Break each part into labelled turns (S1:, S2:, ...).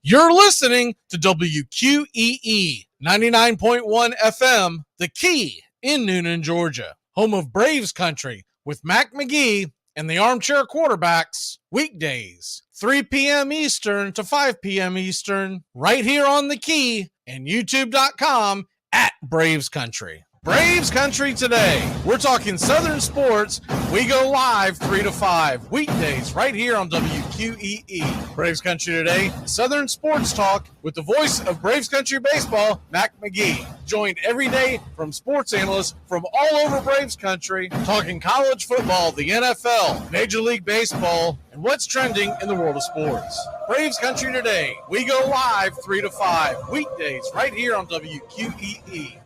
S1: You're listening to WQEE 99.1 FM, The Key in Noonan, Georgia, home of Braves Country with Mac Magee and the Armchair Quarterbacks, weekdays, 3 p.m. Eastern to 5 p.m. Eastern, right here on The Key and YouTube.com at Braves Country. Braves Country today. We're talking Southern sports. We go live 3 to 5 weekdays right here on WQEE. Braves Country today, Southern sports talk with the voice of Braves Country baseball, Mac Magee. Joined every day from sports analysts from all over Braves Country, talking college football, the NFL, Major League Baseball, and what's trending in the world of sports. Braves Country today. We go live 3 to 5 weekdays right here on WQEE.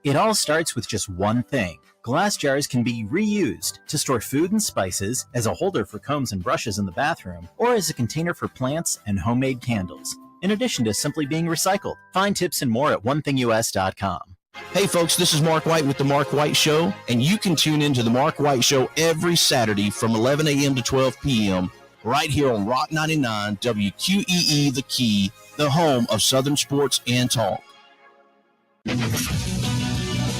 S2: It all starts with just one thing. Glass jars can be reused to store food and spices, as a holder for combs and brushes in the bathroom, or as a container for plants and homemade candles, in addition to simply being recycled. Find tips and more at onethingus.com.
S3: Hey folks, this is Mark White with The Mark White Show, and you can tune into The Mark White Show every Saturday from 11 a.m. to 12 p.m. right here on Rock 99 WQEE The Key, the home of Southern sports and talk.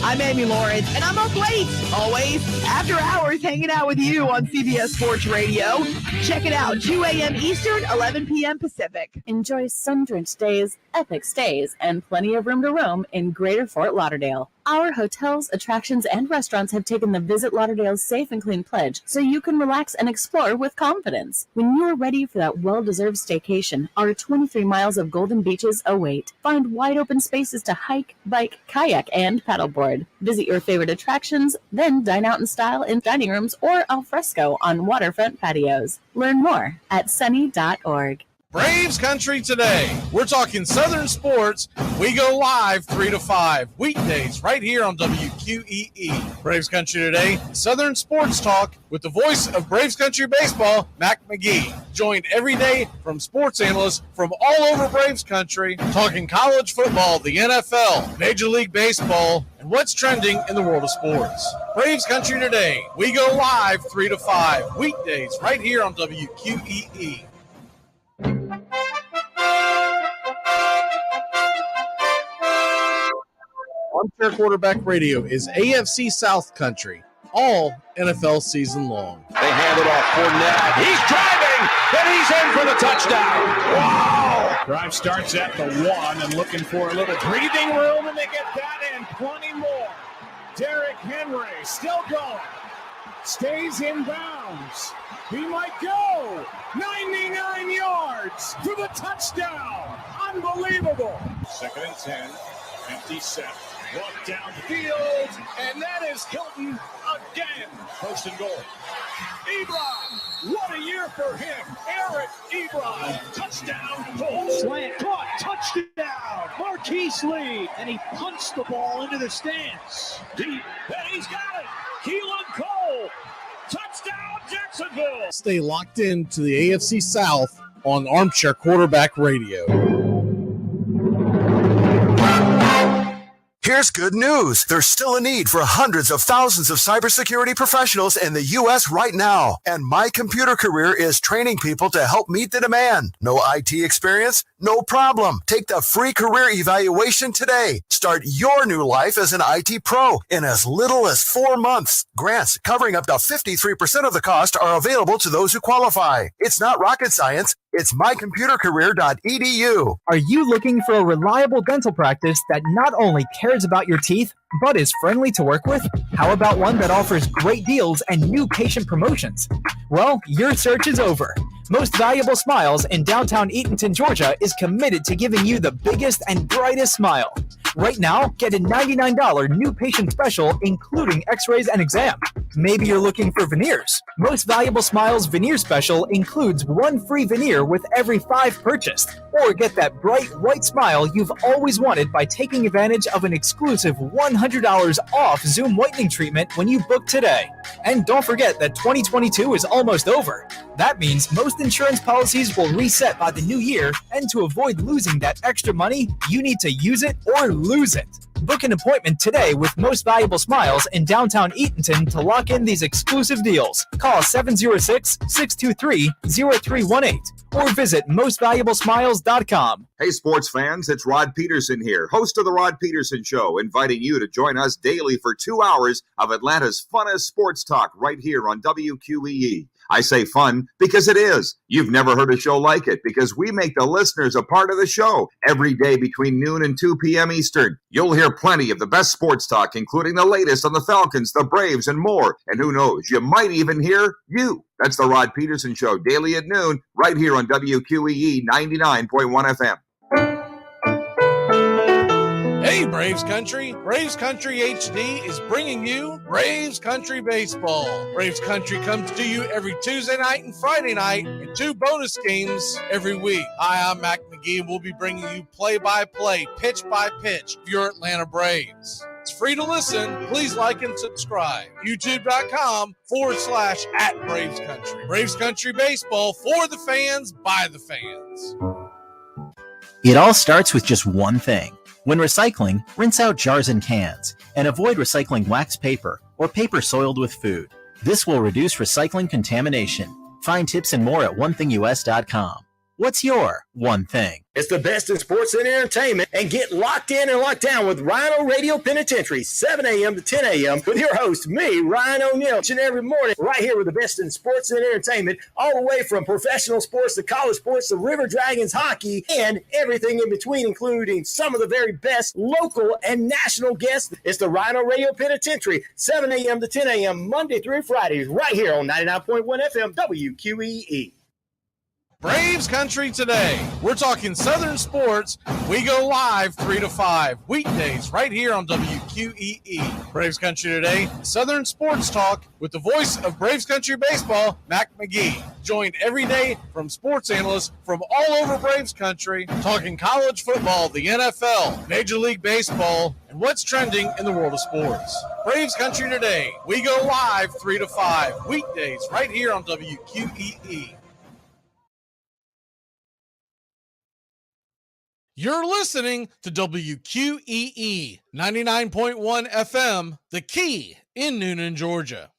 S4: I'm Amy Lawrence, and I'm up late, always, after hours, hanging out with you on CBS Sports Radio. Check it out, 2 a.m. Eastern, 11 p.m. Pacific.
S5: Enjoy sun-drenched days, epic stays, and plenty of room to roam in Greater Fort Lauderdale. Our hotels, attractions, and restaurants have taken the Visit Lauderdale's Safe and Clean pledge so you can relax and explore with confidence. When you are ready for that well-deserved staycation, our 23 miles of golden beaches await. Find wide-open spaces to hike, bike, kayak, and paddleboard. Visit your favorite attractions, then dine out in style in dining rooms or al fresco on waterfront patios. Learn more at sunny.org.
S1: Braves Country today. We're talking Southern sports. We go live 3 to 5 weekdays right here on WQEE. Braves Country today, Southern sports talk with the voice of Braves Country baseball, Mac Magee. Joined every day from sports analysts from all over Braves Country, talking college football, the NFL, Major League Baseball, and what's trending in the world of sports. Braves Country today. We go live 3 to 5 weekdays right here on WQEE. Armchair Quarterback Radio is AFC South Country, all NFL season long.
S6: They hand it off for Ned. He's driving, and he's in for the touchdown. Wow!
S7: Drive starts at the 1 and looking for a little breathing room, and they get that and plenty more. Derrick Henry still going. Stays in bounds. He might go. 99 yards for the touchdown. Unbelievable. 2nd and 10. Empty set. Walk downfield. And that is Hilton again. 1st and goal. Ebron. What a year for him. Eric Ebron. Touchdown. Goal. Slant. Caught. Touchdown. Marquise Lee. And he punched the ball into the stands. Deep. And he's got it. Keelan Cole. Touchdown, Jacksonville.
S1: Stay locked in to the AFC South on Armchair Quarterback Radio.
S8: Here's good news. There's still a need for hundreds of thousands of cybersecurity professionals in the U.S. right now. And My Computer Career is training people to help meet the demand. No IT experience? No problem. Take the free career evaluation today. Start your new life as an IT pro in as little as 4 months. Grants covering up to 53% of the cost are available to those who qualify. It's not rocket science. It's mycomputercareer.edu.
S9: Are you looking for a reliable dental practice that not only cares about your teeth, but is friendly to work with? How about one that offers great deals and new patient promotions? Well, your search is over. Most Valuable Smiles in downtown Eatonton, Georgia is committed to giving you the biggest and brightest smile. Right now, get a $99 new patient special, including x-rays and exam. Maybe you're looking for veneers. Most Valuable Smiles veneer special includes 1 free veneer with every 5 purchased. Or get that bright white smile you've always wanted by taking advantage of an exclusive $100 off Zoom whitening treatment when you book today. And don't forget that 2022 is almost over. That means most insurance policies will reset by the new year, and to avoid losing that extra money, you need to use it or lose it. Book an appointment today with Most Valuable Smiles in downtown Eatonton to lock in these exclusive deals. Call 706-623-0318 or visit mostvaluablesmiles.com.
S10: Hey, sports fans, it's Rod Peterson here, host of The Rod Peterson Show, inviting you to join us daily for 2 hours of Atlanta's funnest sports talk right here on WQEE. I say fun because it is. You've never heard a show like it because we make the listeners a part of the show every day between noon and 2 p.m. Eastern. You'll hear plenty of the best sports talk, including the latest on the Falcons, the Braves, and more. And who knows, you might even hear you. That's the Rod Peterson Show, daily at noon, right here on WQEE 99.1 FM.
S1: Hey, Braves Country! Braves Country HD is bringing you Braves Country Baseball. Braves Country comes to you every Tuesday night and Friday night, and 2 bonus games every week. Hi, I'm Mac Magee, and we'll be bringing you play-by-play, pitch-by-pitch of your Atlanta Braves. It's free to listen. Please like and subscribe. YouTube.com/@Braves Country. Braves Country Baseball for the fans, by the fans.
S2: It all starts with just one thing. When recycling, rinse out jars and cans, and avoid recycling wax paper or paper soiled with food. This will reduce recycling contamination. Find tips and more at onethingus.com. What's your one thing?
S11: It's the best in sports and entertainment, and get locked in and locked down with Rhino Radio Penitentiary, 7 a.m. to 10 a.m. with your host, me, Ryan O'Neill, each and every morning, right here with the best in sports and entertainment, all the way from professional sports to college sports to River Dragons hockey and everything in between, including some of the very best local and national guests. It's the Rhino Radio Penitentiary, 7 a.m. to 10 a.m. Monday through Fridays, right here on 99.1 FM WQEE.
S1: Braves Country today. We're talking Southern sports. We go live 3 to 5 weekdays right here on WQEE. Braves Country today, Southern sports talk with the voice of Braves Country baseball, Mac Magee. Joined every day from sports analysts from all over Braves Country, talking college football, the NFL, Major League Baseball, and what's trending in the world of sports. Braves Country today. We go live 3 to 5 weekdays right here on WQEE. You're listening to WQEE 99.1 FM, The Key in Noonan, Georgia.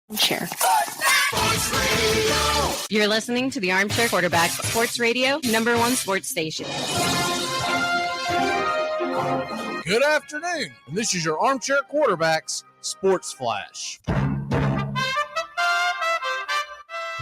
S12: Armchair. You're listening to the Armchair Quarterback Sports Radio, #1 sports station.
S1: Good afternoon, and this is your Armchair Quarterbacks Sports Flash. The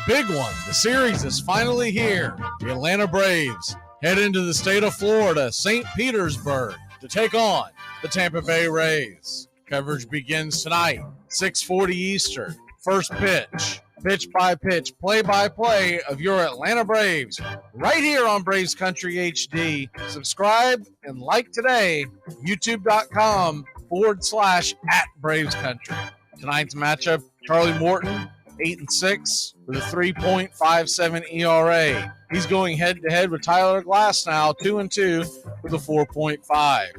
S1: big one, the series is finally here. The Atlanta Braves head into the state of Florida, St. Petersburg, to take on the Tampa Bay Rays. Coverage begins tonight, 6:40 Eastern. First pitch, pitch-by-pitch, play-by-play of your Atlanta Braves, right here on Braves Country HD. Subscribe and like today, youtube.com/@BravesCountry. Tonight's matchup, Charlie Morton, 8-6 with a 3.57 ERA. He's going head-to-head with Tyler Glasnow, 2-2 with a 4.5.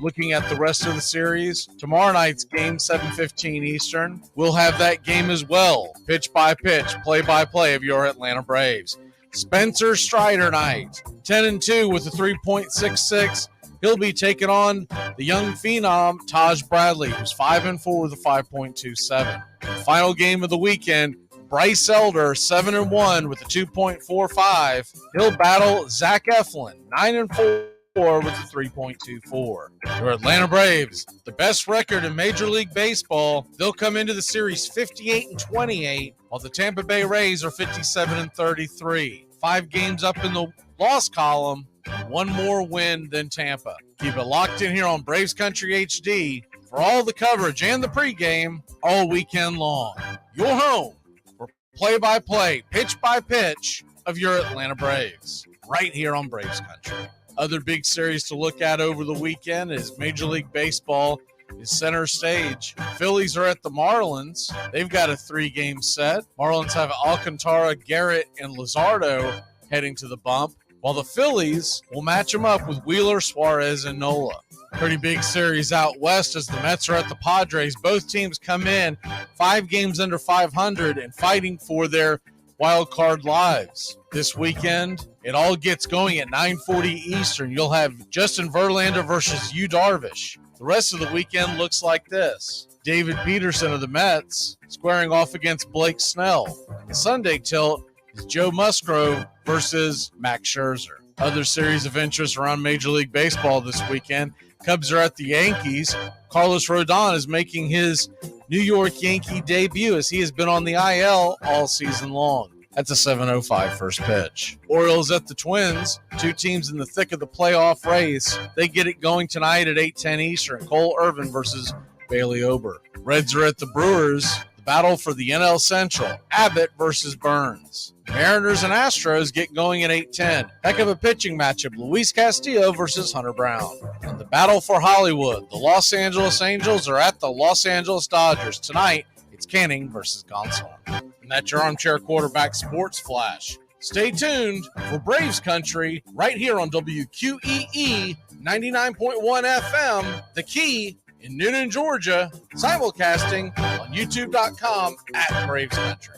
S1: Looking at the rest of the series, tomorrow night's game, 7:15 Eastern. We'll have that game as well. Pitch-by-pitch, play-by-play of your Atlanta Braves. Spencer Strider night, 10-2 with a 3.66. He'll be taking on the young phenom, Taj Bradley, who's 5-4 with a 5.27. Final game of the weekend, Bryce Elder, 7-1 with a 2.45. He'll battle Zach Eflin, 9-4 with a 3.24. Your Atlanta Braves, the best record in Major League Baseball. They'll come into the series 58-28, while the Tampa Bay Rays are 57-33. 5 games up in the loss column, 1 more win than Tampa. Keep it locked in here on Braves Country HD for all the coverage and the pregame all weekend long. Your home for play-by-play, pitch-by-pitch of your Atlanta Braves, right here on Braves Country. Other big series to look at over the weekend is Major League Baseball is center stage. Phillies are at the Marlins. They've got a 3-game set. Marlins have Alcantara, Garrett, and Luzardo heading to the bump, while the Phillies will match them up with Wheeler, Suarez, and Nola. Pretty big series out west as the Mets are at the Padres. Both teams come in 5 games under 500 and fighting for their wild card lives. This weekend, it all gets going at 9:40 Eastern. You'll have Justin Verlander versus Yu Darvish. The rest of the weekend looks like this. David Peterson of the Mets squaring off against Blake Snell. The Sunday tilt is Joe Musgrove versus Max Scherzer. Other series of interest around Major League Baseball this weekend. Cubs are at the Yankees. Carlos Rodon is making his New York Yankee debut as he has been on the IL all season long. That's a 7:05 first pitch. Orioles at the Twins, 2 teams in the thick of the playoff race. They get it going tonight at 8:10 Eastern. Cole Irvin versus Bailey Ober. Reds are at the Brewers. The battle for the NL Central. Abbott versus Burns. Mariners and Astros get going at 8:10. Heck of a pitching matchup. Luis Castillo versus Hunter Brown. And the battle for Hollywood. The Los Angeles Angels are at the Los Angeles Dodgers. Tonight, it's Canning versus Gonsolin. And that's your Armchair Quarterback Sports Flash. Stay tuned for Braves Country right here on WQEE 99.1 FM, The Key in Noonan, Georgia, simulcasting on youtube.com at Braves Country.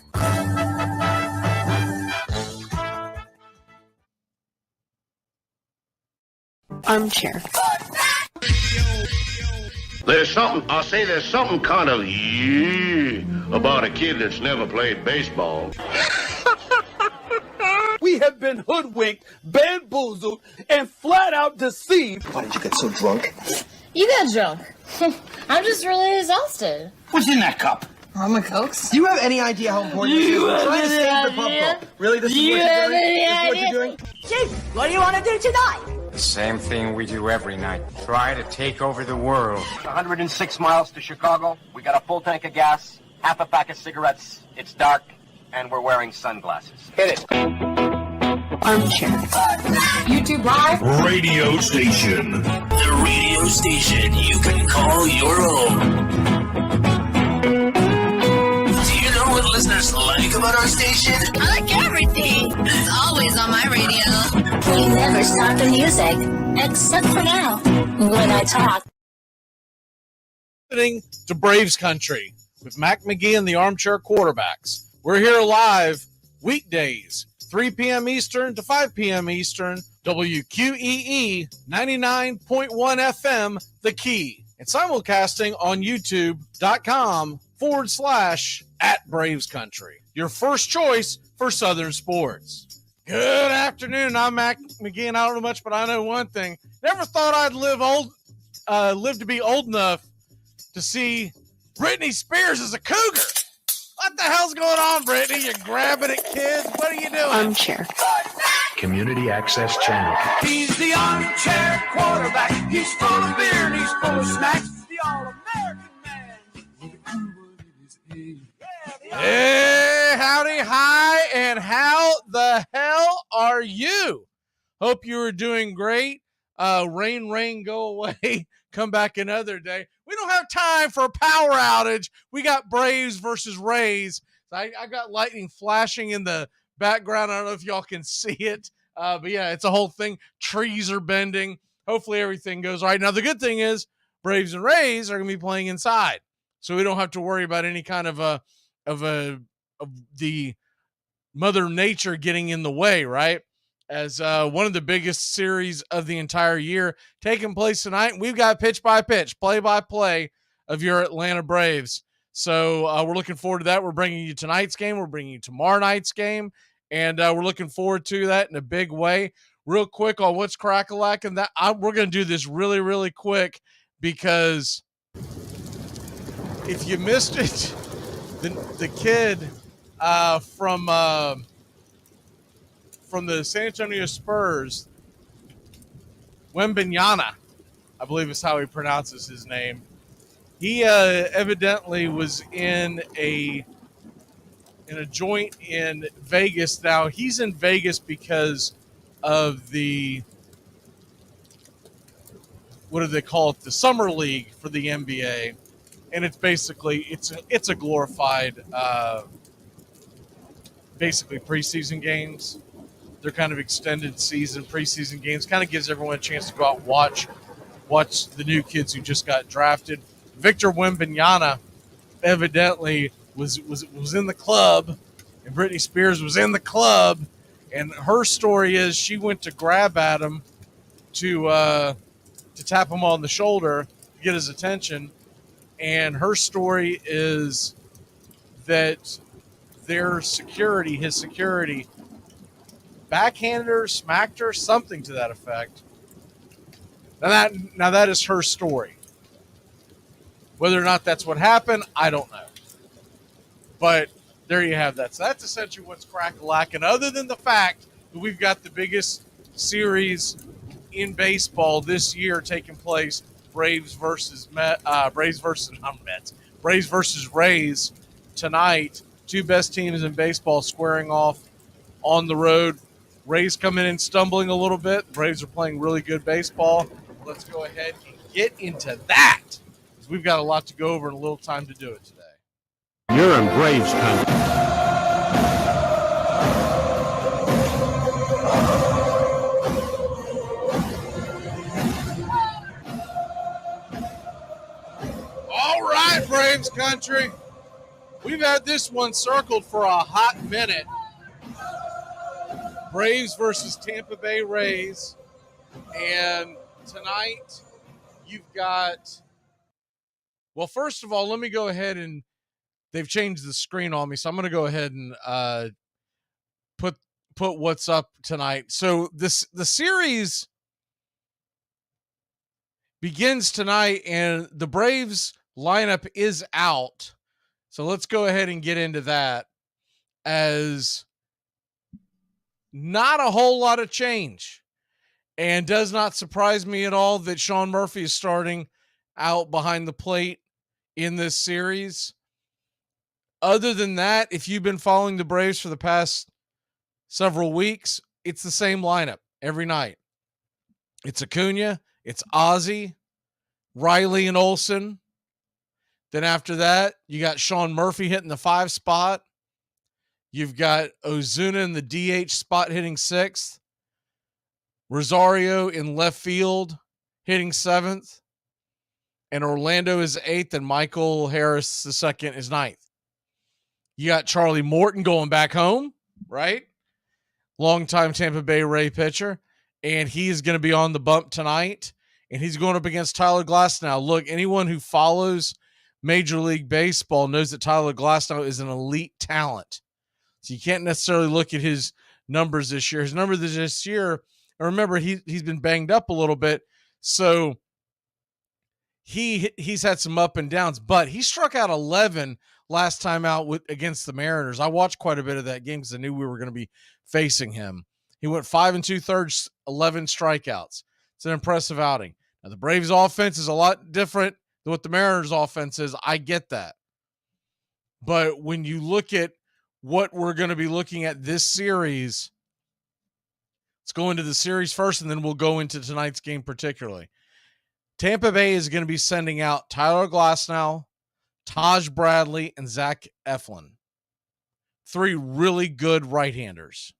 S12: Armchair.
S13: There's something kind of about a kid that's never played baseball.
S14: We have been hoodwinked, bamboozled, and flat out deceived.
S15: Why did you get so drunk?
S16: You got drunk. I'm just really exhausted.
S15: What's in that cup?
S16: Rum and Cokes.
S15: Do you have any idea how important this is? We're trying to save the pub cup. Really? This is what you're doing? This is what you're doing?
S4: Chief, what do you want to do tonight?
S17: The same thing we do every night. Try to take over the world.
S15: 106 miles to Chicago. We got a full tank of gas, half a pack of cigarettes. It's dark, and we're wearing sunglasses. Hit it.
S12: Armchair.
S16: YouTube Live.
S13: Radio station.
S11: The radio station you can call your own. Do you know what listeners like about our station?
S16: I like everything. It's always on my radio.
S18: We never stop the music, except for now, when I talk.
S1: Listening to Braves Country with Mac Magee and the Armchair Quarterbacks. We're here live weekdays, 3 p.m. Eastern to 5 p.m. Eastern, WQEE 99.1 FM, The Key, and simulcasting on youtube.com/at Braves Country. Your first choice for Southern sports. Good afternoon. I'm Mac Magee, and I don't know much, but I know one thing. Never thought I'd live to be old enough to see Britney Spears as a cougar. What the hell's going on, Brittany? You're grabbing at kids? What are you doing?
S12: Armchair.
S13: Community Access Channel.
S14: He's the armchair quarterback. He's full of beer and he's full of snacks. The all-American man.
S1: Hey, howdy, hi, and how the hell are you? Hope you are doing great. Rain, go away. Come back another day. We don't have time for a power outage. We got Braves versus Rays. I got lightning flashing in the background. I don't know if y'all can see it. But yeah, it's a whole thing. Trees are bending. Hopefully everything goes right. Now, the good thing is Braves and Rays are going to be playing inside. So we don't have to worry about any kind of the Mother Nature getting in the way, right? As one of the biggest series of the entire year taking place tonight. We've got pitch by pitch, play by play of your Atlanta Braves. So we're looking forward to that. We're bringing you tonight's game. We're bringing you tomorrow night's game. And we're looking forward to that in a big way. Real quick on what's crack-a-lackin', we're going to do this really, really quick because if you missed it, the kid from the San Antonio Spurs, Wembanyama, I believe is how he pronounces his name. He evidently was in a joint in Vegas. Now, he's in Vegas because of the, what do they call it? The Summer League for the NBA. And it's basically, it's a glorified, basically preseason games. They're kind of extended season preseason games. Kind of gives everyone a chance to go out and watch the new kids who just got drafted. Victor Wembanyama evidently was in the club, and Britney Spears was in the club, and her story is she went to grab at him to tap him on the shoulder to get his attention, and her story is that his security backhanded her, smacked her, something to that effect. Now that is her story. Whether or not that's what happened, I don't know. But there you have that. So that's essentially what's crack-a-lackin', other than the fact that we've got the biggest series in baseball this year taking place Braves versus Braves versus Rays tonight. Two best teams in baseball squaring off on the road. Rays coming in stumbling a little bit. Braves are playing really good baseball. Let's go ahead and get into that, because we've got a lot to go over and a little time to do it today.
S6: You're in Braves country.
S1: All right, Braves country. We've had this one circled for a hot minute. Braves versus Tampa Bay Rays. And tonight you've got, well, first of all, let me go ahead and they've changed the screen on me. So I'm going to go ahead and put what's up tonight. So the series begins tonight and the Braves lineup is out. So let's go ahead and get into that, as not a whole lot of change. And does not surprise me at all that Sean Murphy is starting out behind the plate in this series. Other than that, if you've been following the Braves for the past several weeks, it's the same lineup every night. It's Acuna, it's Ozzie, Riley, and Olsen. Then after that, you got Sean Murphy hitting the 5 spot. You've got Ozuna in the DH spot hitting 6th. Rosario in left field hitting 7th. And Orlando is 8th, and Michael Harris the second is 9th. You got Charlie Morton going back home, right? Longtime Tampa Bay Ray pitcher. And he is going to be on the bump tonight. And he's going up against Tyler Glasnow. Look, anyone who follows Major League Baseball knows that Tyler Glasnow is an elite talent. So you can't necessarily look at his numbers this year. His numbers this year, and remember, he's been banged up a little bit. So he's had some up and downs, but he struck out 11 last time out against the Mariners. I watched quite a bit of that game because I knew we were going to be facing him. He went 5 2/3, 11 strikeouts. It's an impressive outing. Now, the Braves offense is a lot different than what the Mariners offense is. I get that. But when you look at what we're going to be looking at this series, let's go into the series first, and then we'll go into tonight's game particularly. Tampa Bay is going to be sending out Tyler Glasnow, Taj Bradley, and Zach Eflin. 3 really good right-handers.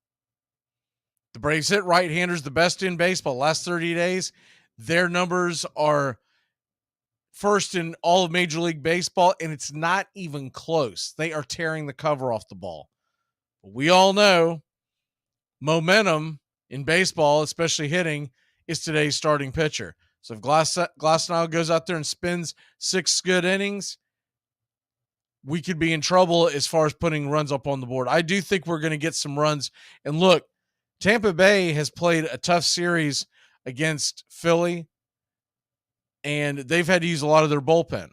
S1: The Braves hit right-handers the best in baseball. Last 30 days, their numbers are first in all of Major League Baseball, and it's not even close. They are tearing the cover off the ball. But we all know momentum in baseball, especially hitting, is today's starting pitcher. So if Glasnow goes out there and spins 6 good innings, we could be in trouble as far as putting runs up on the board. I do think we're going to get some runs. And look, Tampa Bay has played a tough series against Philly, and they've had to use a lot of their bullpen.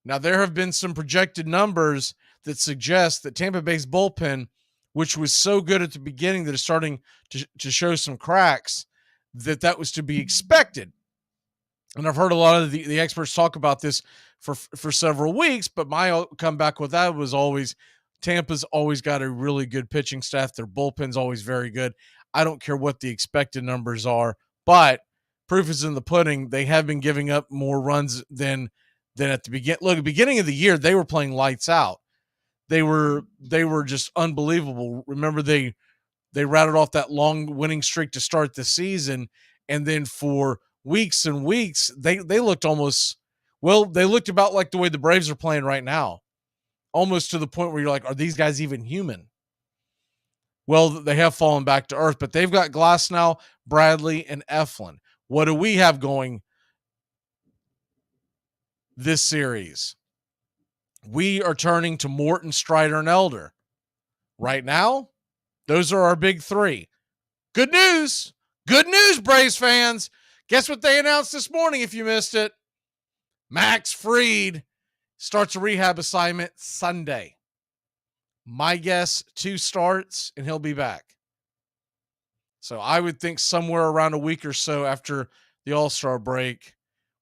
S1: Now, there have been some projected numbers that suggest that Tampa Bay's bullpen, which was so good at the beginning that it's starting to show some cracks, that was to be expected. And I've heard a lot of the experts talk about this for several weeks, but my comeback with that was always Tampa's always got a really good pitching staff. Their bullpen's always very good. I don't care what the expected numbers are, but proof is in the pudding. They have been giving up more runs than at the beginning. Look, at the beginning of the year, they were playing lights out. They were just unbelievable. Remember, they rattled off that long winning streak to start the season, and then for weeks and weeks, they looked they looked about like the way the Braves are playing right now, almost to the point where you're like, are these guys even human? Well, they have fallen back to earth, but they've got Glasnow, Bradley, and Eflin. What do we have going this series? We are turning to Morton, Strider, and Elder. Right now, those are our big 3. Good news. Good news, Braves fans. Guess what they announced this morning if you missed it? Max Fried starts a rehab assignment Sunday. My guess, 2 starts, and he'll be back. So I would think somewhere around a week or so after the All-Star break,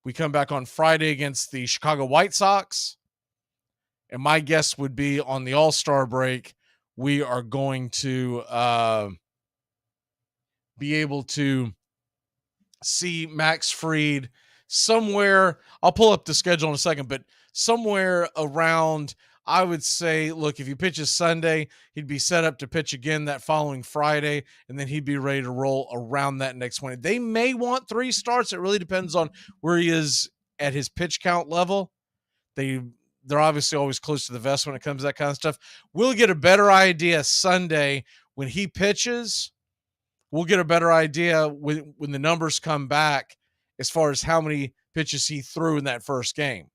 S1: We come back on Friday against the Chicago White Sox. And my guess would be on the All-Star break, we are going to be able to see Max Fried somewhere. I'll pull up the schedule in a second, but somewhere around, I would say, look, if he pitches Sunday, he'd be set up to pitch again that following Friday, and then he'd be ready to roll around that next one. They may want 3 starts. It really depends on where he is at his pitch count level. They're obviously always close to the vest when it comes to that kind of stuff. We'll get a better idea Sunday when he pitches. We'll get a better idea when the numbers come back as far as how many pitches he threw in that first game.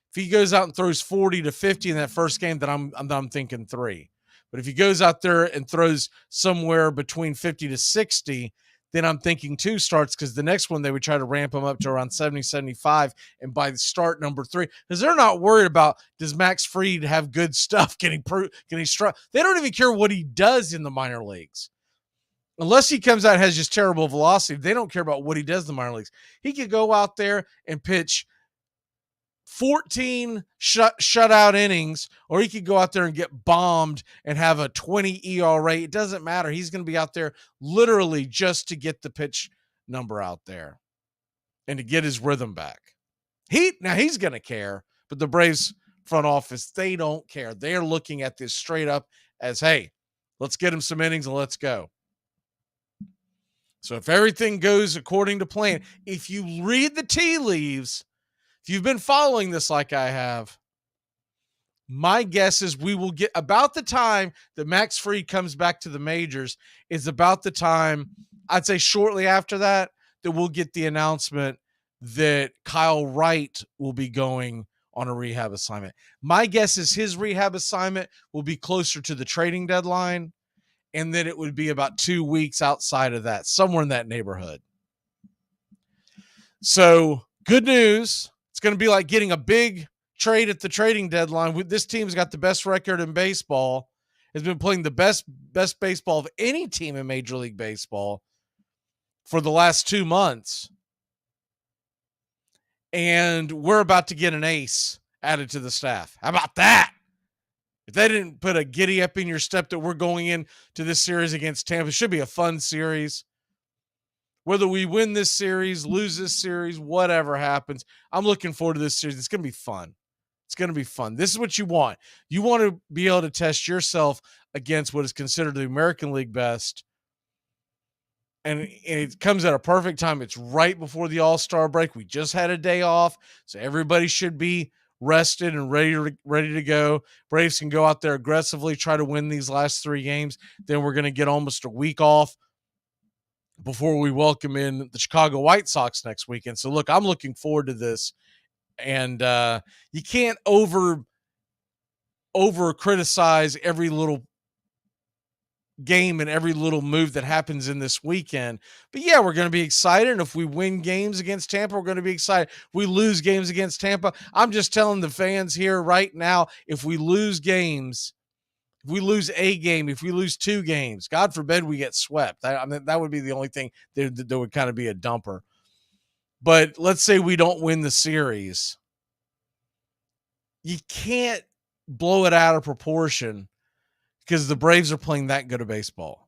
S1: If he goes out and throws 40 to 50 in that first game, then I'm thinking 3. But if he goes out there and throws somewhere between 50 to 60, then I'm thinking 2 starts, because the next one they would try to ramp him up to around 70, 75, and by the start number 3, because they're not worried about, does Max Fried have good stuff? Can he strike? They don't even care what he does in the minor leagues. Unless he comes out and has just terrible velocity, they don't care about what he does in the minor leagues. He could go out there and pitch 14 shutout innings, or he could go out there and get bombed and have a 20 ERA. It doesn't matter. He's going to be out there literally just to get the pitch number out there and to get his rhythm back. Now he's going to care, but the Braves front office, they don't care. They're looking at this straight up as, hey, let's get him some innings and let's go. So if everything goes according to plan, if you read the tea leaves, if you've been following this like I have, my guess is we will get about the time that Max Fried comes back to the majors is about the time, I'd say shortly after that we'll get the announcement that Kyle Wright will be going on a rehab assignment. My guess is his rehab assignment will be closer to the trading deadline, and then it would be about 2 weeks outside of that, somewhere in that neighborhood. So good news. It's going to be like getting a big trade at the trading deadline. This team's got the best record in baseball, has been playing the best baseball of any team in Major League Baseball for the last 2 months. And we're about to get an ace added to the staff. How about that? If they didn't put a giddy up in your step that we're going into this series against Tampa, it should be a fun series. Whether we win this series, lose this series, whatever happens, I'm looking forward to this series. It's going to be fun. It's going to be fun. This is what you want. You want to be able to test yourself against what is considered the American League best. And it comes at a perfect time. It's right before the All-Star break. We just had a day off, so everybody should be rested and ready to go. Braves can go out there aggressively, try to win these last 3 games. Then we're going to get almost a week off before we welcome in the Chicago White Sox next weekend. So look, I'm looking forward to this. And you can't over criticize every little game and every little move that happens in this weekend. But yeah, we're going to be excited. And if we win games against Tampa, we're going to be excited. If we lose games against Tampa, I'm just telling the fans here right now, if we lose games, if we lose a game, if we lose 2 games, God forbid we get swept. That would be the only thing that would kind of be a dumper. But let's say we don't win the series. You can't blow it out of proportion because the Braves are playing that good of baseball.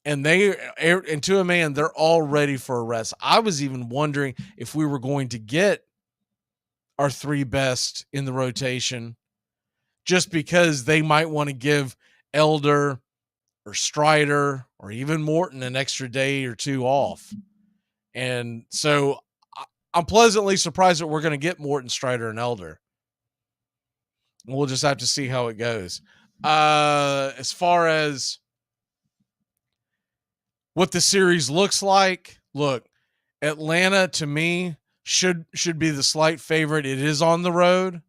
S1: And to a man, they're all ready for a rest. I was even wondering if we were going to get our 3 best in the rotation, just because they might want to give Elder or Strider or even Morton an extra day or 2 off. And so I'm pleasantly surprised that we're going to get Morton, Strider, and Elder. We'll just have to see how it goes. As far as what the series looks like, look, Atlanta to me should be the slight favorite. It is on the road.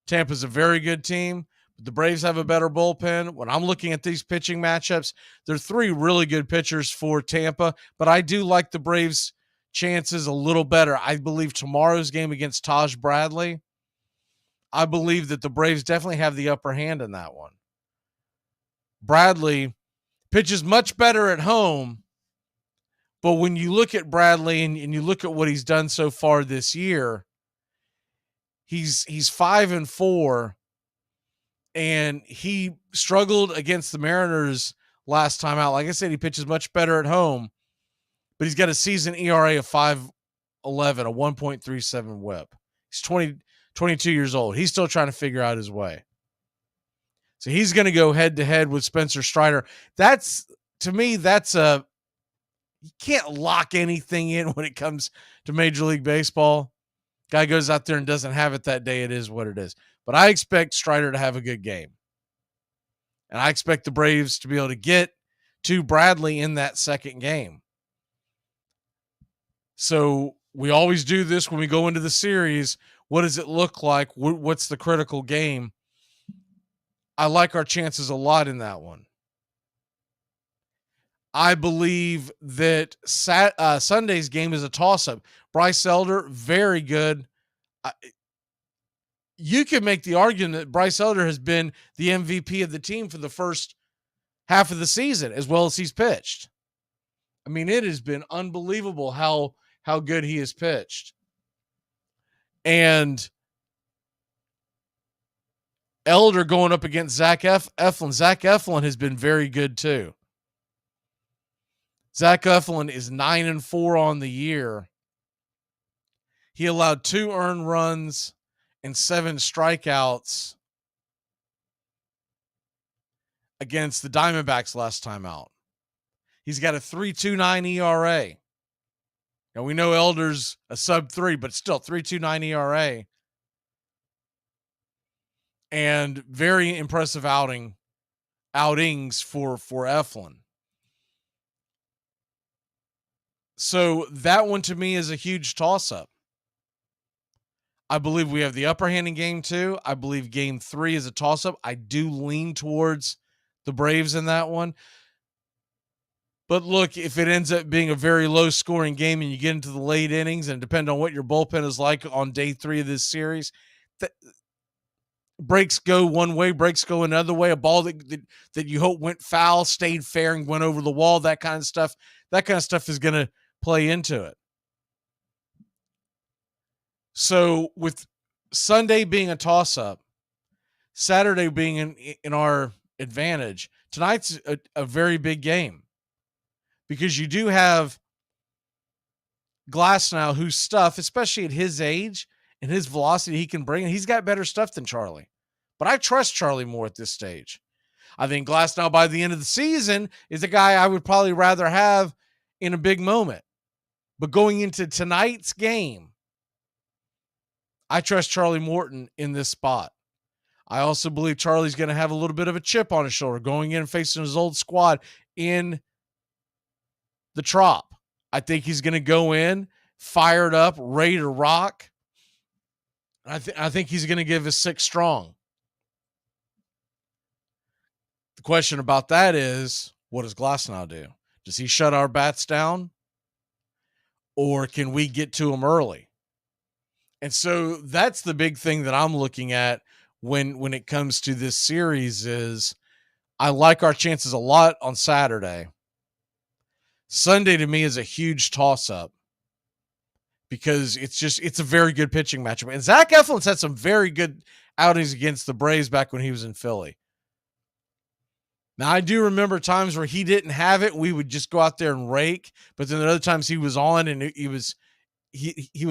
S1: Tampa's a very good team, but the Braves have a better bullpen. When I'm looking at these pitching matchups, there are 3 really good pitchers for Tampa, but I do like the Braves' chances a little better. I believe tomorrow's game against Taj Bradley, I believe that the Braves definitely have the upper hand in that one. Bradley pitches much better at home But when you look at Bradley and you look at what he's done so far this year, he's 5-4, and he struggled against the Mariners last time out. Like I said, he pitches much better at home, but he's got a season ERA of 5.11, a 1.37 WHIP. He's 22 years old. He's still trying to figure out his way. So he's going to go head-to-head with Spencer Strider. To me, you can't lock anything in when it comes to Major League Baseball. Guy goes out there and doesn't have it that day. It is what it is. But I expect Strider to have a good game. And I expect the Braves to be able to get to Bradley in that second game. So we always do this when we go into the series. What does it look like? What's the critical game? I like our chances a lot in that one. I believe that Sunday's game is a toss-up. Bryce Elder, very good. You can make the argument that Bryce Elder has been the MVP of the team for the first half of the season, as well as he's pitched. I mean, it has been unbelievable how good he has pitched. And Elder going up against Zach Eflin. Zach Eflin has been very good too. Zach Eflin is 9-4 on the year. He allowed 2 earned runs and 7 strikeouts against the Diamondbacks last time out. He's got a 3.29 ERA. Now we know Elder's a sub-3, but still 3.29 ERA. And very impressive outings for Eflin. So that one to me is a huge toss-up. I believe we have the upper hand in game 2. I believe game 3 is a toss-up. I do lean towards the Braves in that one. But look, if it ends up being a very low-scoring game and you get into the late innings, and depend on what your bullpen is like on day 3 of this series, breaks go one way, breaks go another way, a ball that you hope went foul, stayed fair, and went over the wall, that kind of stuff is going to play into it. So with Sunday being a toss-up, Saturday being in our advantage, tonight's a very big game because you do have Glasnow, whose stuff, especially at his age and his velocity he can bring, and he's got better stuff than Charlie. But I trust Charlie more at this stage. I think Glasnow by the end of the season is a guy I would probably rather have in a big moment. But going into tonight's game, I trust Charlie Morton in this spot. I also believe Charlie's going to have a little bit of a chip on his shoulder going in and facing his old squad in the Trop. I think he's going to go in fired up, ready to rock. I think he's going to give us 6 strong. The question about that is, what does Glasnow do? Does he shut our bats down? Or can we get to him early? And so that's the big thing that I'm looking at when it comes to this series is I like our chances a lot on Saturday. Sunday to me is a huge toss-up because it's a very good pitching matchup. And Zach Eflin's had some very good outings against the Braves back when he was in Philly. Now, I do remember times where he didn't have it. We would just go out there and rake. But then there are other times he was on and he was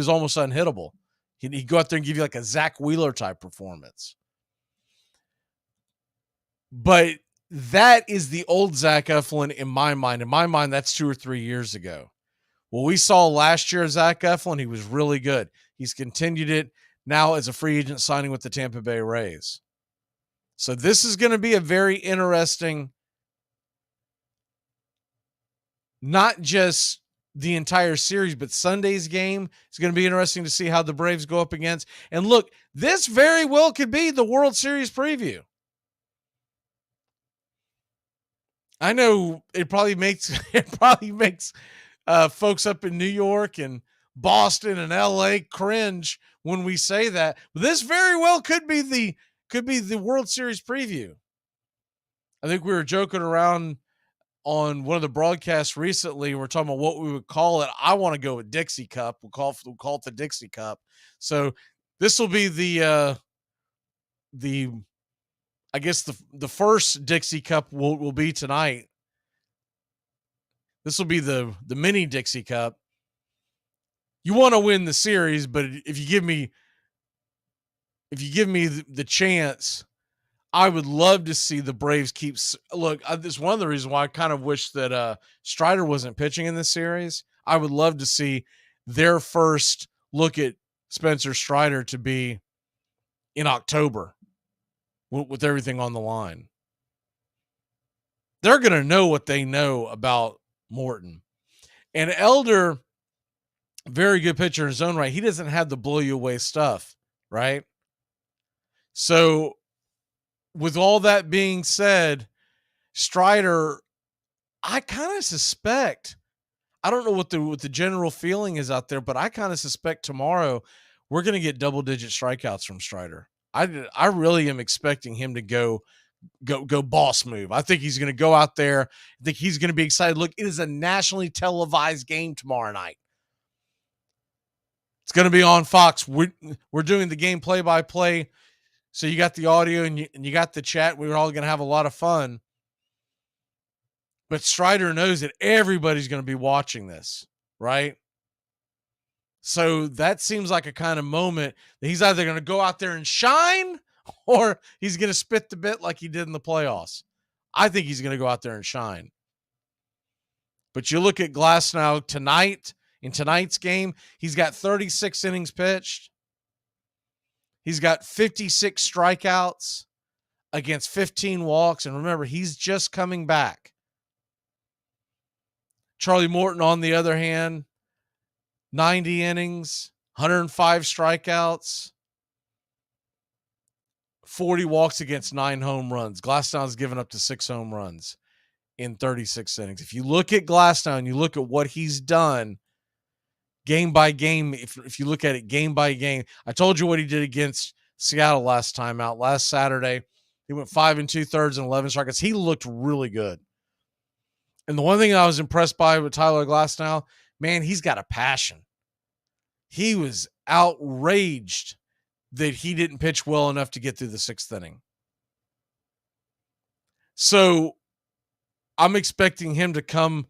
S1: almost unhittable. He'd go out there and give you like a Zach Wheeler type performance. But that is the old Zach Eflin in my mind. In my mind, that's 2 or 3 years ago. What we saw last year, Zach Eflin, he was really good. He's continued it now as a free agent signing with the Tampa Bay Rays. So this is going to be a very interesting, not just the entire series, but Sunday's game is going to be interesting to see how the Braves go up against. And look, this very well could be the World Series preview. I know it probably makes folks up in New York and Boston and LA cringe when we say that, but this very well could be the World Series preview. I think we were joking around on one of the broadcasts recently. We're talking about what we would call it. I want to go with Dixie Cup. We'll call it the Dixie Cup. So this will be the I guess the first Dixie Cup will be tonight. This will be the mini Dixie Cup. You want to win the series, but if you give me the chance, I would love to see the Braves keep. Look, this is one of the reasons why I kind of wish that Strider wasn't pitching in this series. I would love to see their first look at Spencer Strider to be in October with everything on the line. They're going to know what they know about Morton. And Elder, very good pitcher in his own right. He doesn't have the blow you away stuff, right? So with all that being said, Strider, I kind of suspect, I don't know what the general feeling is out there, but I kind of suspect tomorrow we're going to get double-digit strikeouts from Strider. I really am expecting him to go boss move. I think he's going to go out there. I think he's going to be excited. Look, it is a nationally televised game tomorrow night. It's going to be on Fox. We're doing the game play-by-play. So you got the audio and you got the chat. We're all going to have a lot of fun. But Strider knows that everybody's going to be watching this, right? So that seems like a kind of moment that he's either going to go out there and shine or he's going to spit the bit like he did in the playoffs. I think he's going to go out there and shine. But you look at Glasnow tonight, in tonight's game, he's got 36 innings pitched. He's got 56 strikeouts against 15 walks. And remember, he's just coming back. Charlie Morton, on the other hand, 90 innings, 105 strikeouts, 40 walks against 9 home runs. Glasnow's given up to 6 home runs in 36 innings. If you look at Glasnow and you look at what he's done game by game, if you look at it game by game, I told you what he did against Seattle last time out. Last Saturday, he went 5 2/3 and 11 strikeouts. He looked really good. And the one thing I was impressed by with Tyler Glasnow, man, he's got a passion. He was outraged that he didn't pitch well enough to get through the 6th inning. So I'm expecting him to come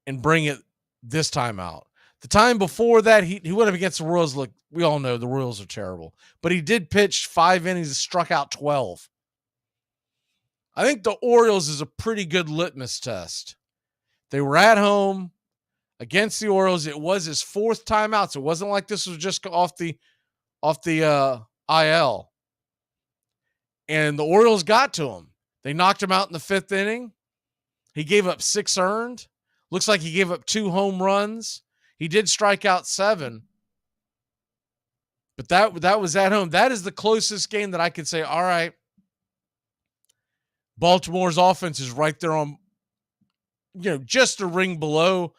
S1: and bring it this time out. The time before that, he went up against the Royals. Look, we all know the Royals are terrible. But he did pitch 5 innings and struck out 12. I think the Orioles is a pretty good litmus test. They were at home against the Orioles. It was his 4th time out. So it wasn't like this was just off the IL. And the Orioles got to him. They knocked him out in the 5th inning. He gave up 6 earned. Looks like he gave up 2 home runs. He did strike out 7. But that was at home. That is the closest game that I could say, all right, Baltimore's offense is right there on, just a ring below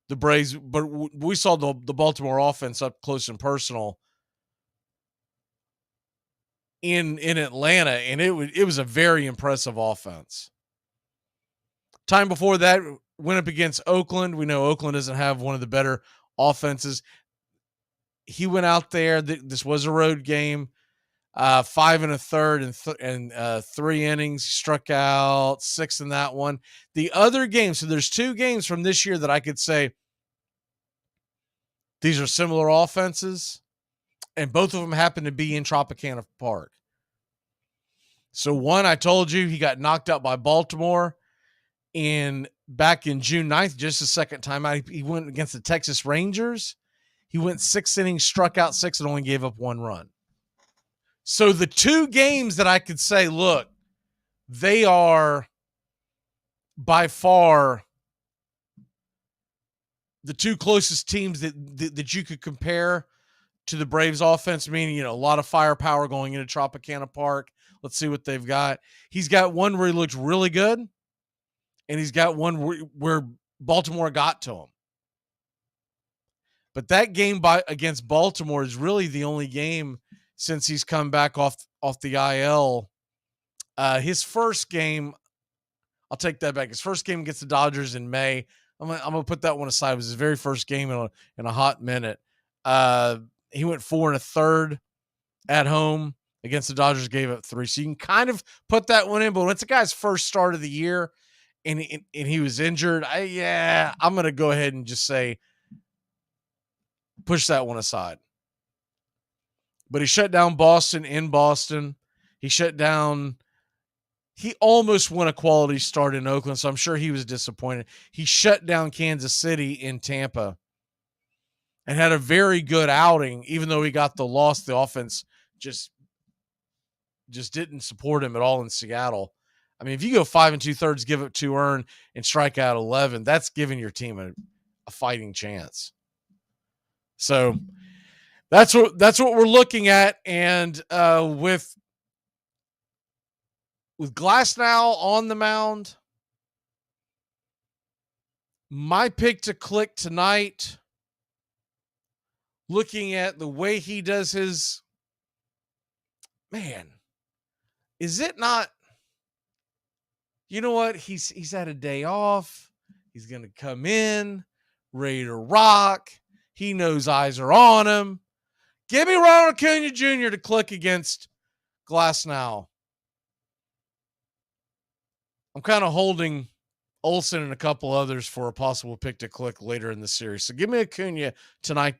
S1: the Braves. But we saw the Baltimore offense up close and personal in Atlanta, and it was a very impressive offense. Time before that, went up against Oakland. We know Oakland doesn't have one of the better offenses. He went out there. This was a road game. 5 1/3 and 3 innings. Struck out 6 in that one. The other games, so there's 2 games from this year that I could say these are similar offenses, and both of them happen to be in Tropicana Park. So one, I told you, he got knocked out by Baltimore back in June 9th, just the second time out. He went against the Texas Rangers. He went 6 innings, struck out 6, and only gave up 1 run. So the 2 games that I could say, look, they are by far the 2 closest teams that you could compare to the Braves offense, meaning, a lot of firepower going into Tropicana Park. Let's see what they've got. He's got one where he looks really good, and he's got one where Baltimore got to him. But that game against Baltimore is really the only game since he's come back off the IL. His first game, I'll take that back. His first game against the Dodgers in May. I'm gonna put that one aside. It was his very first game in a hot minute. He went 4 1/3 at home against the Dodgers, gave up 3. So you can kind of put that one in. But when it's a guy's first start of the year and he was injured, I'm gonna go ahead and just say push that one aside. But he shut down Boston in Boston. He almost won a quality start in Oakland, so I'm sure he was disappointed. He shut down Kansas City in Tampa and had a very good outing, even though he got the loss. The offense just didn't support him at all in Seattle. I mean, if you go 5 2/3, give up 2 earned, and strike out 11, that's giving your team a fighting chance. So that's what we're looking at. And with Glasnow on the mound, my pick to click tonight, looking at the way he does his, man, is it not, you know what? He's had a day off. He's going to come in, ready to rock. He knows eyes are on him. Give me Ronald Acuna Jr. to click against Glasnow. I'm kind of holding Olsen and a couple others for a possible pick to click later in the series. So give me Acuna tonight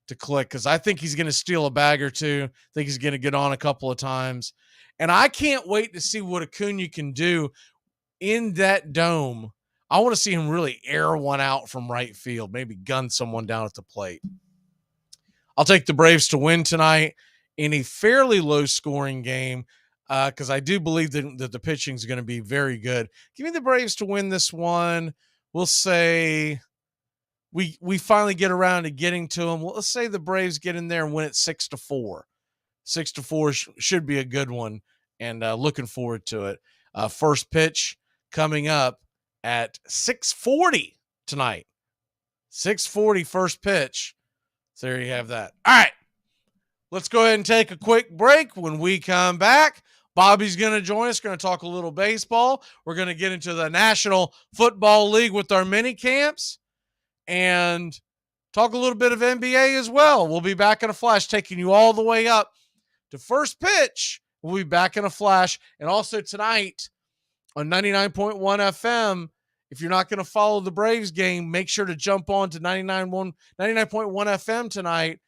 S1: to click because I think he's going to steal a bag or two. I think he's going to get on a couple of times. And I can't wait to see what Acuna can do in that dome. I want to see him really air one out from right field, maybe gun someone down at the plate. I'll take the Braves to win tonight in a fairly low-scoring game. Because I do believe that the pitching is going to be very good. Give me the Braves to win this one. We'll say we finally get around to getting to them. Well, let's say the Braves get in there and win it 6-4. 6-4 should be a good one, and looking forward to it. First pitch coming up at 6:40 tonight. 6:40 first pitch. So there you have that. All right. Let's go ahead and take a quick break. When we come back, Bobby's going to join us. Going to talk a little baseball. We're going to get into the National Football League with our mini camps and talk a little bit of NBA as well. We'll be back in a flash, taking you all the way up to first pitch. We'll be back in a flash. And also tonight on 99.1 FM, if you're not going to follow the Braves game, make sure to jump on to 99.1 FM tonight.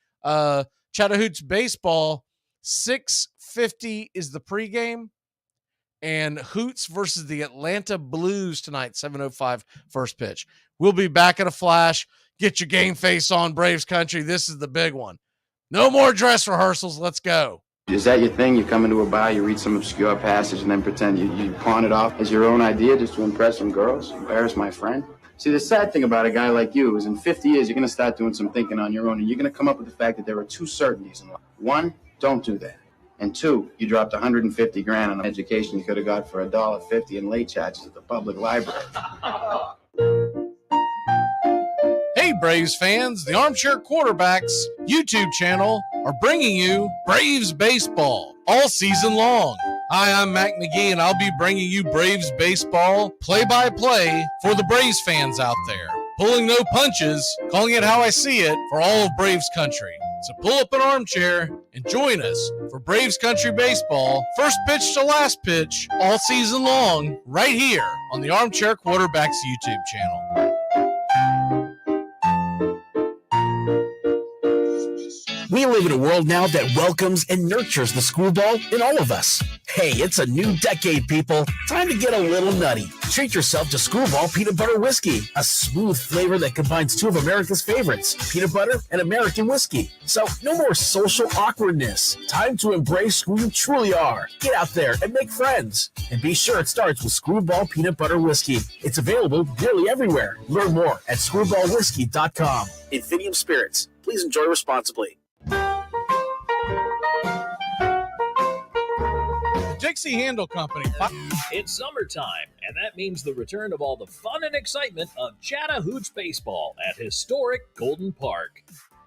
S1: Chattahoochee baseball, 6:50 is the pregame, and Hoots versus the Atlanta Blues tonight, 7:05 first pitch. We'll be back in a flash. Get your game face on, Braves country. This is the big one. No more dress rehearsals. Let's go.
S19: Is that your thing? You come into a bar, you read some obscure passage, and then pretend you pawn it off as your own idea just to impress some girls? Embarrass my friend? See, the sad thing about a guy like you is in 50 years, you're going to start doing some thinking on your own, and you're going to come up with the fact that there are 2 certainties in life. 1, don't do that. And 2, you dropped $150 grand on an education you could have got for $1.50 in late charges at the public library.
S1: Hey, Braves fans, the Armchair Quarterbacks YouTube channel are bringing you Braves baseball all season long. Hi, I'm Mac Magee, and I'll be bringing you Braves baseball play-by-play for the Braves fans out there. Pulling no punches, calling it how I see it for all of Braves country. So pull up an armchair and join us for Braves country baseball, first pitch to last pitch, all season long, right here on the Armchair Quarterbacks YouTube channel.
S3: We live in a world now that welcomes and nurtures the screwball in all of us. Hey, it's a new decade, people. Time to get a little nutty. Treat yourself to Screwball Peanut Butter Whiskey, a smooth flavor that combines 2 of America's favorites, peanut butter and American whiskey. So no more social awkwardness. Time to embrace who you truly are. Get out there and make friends. And be sure it starts with Screwball Peanut Butter Whiskey. It's available nearly everywhere. Learn more at screwballwhiskey.com. Infinium Spirits. Please enjoy responsibly.
S1: Dixie Handle Company.
S20: It's summertime, and that means the return of all the fun and excitement of Chattahoochee baseball at historic Golden Park.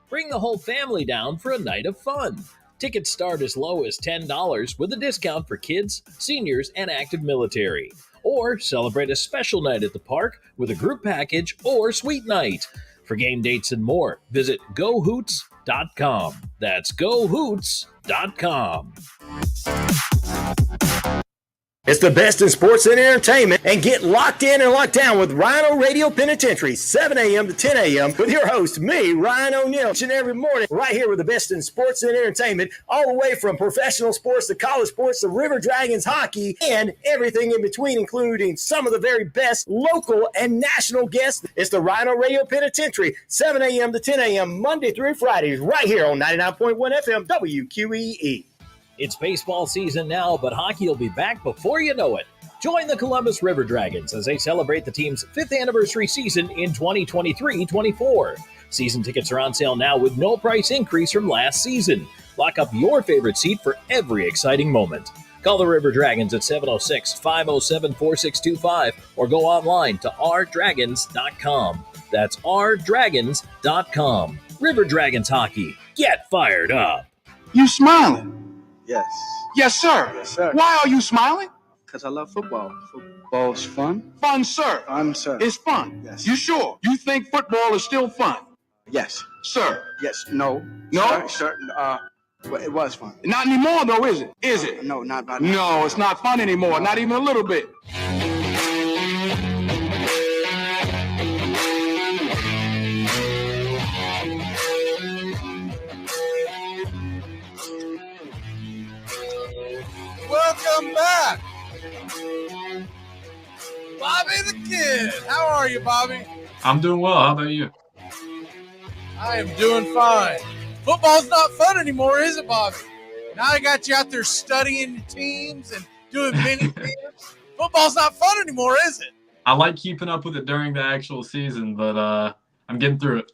S20: Bring the whole family down for a night of fun. Tickets start as low as $10 with a discount for kids, seniors, and active military. or celebrate a special night at the park with a group package or suite night. For game dates and more, visit gohoots.com. That's gohoots.com.
S11: It's the best in sports and entertainment, and get locked in and locked down with Rhino Radio Penitentiary, 7 a.m. to 10 a.m. with your host, me, Ryan O'Neill, each and every morning, right here with the best in sports and entertainment, all the way from professional sports to college sports to River Dragons hockey and everything in between, including some of the very best local and national guests. It's the Rhino Radio Penitentiary, 7 a.m. to 10 a.m. Monday through Fridays, right here on 99.1 FM WQEE.
S20: It's baseball season now, but hockey will be back before you know it. Join the Columbus River Dragons as they celebrate the team's 5th anniversary season in 2023-24. Season tickets are on sale now with no price increase from last season. Lock up your favorite seat for every exciting moment. Call the River Dragons at 706-507-4625 or go online to rdragons.com. That's rdragons.com. River Dragons hockey. Get fired up.
S21: You smiling?
S22: Yes.
S21: Yes, sir.
S22: Yes, sir.
S21: Why are you smiling?
S22: Because I love football. Football's fun.
S21: Fun, sir.
S22: Fun, sir.
S21: It's fun.
S22: Yes.
S21: You sure? You think football is still fun?
S22: Yes.
S21: Sir.
S22: Yes. No. No? Sir. Well, it was fun.
S21: Not anymore, though, is it? Is it?
S22: No, not by
S21: No, it's not fun anymore. Not even a little bit.
S1: Welcome back, Bobby the Kid. How are you, Bobby?
S23: I'm doing well. How about you?
S1: I am doing fine. Football's not fun anymore, is it, Bobby? Now I got you out there studying teams and doing mini teams. Football's not fun anymore, is it?
S23: I like keeping up with it during the actual season, but I'm getting through it.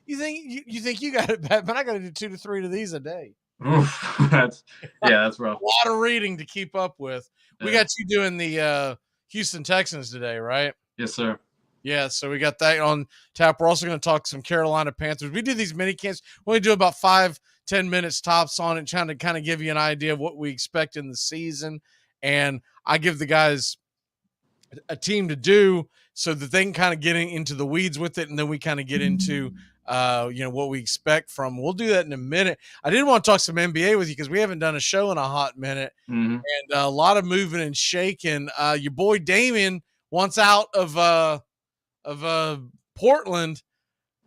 S1: You think you got it bad, but I got to do 2 to 3 of these a day.
S23: Oof, that's rough.
S1: A lot of reading to keep up with. We got you doing the Houston Texans today, right?
S23: Yes, sir.
S1: Yeah, so we got that on tap. We're also going to talk some Carolina Panthers. We do these mini camps. We only do about 5-10 minutes tops on it, trying to kind of give you an idea of what we expect in the season. And I give the guys a team to do so that they can kind of get into the weeds with it, and then we kind of get into what we expect from. We'll do that in a minute. I did want to talk some NBA with you because we haven't done a show in a hot minute, and a lot of moving and shaking. Your boy Damien wants out of Portland.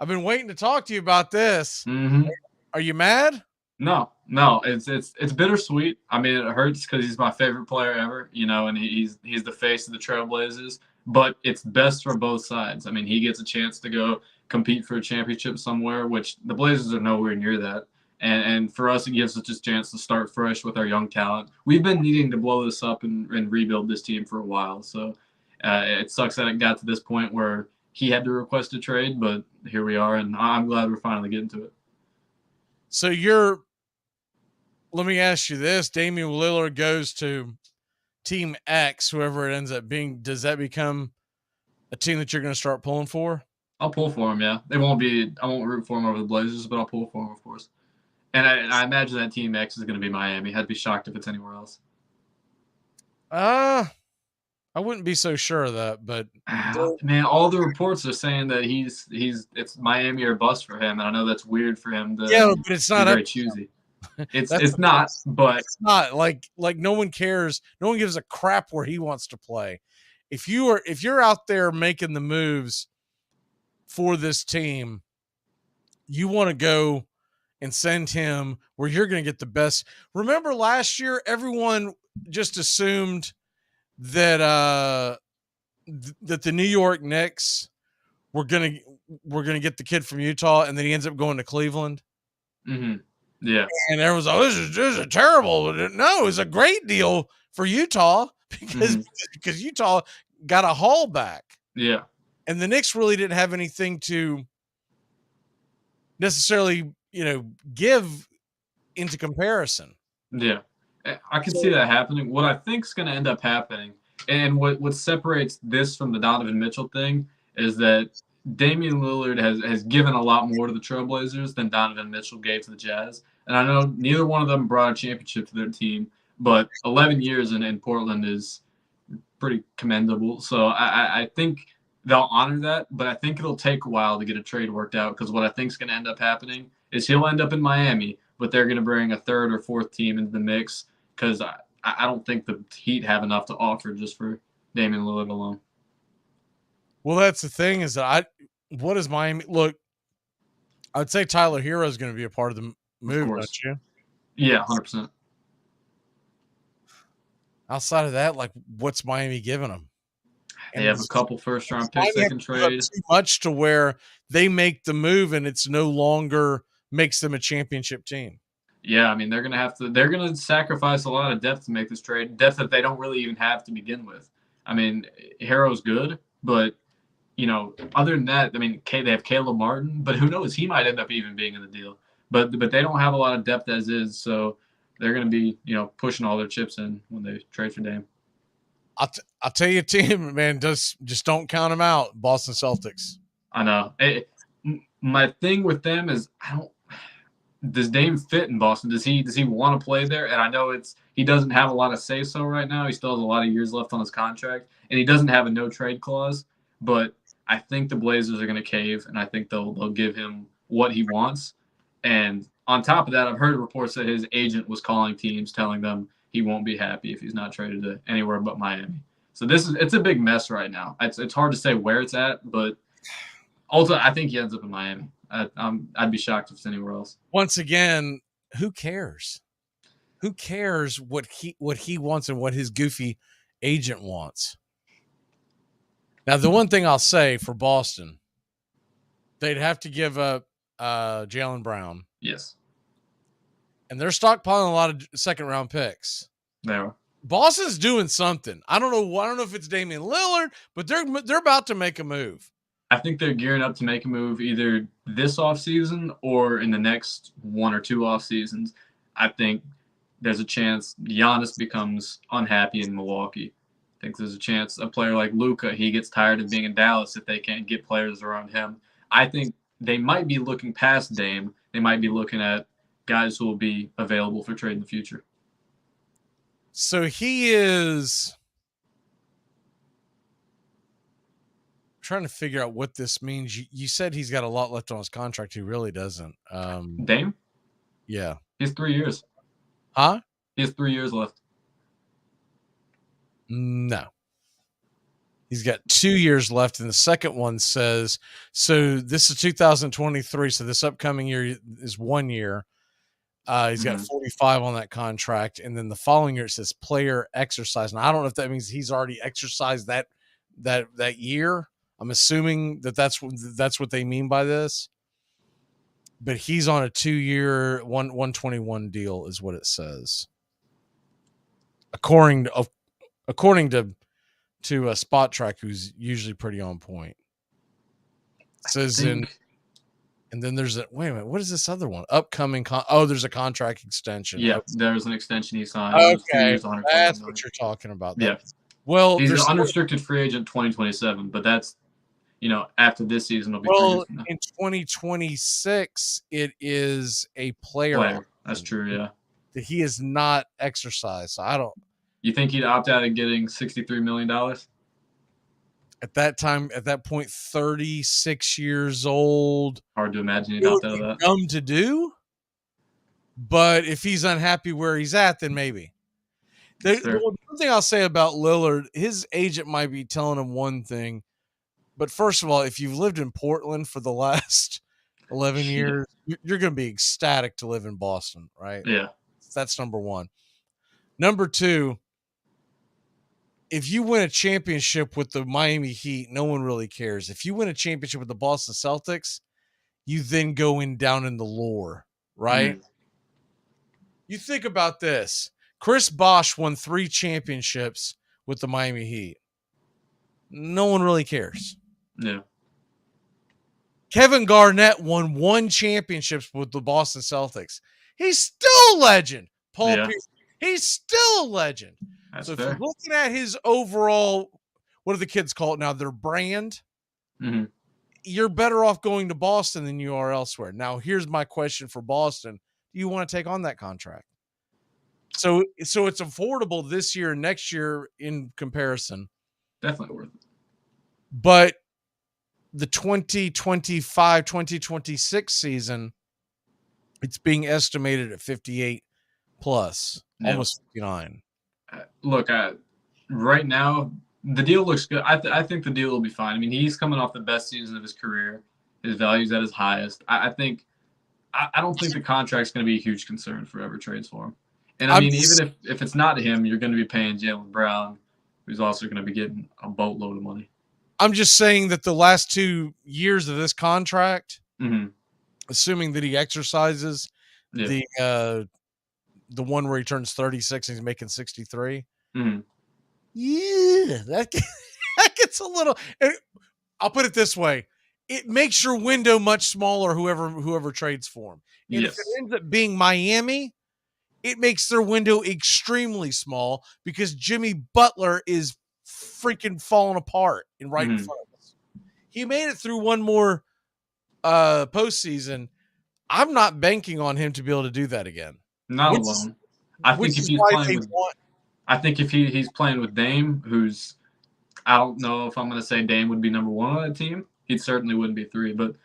S1: I've been waiting to talk to you about this. Are you mad?
S23: No, it's bittersweet. I mean, it hurts because he's my favorite player ever, and he's the face of the Trailblazers. But it's best for both sides. I mean, he gets a chance to go compete for a championship somewhere, which the Blazers are nowhere near that. And for us, it gives us a chance to start fresh with our young talent. We've been needing to blow this up and rebuild this team for a while. So it sucks that it got to this point where he had to request a trade, but here we are, and I'm glad we're finally getting to it.
S1: So let me ask you this. Damian Lillard goes to Team X, whoever it ends up being. Does that become a team that you're going to start pulling for?
S23: I'll pull for him, yeah. I won't root for him over the Blazers, but I'll pull for him, of course. And I imagine that Team X is going to be Miami. I'd be shocked if it's anywhere else.
S1: I wouldn't be so sure of that, but
S23: man, all the reports are saying that it's Miami or bust for him, and I know that's weird for him to
S1: but it's not
S23: very choosy. It's not, but
S1: it's not like no one cares. No one gives a crap where he wants to play. If you're out there making the moves for this team, you want to go and send him where you're going to get the best. Remember last year, everyone just assumed that the New York Knicks were going to get the kid from Utah, and then he ends up going to Cleveland.
S23: Mm-hmm. Yeah.
S1: And everyone's like, this is terrible. No, it was a great deal for Utah because Utah got a haul back.
S23: Yeah.
S1: And the Knicks really didn't have anything to necessarily, give into comparison.
S23: Yeah. I can see that happening. What I think is going to end up happening, and what separates this from the Donovan Mitchell thing, is that Damian Lillard has given a lot more to the Trailblazers than Donovan Mitchell gave to the Jazz. And I know neither one of them brought a championship to their team, but 11 years in Portland is pretty commendable. So I think they'll honor that, but I think it'll take a while to get a trade worked out, because what I think is going to end up happening is he'll end up in Miami, but they're going to bring a third or fourth team into the mix, because I don't think the Heat have enough to offer just for Damian Lillard alone.
S1: Well, that's the thing, is that what is Miami? Look, I'd say Tyler Hero is going to be a part of the move, don't you?
S23: Yeah, 100%.
S1: Outside of that, like, what's Miami giving them?
S23: They have a couple first-round picks they can trade.
S1: Too much to where they make the move and it's no longer makes them a championship team.
S23: Yeah, I mean, they're going to sacrifice a lot of depth to make this trade, depth that they don't really even have to begin with. I mean, Hero's good, but, you know, other than that, I mean, they have Caleb Martin, but who knows? He might end up even being in the deal. But they don't have a lot of depth as is, so they're going to be, you know, pushing all their chips in when they trade for Dame.
S1: I'll tell you a team, man, just don't count them out, Boston Celtics.
S23: I know. My thing with them is does Dame fit in Boston? Does he want to play there? And I know he doesn't have a lot of say-so right now. He still has a lot of years left on his contract, and he doesn't have a no-trade clause. But I think the Blazers are going to cave, and I think they'll give him what he wants. And on top of that, I've heard reports that his agent was calling teams telling them he won't be happy if he's not traded to anywhere but Miami. So it's a big mess right now. It's hard to say where it's at, but also I think he ends up in Miami. I'd be shocked if it's anywhere else.
S1: Once again, who cares? Who cares what he wants and what his goofy agent wants? Now, the one thing I'll say for Boston, they'd have to give up Jaylen Brown.
S23: Yes.
S1: And they're stockpiling a lot of second-round picks.
S23: They are.
S1: Boston's doing something. I don't know if it's Damian Lillard, but they're about to make a move.
S23: I think they're gearing up to make a move either this offseason or in the next one or two off seasons. I think there's a chance Giannis becomes unhappy in Milwaukee. I think there's a chance a player like Luka, he gets tired of being in Dallas if they can't get players around him. I think they might be looking past Dame. They might be looking at guys who will be available for trade in the future.
S1: So he is trying to figure out what this means. You said he's got a lot left on his contract. He really doesn't.
S23: Dame?
S1: Yeah.
S23: He has 3 years.
S1: Huh?
S23: He has 3 years left.
S1: No. He's got 2 years left, and the second one says, so this is 2023, so this upcoming year is 1 year. He's got 45 on that contract, and then the following year it says player exercise. Now, I don't know if that means he's already exercised that year. I'm assuming that's what they mean by this. But he's on a 2-year, 121 deal, is what it says. According to a Spot Track, who's usually pretty on point. It says and then there's wait a minute, what is this other one? Upcoming there's a contract extension.
S23: Yeah, there's an extension he signed.
S1: Okay, that's what you're talking about.
S23: Yeah.
S1: Well,
S23: he's an unrestricted free agent 2027, but that's, after this season will be.
S1: Well, in 2026, it is a player.
S23: That's true. Yeah.
S1: That he is not exercised. So I don't.
S23: You think he'd opt out of getting $63 million?
S1: At that time, at that point, 36 years old.
S23: Hard to imagine he'd opt out of that.
S1: Dumb to do. But if he's unhappy where he's at, then maybe. The one thing I'll say about Lillard, his agent might be telling him one thing. But first of all, if you've lived in Portland for the last 11 years, you're going to be ecstatic to live in Boston, right?
S23: Yeah.
S1: That's number one. Number two, if you win a championship with the Miami Heat, no one really cares. If you win a championship with the Boston Celtics, you then go down in the lore, right? You think about this. Chris Bosh won 3 championships with the Miami Heat. No one really cares.
S23: Yeah.
S1: Kevin Garnett won 1 championship with the Boston Celtics. He's still a legend. Paul Pierce, he's still a legend.
S23: That's
S1: so if
S23: fair.
S1: you're looking at his overall, what do the kids call it now? Their brand.
S23: Mm-hmm.
S1: You're better off going to Boston than you are elsewhere. Now, here's my question for Boston. Do you want to take on that contract? So it's affordable this year and next year in comparison.
S23: Definitely worth it.
S1: But the 2025-2026 season, it's being estimated at 58 plus, almost 59.
S23: Look, right now, the deal looks good. I think the deal will be fine. I mean, he's coming off the best season of his career. His value's at his highest. I don't think the contract's going to be a huge concern for ever trades for him. And I mean, even if it's not him, you're going to be paying Jaylen Brown, who's also going to be getting a boatload of money.
S1: I'm just saying that the last 2 years of this contract, assuming that he exercises the one where he turns 36 and he's making 63. Yeah, that gets a little. I'll put it this way: it makes your window much smaller. Whoever trades for him, and if it ends up being Miami, it makes their window extremely small because Jimmy Butler is freaking falling apart in front of us. He made it through one more postseason. I'm not banking on him to be able to do that again.
S23: Not alone. I think if he's playing with Dame, who's, I don't know if I'm going to say Dame would be number one on that team. He certainly wouldn't be 3, but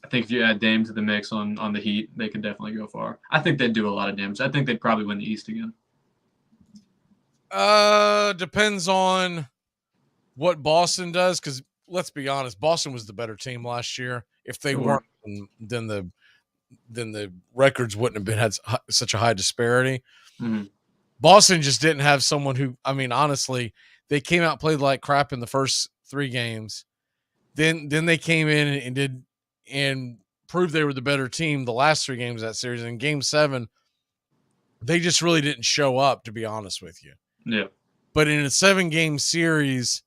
S23: I think if you add Dame to the mix on the Heat, they could definitely go far. I think they'd do a lot of damage. I think they'd probably win the East again.
S1: Depends on what Boston does, because let's be honest, Boston was the better team last year. If they weren't, then the records wouldn't have had such a high disparity. Boston just didn't have someone who, I mean, honestly, they came out and played like crap in the first 3 games. Then they came in and proved they were the better team the last 3 games of that series. In Game 7, they just really didn't show up, to be honest with you.
S23: Yeah.
S1: But in a 7-game series,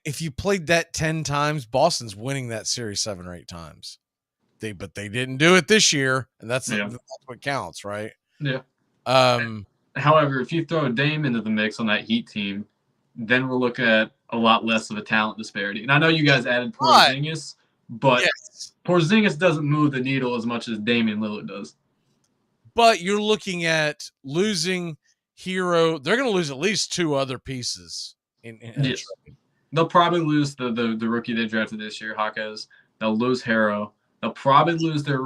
S1: if you played that 10 times, Boston's winning that series 7 or 8 times. But they didn't do it this year, and that's what counts, right?
S23: Yeah. However, if you throw Dame into the mix on that Heat team, then we're looking at a lot less of a talent disparity. And I know you guys added Porzingis, but Porzingis doesn't move the needle as much as Damian Lillard does.
S1: But you're looking at losing Hero. They're going to lose at least 2 other pieces.
S23: Yes. They'll probably lose the rookie they drafted this year, Hawkes. They'll lose Harrow. They'll probably lose their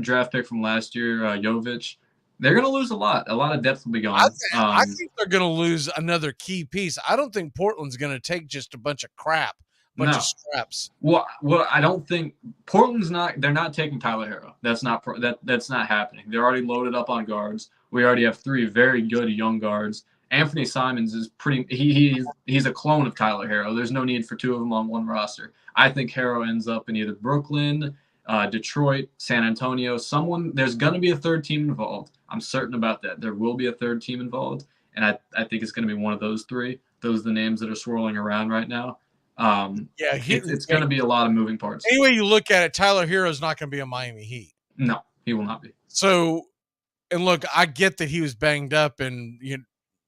S23: draft pick from last year, Jovic. They're going to lose a lot. A lot of depth will be gone.
S1: I think they're going to lose another key piece. I don't think Portland's going to take just a bunch of crap, of scraps.
S23: Well, I don't think Portland's not. They're not taking Tyler Herro. That's not happening. They're already loaded up on guards. We already have 3 very good young guards. Anthony Simons is pretty. He's a clone of Tyler Herro. There's no need for 2 of them on one roster. I think Herro ends up in either Brooklyn, Detroit, San Antonio. There's going to be a 3rd team involved. I'm certain about that. There will be a 3rd team involved, and I think it's going to be one of those 3. Those are the names that are swirling around right now. It's going to be a lot of moving parts.
S1: Any way you look at it, Tyler Herro is not going to be a Miami Heat.
S23: No, he will not be.
S1: So, and look, I get that he was banged up, and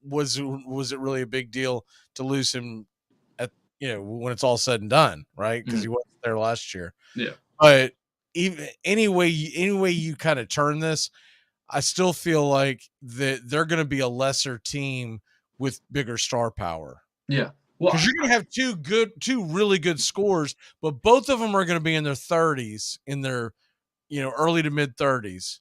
S1: was it really a big deal to lose him at when it's all said and done, right? Because he wasn't there last year.
S23: Yeah,
S1: but even any way you kind of turn this, I still feel like that they're going to be a lesser team with bigger star power.
S23: Yeah.
S1: Because you're going to have 2 really good scores, but both of them are going to be in their 30s, in their, early to mid 30s.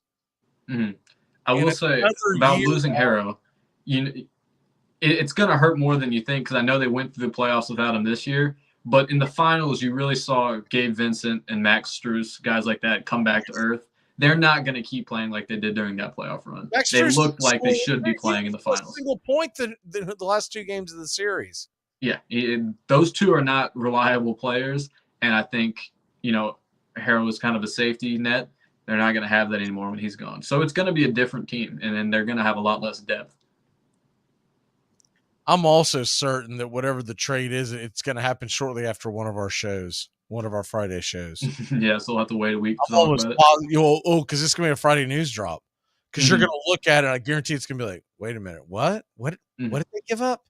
S23: I will say about losing Harrow, it's going to hurt more than you think, because I know they went through the playoffs without him this year. But in the finals, you really saw Gabe Vincent and Max Strus, guys like that, come back to earth. They're not going to keep playing like they did during that playoff run. They looked like they should be playing in the finals.
S1: A single point the last 2 games of the series.
S23: Yeah, those 2 are not reliable players, and I think Harrow is kind of a safety net. They're not going to have that anymore when he's gone. So it's going to be a different team, and then they're going to have a lot less depth.
S1: I'm also certain that whatever the trade is, it's going to happen shortly after one of our Friday shows.
S23: Yeah, so we'll have to wait a week to talk about it.
S1: Because this is going to be a Friday news drop. Because you're going to look at it, I guarantee it's going to be like, wait a minute, what? What did they give up?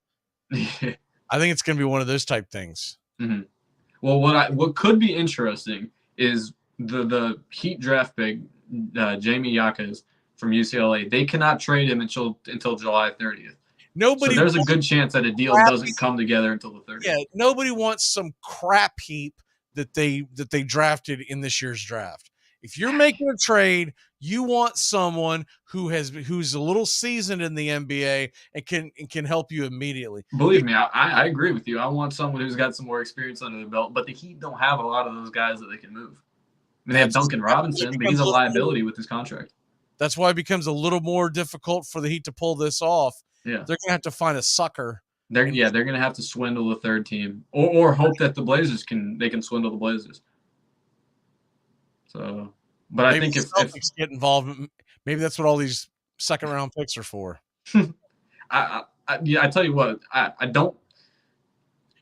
S1: I think it's going to be one of those type things.
S23: Well, what could be interesting is the Heat draft pick, Jamie Yakas from UCLA. They cannot trade him until July 30th.
S1: Nobody.
S23: So there's a good chance that a deal doesn't come together until the 30th.
S1: Yeah, nobody wants some crap heap that they drafted in this year's draft. If you're making a trade, you want someone who's a little seasoned in the NBA and can help you immediately.
S23: Believe me, I agree with you. I want someone who's got some more experience under the belt, but the Heat don't have a lot of those guys that they can move. I mean, they have Duncan Robinson, but he's a liability with his contract.
S1: That's why it becomes a little more difficult for the Heat to pull this off.
S23: Yeah,
S1: they're gonna have to find a sucker.
S23: They're gonna have to swindle the third team, or hope that the Blazers can swindle the Blazers. So, but maybe I think if
S1: Celtics get involved, maybe that's what all these second round picks are for.
S23: I tell you what, I don't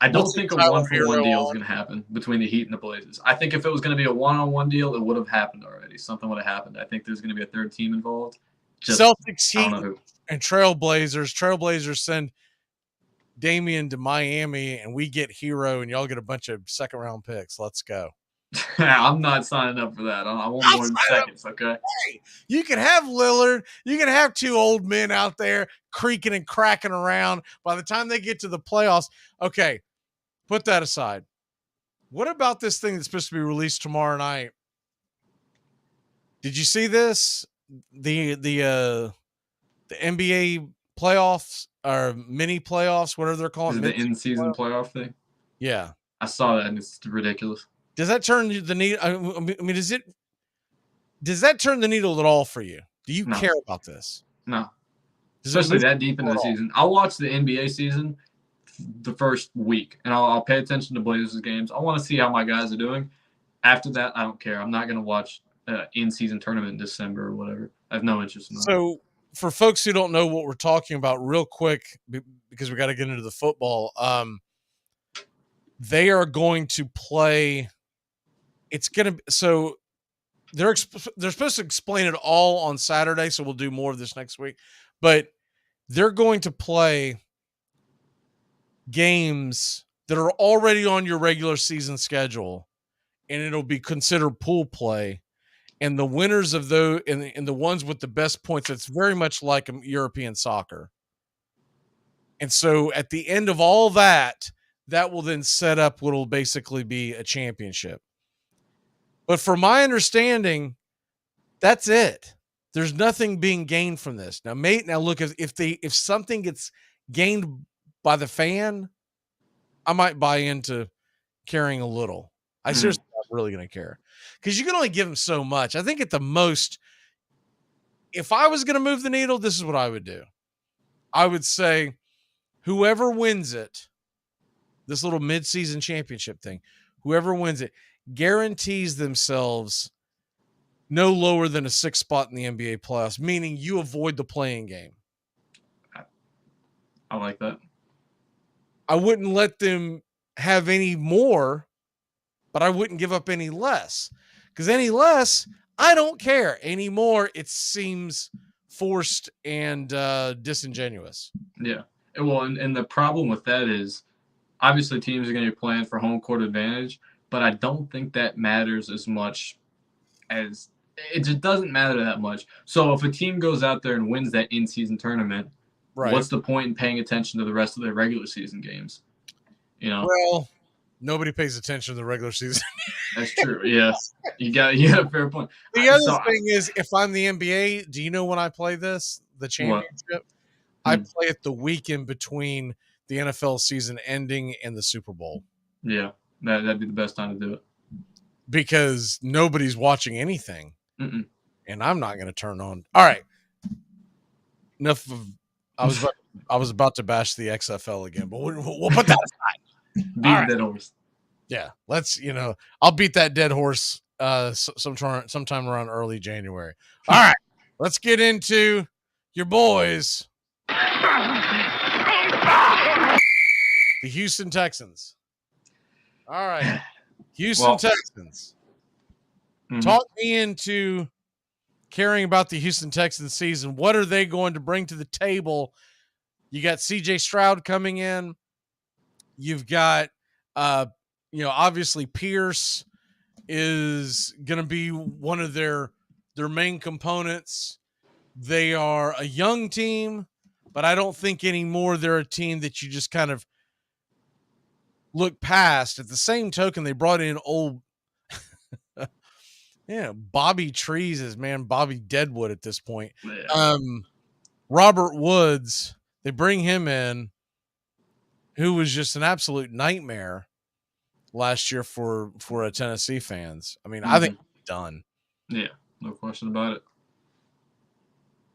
S23: think a 1-for-1 deal is going to happen between the Heat and the Blazers. I think if it was going to be a 1-on-1 deal, it would have happened already. Something would have happened. I think there's going to be a third team involved.
S1: Celtics, Heat, and Trailblazers. Trailblazers send Damian to Miami, and we get Hero, and y'all get a bunch of second round picks. Let's go.
S23: I'm not signing up for that. I want more than seconds, okay?
S1: Hey, you can have Lillard. You can have two old men out there creaking and cracking around. By the time they get to the playoffs, okay, put that aside. What about this thing that's supposed to be released tomorrow night? Did you see this? The NBA playoffs or mini playoffs, whatever they're called.
S23: Is it the in-season playoff thing?
S1: Yeah.
S23: I saw that, and it's ridiculous.
S1: Does that turn the needle? I mean, does that turn the needle at all for you? Do you care about this?
S23: No. Especially that deep into the season. I'll watch the NBA season the first week, and I'll pay attention to Blazers games. I want to see how my guys are doing. After that, I don't care. I'm not going to watch in-season tournament in December or whatever. I have no interest in that.
S1: So, for folks who don't know what we're talking about, real quick, because we got to get into the football, they are going to play. It's going to so they're supposed to explain it all on Saturday, so we'll do more of this next week. But they're going to play games that are already on your regular season schedule, and it'll be considered pool play. And the winners of those and the ones with the best points, it's very much like European soccer. And so at the end of all that will then set up what will basically be a championship. But from my understanding, that's it. There's nothing being gained from this. Now, look, if something gets gained by the fan, I might buy into caring a little. I seriously not really going to care because you can only give them so much. I think at the most, if I was going to move the needle, this is what I would do. I would say whoever wins it, this little mid-season championship thing, whoever wins it guarantees themselves no lower than a 6th spot in the NBA playoffs, meaning you avoid the play-in game.
S23: I like that.
S1: I wouldn't let them have any more, but I wouldn't give up any less. Because any less, I don't care. Any more, it seems forced and disingenuous.
S23: Yeah. Well, and the problem with that is obviously teams are going to be playing for home court advantage, but I don't think that matters as much as it just doesn't matter that much. So if a team goes out there and wins that in-season tournament,
S1: right,
S23: what's the point in paying attention to the rest of their regular season games? You know?
S1: Well, nobody pays attention to the regular season.
S23: That's true. Yeah. You got a fair point.
S1: The other thing is, if I'm the NBA, do you know when I play this? The championship? I play it the weekend between the NFL season ending and the Super Bowl.
S23: Yeah. That'd be the best time to do it.
S1: Because nobody's watching anything.
S23: Mm-mm.
S1: And I'm not going to turn on. All right. Enough of. I was about to bash the XFL again, but we'll put that aside.
S23: Beat the dead horse.
S1: Yeah, let's. I'll beat that dead horse sometime around early January. All right, let's get into your boys, the Houston Texans. All right, Houston Texans. Talk me into caring about the Houston Texans season. What are they going to bring to the table? You got CJ Stroud coming in. You've got, obviously Pierce is going to be one of their main components. They are a young team, but I don't think anymore they're a team that you just kind of look past. At the same token, they brought in old Bobby Trees is Bobby Deadwood at this point.
S23: Yeah.
S1: Robert Woods, they bring him in, who was just an absolute nightmare last year for Tennessee fans. I mean, I think he's done.
S23: Yeah, no question about it.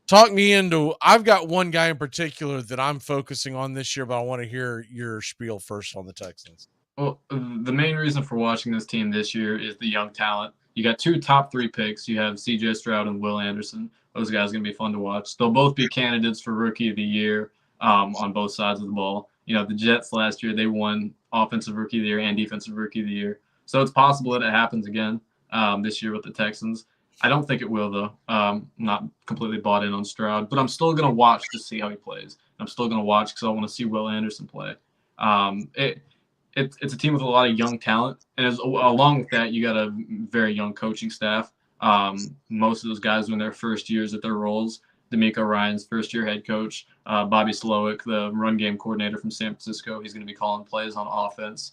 S1: Talk me into. I've got one guy in particular that I'm focusing on this year, but I want to hear your spiel first on the Texans.
S23: Well, the main reason for watching this team this year is the young talent. You got 2 top 3 picks. You have C.J. Stroud and Will Anderson. Those guys are going to be fun to watch. They'll both be candidates for Rookie of the Year on both sides of the ball. You know, the Jets last year, they won Offensive Rookie of the Year and Defensive Rookie of the Year. So it's possible that it happens again this year with the Texans. I don't think it will, though. I'm not completely bought in on Stroud, but I'm still going to watch to see how he plays. I'm still going to watch because I want to see Will Anderson play. It's a team with a lot of young talent, and along with that, you got a very young coaching staff. Most of those guys are in their first years at their roles. D'Amico Ryan's first-year head coach. Bobby Slowick, the run game coordinator from San Francisco, he's going to be calling plays on offense.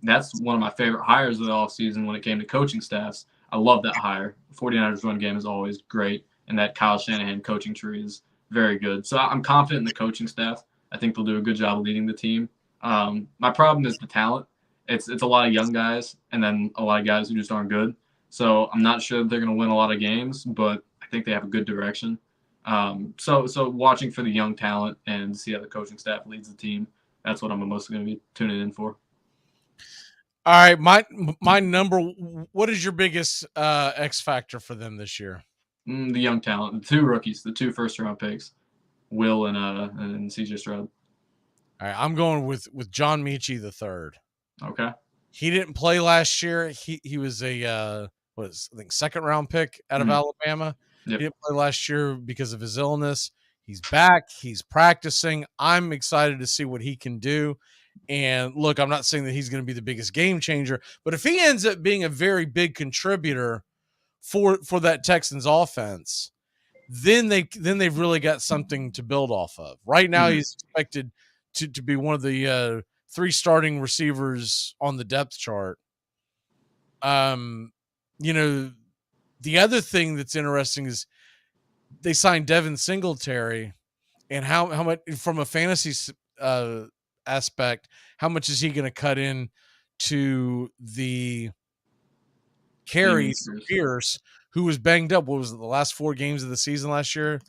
S23: That's one of my favorite hires of the offseason when it came to coaching staffs. I love that hire. 49ers run game is always great, and that Kyle Shanahan coaching tree is very good. So I'm confident in the coaching staff. I think they'll do a good job leading the team. My problem is the talent. It's a lot of young guys and then a lot of guys who just aren't good. So I'm not sure that they're going to win a lot of games, but I think they have a good direction. So watching for the young talent and see how the coaching staff leads the team, that's what I'm mostly going to be tuning in for.
S1: All right, my number. What is your biggest X factor for them this year?
S23: The young talent, the 2 rookies, the 2 first-round picks, Will and C.J. Stroud.
S1: All right, I'm going with John Mechie III.
S23: Okay.
S1: He didn't play last year. He was a second round pick out of Alabama.
S23: Yep.
S1: He didn't play last year because of his illness. He's back. He's practicing. I'm excited to see what he can do. And look, I'm not saying that he's going to be the biggest game changer, but if he ends up being a very big contributor for that Texans offense, then they've really got something to build off of. Right now, he's expected to be one of the 3 starting receivers on the depth chart. The other thing that's interesting is they signed Devin Singletary, and how much from a fantasy aspect, how much is he going to cut in to the carries for Pierce, who was banged up? What was it, the last 4 games of the season last year?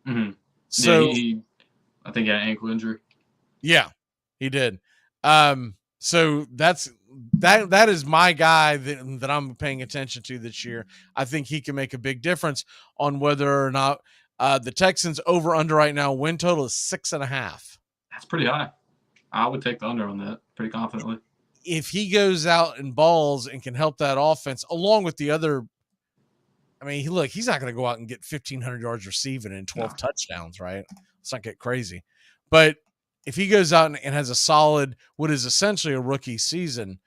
S23: Mm-hmm.
S1: So
S23: yeah, I think he had an ankle injury.
S1: Yeah, he did. So that is my guy that I'm paying attention to this year. I think he can make a big difference on whether or not the Texans over under right now win total is 6.5.
S23: That's pretty high. I would take the under on that pretty confidently.
S1: If he goes out and balls and can help that offense along with the other, I mean, he's not going to go out and get 1,500 yards receiving and 12 touchdowns, right? Let's not get crazy. But if he goes out and has a solid, what is essentially a rookie season,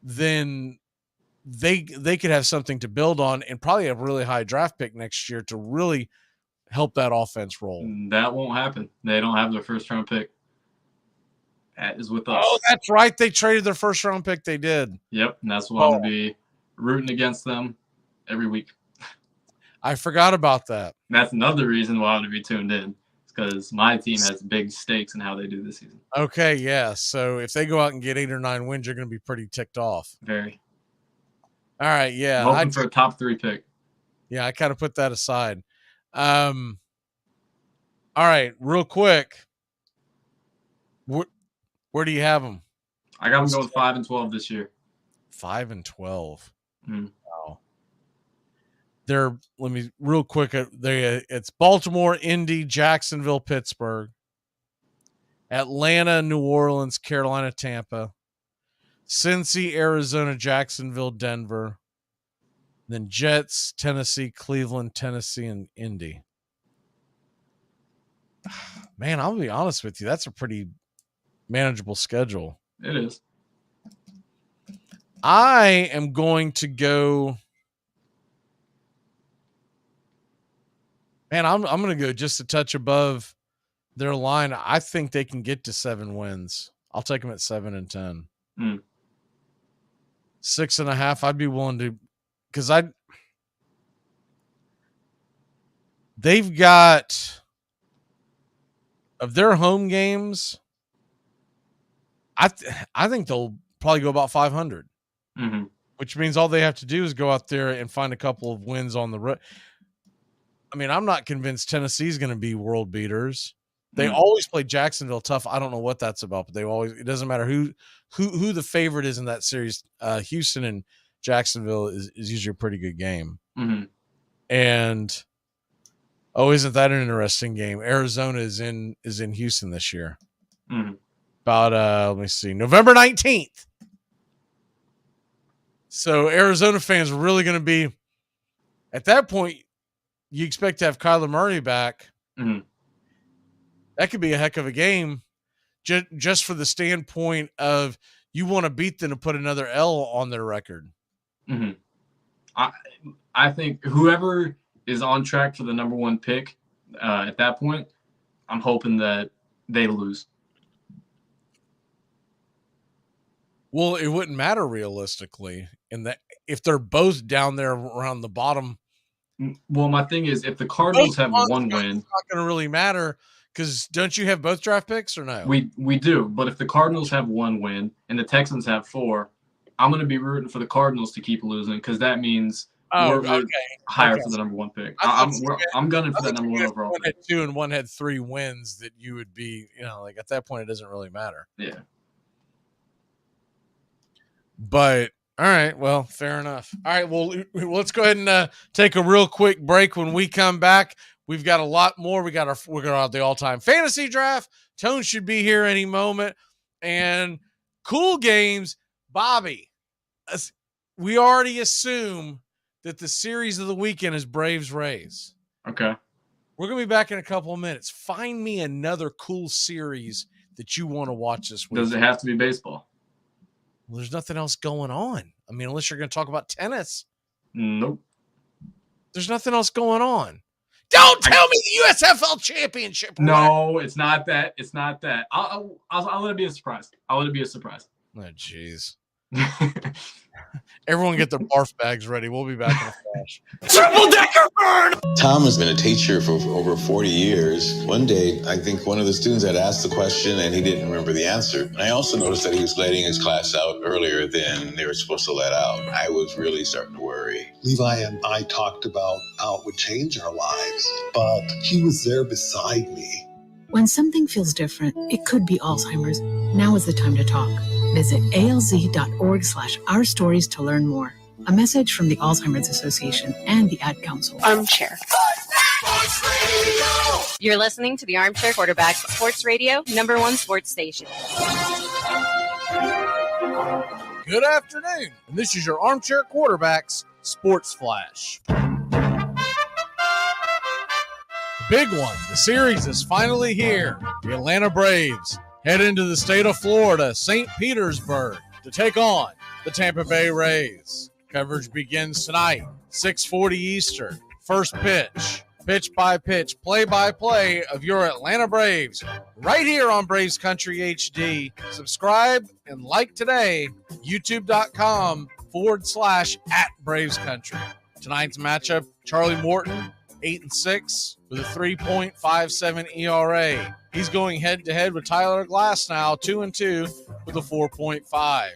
S1: then they could have something to build on and probably a really high draft pick next year to really help that offense roll.
S23: That won't happen. They don't have their first round pick. That is with us.
S1: Oh, that's right. They traded their first round pick. They did.
S23: Yep. And that's why I'm going to be rooting against them every week.
S1: I forgot about that.
S23: And that's another reason why I'm going to be tuned in. Because my team has big stakes in how they do this season.
S1: Okay, yeah. So if they go out and get 8 or 9 wins, you're going to be pretty ticked off.
S23: Very.
S1: All right, yeah.
S23: Hoping for a top 3 pick.
S1: Yeah, I kind of put that aside. All right, real quick. Where do you have them?
S23: I got them going 5-12 this year.
S1: 5-12.
S23: Mm.
S1: Wow. Let me real quick. It's Baltimore, Indy, Jacksonville, Pittsburgh, Atlanta, New Orleans, Carolina, Tampa, Cincy, Arizona, Jacksonville, Denver, then Jets, Tennessee, Cleveland, Tennessee, and Indy. Man, I'll be honest with you. That's a pretty manageable schedule.
S23: It is.
S1: I am going to go. Man, I'm going to go just a touch above their line. I think they can get to 7 wins. I'll take them at 7-10. 6.5. I'd be willing to, because they've got, of their home games, I think they'll probably go about 500, which means all they have to do is go out there and find a couple of wins on the road. I mean, I'm not convinced Tennessee's going to be world beaters. They always play Jacksonville tough. I don't know what that's about, but it doesn't matter who the favorite is in that series. Houston and Jacksonville is usually a pretty good game. And isn't that an interesting game? Arizona is in Houston this year. About let me see, November 19th. So Arizona fans are really going to be at that point. You expect to have Kyler Murray back. That could be a heck of a game, just for the standpoint of you want to beat them to put another L on their record.
S23: I think whoever is on track for the number 1 pick at that point, I'm hoping that they lose.
S1: Well, it wouldn't matter realistically, in that if they're both down there around the bottom.
S23: Well, my thing is, if the Cardinals have 1 win,
S1: it's not going to really matter, because don't you have both draft picks or no?
S23: We do, but if the Cardinals have 1 win and the Texans have 4, I'm going to be rooting for the Cardinals to keep losing, because that means we're higher for the number 1 pick. I'm gunning for that number 1 overall.
S1: One had 2 and one had 3 wins. That you would be, like at that point, it doesn't really matter.
S23: Yeah.
S1: But all right, well, fair enough. All right, well, let's go ahead and take a real quick break. When we come back, we've got a lot more. We're going to have the all-time fantasy draft. Tone should be here any moment, and cool games. Bobby, we already assume that the series of the weekend is Braves-Rays.
S23: Okay.
S1: We're going to be back in a couple of minutes. Find me another cool series that you want to watch this week.
S23: Does it have to be baseball?
S1: Well, there's nothing else going on. I mean, unless you're going to talk about tennis.
S23: Nope.
S1: There's nothing else going on. Don't tell me the USFL championship.
S23: No, it's not that. It's not that. I'll let it be a surprise. I'll let it be a surprise.
S1: Oh, jeez. Everyone get their barf bags ready. We'll be back in a flash.
S5: Triple decker burn! Tom has been a teacher for over 40 years. One day, I think one of the students had asked the question and he didn't remember the answer. And I also noticed that he was letting his class out earlier than they were supposed to let out. I was really starting to worry.
S7: Levi and I talked about how it would change our lives, but he was there beside me.
S8: When something feels different, it could be Alzheimer's. Now is the time to talk. Visit alz.org/ourstories to learn more. A message from the Alzheimer's Association and the Ad Council.
S12: Armchair. You're listening to the Armchair Quarterback Sports Radio, #1 sports station.
S1: Good afternoon, and this is your Armchair Quarterbacks Sports Flash. Big one. The series is finally here. The Atlanta Braves head into the state of Florida, St. Petersburg, to take on the Tampa Bay Rays. Coverage begins tonight, 6:40 Eastern. First pitch by pitch, play-by-play of your Atlanta Braves, right here on Braves Country HD. Subscribe and like today, youtube.com/@BravesCountry. Tonight's matchup, Charlie Morton, 8-6 with a 3.57 ERA. He's going head-to-head with Tyler Glass now, 2-2 with a 4.5.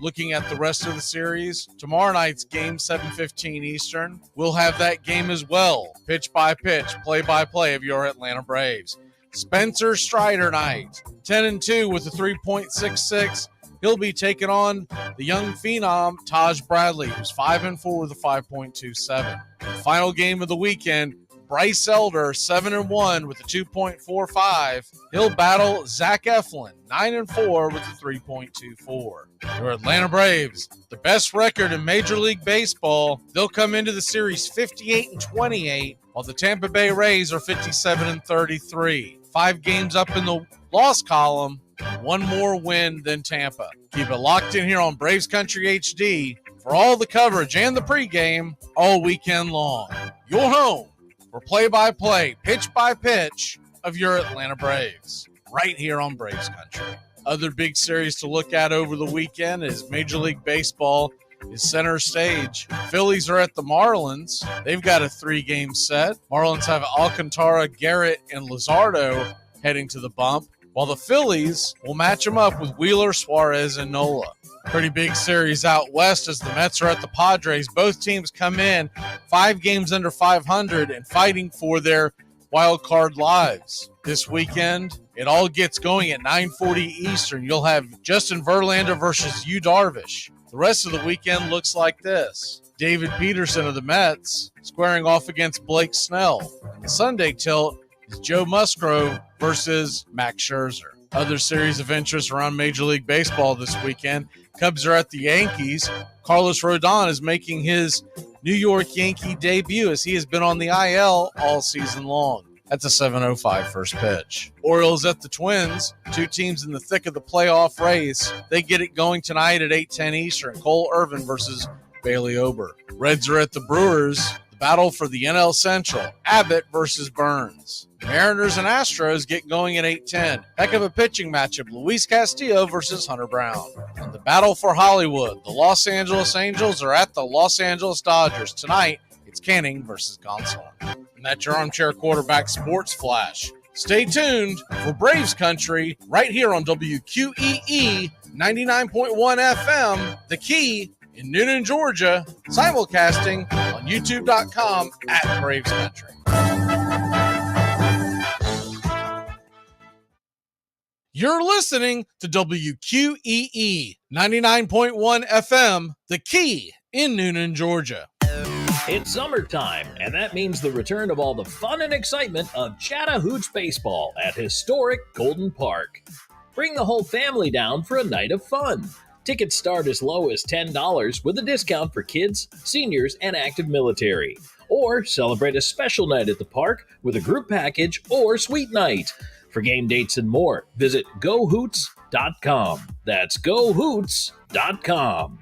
S1: Looking at the rest of the series, tomorrow night's game, 7:15 Eastern. We'll have that game as well. Pitch by pitch, play-by-play of your Atlanta Braves. Spencer Strider night, 10-2 with a 3.66. He'll be taking on the young phenom, Taj Bradley, who's 5-4 with a 5.27. Final game of the weekend, Bryce Elder, 7-1 with a 2.45. He'll battle Zach Eflin, 9-4 with a 3.24. Your Atlanta Braves, the best record in Major League Baseball. They'll come into the series 58-28, while the Tampa Bay Rays are 57-33. 5 games up in the loss column. 1 more win than Tampa. Keep it locked in here on Braves Country HD for all the coverage and the pregame all weekend long. Your home for play-by-play, pitch-by-pitch of your Atlanta Braves, right here on Braves Country. Other big series to look at over the weekend is Major League Baseball is center stage. Phillies are at the Marlins. They've got a 3-game set. Marlins have Alcantara, Garrett, and Luzardo heading to the bump, while the Phillies will match them up with Wheeler, Suarez, and Nola. Pretty big series out west as the Mets are at the Padres. Both teams come in 5 games under 500 and fighting for their wild card lives. This weekend, it all gets going at 9:40 Eastern. You'll have Justin Verlander versus Yu Darvish. The rest of the weekend looks like this. David Peterson of the Mets squaring off against Blake Snell. And the Sunday tilt is Joe Musgrove versus Max Scherzer. Other series of interest around Major League Baseball this weekend. Cubs are at the Yankees. Carlos Rodon is making his New York Yankee debut as he has been on the IL all season long. That's a 7:05 first pitch. Orioles at the Twins, 2 teams in the thick of the playoff race. They get it going tonight at 8:10 Eastern. Cole Irvin versus Bailey Ober. Reds are at the Brewers. The battle for the NL Central. Abbott versus Burns. Mariners and Astros get going at 8:10. Heck of a pitching matchup. Luis Castillo versus Hunter Brown. And the battle for Hollywood. The Los Angeles Angels are at the Los Angeles Dodgers. Tonight, it's Canning versus Gonsolin. And that's your Armchair Quarterback Sports Flash. Stay tuned for Braves Country right here on WQEE 99.1 FM, The Key in Noonan, Georgia, simulcasting on youtube.com at Braves Country. You're listening to WQEE 99.1 FM, The Key in Noonan, Georgia.
S20: It's summertime, and that means the return of all the fun and excitement of Chattahoochee baseball at historic Golden Park. Bring the whole family down for a night of fun. Tickets start as low as $10 with a discount for kids, seniors, and active military. Or celebrate a special night at the park with a group package or suite night. For game dates and more, visit GoHoots.com. That's GoHoots.com.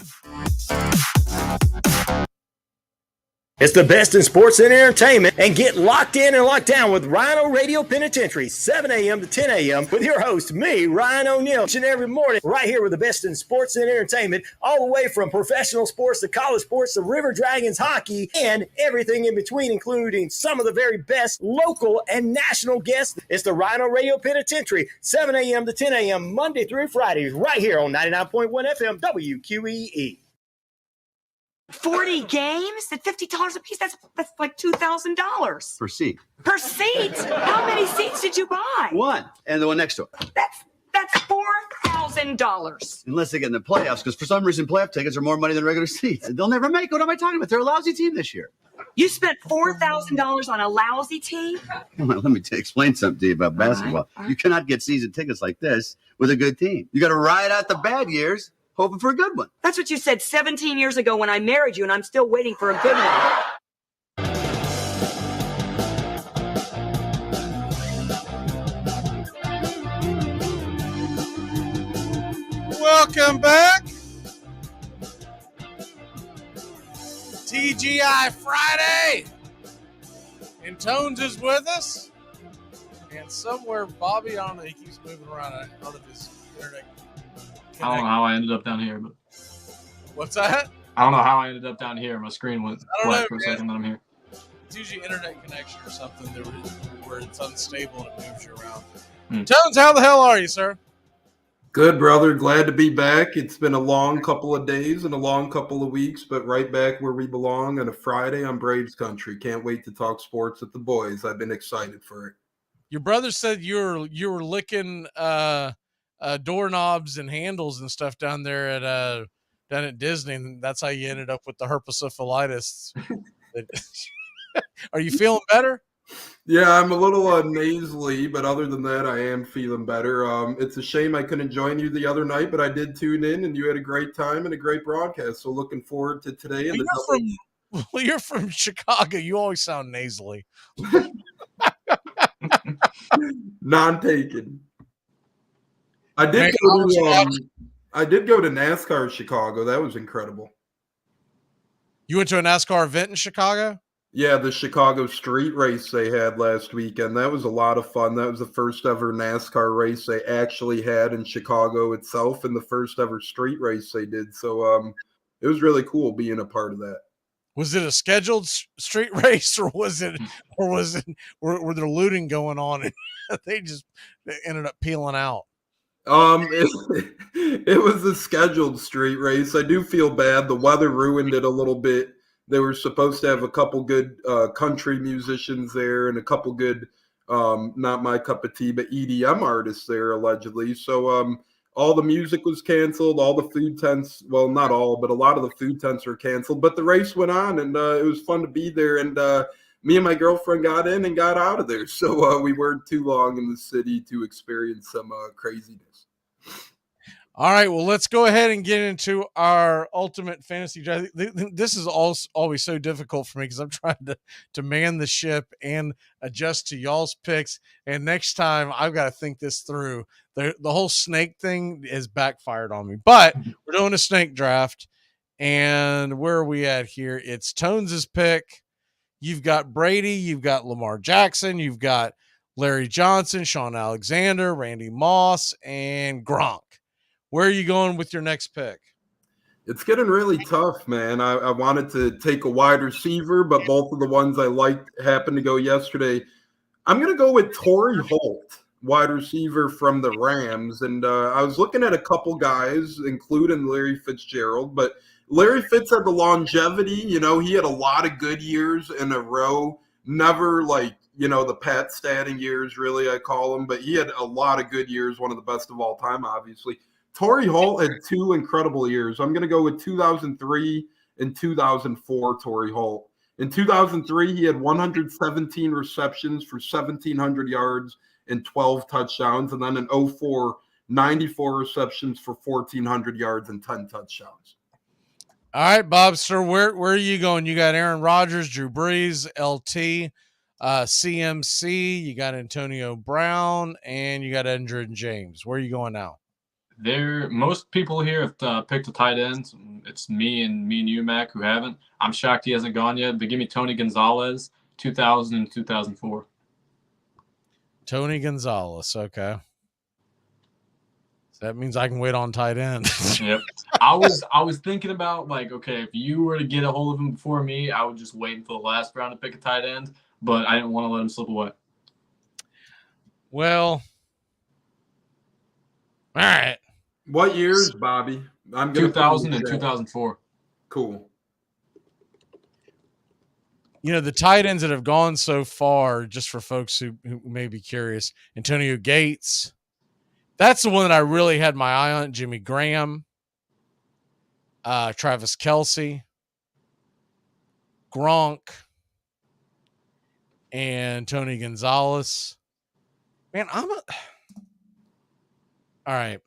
S11: It's the best in sports and entertainment, and get locked in and locked down with Rhino Radio Penitentiary, 7 a.m. to 10 a.m. with your host, me, Ryan O'Neill, each and every morning, right here with the best in sports and entertainment, all the way from professional sports to college sports to River Dragons hockey and everything in between, including some of the very best local and national guests. It's the Rhino Radio Penitentiary, 7 a.m. to 10 a.m. Monday through Friday, right here on 99.1 FM WQEE.
S4: 40 games at $50 a piece. That's like $2,000
S2: Per seat.
S4: per seat. How many seats did you buy?
S2: One. And the one next to it.
S4: That's $4,000.
S2: Unless they get in the playoffs, because for some reason playoff tickets are more money than regular seats. They'll never make it. What am I talking about? They're a lousy team this year.
S4: You spent $4,000 on a lousy team?
S2: Well, let me explain something to you about basketball.
S4: All right.
S2: You cannot get season tickets like this with a good team. You got to ride out the bad years, hoping for a good one.
S4: That's what you said 17 years ago when I married you, and I'm still waiting for a good one.
S1: Welcome back. TGI Friday. And Tones is with us. And somewhere Bobby, I don't know, he keeps moving around out of his internet.
S23: I don't know how I ended up down here, but
S1: What's that?
S23: I don't know how I ended up down here. My screen went black for a second, then I'm here.
S1: It's usually internet connection or something where it's unstable and it moves you around. Tones, how the hell are you, sir?
S9: Good, brother. Glad to be back. It's been a long couple of days and a long couple of weeks, but right back where we belong on a Friday on Braves Country. Can't wait to talk sports with the boys. I've been excited for it.
S1: Your brother said you were licking doorknobs and handles and stuff down there down at Disney, and that's how you ended up with the herpetophilitis. Are you feeling better?
S9: Yeah, I'm a little nasally, but other than that, I am feeling better. It's a shame I couldn't join you the other night, but I did tune in, and you had a great time and a great broadcast. So looking forward to today. And
S1: You're from Chicago. You always sound nasally.
S9: Non-taken. I did go to NASCAR Chicago. That was incredible.
S1: You went to a NASCAR event in Chicago?
S9: Yeah, the Chicago street race they had last weekend. That was a lot of fun. That was the first ever NASCAR race they actually had in Chicago itself, and the first ever street race they did. So it was really cool being a part of that.
S1: Was it a scheduled street race, or was it were there looting going on and they ended up peeling out?
S9: It was a scheduled street race. I do feel bad. The weather ruined it a little bit. They were supposed to have a couple good country musicians there and a couple good, not my cup of tea, but EDM artists there allegedly. So all the music was canceled. All the food tents, well, not all, but a lot of the food tents were canceled. But the race went on, and it was fun to be there. And me and my girlfriend got in and got out of there. So we weren't too long in the city to experience some craziness.
S1: All right, well, let's go ahead and get into our ultimate fantasy draft. This is always so difficult for me because I'm trying to man the ship and adjust to y'all's picks. And next time I've got to think this through. The whole snake thing has backfired on me. But we're doing a snake draft. And where are we at here? It's Tones' pick. You've got Brady. You've got Lamar Jackson. You've got Larry Johnson, Sean Alexander, Randy Moss, and Gronk. Where are you going with your next pick?
S9: It's getting really tough, man. I wanted to take a wide receiver, but both of the ones I liked happened to go yesterday. I'm going to go with Torrey Holt, wide receiver from the Rams. And I was looking at a couple guys, including Larry Fitzgerald, but Larry Fitz had the longevity. You know, he had a lot of good years in a row. Never like, you know, the Pat Statting years, really, I call them. But he had a lot of good years, one of the best of all time, obviously. Torrey Holt had two incredible years. I'm going to go with 2003 and 2004 Torrey Holt. In 2003, he had 117 receptions for 1,700 yards and 12 touchdowns. And then in 2004, 94 receptions for 1,400 yards and 10 touchdowns.
S1: All right, Bob, sir, where are you going? You got Aaron Rodgers, Drew Brees, LT, CMC, you got Antonio Brown, and you got Andrew James. Where are you going now?
S23: Most people here have picked a tight end. It's me and you, Mac, who haven't. I'm shocked he hasn't gone yet, but give me Tony Gonzalez, 2000 and 2004.
S1: Tony Gonzalez, okay. So that means I can wait on tight end.
S23: Yep. I was thinking about, like, okay, if you were to get a hold of him before me, I would just wait until the last round to pick a tight end, but I didn't want to let him slip away.
S1: Well, all right.
S9: What years, Bobby? I'm
S23: 2000 and 2004.
S9: Cool.
S1: You know, the tight ends that have gone so far, just for folks who may be curious, Antonio Gates. That's the one that I really had my eye on. Jimmy Graham, Travis Kelce, Gronk, and Tony Gonzalez. Man, all right.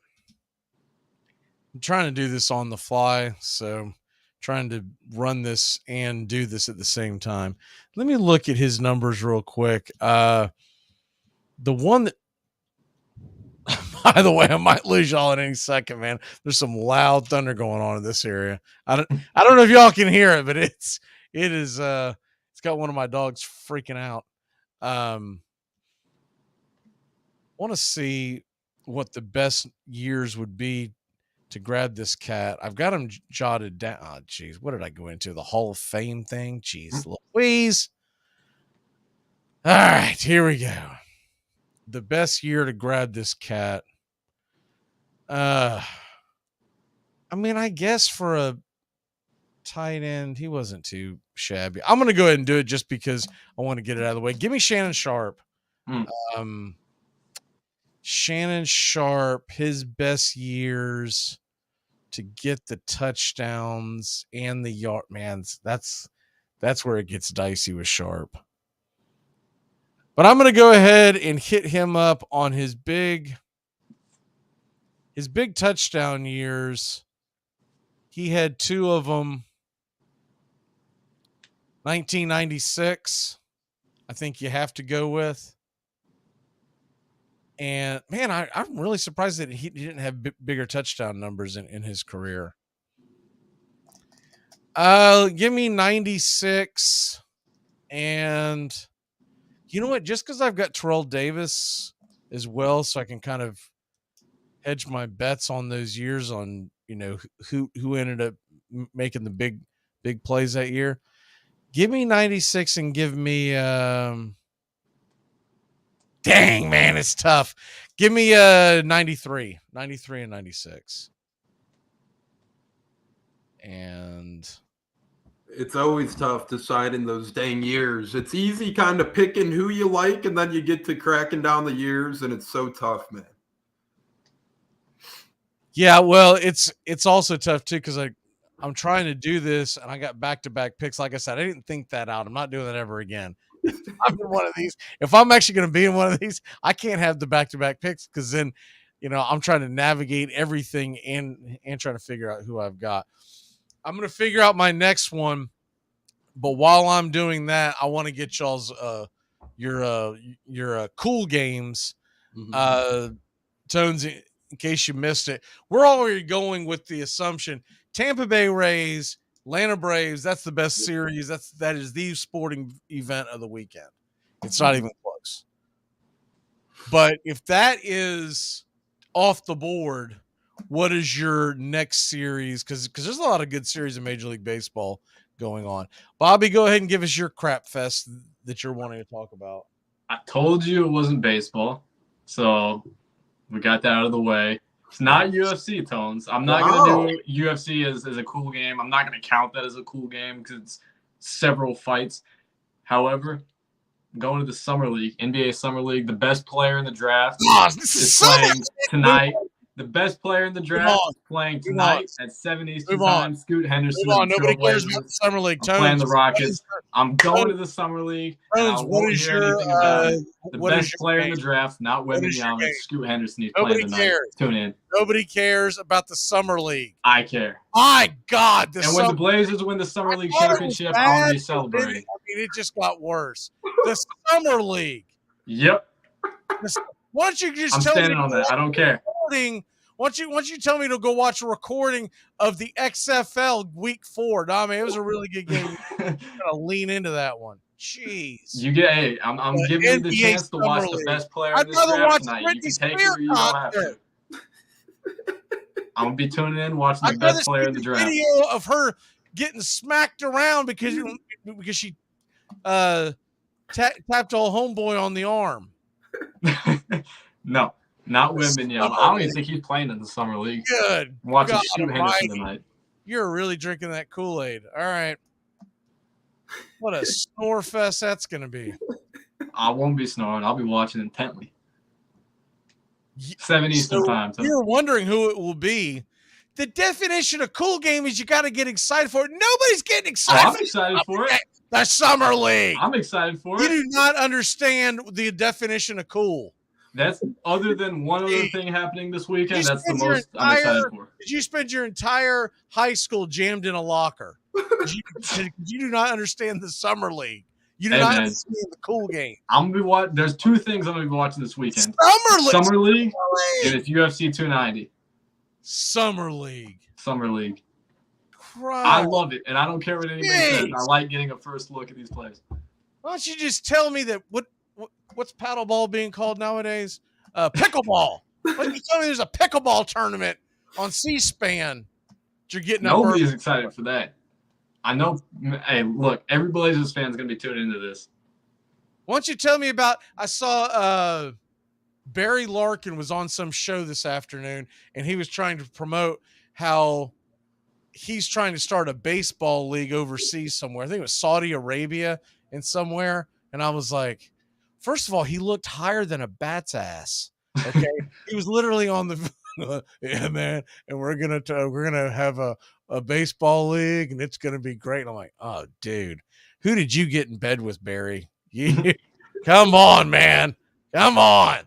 S1: I'm trying to do this on the fly, so trying to run this and do this at the same time. Let me look at his numbers real quick. The one that, by the way, I might lose y'all in any second, man. There's some loud thunder going on in this area. I don't know if y'all can hear it, but it's got one of my dogs freaking out. Want to see what the best years would be to grab this cat. I've got him jotted down. Oh, geez, what did I go into? The Hall of Fame thing? Jeez Louise. All right, here we go. The best year to grab this cat. I mean, I guess for a tight end, he wasn't too shabby. I'm going to go ahead and do it just because I want to get it out of the way. Give me Shannon Sharp. Shannon Sharp, his best years to get the touchdowns and the yard. Man, that's where it gets dicey with Sharp. But I'm going to go ahead and hit him up on his big touchdown years. He had two of them. 1996, I think you have to go with. And man, I'm really surprised that he didn't have bigger touchdown numbers in his career. Give me 96 And you know what? Just because I've got Terrell Davis as well, so I can kind of hedge my bets on those years on, who ended up making the big plays that year. Give me 96 and give me dang, man, it's tough. Give me 93 and 96. And
S9: it's always tough deciding those dang years. It's easy kind of picking who you like, and then you get to cracking down the years, and it's so tough, man.
S1: Yeah, well, it's also tough too because I'm trying to do this and I got back-to-back picks. Like I said, I didn't think that out. I'm not doing that ever again. I'm in one of these. If I'm actually going to be in one of these, I can't have the back-to-back picks because then, I'm trying to navigate everything and trying to figure out who I've got. I'm going to figure out my next one, but while I'm doing that, I want to get y'all's your cool games, Tones. In case you missed it, we're already going with the assumption Tampa Bay Rays, Atlanta Braves. That's the best series. That is the sporting event of the weekend. It's not even close. But if that is off the board, what is your next series? Because there's a lot of good series in Major League Baseball going on. Bobby, go ahead and give us your crap fest that you're wanting to talk about.
S23: I told you it wasn't baseball, so we got that out of the way. It's not UFC, Tones. I'm not going to do UFC as a cool game. I'm not going to count that as a cool game because it's several fights. However, going to the Summer League, NBA Summer League, the best player in the draft is playing tonight. The best player in the draft is playing tonight at 7 Eastern time. Scoot Henderson.
S1: Nobody cares about the Summer League.
S23: I'm playing the Rockets. I'm going to the Summer League.
S1: What is your
S23: the best player in the draft? Not Wembanyama. Scoot Henderson. He's playing tonight. Tune in.
S1: Nobody cares about the Summer League.
S23: I care.
S1: My God!
S23: When the Blazers win the Summer League championship, I'm gonna be celebrating.
S1: It just got worse. The Summer League.
S23: Yep.
S1: Why don't you just
S23: I'm
S1: tell
S23: standing
S1: me
S23: on that. I don't care.
S1: Why don't you tell me to go watch a recording of the XFL Week 4? No, I mean, it was a really good game. You're gonna lean into that one. Jeez.
S23: I'm giving you the chance to watch the best player in this draft tonight. You can take it or you don't have to. I'm gonna be tuning in, watching the best player in the draft.
S1: Video of her getting smacked around because she tapped all homeboy on the arm.
S23: No, not Wembanyama. I don't even think he's playing in the Summer League.
S1: Good.
S23: Watching Scoot Henderson tonight.
S1: You're really drinking that Kool-Aid. All right. What a snore fest that's going to be.
S23: I won't be snoring. I'll be watching intently. 7 Eastern time. So
S1: you're wondering who it will be. The definition of cool game is you got to get excited for it. Nobody's getting excited.
S23: I'm excited for it.
S1: The Summer League.
S23: I'm excited for it.
S1: You do not understand the definition of cool.
S23: That's other than one other thing happening this weekend. That's the most I'm excited for.
S1: Did you spend your entire high school jammed in a locker? You do not understand the Summer League. You do not understand the cool game.
S23: I'm gonna be watching. There's two things I'm gonna be watching this weekend:
S1: Summer
S23: League, and it's UFC 290.
S1: Summer League.
S23: Christ. I love it, and I don't care what anybody says. I like getting a first look at these plays.
S1: Why don't you just tell me that what's paddleball being called nowadays? Pickleball. Why don't you tell me there's a pickleball tournament on C-SPAN? You're getting
S23: Nobody's excited for that. I know. Hey, look, every Blazers fan is going to be tuning into this.
S1: Why don't you tell me about? I saw Barry Larkin was on some show this afternoon, and he was trying to promote how he's trying to start a baseball league overseas somewhere. I think it was Saudi Arabia and somewhere. And I was like, first of all, he looked higher than a bat's ass. Okay, he was literally on the yeah, man. And we're gonna have a baseball league, and it's gonna be great. And I'm like, oh, dude, who did you get in bed with, Barry? Come on, man, come on.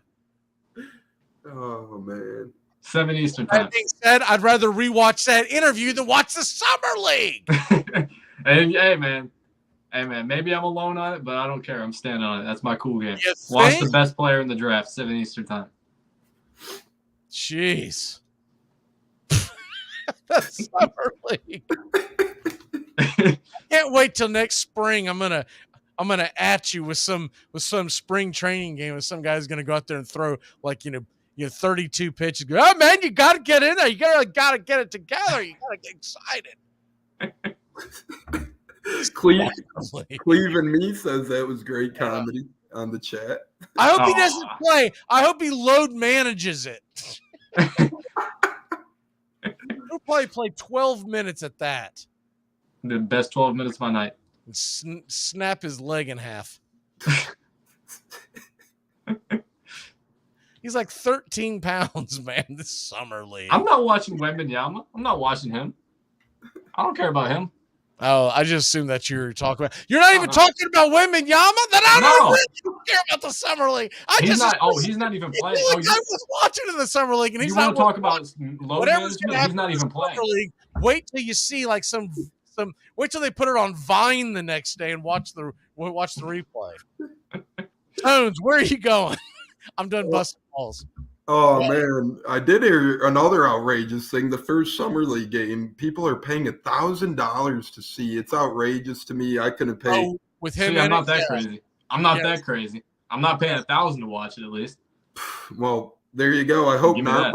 S9: Oh man.
S23: 7 Eastern time.
S1: That being said, I'd rather rewatch that interview than watch the Summer League.
S23: Hey, man. Maybe I'm alone on it, but I don't care. I'm standing on it. That's my cool game. Watch the best player in the draft, 7 Eastern time.
S1: Jeez. The Summer League. Can't wait till next spring. I'm gonna I'm gonna at you with some spring training game, and some guy's gonna go out there and throw 32 pitches. Go, oh man, you gotta get in there. You gotta get it together. You gotta get excited.
S9: Cleve and me says that was great comedy on the chat.
S1: I hope he doesn't play. I hope he load manages it. He'll probably play 12 minutes at that.
S23: The best 12 minutes of my night.
S1: And snap his leg in half. He's like 13 pounds, man, this summer league.
S23: I'm not watching Wembanyama. I'm not watching him. I don't care about him.
S1: Oh, I just assumed that you were talking about. You're not even talking about Wembanyama? Then I don't really care about the summer league.
S23: He's not even playing.
S1: I was watching in the summer league, and he's
S23: you
S1: not.
S23: Want to talk about load management? He's not even playing.
S1: League, wait till you see like some. Wait till they put it on Vine the next day and watch the replay. Tones, where are you going? I'm done busting balls.
S9: Oh man, I did hear another outrageous thing. The first summer league game, people are paying $1,000 to see. It's outrageous to me. I couldn't pay.
S1: Oh, with him,
S23: I'm not that crazy. I'm not that crazy. I'm not paying $1,000 to watch it at least.
S9: Well, there you go. I hope not.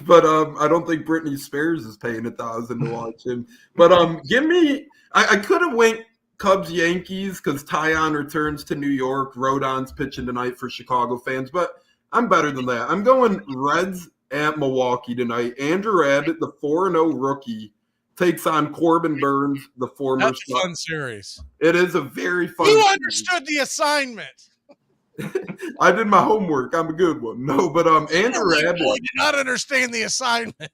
S9: But I don't think Britney Spears is paying $1,000 to watch him. But give me. I could have went Cubs Yankees because Tyon returns to New York. Rodon's pitching tonight for Chicago fans, but I'm better than that. I'm going Reds at Milwaukee tonight. Andrew Abbott, the 4-0 rookie, takes on Corbin Burns, the former.
S1: That's a fun series.
S9: It is a very fun
S1: You
S9: series.
S1: understood the assignment.
S9: I did my homework. I'm a good one. No, but Andrew Abbott
S1: did not understand the assignment.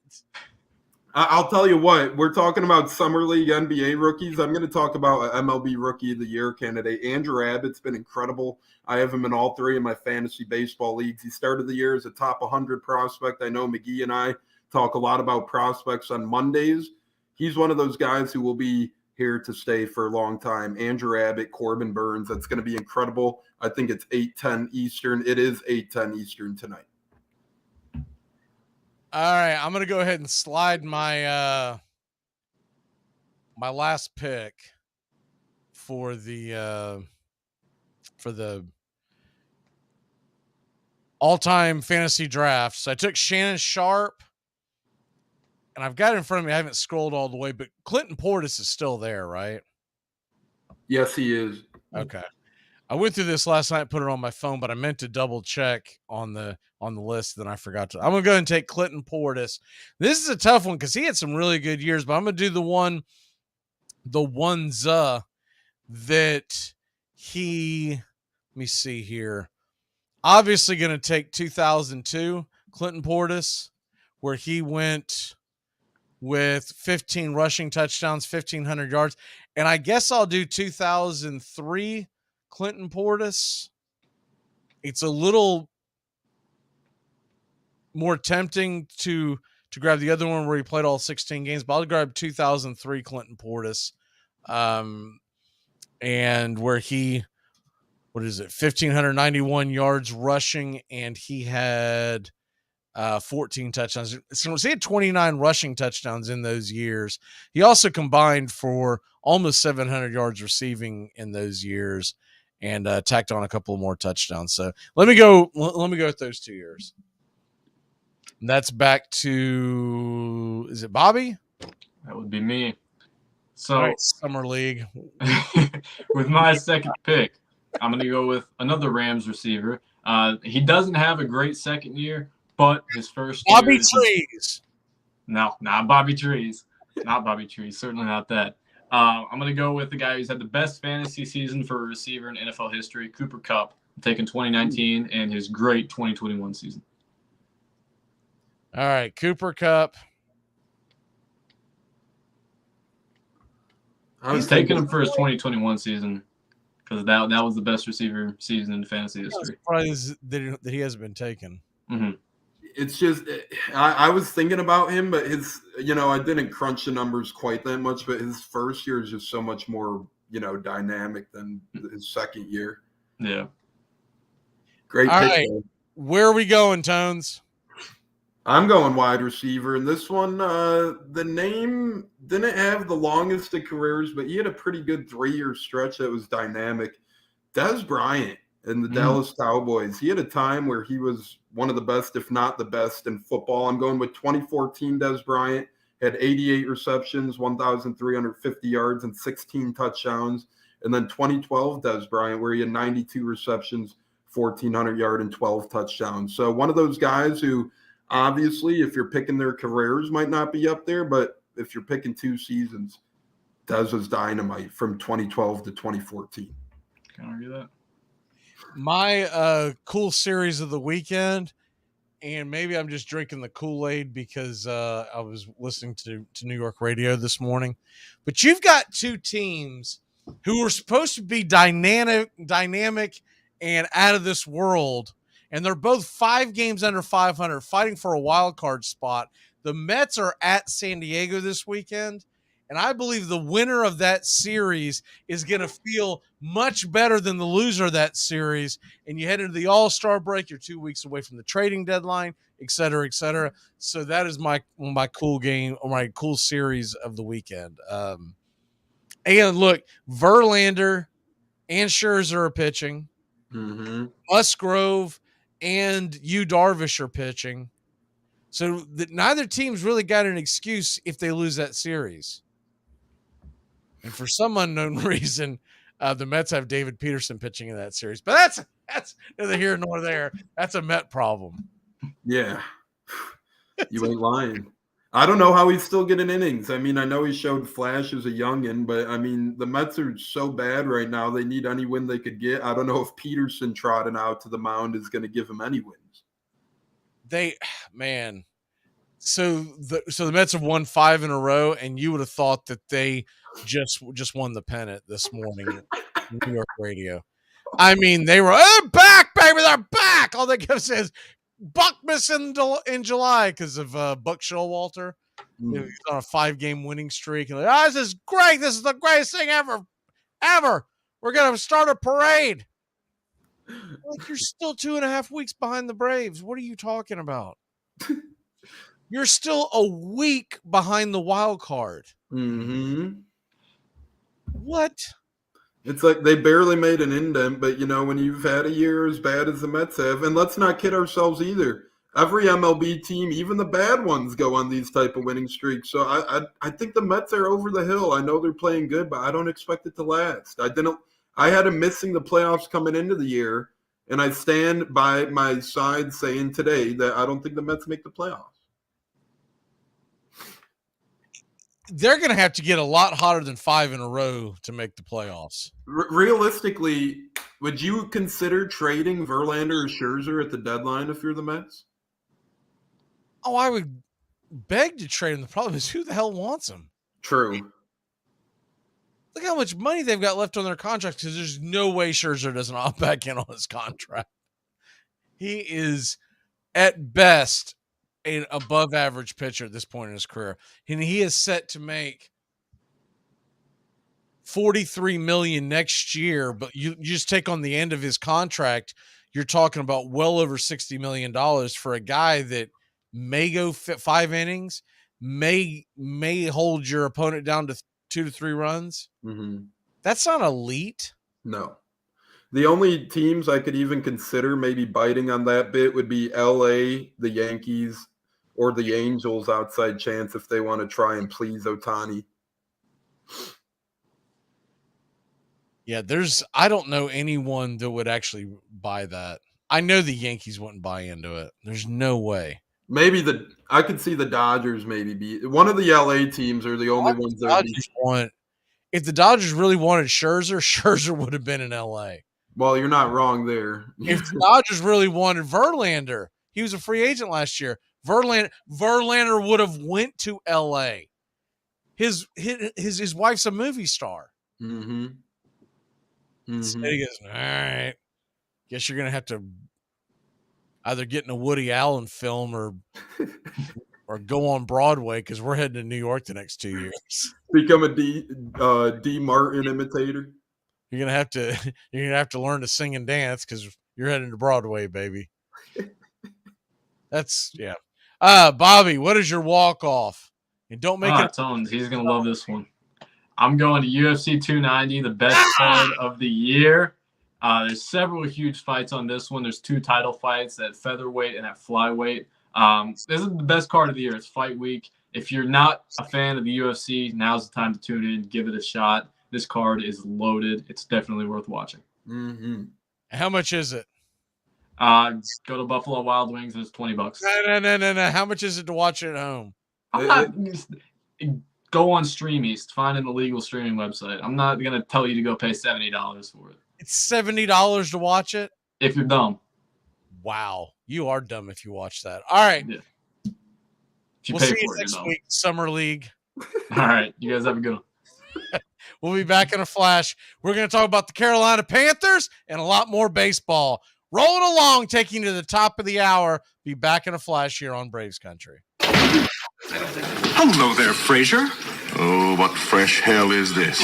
S9: I'll tell you what. We're talking about Summer League NBA rookies. I'm going to talk about an MLB Rookie of the Year candidate. Andrew Abbott's been incredible. I have him in all three of my fantasy baseball leagues. He started the year as a top 100 prospect. I know McGee and I talk a lot about prospects on Mondays. He's one of those guys who will be here to stay for a long time. Andrew Abbott, Corbin Burns. That's going to be incredible. I think it's 8:10 Eastern. It is 8:10 Eastern tonight.
S1: All right, I'm going to go ahead and slide my my last pick for the all-time fantasy drafts. I took Shannon Sharp, and I've got it in front of me. I haven't scrolled all the way, but Clinton Portis is still there, right?
S9: Yes, he is.
S1: Okay. I went through this last night, put it on my phone, but I meant to double check on the list. Then I forgot to. I'm going to go ahead and take Clinton Portis. This is a tough one because he had some really good years, but I'm going to do the ones that he, let me see here. Obviously going to take 2002 Clinton Portis, where he went with 15 rushing touchdowns, 1,500 yards. And I guess I'll do 2003 Clinton Portis. It's a little more tempting to grab the other one where he played all 16 games, but I'll grab 2003 Clinton Portis. And where he, 1,591 yards rushing, and he had 14 touchdowns. So he had 29 rushing touchdowns in those years. He also combined for almost 700 yards receiving in those years, and tacked on a couple more touchdowns. So let me go with those 2 years. And that's back to, is it Bobby?
S23: That would be me. So
S1: right, Summer League.
S23: With my second pick, I'm going to go with another Rams receiver. He doesn't have a great second year, but his first
S1: Bobby
S23: year,
S1: Trees.
S23: No, not Bobby Trees. Not Bobby Trees. Certainly not that. I'm going to go with the guy who's had the best fantasy season for a receiver in NFL history, Cooper Kupp, taking 2019 and his great 2021 season.
S1: All right, Cooper Kupp.
S23: I was taking him for his 2021 season because that was the best receiver season in fantasy history.
S1: That he hasn't been taken.
S23: Mm-hmm.
S9: It's just, I was thinking about him, but his, I didn't crunch the numbers quite that much, but his first year is just so much more, dynamic than his second year.
S23: Yeah.
S9: Great
S1: All
S9: pick.
S1: right. Where are we going, Tones?
S9: I'm going wide receiver, and this one, the name didn't have the longest of careers, but he had a pretty good 3-year stretch that was dynamic. Des Bryant and the Dallas Cowboys. He had a time where he was one of the best, if not the best, in football. I'm going with 2014 Des Bryant, had 88 receptions, 1,350 yards, and 16 touchdowns. And then 2012 Des Bryant, where he had 92 receptions, 1,400 yards, and 12 touchdowns. So one of those guys who, obviously, if you're picking their careers, might not be up there, but if you're picking 2 seasons, Des was dynamite from 2012 to 2014.
S23: Can't argue that.
S1: My cool series of the weekend, and maybe I'm just drinking the Kool-Aid because I was listening to New York radio this morning, but you've got 2 teams who were supposed to be dynamic and out of this world, and they're both 5 games under 500, fighting for a wild card spot. The Mets are at San Diego this weekend, and I believe the winner of that series is going to feel much better than the loser of that series. And you head into the All-Star break. You're 2 weeks away from the trading deadline, et cetera, et cetera. So that is my cool game, or my cool series of the weekend. And look, Verlander and Scherzer are pitching. Musgrove and Yu Darvish are pitching. So neither team's really got an excuse if they lose that series. And for some unknown reason, the Mets have David Peterson pitching in that series. But that's neither here nor there. That's a Met problem.
S9: Yeah. You ain't lying. I don't know how he's still getting innings. I mean, I know he showed flash as a youngin', but, I mean, the Mets are so bad right now. They need any win they could get. I don't know if Peterson trotting out to the mound is going to give him any wins.
S1: So the Mets have won 5 in a row, and you would have thought that they just won the pennant this morning in New York radio. I mean, they were back, baby, they're back. All they kept saying is Buck missing in July because of Buck Showalter. He's on a 5-game winning streak. And like, this is great. This is the greatest thing ever. We're gonna start a parade. Like, you're still 2.5 weeks behind the Braves. What are you talking about? You're still a week behind the wild card. What?
S9: It's like they barely made an indent, but, you know, when you've had a year as bad as the Mets have, and let's not kid ourselves either. Every MLB team, even the bad ones, go on these type of winning streaks. So I think the Mets are over the hill. I know they're playing good, but I don't expect it to last. I had them missing the playoffs coming into the year, and I stand by my side saying today that I don't think the Mets make the playoffs.
S1: They're going to have to get a lot hotter than 5 in a row to make the playoffs.
S9: Realistically, would you consider trading Verlander or Scherzer at the deadline if you're the Mets?
S1: Oh, I would beg to trade him. The problem is, who the hell wants him?
S9: True.
S1: Look how much money they've got left on their contracts, because there's no way Scherzer doesn't opt back in on his contract. He is, at best, an above-average pitcher at this point in his career. And he is set to make $43 million next year, but you just take on the end of his contract, you're talking about well over $60 million for a guy that may go 5 innings, may hold your opponent down to 2 to 3 runs. That's not elite.
S9: No. The only teams I could even consider maybe biting on that bit would be LA, the Yankees, or the Angels outside chance if they want to try and please Ohtani.
S1: Yeah, I don't know anyone that would actually buy that. I know the Yankees wouldn't buy into it. There's no way.
S9: Maybe I could see the Dodgers maybe be one of the LA teams are the only ones that
S1: if the Dodgers really wanted Scherzer would have been in LA.
S9: Well, you're not wrong there.
S1: If the Dodgers really wanted Verlander, he was a free agent last year. Verlander would have went to LA. His wife's a movie star. So he goes, all right. Guess you're gonna have to either get in a Woody Allen film or go on Broadway, because we're heading to New York the next 2 years.
S9: Become a D. Martin imitator.
S1: You're gonna have to learn to sing and dance, because you're heading to Broadway, baby. Bobby, what is your walk-off? And don't make it.
S23: Tones, he's going to love this one. I'm going to UFC 290, the best card of the year. There's several huge fights on this one. There's 2 title fights at featherweight and at flyweight. This is the best card of the year. It's fight week. If you're not a fan of the UFC, now's the time to tune in, give it a shot. This card is loaded. It's definitely worth watching.
S1: Mm-hmm. How much is it?
S23: Go to Buffalo Wild Wings and it's $20.
S1: No. How much is it to watch it at home?
S23: Go on Stream East. Find an illegal streaming website. I'm not going to tell you to go pay $70 for it.
S1: It's $70 to watch it?
S23: If you're dumb.
S1: Wow. You are dumb if you watch that. All right.
S23: Yeah.
S1: We'll see you next week, Summer League.
S23: All right. You guys have a good one.
S1: We'll be back in a flash. We're going to talk about the Carolina Panthers and a lot more baseball. Rolling along, taking you to the top of the hour. Be back in a flash here on Braves Country.
S10: Hello there, Frazier. Oh, what fresh hell is this?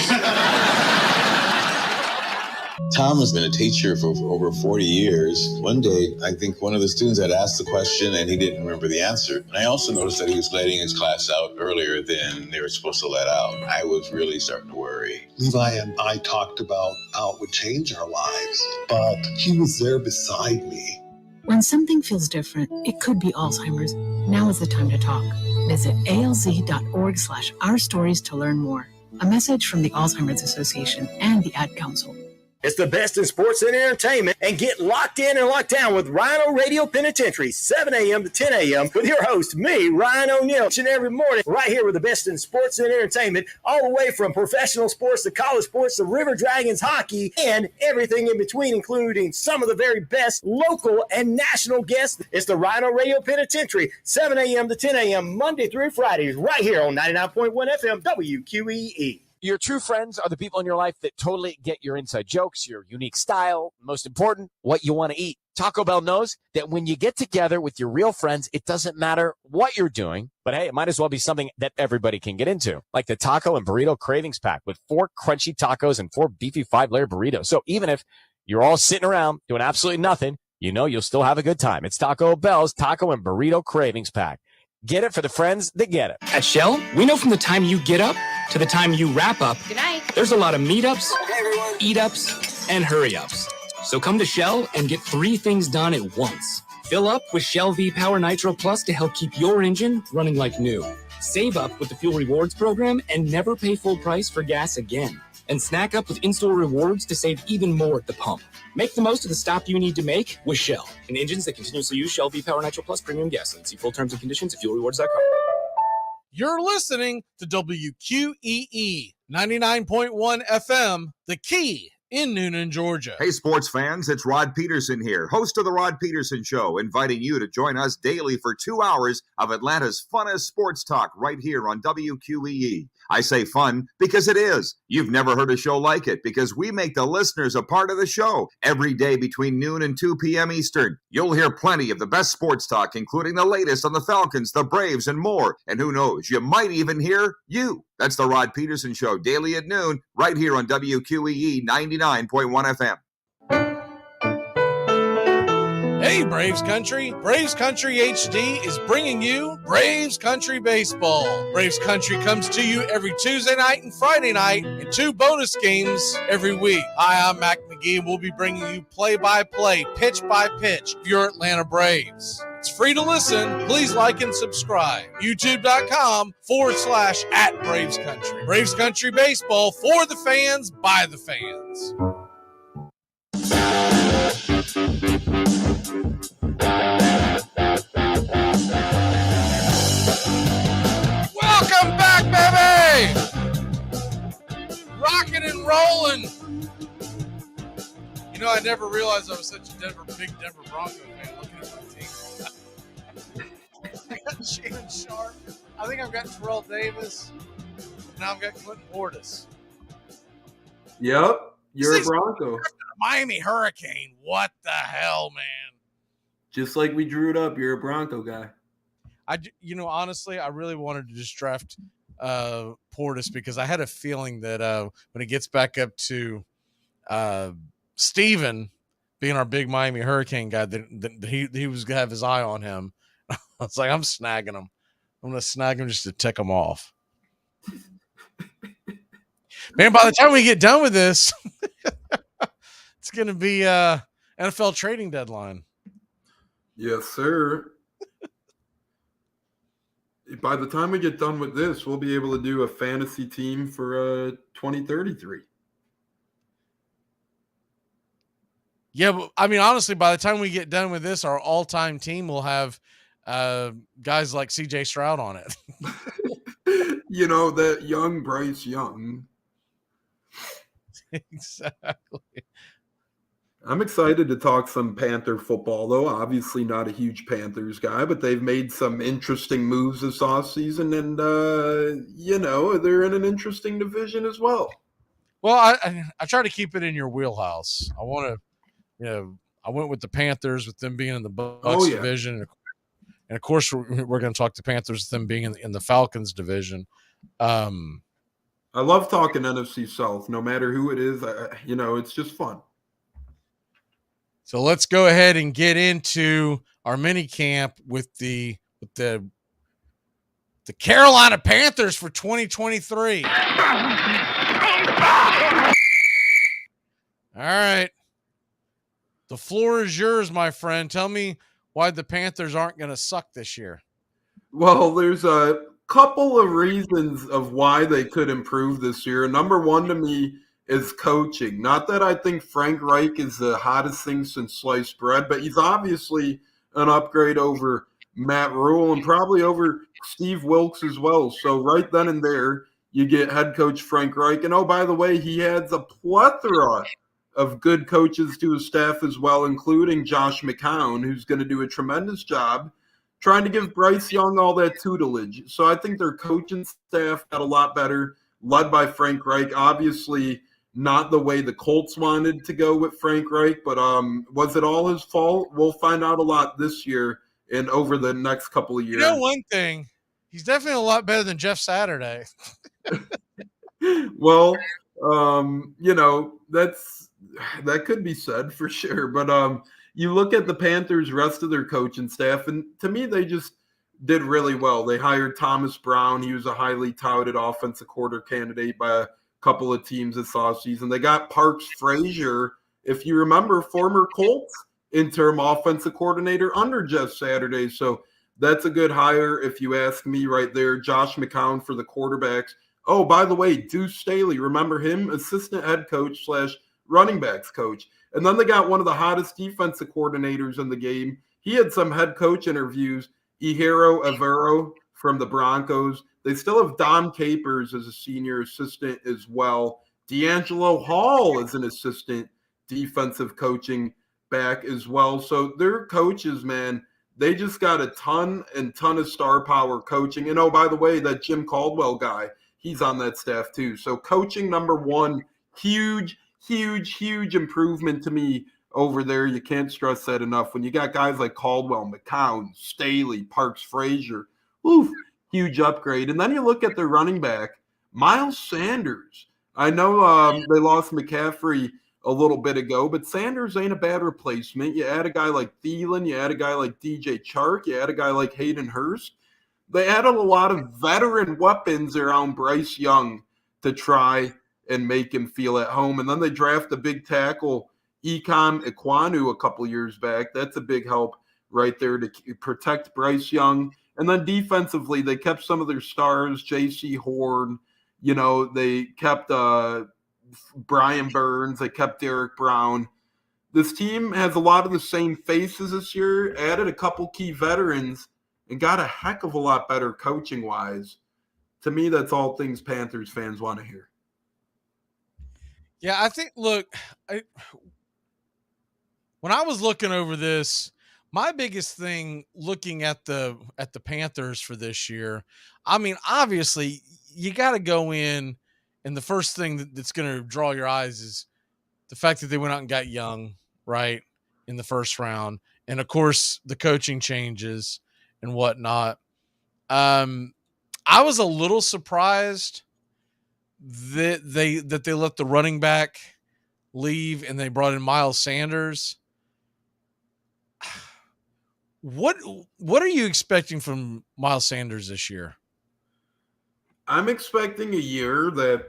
S5: Tom has been a teacher for over 40 years. One day, I think one of the students had asked the question and he didn't remember the answer. And I also noticed that he was letting his class out earlier than they were supposed to let out. I was really starting to worry.
S7: Levi and I talked about how it would change our lives, but he was there beside me.
S8: When something feels different, it could be Alzheimer's. Now is the time to talk. Visit alz.org/ourstories to learn more. A message from the Alzheimer's Association and the Ad Council.
S11: It's the best in sports and entertainment, and get locked in and locked down with Rhino Radio Penitentiary, 7 a.m. to 10 a.m. with your host, me, Ryan O'Neill, each and every morning, right here with the best in sports and entertainment, all the way from professional sports to college sports to River Dragons hockey and everything in between, including some of the very best local and national guests. It's the Rhino Radio Penitentiary, 7 a.m. to 10 a.m. Monday through Fridays, right here on 99.1 FM WQEE.
S15: Your true friends are the people in your life that totally get your inside jokes, your unique style, most important, what you want to eat. Taco Bell knows that when you get together with your real friends, it doesn't matter what you're doing, but hey, it might as well be something that everybody can get into, like the Taco and Burrito Cravings Pack with 4 crunchy tacos and 4 beefy 5-layer burritos. So even if you're all sitting around doing absolutely nothing, you know you'll still have a good time. It's Taco Bell's Taco and Burrito Cravings Pack. Get it for the friends that get it.
S17: At Shell, we know from the time you get up to the time you wrap up,
S16: Good night.
S17: there's a lot of meetups, eat-ups, and hurry-ups. So come to Shell and get 3 things done at once. Fill up with Shell V-Power Nitro Plus to help keep your engine running like new. Save up with the Fuel Rewards program and never pay full price for gas again. And snack up with in-store rewards to save even more at the pump. Make the most of the stop you need to make with Shell and engines that continuously use Shell V-Power Nitro Plus premium gasoline. See full terms and conditions at fuelrewards.com.
S1: You're listening to WQEE 99.1 FM, The Key in Noonan, Georgia.
S24: Hey, sports fans, it's Rod Peterson here, host of The Rod Peterson Show, inviting you to join us daily for 2 hours of Atlanta's funnest sports talk right here on WQEE. I say fun because it is. You've never heard a show like it because we make the listeners a part of the show every day between noon and 2 p.m. Eastern. You'll hear plenty of the best sports talk, including the latest on the Falcons, the Braves, and more. And who knows, you might even hear you. That's the Rod Peterson Show, daily at noon, right here on WQEE 99.1 FM.
S1: Hey, Braves Country. Braves Country HD is bringing you Braves Country Baseball. Braves Country comes to you every Tuesday night and Friday night and 2 bonus games every week. Hi, I'm Mac Magee, and we'll be bringing you play-by-play, pitch-by-pitch of your Atlanta Braves. It's free to listen. Please like and subscribe. YouTube.com/@Braves Country. Braves Country Baseball for the fans, by the fans. Welcome back, baby! Rocking and rolling. You know, I never realized I was such a big Denver Bronco fan looking at my team. I got Shannon Sharp. I think I've got Terrell Davis. Now I've got Clinton Portis.
S9: Yep, you're a Bronco.
S1: Miami Hurricane. What the hell, man?
S9: Just like we drew it up, you're a Bronco guy.
S1: Honestly, I really wanted to just draft Portis because I had a feeling that when it gets back up to Steven being our big Miami Hurricane guy, that he was going to have his eye on him. was like, I'm snagging them. I'm going to snag them just to tick them off. Man, by the time we get done with this, it's going to be NFL trading deadline.
S9: Yes, sir. By the time we get done with this, we'll be able to do a fantasy team for 2033.
S1: Yeah, but I mean, honestly, by the time we get done with this, our all-time team will have guys like CJ Stroud on it.
S9: You know, that young Bryce Young.
S1: Exactly.
S9: I'm excited to talk some Panther football, though. Obviously not a huge Panthers guy, but they've made some interesting moves this offseason, and, you know, they're in an interesting division as well.
S1: Well, I try to keep it in your wheelhouse. I want to, you know, I went with the Panthers with them being in the Bucs division. And, of course, we're going to talk to Panthers with them being in the Falcons division.
S9: I love talking NFC South, no matter who it is. You know, it's just fun.
S1: So let's go ahead and get into our mini camp with the Carolina Panthers for 2023. All right. The floor is yours, my friend. Tell me why the Panthers aren't going to suck this year.
S9: Well, there's a couple of reasons of why they could improve this year. Number one to me is coaching. Not that I think Frank Reich is the hottest thing since sliced bread, but he's obviously an upgrade over Matt Rule and probably over Steve Wilkes as well. So right then and there, you get head coach Frank Reich. And oh, by the way, he has a plethora of good coaches to his staff as well, including Josh McCown, who's going to do a tremendous job trying to give Bryce Young all that tutelage. So I think their coaching staff got a lot better, led by Frank Reich. Obviously, not the way the Colts wanted to go with Frank Reich, but was it all his fault? We'll find out a lot this year and over the next couple of years.
S1: You know one thing, he's definitely a lot better than Jeff Saturday.
S9: Well, you know, that could be said for sure. But you look at the Panthers' rest of their coaching staff, and to me, they just did really well. They hired Thomas Brown. He was a highly touted offensive coordinator candidate by a couple of teams this offseason. They got Parks Frazier, if you remember, former Colts interim offensive coordinator under Jeff Saturday. So that's a good hire if you ask me right there. Josh McCown for the quarterbacks. Oh, by the way, Deuce Staley, remember him? Assistant head coach / running backs coach. And then they got one of the hottest defensive coordinators in the game. He had some head coach interviews. Ihiro Avero from the Broncos. They still have Dom Capers as a senior assistant as well. D'Angelo Hall is an assistant defensive coaching back as well. So their coaches, man, they just got a ton of star power coaching. And oh, by the way, that Jim Caldwell guy, he's on that staff too. So coaching, number one, huge improvement to me over there. You can't stress that enough. When you got guys like Caldwell, McCown, Staley, Parks Frazier, oof, huge upgrade. And then you look at their running back, Miles Sanders. I know they lost McCaffrey a little bit ago, but Sanders ain't a bad replacement. You add a guy like Thielen, you add a guy like DJ Chark, you add a guy like Hayden Hurst. They added a lot of veteran weapons around Bryce Young to try and make him feel at home. And then they draft a big tackle, Ikem Ekwonu, a couple years back. That's a big help right there to protect Bryce Young. And then defensively, they kept some of their stars, J.C. Horn. You know, they kept Brian Burns. They kept Derek Brown. This team has a lot of the same faces this year, added a couple key veterans, and got a heck of a lot better coaching-wise. To me, that's all things Panthers fans want to hear.
S1: Yeah, I think, look, when I was looking over this, my biggest thing looking at the Panthers for this year, I mean, obviously, you got to go in, and the first thing that's going to draw your eyes is the fact that they went out and got Young, right, in the first round. And, of course, the coaching changes and whatnot. I was a little surprised that they let the running back leave and they brought in Miles Sanders. What are you expecting from Miles Sanders this year?
S9: I'm expecting a year that,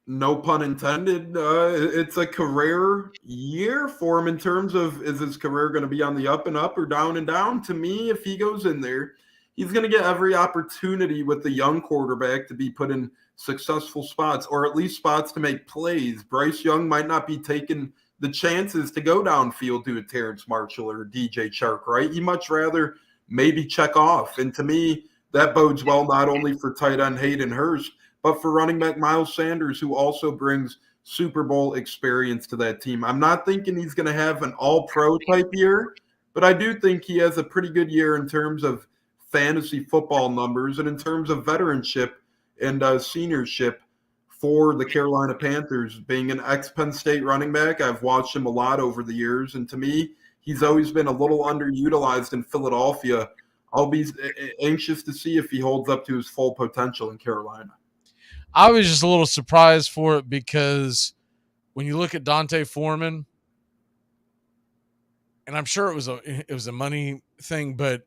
S9: no pun intended, it's a career year for him in terms of, is his career going to be on the up and up or down and down? To me, if he goes in there, he's going to get every opportunity with the young quarterback to be put in successful spots, or at least spots to make plays. Bryce Young might not be taking the chances to go downfield to a Terrence Marshall or DJ Chark, right? He much rather maybe check off. And to me, that bodes well not only for tight end Hayden Hurst, but for running back Miles Sanders, who also brings Super Bowl experience to that team. I'm not thinking he's going to have an all-pro type year, but I do think he has a pretty good year in terms of fantasy football numbers and in terms of veteranship and seniorship for the Carolina Panthers. Being an ex-Penn State running back, I've watched him a lot over the years, and to me, he's always been a little underutilized in Philadelphia. I'll be anxious to see if he holds up to his full potential in Carolina.
S1: I was just a little surprised for it because when you look at Dante Foreman, and I'm sure it was a money thing, but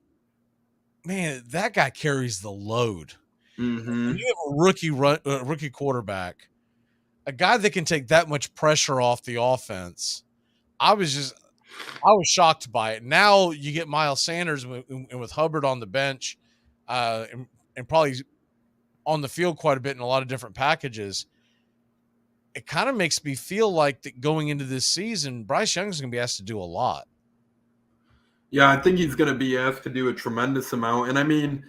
S1: man, that guy carries the load.
S9: Mm-hmm.
S1: When you have a rookie quarterback, a guy that can take that much pressure off the offense, I was shocked by it. Now you get Miles Sanders and with Hubbard on the bench, and probably on the field quite a bit in a lot of different packages. It kind of makes me feel like that going into this season, Bryce Young is going to be asked to do a lot.
S9: Yeah, I think he's going to be asked to do a tremendous amount. And I mean,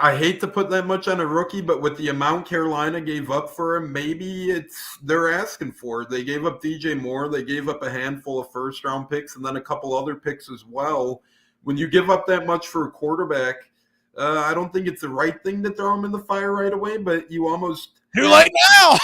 S9: I hate to put that much on a rookie, but with the amount Carolina gave up for him, maybe they're asking for it. They gave up DJ Moore. They gave up a handful of first-round picks and then a couple other picks as well. When you give up that much for a quarterback, I don't think it's the right thing to throw him in the fire right away, but you almost...
S1: Too late now!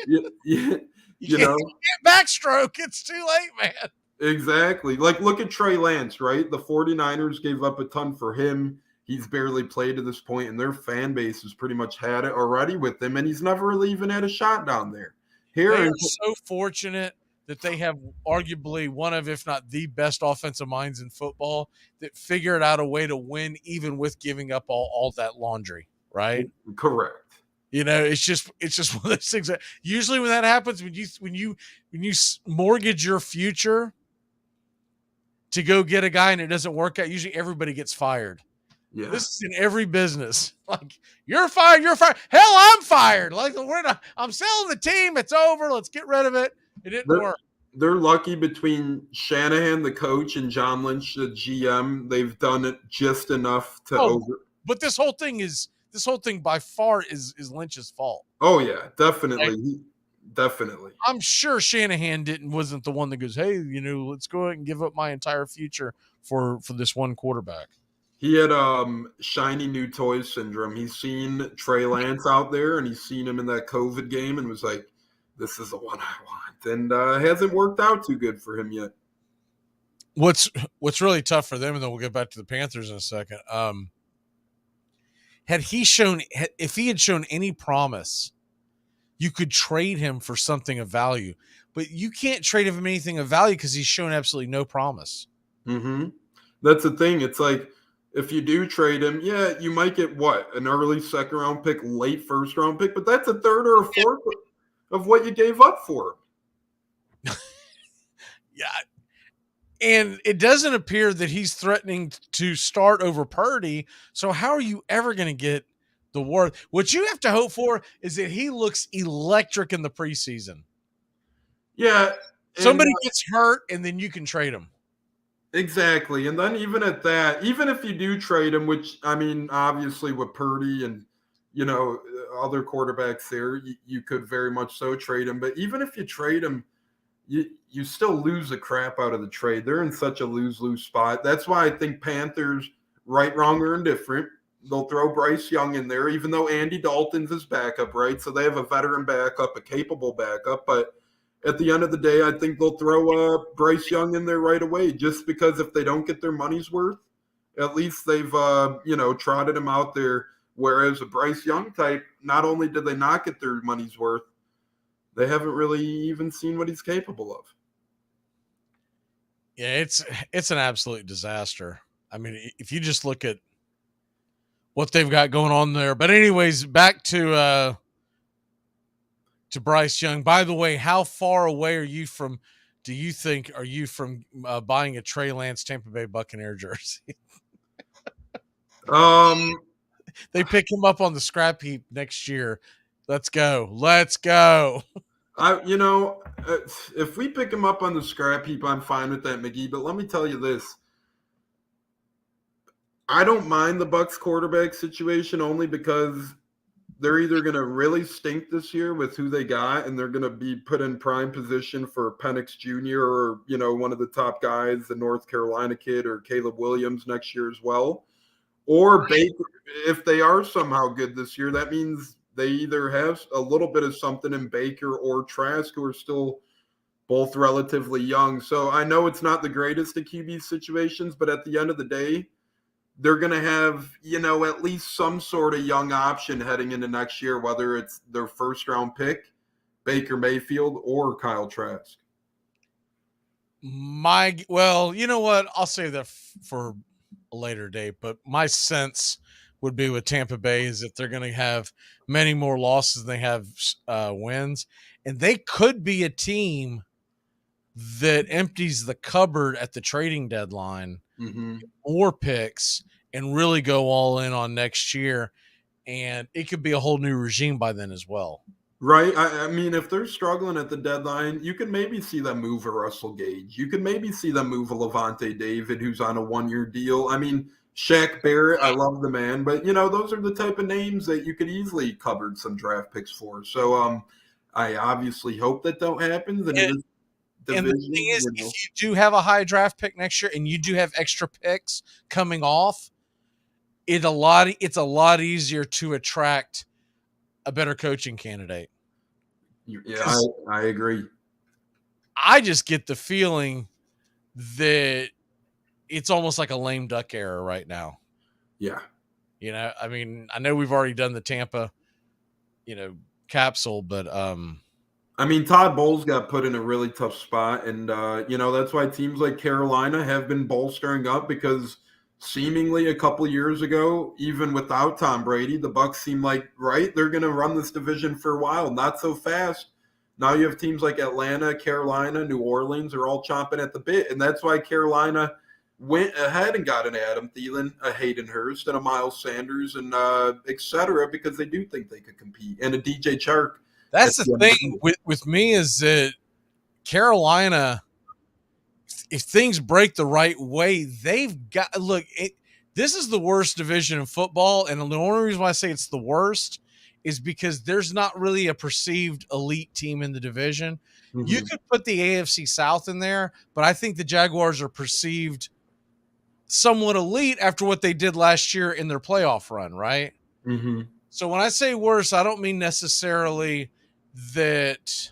S9: you
S1: can't backstroke. It's too late, man.
S9: Exactly. Like, look at Trey Lance, right? The 49ers gave up a ton for him. He's barely played to this point, and their fan base has pretty much had it already with him, and he's never really even had a shot down there.
S1: They are so fortunate that they have arguably one of, if not the best offensive minds in football that figured out a way to win even with giving up all that laundry, right?
S9: Correct.
S1: You know, it's just one of those things that usually when that happens, when you mortgage your future to go get a guy and it doesn't work out, usually everybody gets fired.
S9: Yeah.
S1: This is in every business. Like, you're fired. Hell, I'm fired. Like, I'm selling the team. It's over. Let's get rid of it. It didn't work.
S9: They're lucky between Shanahan, the coach, and John Lynch, the GM. They've done it just enough to over.
S1: But this whole thing by far is Lynch's fault.
S9: Oh yeah, definitely.
S1: Like,
S9: definitely.
S1: I'm sure Shanahan wasn't the one that goes, hey, let's go ahead and give up my entire future for this one quarterback.
S9: He had shiny new toys syndrome. He's seen Trey Lance out there, and he's seen him in that COVID game and was like, this is the one I want. And hasn't worked out too good for him yet.
S1: What's really tough for them, and then we'll get back to the Panthers in a second. If he had shown any promise, you could trade him for something of value. But you can't trade him anything of value because he's shown absolutely no promise.
S9: Mm-hmm. That's the thing. It's like, if you do trade him, yeah, you might get an early second-round pick, late first-round pick, but that's a third or a fourth of what you gave up for him.
S1: Yeah. And it doesn't appear that he's threatening to start over Purdy. So how are you ever going to get the worth? What you have to hope for is that he looks electric in the preseason.
S9: Yeah.
S1: Somebody gets hurt, and then you can trade him.
S9: Exactly. And then even at that, even if you do trade him, which, I mean, obviously with Purdy and, other quarterbacks there, you could very much so trade him. But even if you trade him, you still lose the crap out of the trade. They're in such a lose-lose spot. That's why I think Panthers, right, wrong, or indifferent, they'll throw Bryce Young in there, even though Andy Dalton's his backup, right? So they have a veteran backup, a capable backup, but at the end of the day, I think they'll throw Bryce Young in there right away, just because if they don't get their money's worth, at least they've, trotted him out there. Whereas a Bryce Young type, not only did they not get their money's worth, they haven't really even seen what he's capable of.
S1: Yeah, it's an absolute disaster. I mean, if you just look at what they've got going on there. But anyways, back to Bryce Young. By the way, how far away are you from? Do you think are you from buying a Trey Lance Tampa Bay Buccaneer jersey? They pick him up on the scrap heap next year. Let's go. Let's go.
S9: If we pick him up on the scrap heap, I'm fine with that, McGee. But let me tell you this. I don't mind the Bucs quarterback situation only because they're either going to really stink this year with who they got, and they're going to be put in prime position for Penix Jr. or, one of the top guys, the North Carolina kid, or Caleb Williams next year as well. Or Baker, if they are somehow good this year, that means they either have a little bit of something in Baker or Trask, who are still both relatively young. So I know it's not the greatest of QB situations, but at the end of the day, they're going to have, at least some sort of young option heading into next year, whether it's their first-round pick, Baker Mayfield, or Kyle Trask.
S1: Well, you know what? I'll save that for a later date, but my sense would be with Tampa Bay is that they're going to have many more losses than they have wins, and they could be a team that empties the cupboard at the trading deadline, more picks, and really go all in on next year. And it could be a whole new regime by then as well.
S9: Right. I mean, if they're struggling at the deadline, you can maybe see them move a Russell Gage. You can maybe see them move a Levante David, who's on a one-year deal. I mean, Shaq Barrett, I love the man, but, those are the type of names that you could easily cover some draft picks for. So I obviously hope that don't happen.
S1: And the thing is, if you do have a high draft pick next year and you do have extra picks coming off, it's a lot easier to attract a better coaching candidate.
S9: Yeah, I agree.
S1: I just get the feeling that it's almost like a lame duck era right now.
S9: Yeah.
S1: I mean, I know we've already done the Tampa, capsule, but
S9: I mean, Todd Bowles got put in a really tough spot, and that's why teams like Carolina have been bolstering up, because seemingly a couple years ago, even without Tom Brady, the Bucs seemed like, they're going to run this division for a while. Not so fast. Now you have teams like Atlanta, Carolina, New Orleans are all chomping at the bit, and that's why Carolina went ahead and got an Adam Thielen, a Hayden Hurst, and a Miles Sanders, and et cetera, because they do think they could compete, and a DJ Chark.
S1: That's the thing with me is that Carolina, if things break the right way, they've got this is the worst division in football, and the only reason why I say it's the worst is because there's not really a perceived elite team in the division. Mm-hmm. You could put the AFC South in there, but I think the Jaguars are perceived somewhat elite after what they did last year in their playoff run, right?
S9: Mm-hmm.
S1: So when I say worse, I don't mean necessarily that,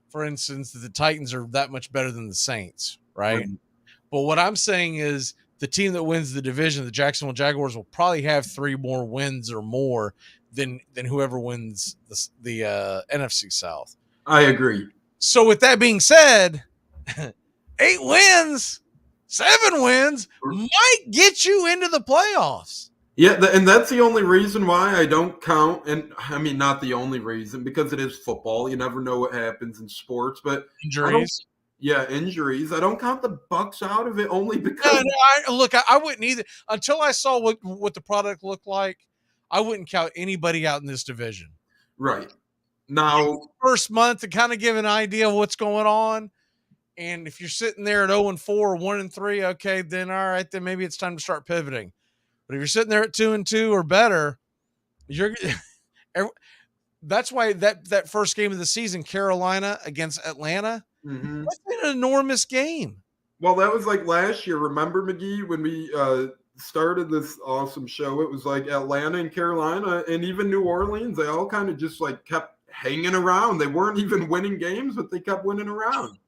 S1: for instance, that the Titans are that much better than the Saints, right? But what I'm saying is the team that wins the division, the Jacksonville Jaguars, will probably have 3 more wins or more than whoever wins the NFC South.
S9: I agree.
S1: So with that being said, 8 wins, 7 wins might get you into the playoffs.
S9: Yeah, and that's the only reason why I don't count, and I mean, not the only reason, because it is football. You never know what happens in sports, but
S1: injuries.
S9: Injuries. I don't count the Bucs out of it only because.
S1: I wouldn't either. Until I saw what the product looked like, I wouldn't count anybody out in this division.
S9: Right. Now,
S1: first month to kind of give an idea of what's going on. And if you're sitting there at 0-4 or 1-3, okay, then all right, then maybe it's time to start pivoting. But if you're sitting there at 2-2 or better, that's why that first game of the season, Carolina against Atlanta, that's been an enormous game.
S9: Well, that was like last year. Remember, McGee, when we started this awesome show, it was like Atlanta and Carolina and even New Orleans. They all kind of just kept hanging around. They weren't even winning games, but they kept winning around.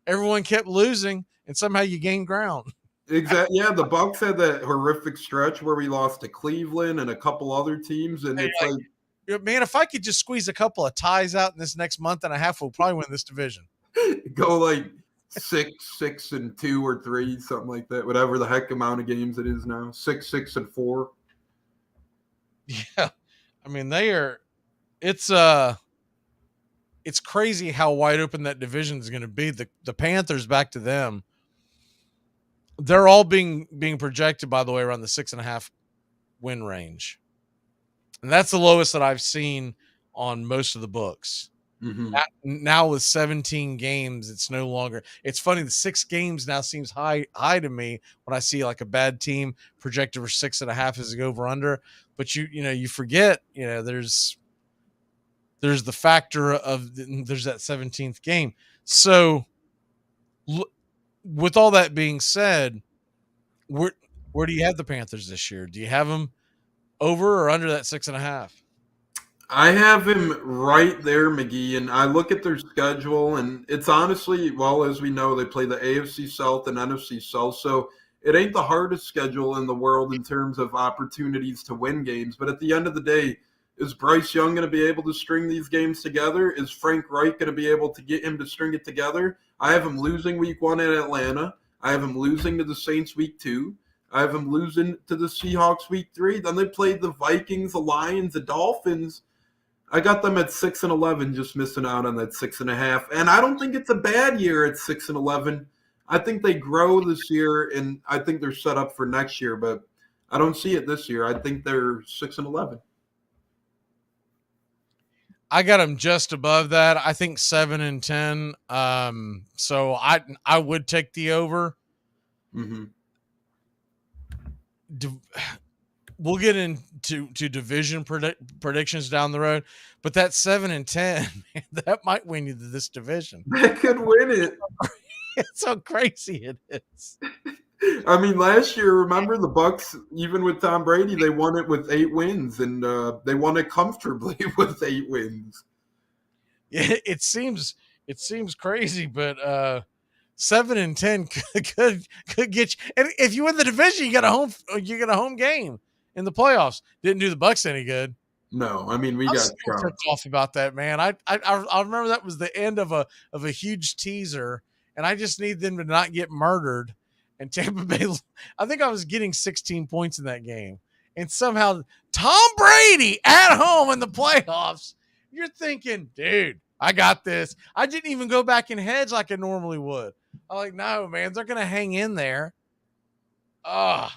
S1: Everyone kept losing, and somehow you gained ground.
S9: Exactly. Yeah, the Bucs had that horrific stretch where we lost to Cleveland and a couple other teams, and it's
S1: man, if I could just squeeze a couple of ties out in this next month and a half, we'll probably win this division.
S9: Go 6-2 or 3, something like that. Whatever the heck amount of games it is now. 6-4.
S1: Yeah. I mean, it's crazy how wide open that division is going to be. The Panthers, back to them. They're all being projected, by the way, around the 6.5 win range. And that's the lowest that I've seen on most of the books.
S9: Mm-hmm.
S1: Now with 17 games, it's no longer. It's funny. The 6 games now seems high to me when I see like a bad team projected for 6.5 as a over under. But you forget, there's the factor of there's that 17th game. So with all that being said, where do you have the Panthers this year? Do you have them over or under that 6.5?
S9: I have him right there, McGee, and I look at their schedule, and it's honestly, well, as we know, they play the AFC South and NFC South, so it ain't the hardest schedule in the world in terms of opportunities to win games. But at the end of the day, is Bryce Young going to be able to string these games together? Is Frank Reich going to be able to get him to string it together? I have him losing week 1 at Atlanta. I have him losing to the Saints week 2. I have him losing to the Seahawks week 3. Then they played the Vikings, the Lions, the Dolphins. I got them at 6-11, just missing out on that 6.5. And I don't think it's a bad year at 6-11. I think they grow this year, and I think they're set up for next year, but I don't see it this year. I think they're 6-11.
S1: I got them just above that. I think 7-10. So I would take the over.
S9: Mm-hmm.
S1: We'll get into division predictions down the road, but that 7-10, man, that might win you this division.
S9: That could win it.
S1: It's so crazy it is.
S9: I mean, last year, remember the Bucs, even with Tom Brady, they won it with 8 wins, and they won it comfortably with 8 wins.
S1: Yeah, it seems crazy, but 7-10 could get you. And if you win the division, you get a home game in the playoffs. Didn't do the Bucs any good.
S9: No, I mean, we
S1: I'm
S9: got
S1: still ticked off about that, man. I remember that was the end of a huge teaser, and I just need them to not get murdered. And Tampa Bay, I think I was getting 16 points in that game, and somehow Tom Brady at home in the playoffs. You're thinking, dude, I got this. I didn't even go back and hedge like I normally would. I'm like, no, man, they're gonna hang in there.
S9: I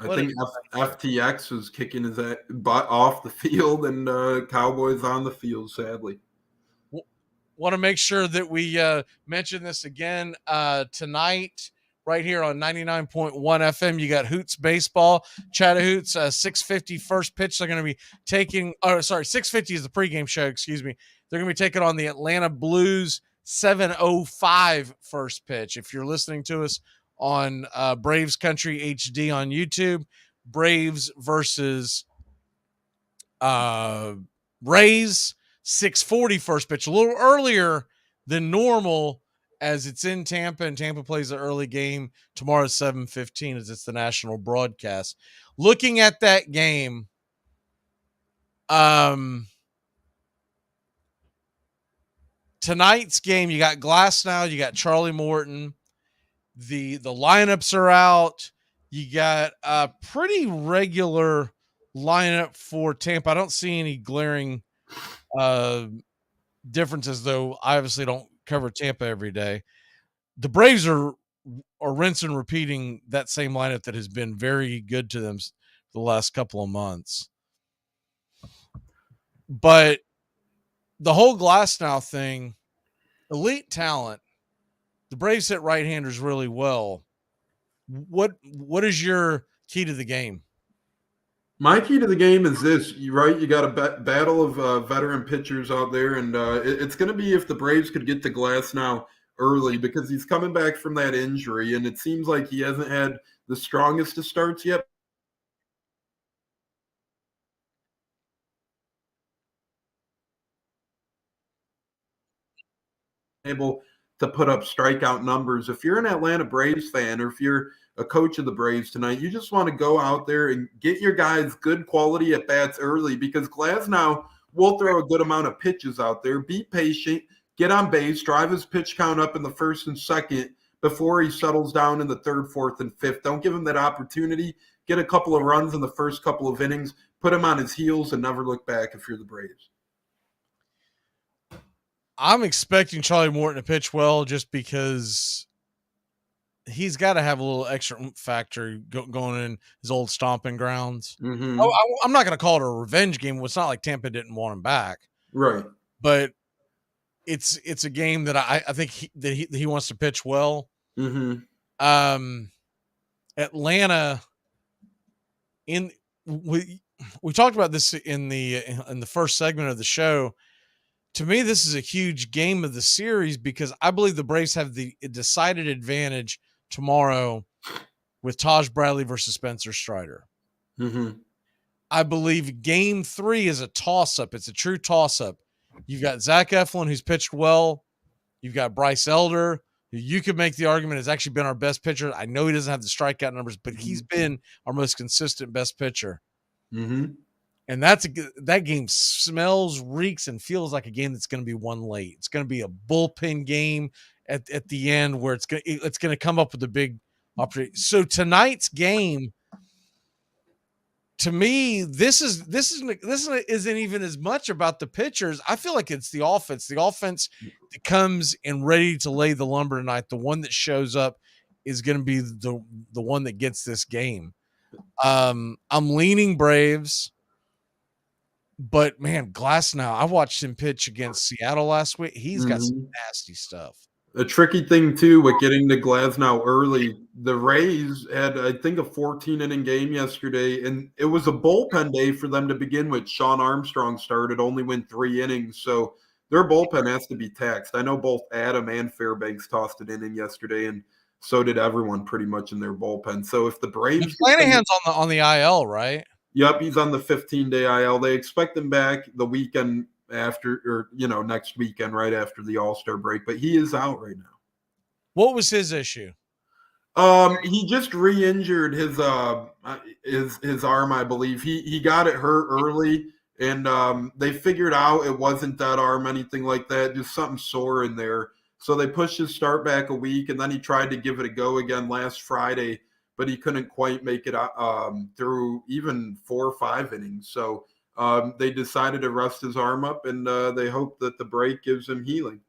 S9: think FTX was kicking his butt off the field, and Cowboys on the field, sadly.
S1: Want to make sure that we mention this again tonight, right here on 99.1 FM. You got Hoots Baseball, Chattahoots, 6:50 first pitch. They're going to be taking, 6:50 is the pregame show, excuse me. They're going to be taking on the Atlanta Blues, 7:05 first pitch. If you're listening to us on Braves Country HD on YouTube, Braves versus Rays, 6:40 first pitch, a little earlier than normal as it's in Tampa, and Tampa plays the early game tomorrow at 7:15 as it's the national broadcast. Looking at that game, tonight's game, you got Glasnow, you got Charlie Morton. The lineups are out. You got a pretty regular lineup for Tampa. I don't see any glaring differences, though. I obviously don't cover Tampa every day. The Braves are rinsing and repeating that same lineup that has been very good to them the last couple of months. But the whole Glasnow thing, elite talent. The Braves hit right-handers really well. What is your key to the game?
S9: My key to the game is this, right? You got a battle of veteran pitchers out there, and it's going to be if the Braves could get to Glasnow early, because he's coming back from that injury, and it seems like he hasn't had the strongest of starts yet. Able to put up strikeout numbers. If you're an Atlanta Braves fan, or if you're a coach of the Braves tonight, you just want to go out there and get your guys good quality at bats early, because Glasnow will throw a good amount of pitches out there. Be patient, get on base, drive his pitch count up in the first and second before he settles down in the third, fourth, and fifth. Don't give him that opportunity. Get a couple of runs in the first couple of innings, put him on his heels, and never look back if you're the Braves.
S1: I'm expecting Charlie Morton to pitch well just because he's got to have a little extra oomph factor going in his old stomping grounds.
S9: Mm-hmm.
S1: I'm not going to call it a revenge game. It's not like Tampa didn't want him back.
S9: Right.
S1: But it's a game that I think he wants to pitch well.
S9: Mm-hmm.
S1: Atlanta, we talked about this in the first segment of the show. To me, this is a huge game of the series because I believe the Braves have the decided advantage tomorrow with Taj Bradley versus Spencer Strider.
S9: Mm-hmm.
S1: I believe game 3 is a toss-up. It's a true toss-up. You've got Zach Eflin, who's pitched well. You've got Bryce Elder, who you could make the argument has actually been our best pitcher. I know he doesn't have the strikeout numbers, but he's been our most consistent best pitcher.
S9: Mm-hmm.
S1: And that game smells, reeks, and feels like a game that's going to be won late. It's going to be a bullpen game at the end where it's going to come up with a big opportunity. So tonight's game, to me, this isn't even as much about the pitchers. I feel like it's the offense. The offense that comes in ready to lay the lumber tonight, the one that shows up, is going to be the one that gets this game. I'm leaning Braves. But man, Glasnow, I watched him pitch against Seattle last week. He's got some nasty stuff.
S9: A tricky thing too with getting to Glasnow early. The Rays had, I think, a 14-inning game yesterday, and it was a bullpen day for them to begin with. Sean Armstrong started, only went 3 innings, so their bullpen has to be taxed. I know both Adam and Fairbanks tossed an inning yesterday, and so did everyone pretty much in their bullpen. So if the Braves,
S1: Flanagan's on the IL, right?
S9: Yep, he's on the 15-day IL. They expect him back the weekend after, or next weekend, right after the All-Star break. But he is out right now.
S1: What was his issue?
S9: He just re-injured his arm, I believe. He got it hurt early, and they figured out it wasn't that arm, anything like that, just something sore in there. So they pushed his start back a week, and then he tried to give it a go again last Friday, but he couldn't quite make it through even 4 or 5 innings. So they decided to rest his arm up, and they hope that the break gives him healing.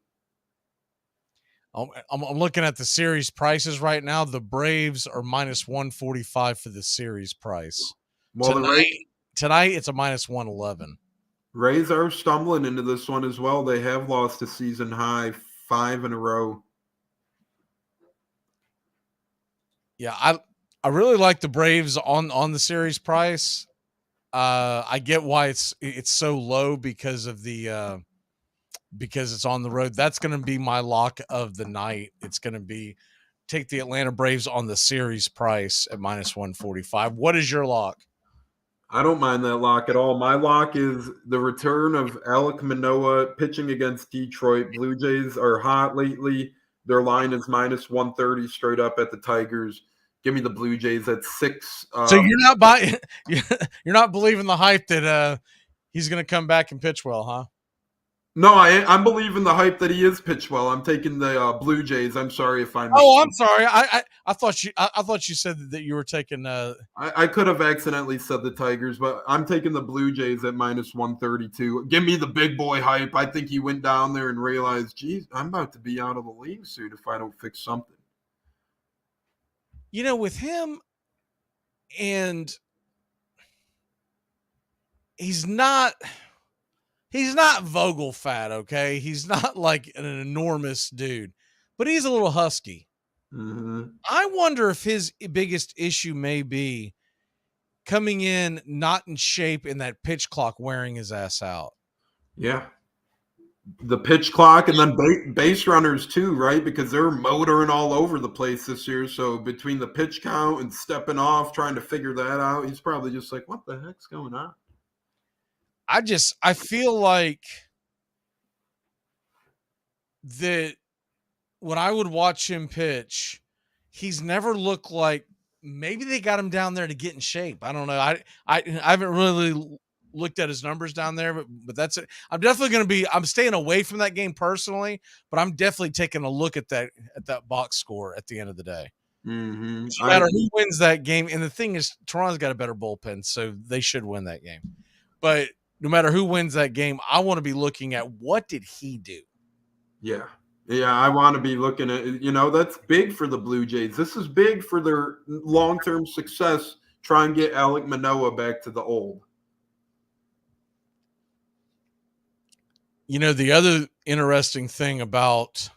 S1: I'm looking at the series prices right now. The Braves are minus 145 for the series price.
S9: Well,
S1: tonight it's a minus 111.
S9: Rays are stumbling into this one as well. They have lost a season high 5 in a row.
S1: Yeah, I really like the Braves on the series price. I get why it's so low because of the because it's on the road. That's going to be my lock of the night. It's going to be take the Atlanta Braves on the series price at minus 145. What is your lock?
S9: I don't mind that lock at all. My lock is the return of Alek Manoah pitching against Detroit. Blue Jays are hot lately. Their line is minus 130 straight up at the Tigers. Give me the Blue Jays at 6.
S1: So you're not believing the hype that he's going to come back and pitch well, huh?
S9: No, I'm believing the hype that he is pitch well. I'm taking the Blue Jays. I'm sorry if I'm.
S1: Oh, I'm sorry. I thought you said that you were taking.
S9: I could have accidentally said the Tigers, but I'm taking the Blue Jays at minus 132. Give me the big boy hype. I think he went down there and realized, geez, I'm about to be out of the league soon if I don't fix something.
S1: With him, and he's not Vogel fat, okay? He's not like an enormous dude, but he's a little husky.
S9: Mm-hmm.
S1: I wonder if his biggest issue may be coming in not in shape and that pitch clock wearing his ass out.
S9: Yeah. The pitch clock and then base runners too, right? Because they're motoring all over the place this year. So between the pitch count and stepping off, trying to figure that out, he's probably just like, what the heck's going on?
S1: I feel like that when I would watch him pitch, he's never looked like maybe they got him down there to get in shape. I don't know. I haven't really looked at his numbers down there, but that's it. I'm staying away from that game personally, but I'm definitely taking a look at that box score at the end of the day.
S9: Mm-hmm.
S1: No matter who wins that game, and the thing is, Toronto's got a better bullpen, so they should win that game. But no matter who wins that game, I want to be looking at what did he do.
S9: Yeah. Yeah, I want to be looking at, that's big for the Blue Jays. This is big for their long-term success. Try and get Alek Manoah back to the old.
S1: The other interesting thing about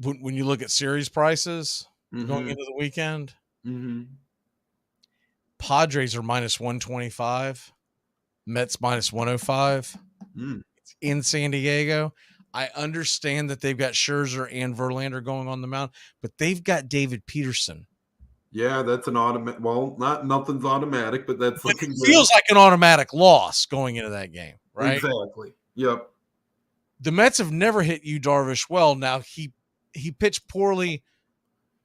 S1: when you look at series prices going into the weekend, Padres are minus 125, Mets minus 105. It's in San Diego. I understand that they've got Scherzer and Verlander going on the mound, but they've got David Peterson.
S9: Yeah, that's an automatic. Well, nothing's automatic, but that's looking good.
S1: It feels like an automatic loss going into that game, right?
S9: Exactly. Yep.
S1: The Mets have never hit Yu Darvish well. Now he pitched poorly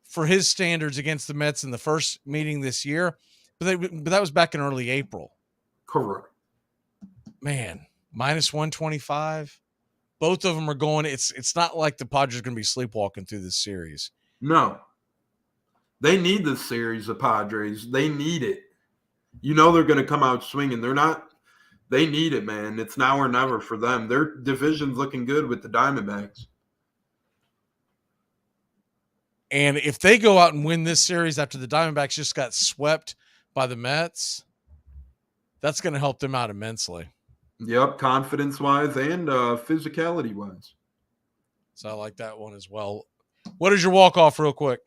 S1: for his standards against the Mets in the first meeting this year, but that was back in early April.
S9: Correct.
S1: Man, minus 125. Both of them are going. It's not like the Padres are going to be sleepwalking through this series.
S9: No. They need this series, the Padres. They need it. They're going to come out swinging. They need it, man. It's now or never for them. Their division's looking good with the Diamondbacks.
S1: And if they go out and win this series after the Diamondbacks just got swept by the Mets, that's going to help them out immensely.
S9: Yep, confidence-wise and physicality-wise.
S1: So I like that one as well. What is your walk-off real quick?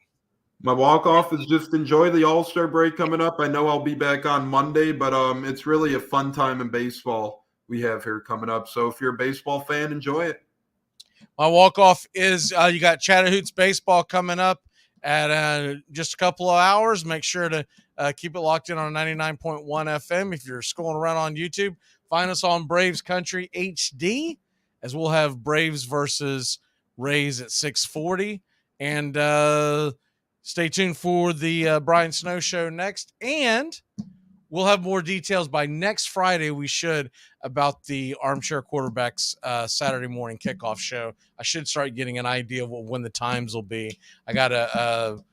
S9: My walk-off is just enjoy the All-Star break coming up. I know I'll be back on Monday, but it's really a fun time in baseball we have here coming up. So if you're a baseball fan, enjoy it.
S1: My walk-off is you got Chattahoochee baseball coming up at just a couple of hours. Make sure to keep it locked in on 99.1 FM. If you're scrolling around on YouTube, find us on Braves Country HD, as we'll have Braves versus Rays at 6:40. And stay tuned for the Brian Snow Show next. And we'll have more details by next Friday, we should, about the Armchair Quarterbacks Saturday morning kickoff show. I should start getting an idea of when the times will be. I got a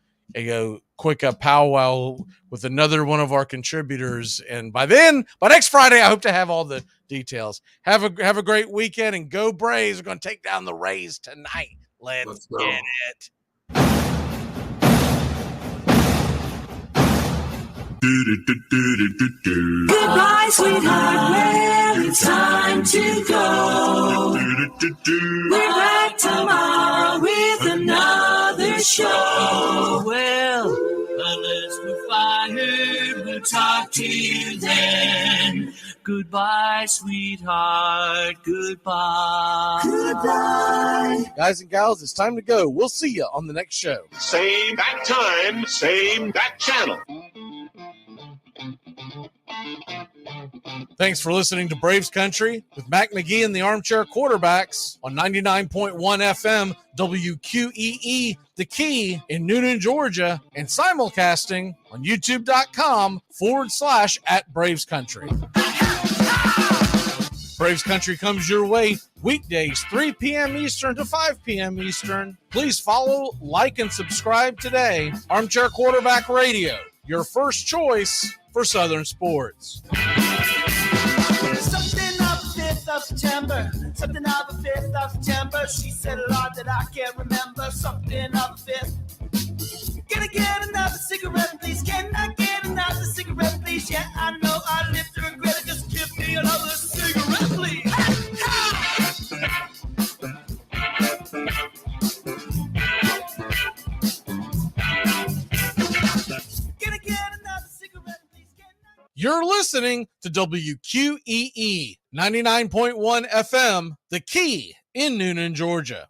S1: quick powwow with another one of our contributors. And by next Friday, I hope to have all the details. Have a great weekend, and go Braves. We're going to take down the Rays tonight. Let's get it.
S6: Goodbye, sweetheart. Well, it's time to go. We're back tomorrow with another show. Well, unless we're fired, we'll talk to you then. Goodbye, sweetheart. Goodbye. Goodbye.
S1: Guys and gals, it's time to go. We'll see you on the next show.
S10: Same bat time, same bat channel.
S1: Thanks for listening to Braves Country with Mac Magee and the Armchair Quarterbacks on 99.1 FM WQEE, The Key in Noonan, Georgia, and simulcasting on youtube.com/@Braves Country. Braves Country comes your way weekdays, 3 p.m. Eastern to 5 p.m. Eastern. Please follow, like, and subscribe today. Armchair Quarterback Radio, your first choice for Southern sports.
S6: Something of the 5th of September. Something of the 5th of September. She said a lot that I can't remember. Something of the 5th. Can I get another cigarette, please? Can I get another cigarette, please? Yeah, I know I live to regret it. Just give me another cigarette, please.
S1: You're listening to WQEE 99.1 FM, The Key in Noonan, Georgia.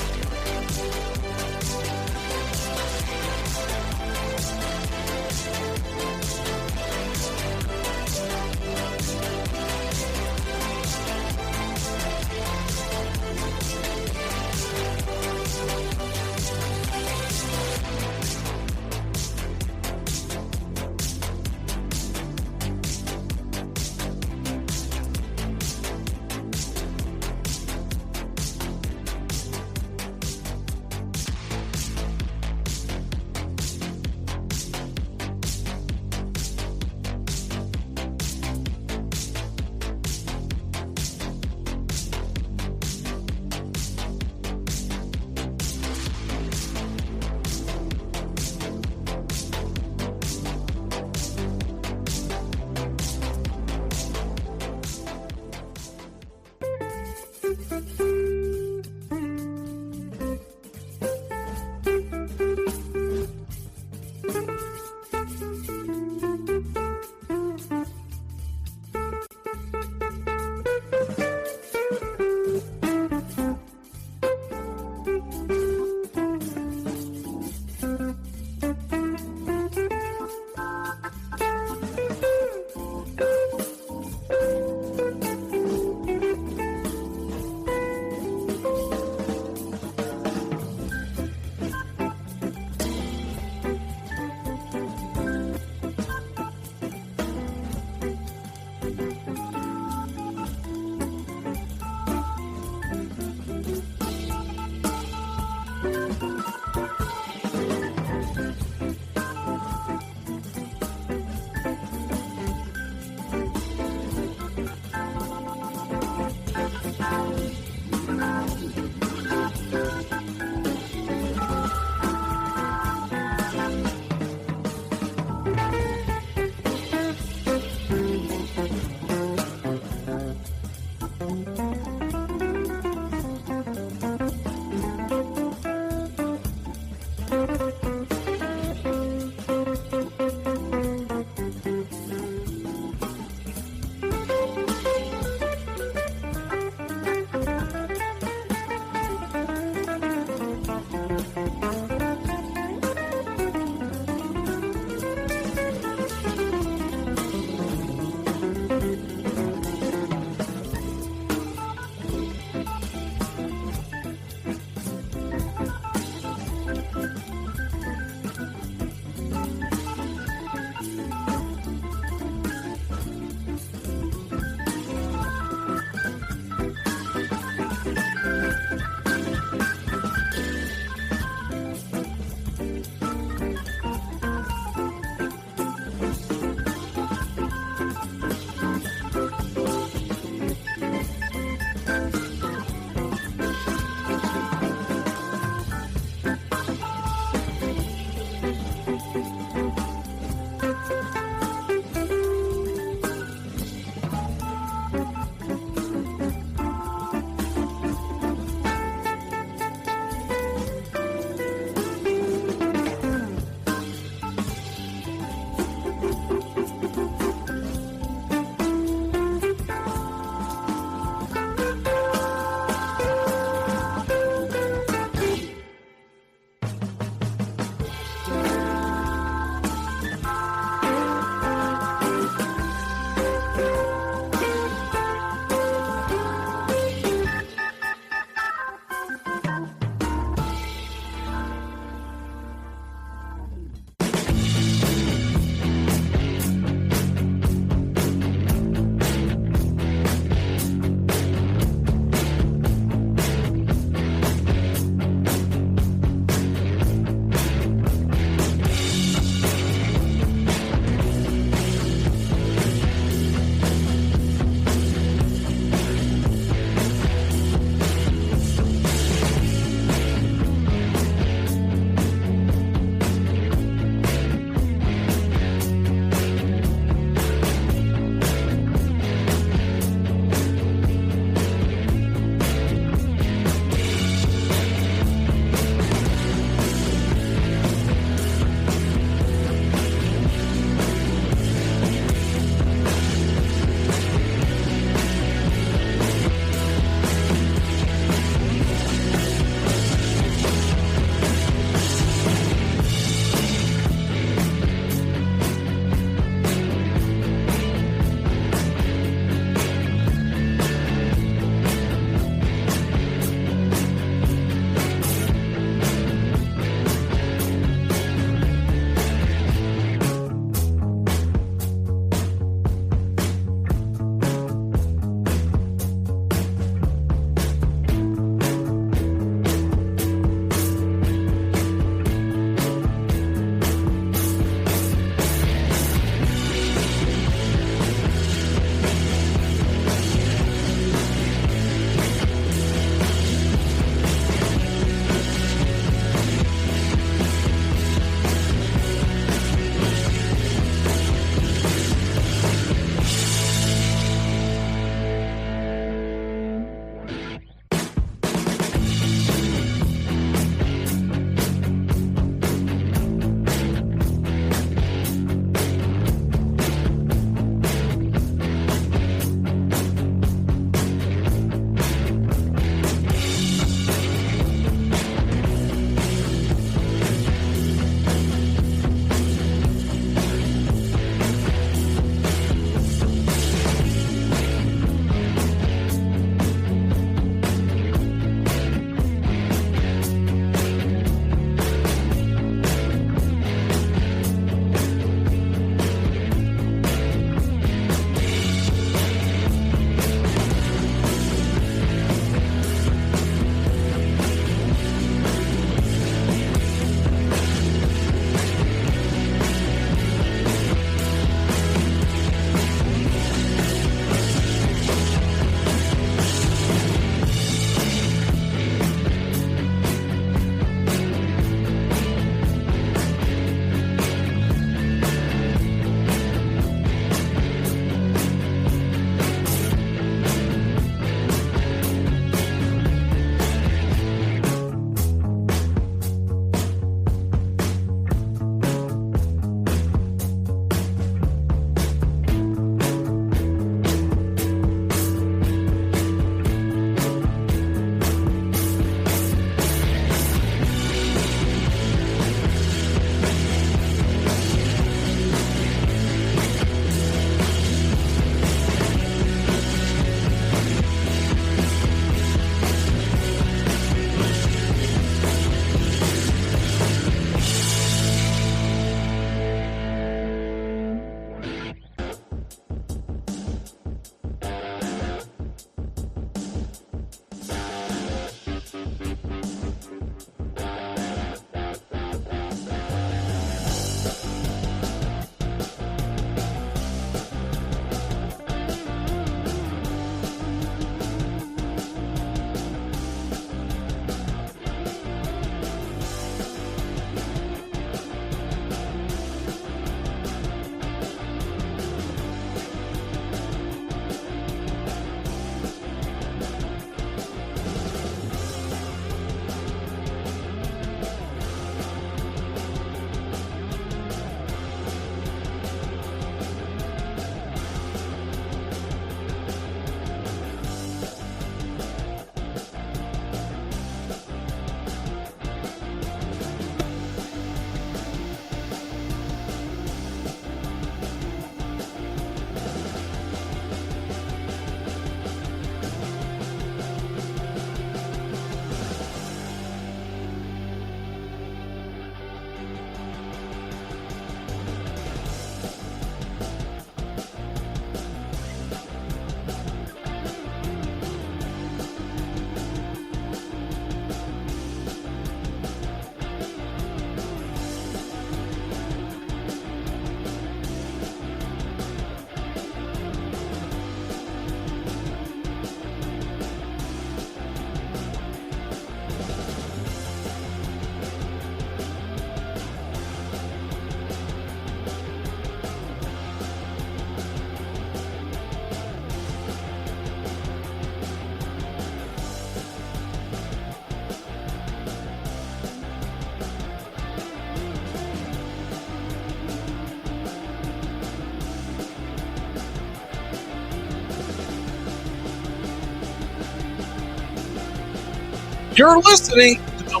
S1: You're listening to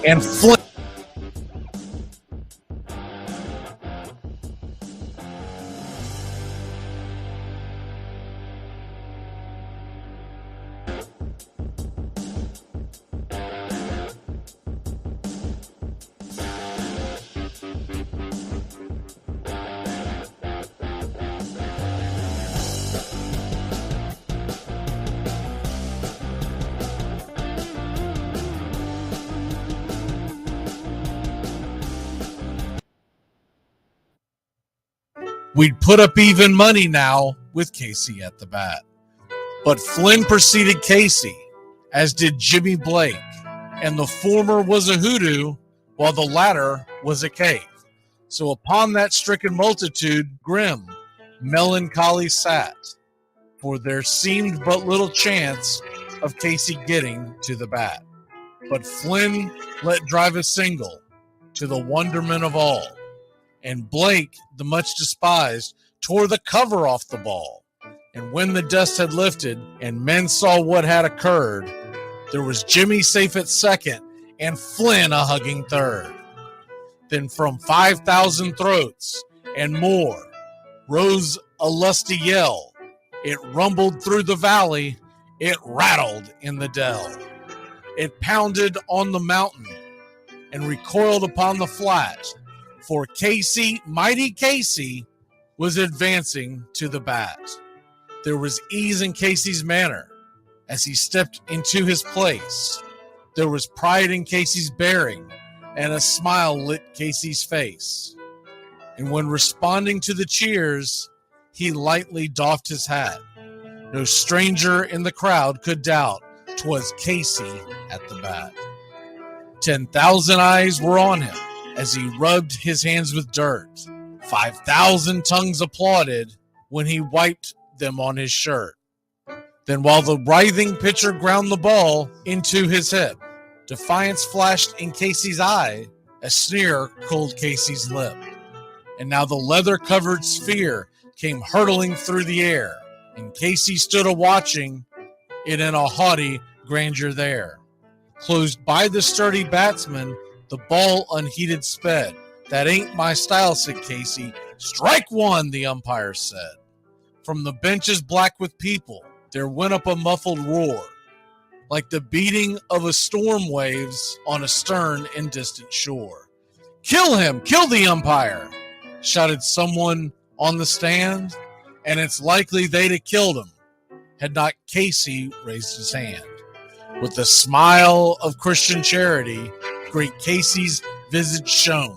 S1: and Flynn. We'd put up even money now with Casey at the bat. But Flynn preceded Casey, as did Jimmy Blake, and the former was a hoodoo while the latter was a cave. So upon that stricken multitude, grim, melancholy sat, for there seemed but little chance of Casey getting to the bat. But Flynn let drive a single, to the wonderment of all, and Blake, the much despised, tore the cover off the ball. And when the dust had lifted and men saw what had occurred, there was Jimmy safe at second and Flynn a hugging third. Then from 5,000 throats and more rose a lusty yell. It rumbled through the valley, it rattled in the dell. It pounded on the mountain and recoiled upon the flat, for Casey, mighty Casey, was advancing to the bat. There was ease in Casey's manner as he stepped into his place. There was pride in Casey's bearing, and a smile lit Casey's face. And when responding to the cheers, he lightly doffed his hat. No stranger in the crowd could doubt 'twas Casey at the bat. 10,000 eyes were on him as he rubbed his hands with dirt. 5,000 tongues applauded when he wiped them on his shirt. Then while the writhing pitcher ground the ball into his hip, defiance flashed in Casey's eye, a sneer cooled Casey's lip. And now the leather-covered sphere came hurtling through the air, and Casey stood a-watching it in a haughty grandeur there. Closed by the sturdy batsman, the ball unheeded sped. That ain't my style, said Casey. Strike one, the umpire said. From the benches black with people, there went up a muffled roar, like the beating of a storm waves on a stern and distant shore. Kill him! Kill the umpire! Shouted someone on the stand, and it's likely they'd have killed him had not Casey raised his hand. With a smile of Christian charity, great Casey's visage shone.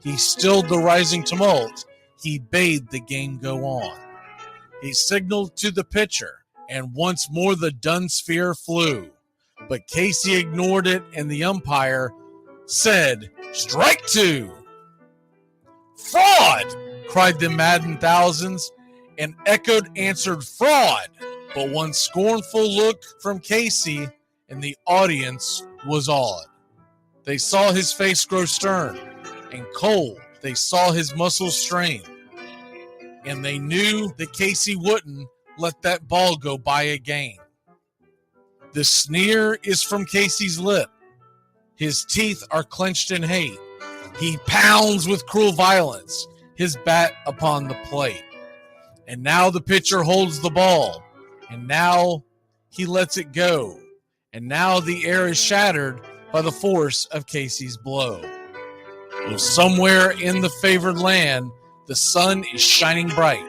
S1: He stilled the rising tumult. He bade the game go on. He signaled to the pitcher, and once more the dun sphere flew. But Casey ignored it, and the umpire said, "Strike two." "Fraud!" cried the maddened thousands, and echoed answered, "Fraud!" But one scornful look from Casey, and the audience was awed. They saw his face grow stern and cold. They saw his muscles strain. And they knew that Casey wouldn't let that ball go by again. The sneer is from Casey's lip. His teeth are clenched in hate. He pounds with cruel violence his bat upon the plate. And now the pitcher holds the ball. And now he lets it go. And now the air is shattered by the force of Casey's blow. Well, somewhere in the favored land, the sun is shining bright.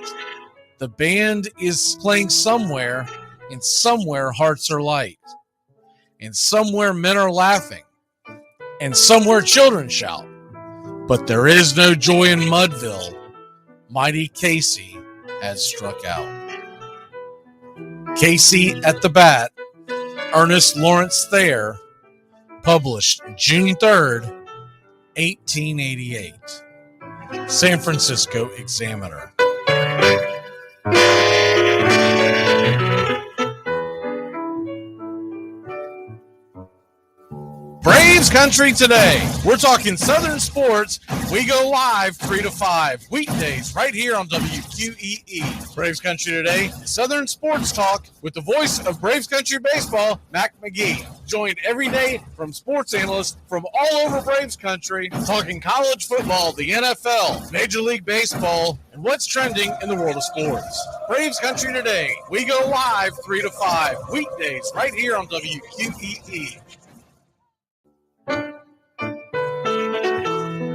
S1: The band is playing somewhere, and somewhere hearts are light. And somewhere men are laughing, and somewhere children shout. But there is no joy in Mudville. Mighty Casey has struck out. Casey at the Bat, Ernest Lawrence Thayer, published June 3rd, 1888. San Francisco Examiner. Braves Country today. We're talking Southern sports. We go live 3 to 5 weekdays right here on WQEE. Braves Country today, Southern sports talk with the voice of Braves Country baseball, Mac Magee. Joined every day from sports analysts from all over Braves Country, talking college football, the NFL, Major League Baseball, and what's trending in the world of sports. Braves Country today. We go live 3 to 5 weekdays right here on WQEE.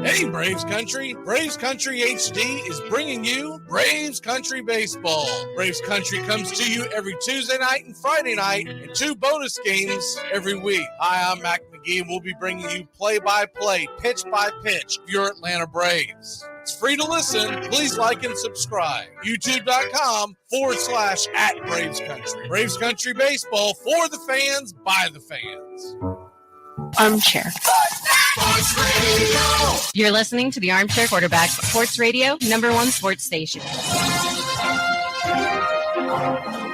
S1: Hey, Braves Country. Braves Country HD is bringing you Braves Country Baseball. Braves Country comes to you every Tuesday night and Friday night, and 2 bonus games every week. Hi, I'm Mac Magee, and we'll be bringing you play-by-play, pitch-by-pitch of your Atlanta Braves. It's free to listen. Please like and subscribe. YouTube.com/@Braves Country. Braves Country Baseball for the fans, by the fans.
S12: Armchair. You're listening to the Armchair Quarterback Sports Radio, #1 sports station.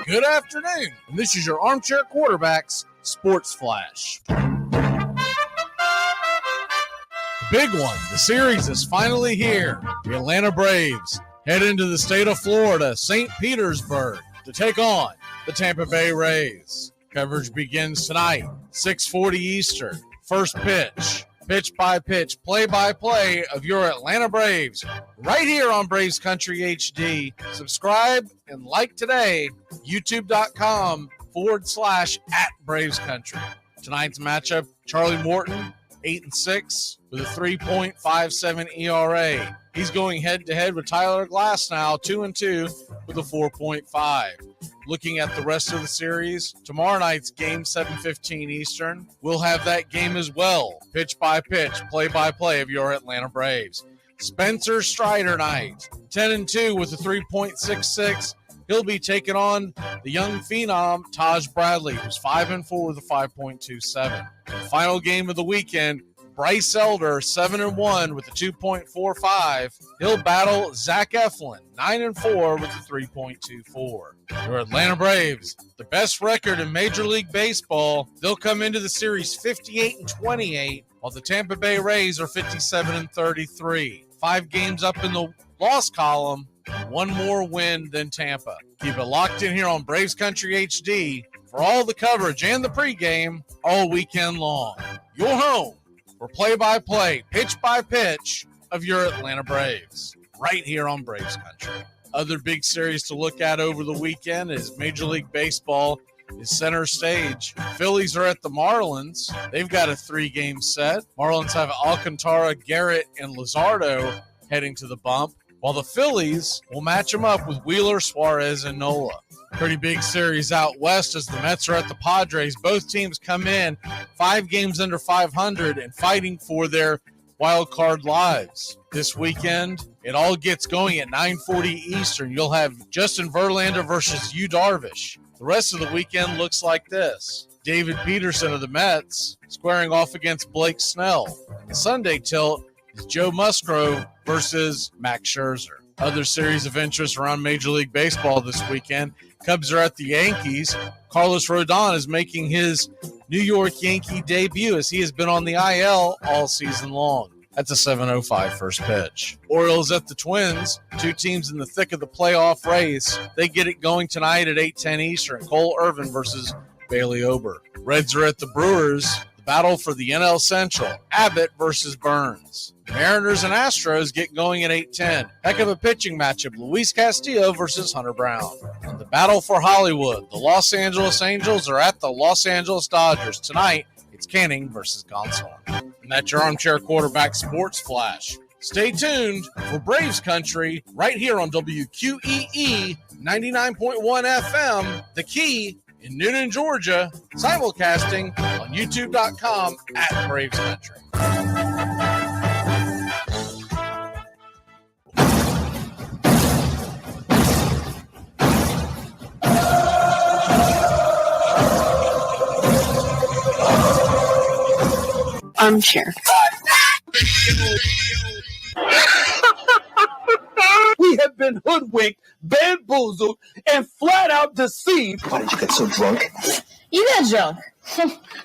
S1: Good afternoon, and this is your Armchair Quarterbacks Sports Flash. The big one, the series is finally here. The Atlanta Braves head into the state of Florida, St. Petersburg, to take on the Tampa Bay Rays. Coverage begins tonight, 6:40 Eastern. First pitch, pitch-by-pitch, play-by-play of your Atlanta Braves, right here on Braves Country HD. Subscribe and like today, youtube.com/@Braves Country. Tonight's matchup, Charlie Morton, 8-6 with a 3.57 ERA. He's going head-to-head with Tyler Glasnow, 2-2 with a 4.5. Looking at the rest of the series, tomorrow night's game, 7:15 Eastern. We'll have that game as well. Pitch-by-pitch, play-by-play of your Atlanta Braves. Spencer Strider night, 10-2 with a 3.66. He'll be taking on the young phenom, Taj Bradley, who's 5-4 with a 5.27. Final game of the weekend, Bryce Elder, 7-1 with a 2.45. He'll battle Zach Eflin, 9-4 with a 3.24. Your Atlanta Braves, the best record in Major League Baseball. They'll come into the series 58-28, while the Tampa Bay Rays are 57-33. 5 games up in the loss column, 1 more win than Tampa. Keep it locked in here on Braves Country HD for all the coverage and the pregame all weekend long. Your home for play-by-play, pitch-by-pitch of your Atlanta Braves, right here on Braves Country. Other big series to look at over the weekend is Major League Baseball is center stage. Phillies are at the Marlins. They've got a 3-game set. Marlins have Alcantara, Garrett, and Luzardo heading to the bump, while the Phillies will match them up with Wheeler, Suarez, and Nola. Pretty big series out west as the Mets are at the Padres. Both teams come in 5 games under 500 and fighting for their wild card lives. This weekend, it all gets going at 9:40 Eastern. You'll have Justin Verlander versus Yu Darvish. The rest of the weekend looks like this. David Peterson of the Mets squaring off against Blake Snell. The Sunday tilt is Joe Musgrove versus Max Scherzer. Other series of interest around Major League Baseball this weekend. Cubs are at the Yankees. Carlos Rodon is making his New York Yankee debut as he has been on the IL all season long. That's a 7:05 first pitch. Orioles at the Twins, 2 teams in the thick of the playoff race. They get it going tonight at 8:10 Eastern. Cole Irvin versus Bailey Ober. Reds are at the Brewers. The battle for the NL Central. Abbott versus Burns. Mariners and Astros get going at 8:10. Heck of a pitching matchup. Luis Castillo versus Hunter Brown. And the battle for Hollywood. The Los Angeles Angels are at the Los Angeles Dodgers. Tonight, it's Canning versus Gonsolin. And that's your Armchair Quarterback Sports Flash. Stay tuned for Braves Country right here on WQEE 99.1 FM, The Key in Newnan, Georgia, simulcasting on youtube.com/Braves Country.
S4: Armchair.
S21: We have been hoodwinked, bamboozled, and flat out deceived.
S11: Why did you get so drunk?
S16: You got drunk.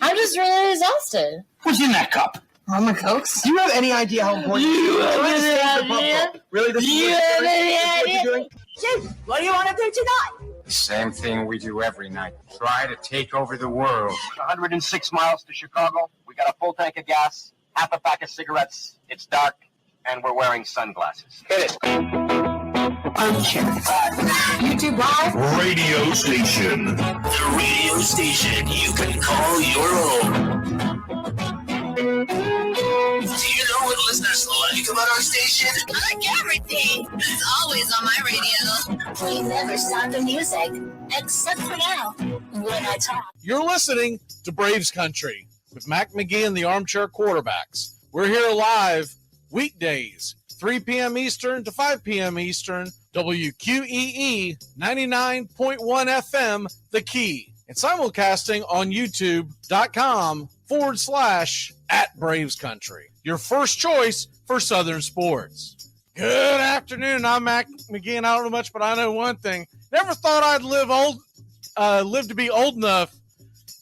S16: I'm just really exhausted.
S11: What's in that cup?
S16: All my cokes.
S11: Do you have any idea how important
S16: You
S11: it is?
S16: have
S11: Trying to
S16: any
S11: save the
S16: idea?
S11: bubble. Really? This is
S16: You
S11: what
S16: have
S11: you're doing?
S16: any
S11: This is what
S16: idea?
S11: you're doing?
S4: Jim, what do you want to do tonight?
S13: Same thing we do every night. Try to take over the world.
S11: 106 miles to Chicago. We got a full tank of gas, half a pack of cigarettes. It's dark, and we're wearing sunglasses. Hit it.
S4: Armchair. YouTube Live.
S10: Radio station.
S11: The radio station you can call your own. Do you know what listeners like about our station?
S16: I like everything. It's always on my radio. We never stop the music, except for now, when I talk.
S1: You're listening to Braves Country with Mac Magee and the Armchair Quarterbacks. We're here live weekdays, 3 p.m. Eastern to 5 p.m. Eastern, WQEE 99.1 FM, The Key, and simulcasting on youtube.com/@Braves Country. Your first choice for Southern sports. Good afternoon. I'm Mac Magee, and I don't know much, but I know one thing. Never thought I'd live to be old enough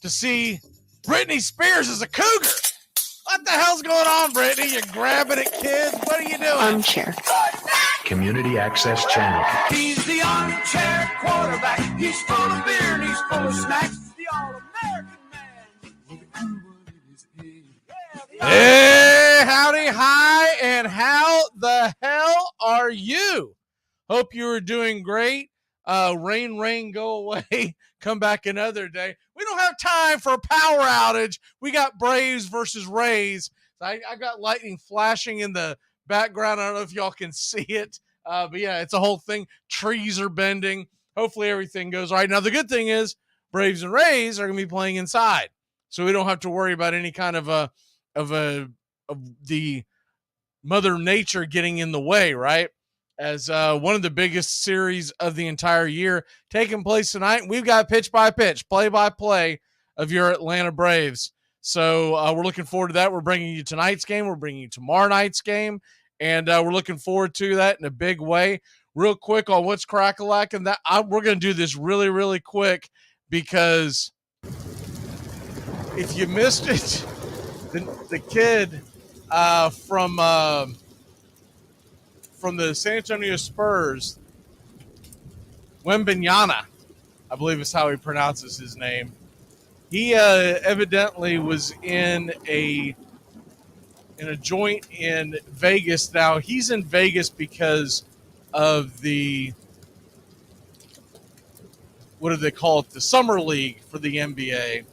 S1: to see Britney Spears as a cougar. What the hell's going on, Brittany? You're grabbing at kids? What are you doing?
S4: Armchair.
S10: Community Access Channel.
S6: He's the armchair quarterback. He's full of beer and he's full of snacks. The all-American man with a cool one in his head.
S1: Hey, howdy, hi, and how the hell are you? Hope you are doing great. Rain, go away. Come back another day. We don't have time for a power outage. We got Braves versus Rays. I got lightning flashing in the background. I don't know if y'all can see it. But yeah, it's a whole thing. Trees are bending. Hopefully everything goes all right. Now, the good thing is Braves and Rays are going to be playing inside. So we don't have to worry about any kind of the Mother Nature getting in the way, right? As one of the biggest series of the entire year taking place tonight. We've got pitch by pitch, play by play of your Atlanta Braves. So we're looking forward to that. We're bringing you tonight's game. We're bringing you tomorrow night's game. And we're looking forward to that in a big way. Real quick on what's crack-a-lackin'. We're going to do this really, really quick because if you missed it, the kid from the San Antonio Spurs, Wembanyama, I believe is how he pronounces his name. He evidently was in a joint in Vegas. Now, he's in Vegas because of the, what do they call it, the Summer League for the NBA.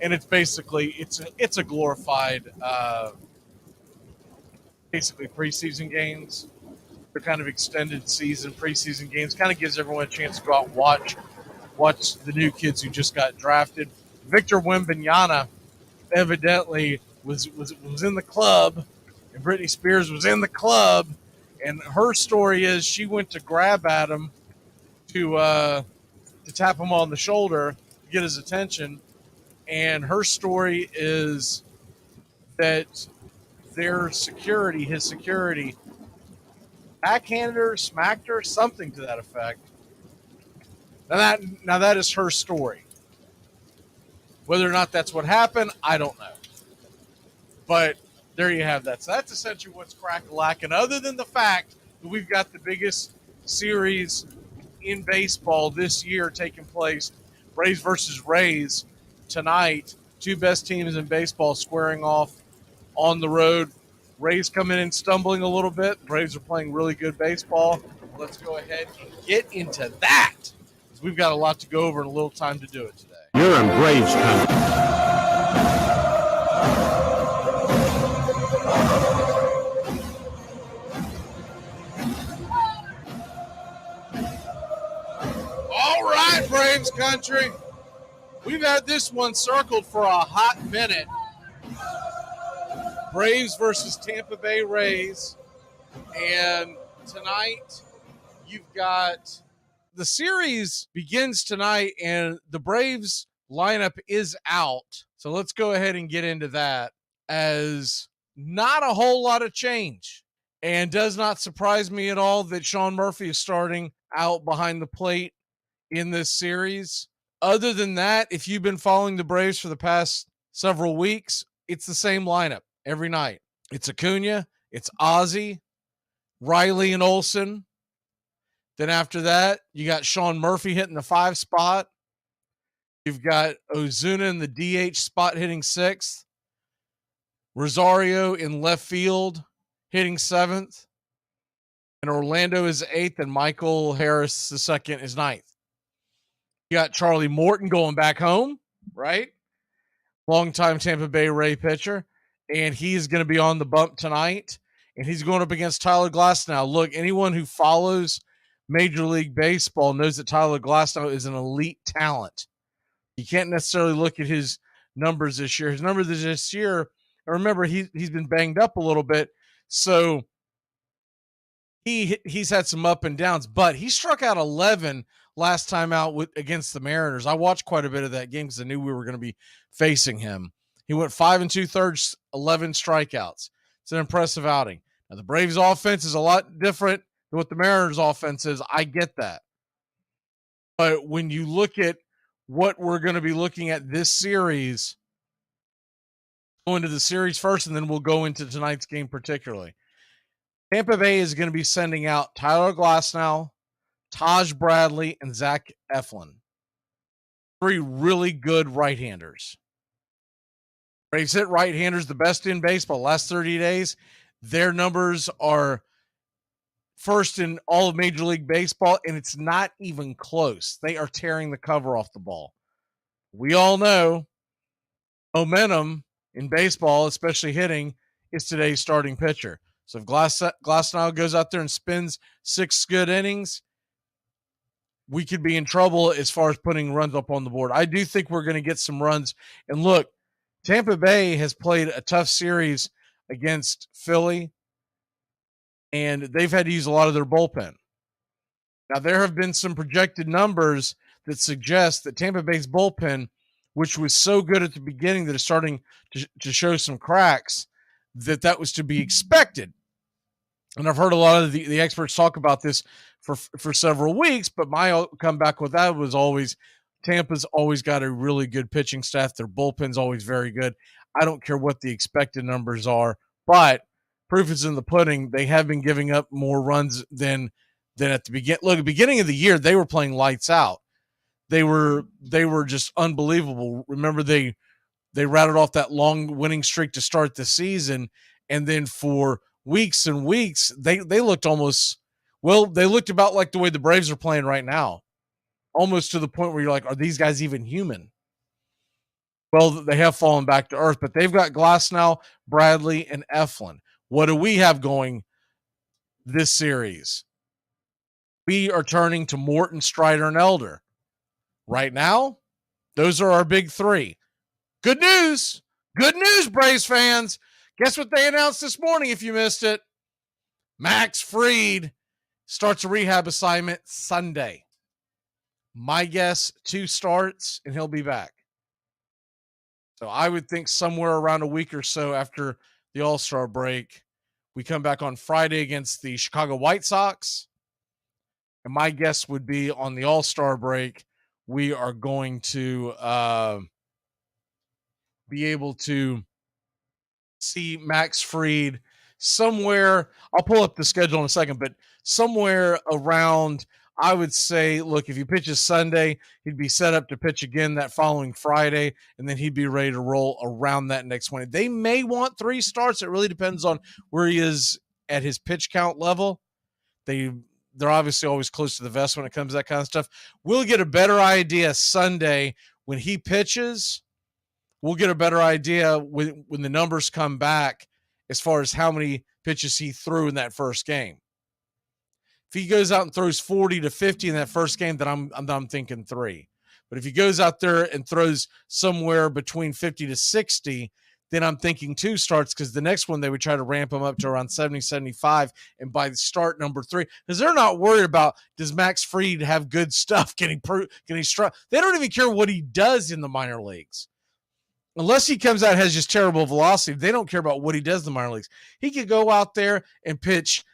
S1: And it's basically, it's a glorified, basically preseason games. They're kind of extended season, preseason games. Kind of gives everyone a chance to go out and watch the new kids who just got drafted. Victor Wembanyama evidently was in the club, and Britney Spears was in the club, and her story is she went to grab at him to tap him on the shoulder to get his attention, and her story is that his security, backhanded her, smacked her, something to that effect. Now that is her story. Whether or not that's what happened, I don't know. But there you have that. So that's essentially what's crack-a-lackin'. Other than the fact that we've got the biggest series in baseball this year taking place, Braves versus Rays tonight. Two best teams in baseball squaring off on the road. Rays coming in stumbling a little bit. Braves are playing really good baseball. Let's go ahead and get into that, because we've got a lot to go over and a little time to do it today.
S10: You're in Braves Country.
S1: All right, Braves Country. We've had this one circled for a hot minute. Braves versus Tampa Bay Rays. And tonight, you've got the series begins tonight, and the Braves lineup is out. So let's go ahead and get into that. as not a whole lot of change. And does not surprise me at all that Sean Murphy is starting out behind the plate in this series. Other than that, if you've been following the Braves for the past several weeks, it's the same lineup every night. It's Acuna, it's Ozzie, Riley, and Olsen. Then after that, you got Sean Murphy hitting the 5 spot. You've got Ozuna in the DH spot hitting 6th. Rosario in left field hitting 7th. And Orlando is 8th, and Michael Harris the second is 9th. You got Charlie Morton going back home, right? Longtime Tampa Bay Ray pitcher. And he's going to be on the bump tonight. And he's going up against Tyler Glasnow. Look, anyone who follows Major League Baseball knows that Tyler Glasnow is an elite talent. You can't necessarily look at his numbers this year. His numbers this year, remember, he's been banged up a little bit. So he's had some up and downs, but he struck out 11 last time out against the Mariners. I watched quite a bit of that game because I knew we were going to be facing him. He went 5 2/3, 11 strikeouts. It's an impressive outing. Now, the Braves offense is a lot different than what the Mariners offense is. I get that. But when you look at what we're going to be looking at this series, go into the series first, and then we'll go into tonight's game particularly. Tampa Bay is going to be sending out Tyler Glasnow, Taj Bradley, and Zach Eflin. 3 really good right-handers. Braves hit right-handers the best in baseball. Last 30 days, their numbers are first in all of Major League Baseball, and it's not even close. They are tearing the cover off the ball. We all know momentum in baseball, especially hitting, is today's starting pitcher. So if Glasnow goes out there and spins 6 good innings, we could be in trouble as far as putting runs up on the board. I do think we're going to get some runs. And look, Tampa Bay has played a tough series against Philly, and they've had to use a lot of their bullpen. Now, there have been some projected numbers that suggest that Tampa Bay's bullpen, which was so good at the beginning that it's starting to show some cracks, that was to be expected. And I've heard a lot of the experts talk about this for several weeks, but my comeback with that was always Tampa's always got a really good pitching staff. Their bullpen's always very good. I don't care what the expected numbers are, but proof is in the pudding. They have been giving up more runs than at the beginning. Look, at the beginning of the year, they were playing lights out. They were just unbelievable. Remember, they rattled off that long winning streak to start the season, and then for weeks and weeks, they looked they looked about like the way the Braves are playing right now, almost to the point where you're like, are these guys even human? Well, they have fallen back to earth, but they've got Glasnow, Bradley, and Eflin. What do we have going this series? We are turning to Morton, Strider, and Elder. Right now, those are our big 3. Good news. Good news, Braves fans. Guess what they announced this morning if you missed it? Max Fried starts a rehab assignment Sunday. My guess, 2 starts, and he'll be back. So I would think somewhere around a week or so after the All-Star break, we come back on Friday against the Chicago White Sox. And my guess would be on the All-Star break, we are going to be able to see Max Fried somewhere. I'll pull up the schedule in a second, but somewhere around, I would say, look, if he pitches Sunday, he'd be set up to pitch again that following Friday, and then he'd be ready to roll around that next one. They may want 3 starts. It really depends on where he is at his pitch count level. They're obviously always close to the vest when it comes to that kind of stuff. We'll get a better idea Sunday when he pitches. We'll get a better idea when the numbers come back as far as how many pitches he threw in that first game. If he goes out and throws 40 to 50 in that first game, then I'm thinking 3. But if he goes out there and throws somewhere between 50 to 60, then I'm thinking 2 starts, because the next one they would try to ramp him up to around 70, 75, and by the start number 3, because they're not worried about, does Max Fried have good stuff? Can he struck? They don't even care what he does in the minor leagues. unless he comes out and has just terrible velocity, they don't care about what he does in the minor leagues. He could go out there and pitch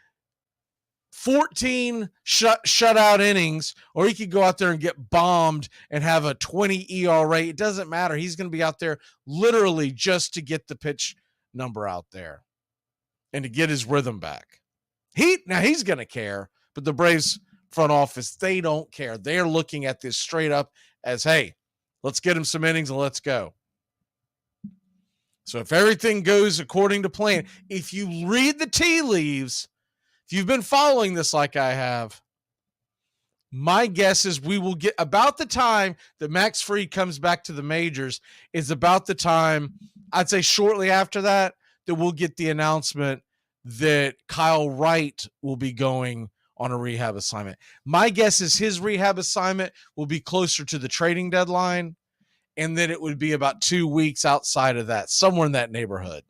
S1: 14 shutout innings, or he could go out there and get bombed and have a 20 ERA. It doesn't matter. He's going to be out there literally just to get the pitch number out there and to get his rhythm back. He's going to care, but the Braves front office, they don't care. They're looking at this straight up as, hey, let's get him some innings and let's go. So if everything goes according to plan, if you read the tea leaves, if you've been following this like I have, my guess is we will get about the time that Max Fried comes back to the majors is about the time, I'd say shortly after that we'll get the announcement that Kyle Wright will be going on a rehab assignment. My guess is his rehab assignment will be closer to the trading deadline, and then it would be about 2 weeks outside of that, somewhere in that neighborhood.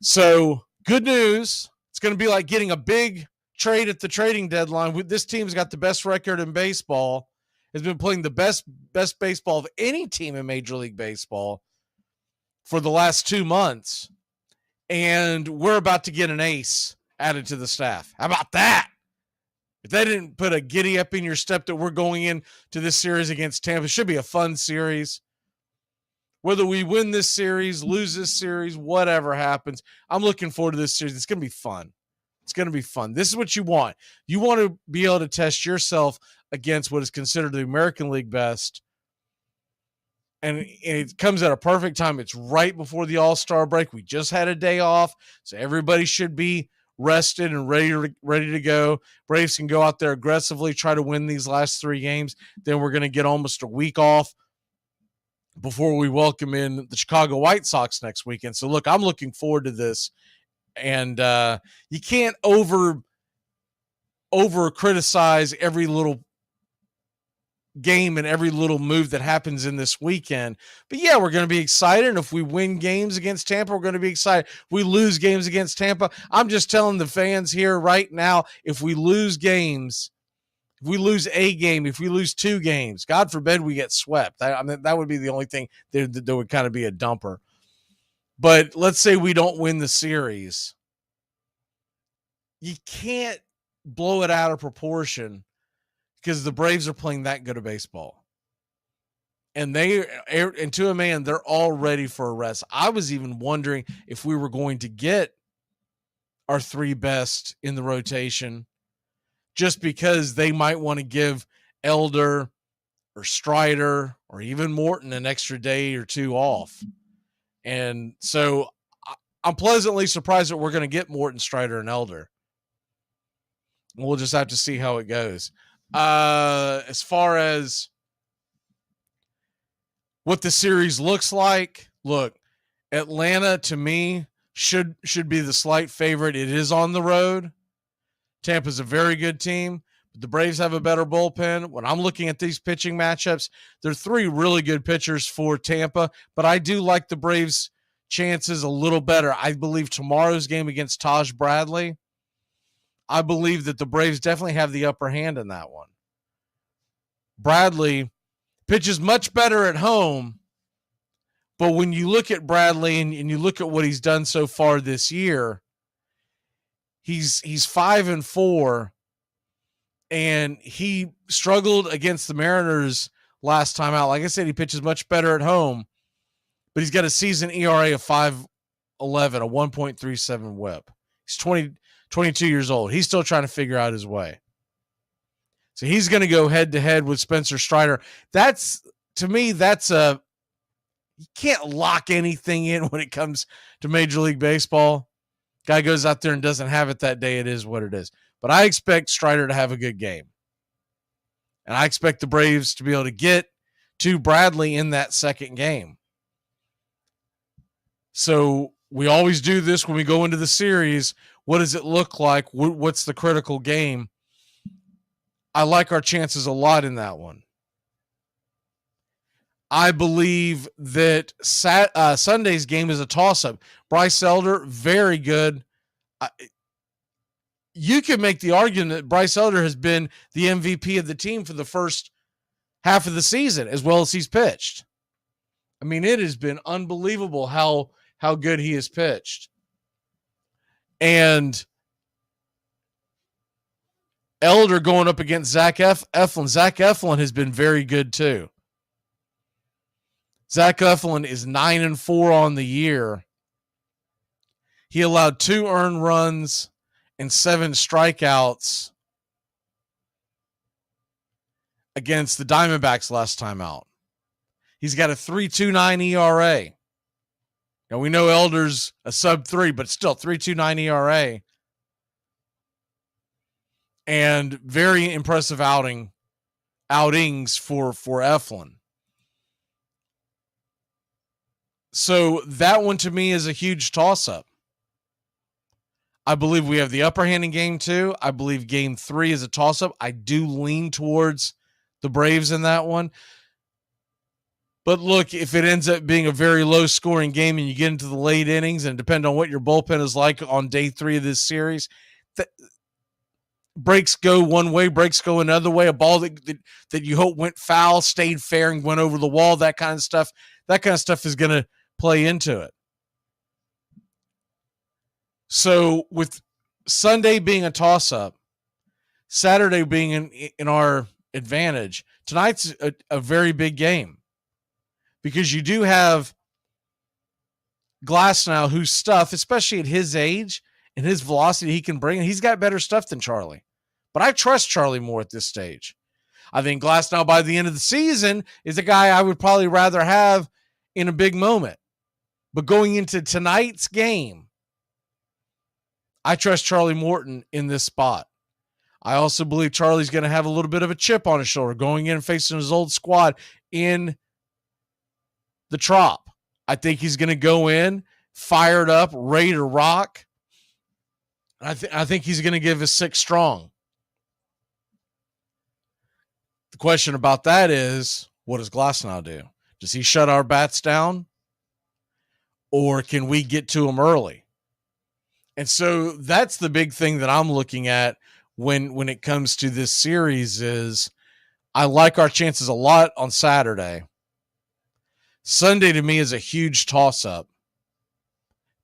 S1: So good news. It's going to be like getting a big trade at the trading deadline. This team's got the best record in baseball, has been playing the best baseball of any team in Major League Baseball for the last 2 months. And we're about to get an ace added to the staff. How about that? If they didn't put a giddy up in your step that we're going into this series against Tampa, it should be a fun series. Whether we win this series, lose this series, whatever happens, I'm looking forward to this series. It's going to be fun. It's going to be fun. This is what you want. You want to be able to test yourself against what is considered the American League best. And it comes at a perfect time. It's right before the All-Star break. We just had a day off, so everybody should be rested and ready to go. Braves can go out there aggressively, try to win these last 3 games. Then we're going to get almost a week off before we welcome in the Chicago White Sox next weekend. So look, I'm looking forward to this. And you can't over criticize every little game and every little move that happens in this weekend. But yeah, we're going to be excited. And if we win games against Tampa, we're going to be excited. If we lose games against Tampa, I'm just telling the fans here right now, if we lose games, if we lose a game, if we lose 2 games, God forbid we get swept. That would be the only thing that would kind of be a dumper. But let's say we don't win the series. You can't blow it out of proportion because the Braves are playing that good of baseball. And to a man, they're all ready for a rest. I was even wondering if we were going to get our 3 best in the rotation just because they might want to give Elder or Strider or even Morton an extra day or 2 off. And so I'm pleasantly surprised that we're going to get Morton, Strider, and Elder. We'll just have to see how it goes. As far as what the series looks like, look, Atlanta to me should be the slight favorite. It is on the road. Tampa's a very good team, but the Braves have a better bullpen. When I'm looking at these pitching matchups, there are 3 really good pitchers for Tampa, but I do like the Braves' chances a little better. I believe tomorrow's game against Taj Bradley, I believe that the Braves definitely have the upper hand in that one. Bradley pitches much better at home, but when you look at Bradley and you look at what he's done so far this year, he's 5-4, and he struggled against the Mariners last time out. Like I said, he pitches much better at home, but he's got a season ERA of 5.11, a 1.37 whip. He's 22 years old. He's still trying to figure out his way. So he's going to go head-to-head with Spencer Strider. To me, you can't lock anything in when it comes to Major League Baseball. Guy goes out there and doesn't have it that day. It is what it is. But I expect Strider to have a good game. And I expect the Braves to be able to get to Bradley in that second game. So we always do this when we go into the series. What does it look like? What's the critical game? I like our chances a lot in that one. I believe that Sunday's game is a toss-up. Bryce Elder, very good. You can make the argument that Bryce Elder has been the MVP of the team for the first half of the season as well as he's pitched. I mean, it has been unbelievable how good he has pitched. And Elder going up against Zach Eflin. Zach Eflin has been very good too. Zach Eflin is 9-4 on the year. He allowed 2 earned runs and 7 strikeouts against the Diamondbacks last time out. He's got a 3.29 ERA. Now we know Elder's a sub-3, but still 3.29 ERA. And very impressive outings for Eflin. So that one to me is a huge toss-up. I believe we have the upper hand in game 2. I believe game 3 is a toss-up. I do lean towards the Braves in that one. But look, if it ends up being a very low-scoring game and you get into the late innings, and depend on what your bullpen is like on day 3 of this series, breaks go one way, breaks go another way, a ball that you hope went foul, stayed fair, and went over the wall, that kind of stuff is going to play into it. So with Sunday being a toss-up, Saturday being in our advantage, tonight's a very big game. Because you do have Glasnow, whose stuff, especially at his age and his velocity he can bring, he's got better stuff than Charlie. But I trust Charlie more at this stage. I think Glasnow by the end of the season is a guy I would probably rather have in a big moment. But going into tonight's game, I trust Charlie Morton in this spot. I also believe Charlie's going to have a little bit of a chip on his shoulder going in and facing his old squad in the Trop. I think he's going to go in fired up, ready to rock. I think he's going to give us 6 strong. The question about that is, what does Glasnow do? Does he shut our bats down? Or can we get to him early? And so that's the big thing that I'm looking at when it comes to this series is I like our chances a lot on Saturday. Sunday to me is a huge toss-up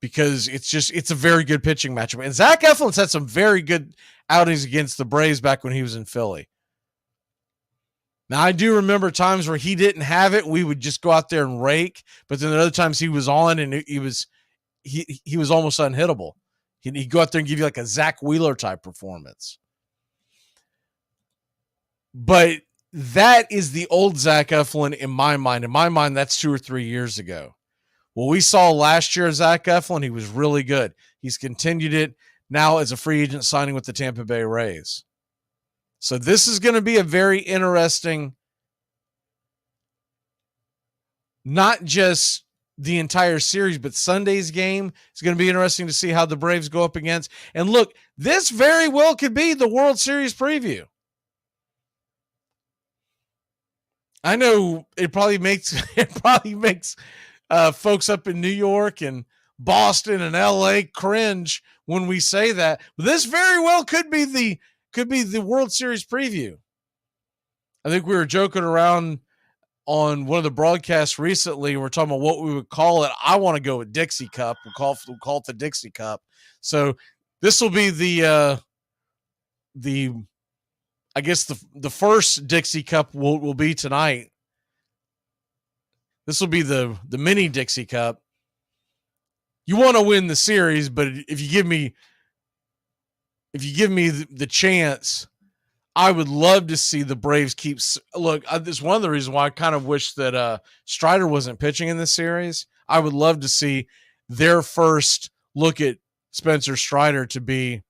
S1: because it's a very good pitching matchup. And Zach Eflin's had some very good outings against the Braves back when he was in Philly. Now, I do remember times where he didn't have it. We would just go out there and rake. But then the other times he was on and he was almost unhittable. He'd go out there and give you like a Zach Wheeler type performance. But that is the old Zach Eflin in my mind. In my mind, that's 2 or 3 years ago. What we saw last year, Zach Eflin, he was really good. He's continued it now as a free agent signing with the Tampa Bay Rays. So this is going to be a very interesting, not just the entire series, but Sunday's game is going to be interesting to see how the Braves go up against. And look, this very well could be the World Series preview. I know it probably makes folks up in New York and Boston and LA cringe when we say that. But this very well could be the World Series preview. I think we were joking around on one of the broadcasts recently. We're talking about what we would call it. I want to go with Dixie Cup. We'll call it the Dixie Cup. So this will be the I guess the first Dixie Cup will be tonight. This will be the mini Dixie Cup. You want to win the series, but if you give me the chance, I would love to see the Braves keep. Look, this is one of the reasons why I kind of wish that Strider wasn't pitching in this series. I would love to see their first look at Spencer Strider to be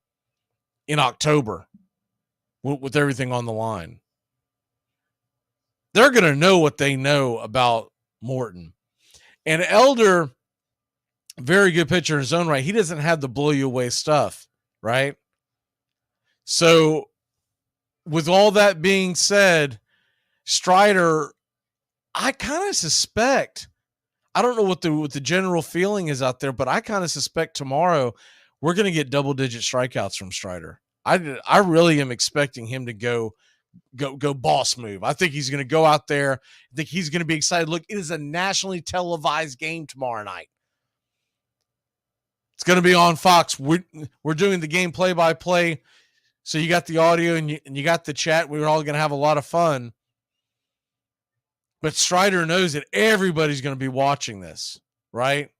S1: in October with everything on the line. They're going to know what they know about Morton. And Elder, very good pitcher in his own right. He doesn't have the blow you away stuff, right? So with all that being said, Strider, I kind of suspect, I don't know what the general feeling is out there, but I kind of suspect tomorrow we're going to get double-digit strikeouts from Strider. I really am expecting him to go go boss move. I think he's going to go out there. I think he's going to be excited. Look, it is a nationally televised game tomorrow night. It's going to be on Fox. We're doing the game play-by-play. So you got the audio and you got the chat. We're all going to have a lot of fun. But Strider knows that everybody's going to be watching this, right?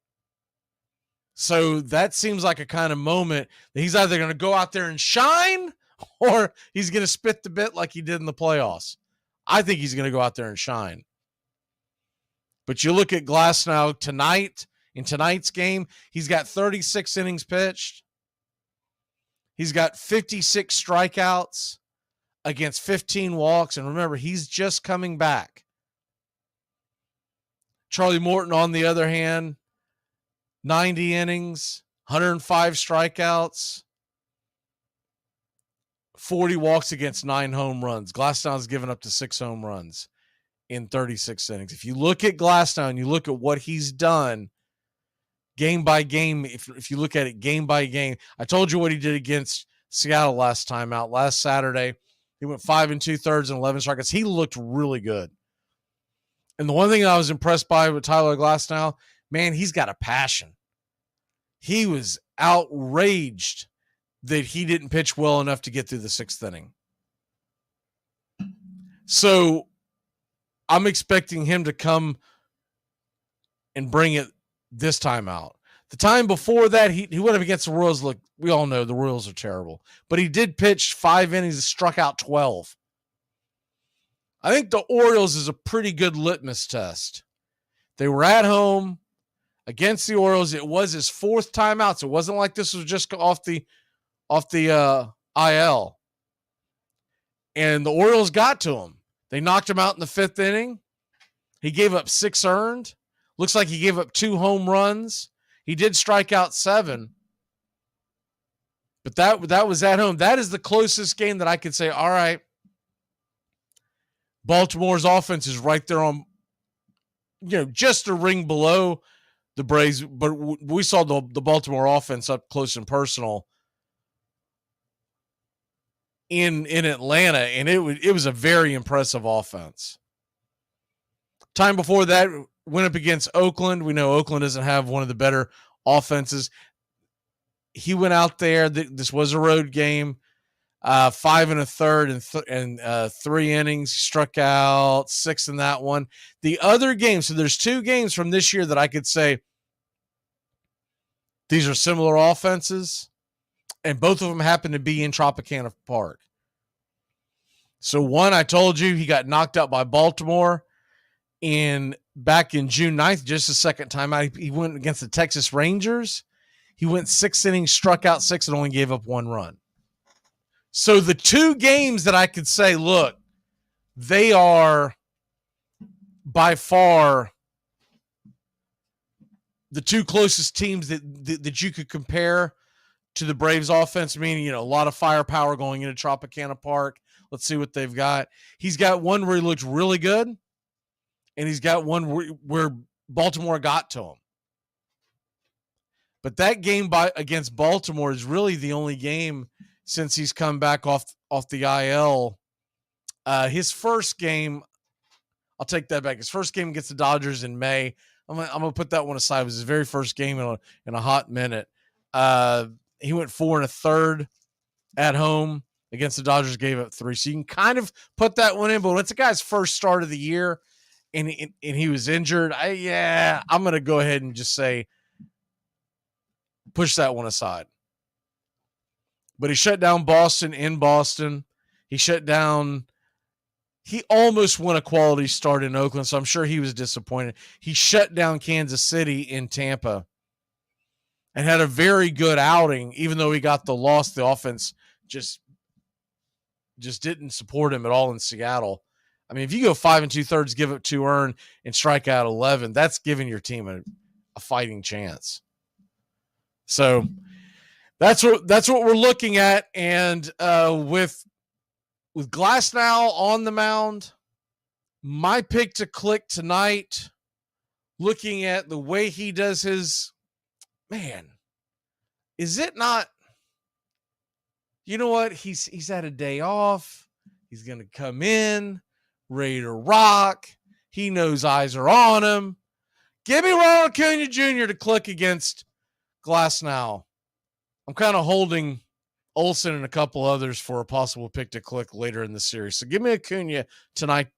S1: So that seems like a kind of moment that he's either going to go out there and shine or he's going to spit the bit like he did in the playoffs. I think he's going to go out there and shine. But you look at Glasnow tonight, in tonight's game, he's got 36 innings pitched. He's got 56 strikeouts against 15 walks. And remember, he's just coming back. Charlie Morton, on the other hand, 90 innings, 105 strikeouts, 40 walks against 9 home runs. Glasnow's given up to 6 home runs in 36 innings. If you look at Glasnow and you look at what he's done game by game, if you look at it game by game, I told you what he did against Seattle last time out. Last Saturday, he went 5 2/3 and 11 strikeouts. He looked really good. And the one thing I was impressed by with Tyler Glasnow, man, he's got a passion. He was outraged that he didn't pitch well enough to get through the 6th inning. So I'm expecting him to come and bring it this time out. The time before that, he went up against the Royals. Look, we all know the Royals are terrible. But he did pitch 5 innings and struck out 12. I think the Orioles is a pretty good litmus test. They were at home against the Orioles. It was his 4th time out, so it wasn't like this was just off the IL. And the Orioles got to him. They knocked him out in the 5th inning. He gave up 6 earned. Looks like he gave up 2 home runs. He did strike out 7. But that was at home. That is the closest game that I could say, all right, Baltimore's offense is right there on, just a ring below the Braves. But we saw the Baltimore offense up close and personal in Atlanta, and it was a very impressive offense. Time before that, went up against Oakland. We know Oakland doesn't have one of the better offenses. He went out there. This was a road game. 5 1/3 and 3 innings. Struck out 6 in that one. The other game, so there's 2 games from this year that I could say these are similar offenses, and both of them happen to be in Tropicana Park. So one, I told you, he got knocked out by Baltimore back in June 9th, just the second time out. He went against the Texas Rangers. He went 6 innings, struck out 6, and only gave up 1 run. So the 2 games that I could say, look, they are by far the 2 closest teams that you could compare to the Braves offense, meaning, a lot of firepower going into Tropicana Park. Let's see what they've got. He's got one where he looks really good, and he's got one where Baltimore got to him. But that game against Baltimore is really the only game since he's come back off the IL. His first game, I'll take that back. His first game against the Dodgers in May. I'm gonna put that one aside. It was his very first game in a hot minute. He went 4 1/3 at home against the Dodgers, gave up 3. So you can kind of put that one in. But when it's a guy's first start of the year and he was injured, I'm gonna go ahead and just say push that one aside. But he shut down Boston in Boston. He almost won a quality start in Oakland, so I'm sure he was disappointed. He shut down Kansas City in Tampa and had a very good outing, even though he got the loss. The offense just didn't support him at all in Seattle. I mean, if you go 5 2/3, give up 2 earned, and strike out 11, that's giving your team a fighting chance. So that's what we're looking at. And with Glasnow on the mound, my pick to click tonight, looking at the way he does his, man, is it not, you know what? He's had a day off. He's going to come in, ready to rock. He knows eyes are on him. Give me Ronald Acuna Jr. to click against Glasnow. I'm kind of holding Olsen and a couple others for a possible pick to click later in the series. So give me Acuna tonight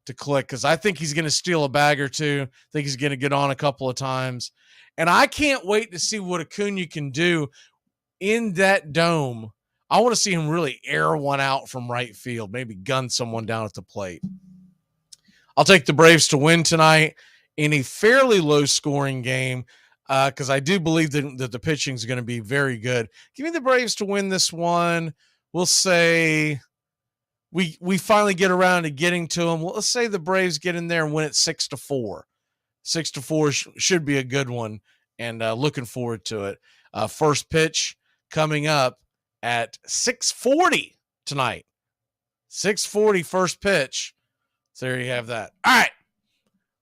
S1: to click because I think he's going to steal a bag or two. I think he's going to get on a couple of times. And I can't wait to see what Acuna can do in that dome. I want to see him really air one out from right field, maybe gun someone down at the plate. I'll take the Braves to win tonight in a fairly low-scoring game because I do believe that the pitching is going to be very good. Give me the Braves to win this one. We'll say we finally get around to getting to them. Well, let's say the Braves get in there and win it 6-4. 6-4 should be a good one, and looking forward to it. First pitch coming up at 6:40 tonight. 6:40 first pitch. So there you have that. All right.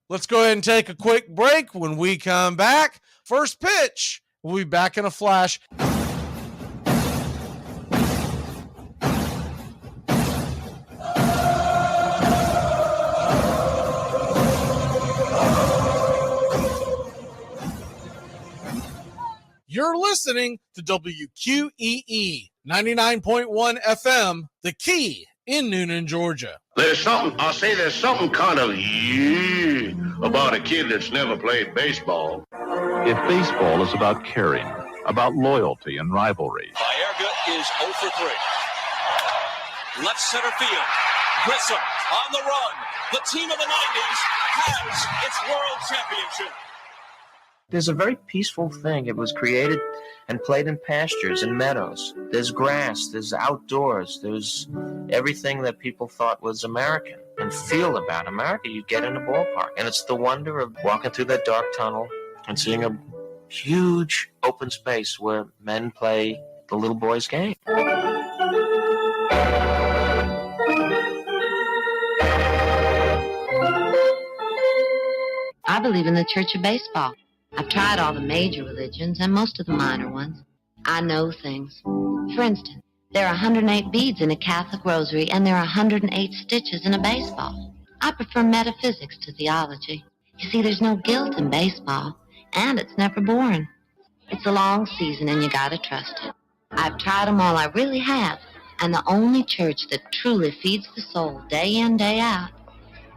S1: Let's go ahead and take a quick break. When we come back, first pitch. We'll be back in a flash. You're listening to WQEE 99.1 FM, The Key in Noonan, Georgia.
S10: There's something kind of about a kid that's never played baseball.
S3: If baseball is about caring, about loyalty and rivalry,
S14: Baerga is 0 for 3. Left center field. Grissom on the run. The team of the 90s has its world championship.
S18: There's a very peaceful thing. It was created and played in pastures and meadows. There's grass, there's outdoors, there's everything that people thought was American and feel about America. You get in a ballpark, and it's the wonder of walking through that dark tunnel and seeing a huge open space where men play the little boy's game.
S19: I believe in the Church of Baseball. I've tried all the major religions and most of the minor ones. I know things. For instance, there are 108 beads in a Catholic rosary, and there are 108 stitches in a baseball. I prefer metaphysics to theology. You see, there's no guilt in baseball, and it's never boring. It's a long season, and you gotta trust it. I've tried them all, I really have. And the only church that truly feeds the soul day in, day out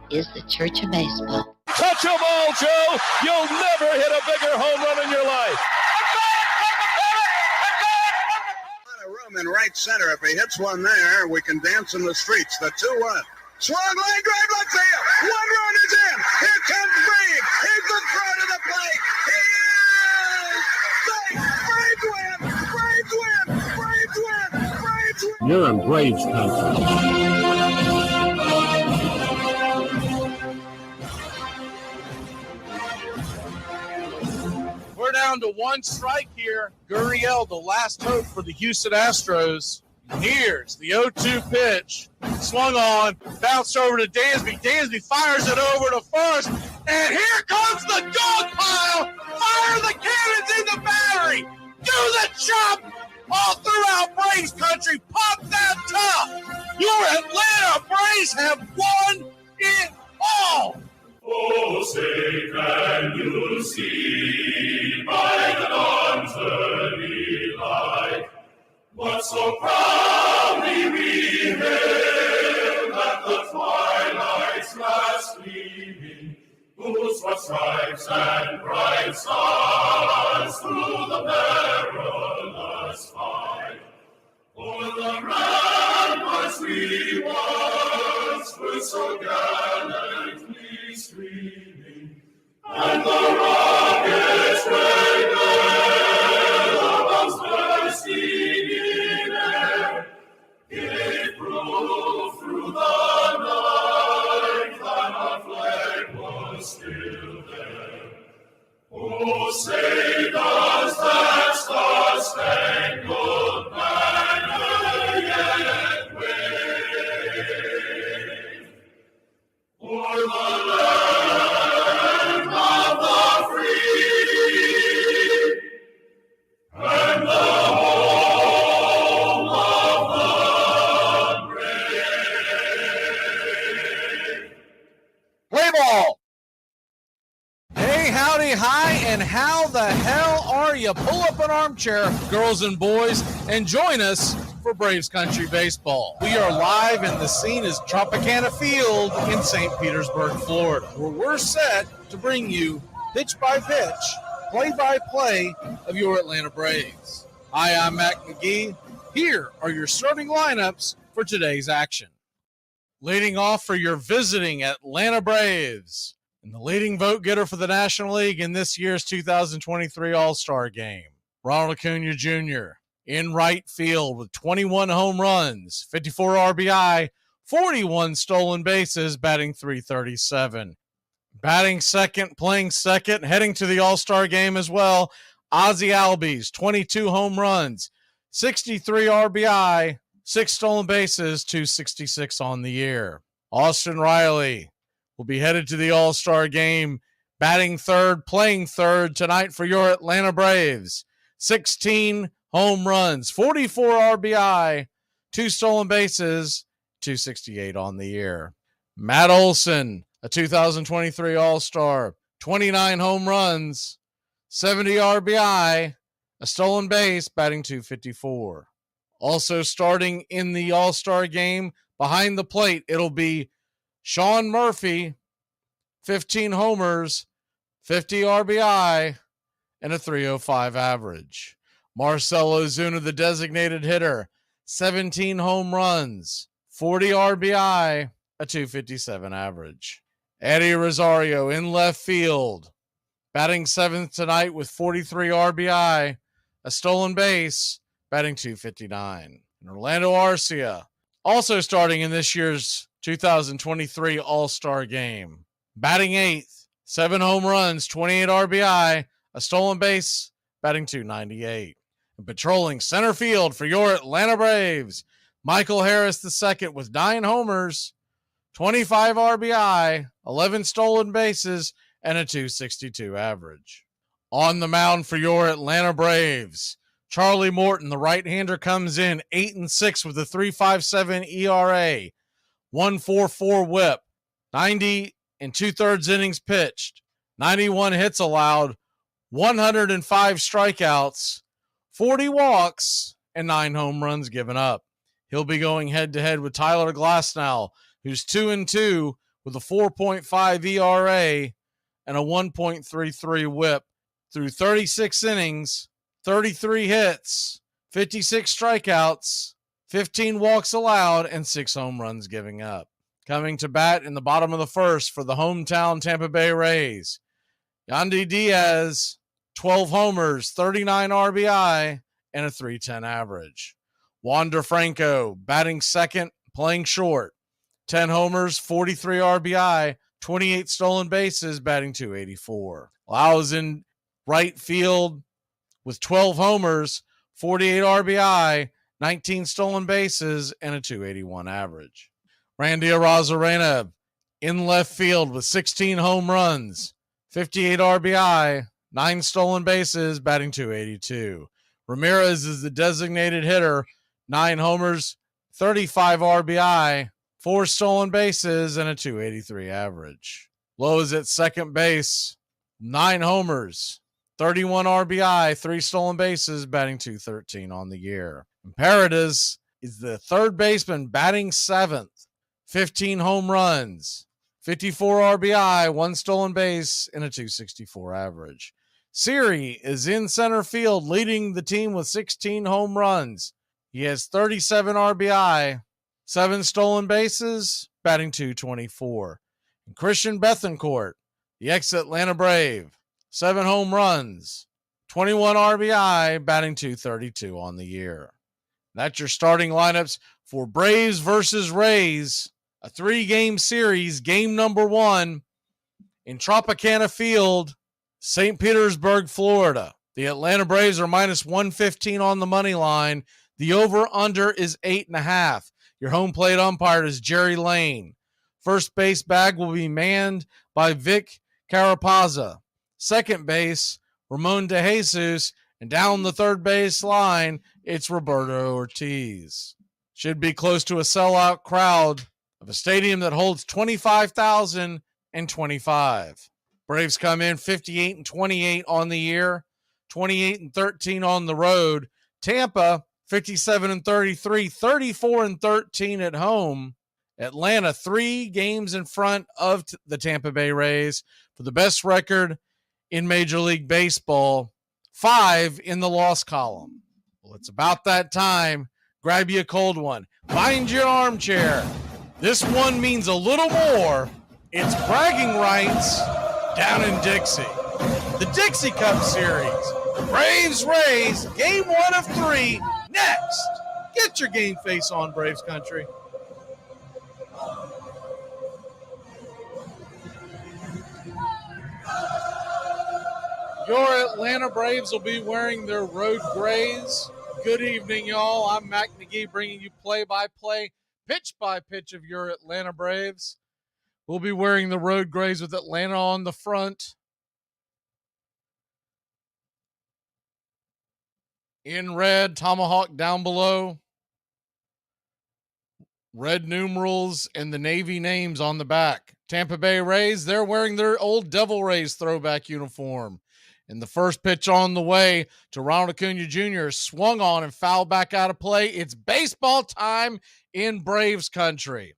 S19: is the Church of Baseball.
S14: Touch a ball, Joe. You'll never hit a bigger home run in your life.
S25: Room in right center. If he hits one there, we can dance in the streets. The 2-1. Swung line drive left field. 1 run is in. Here comes Brave. Here's the throw to the plate. He is safe. Braves win. Braves win. Braves win. Braves win.
S3: you're in Braves country.
S1: We're down to one strike here. Gurriel, the last hope for the Houston Astros. Here's the 0-2 pitch. Swung on, bounced over to Dansby. Dansby fires it over to first. And here comes the dog pile. Fire the cannons in the battery. Do the chop all throughout Braves country. Pop that top. Your Atlanta Braves have won it all.
S26: Oh, say can you see by the dawn's early light what so proudly we hailed at the twilight's last gleaming, whose what stripes and bright stars through the perilous fight. O'er the ramparts we once were so gallantly streaming, and the rockets red bombs bursting in air gave proof through the night that our flag was still there. Oh, say does that star-spangled banner yet wave o'er the land of the free and the home of the brave?
S1: Hey, hi, and how the hell are you? Pull up an armchair, girls and boys, and join us for Braves Country Baseball. We are live, and the scene is Tropicana Field in St. Petersburg, Florida, where we're set to bring you pitch by pitch, play by play of your Atlanta Braves. Hi, I'm Mac Magee. Here are your starting lineups for today's action. Leading off for your visiting Atlanta Braves, and the leading vote getter for the National League in this year's 2023 All-Star Game, Ronald Acuna Jr. in right field with 21 home runs, 54 RBI, 41 stolen bases, batting .337. Batting second, playing second, heading to the All-Star Game as well, Ozzie Albies, 22 home runs, 63 RBI, 6 stolen bases, .266 on the year. Austin Riley will be headed to the All-Star Game, batting third, playing third tonight for your Atlanta Braves. 16 home runs, 44 RBI, 2 stolen bases, .268 on the year. Matt Olson, a 2023 All-Star, 29 home runs, 70 RBI, a stolen base, batting .254. Also starting in the All-Star Game, behind the plate, it'll be Sean Murphy, 15 homers, 50 RBI, and a .305 average. Marcell Ozuna, the designated hitter, 17 home runs, 40 RBI, a .257 average. Eddie Rosario in left field, batting seventh tonight with 43 RBI, a stolen base, batting .259. And Orlando Arcia, also starting in this year's 2023 All-Star Game, batting eighth, 7 home runs, 28 RBI, a stolen base, batting .298. And patrolling center field for your Atlanta Braves, Michael Harris II with 9 homers, 25 RBI, 11 stolen bases, and a .262 average. On the mound for your Atlanta Braves, Charlie Morton, the right-hander, comes in 8-6 with a 3.57 ERA, 1.44 WHIP, 90 2/3 innings pitched, 91 hits allowed, 105 strikeouts, 40 walks, and 9 home runs given up. He'll be going head-to-head with Tyler Glasnow, who's 2-2 with a 4.5 ERA and a 1.33 WHIP through 36 innings, 33 hits, 56 strikeouts, 15 walks allowed, and 6 home runs giving up. Coming to bat in the bottom of the first for the hometown Tampa Bay Rays, Yandy Diaz, 12 homers, 39 RBI, and a .310 average. Wander Franco, batting second, playing short, 10 homers, 43 RBI, 28 stolen bases, batting .284. Lau's in right field with 12 homers, 48 RBI, 19 stolen bases, and a .281 average. Randy Arozarena in left field with 16 home runs, 58 RBI, 9 stolen bases, batting .282. Ramirez is the designated hitter, 9 homers, 35 RBI, 4 stolen bases, and a .283 average. Lowe is at second base, 9 homers, 31 RBI, 3 stolen bases, batting .213 on the year. And Paredes is the third baseman, batting seventh, 15 home runs, 54 RBI, 1 stolen base, and a .264 average. Siri is in center field, leading the team with 16 home runs. He has 37 RBI, 7 stolen bases, batting .224. And Christian Bethancourt, the ex-Atlanta Brave, 7 home runs, 21 RBI, batting .232 on the year. That's your starting lineups for Braves versus Rays, a 3-game series, game number 1 in Tropicana Field, St. Petersburg, Florida. The Atlanta Braves are minus 115 on the money line. The over-under is 8.5. Your home plate umpire is Jerry Lane. First base bag will be manned by Vic Carapazza. Second base, Ramon DeJesus. And down the third base line, it's Roberto Ortiz. Should be close to a sellout crowd of a stadium that holds 25,025. Braves come in 58-28 on the year, 28-13 on the road. Tampa 57-33, 34-13 at home. Atlanta 3 games in front of the Tampa Bay Rays for the best record in Major League Baseball, 5 in the loss column. Well, it's about that time. Grab you a cold one. Find your armchair. This one means a little more. It's bragging rights down in Dixie. The Dixie Cup Series. Braves Rays, game 1 of 3. Next. Get your game face on, Braves country. Your Atlanta Braves will be wearing their road grays. Good evening, y'all. I'm Mac Magee bringing you play-by-play, pitch-by-pitch of your Atlanta Braves. We'll be wearing the road grays with Atlanta on the front. In red, Tomahawk down below. Red numerals and the Navy names on the back. Tampa Bay Rays, they're wearing their old Devil Rays throwback uniform. And the first pitch on the way to Ronald Acuna Jr. swung on and fouled back out of play. It's baseball time in Braves country.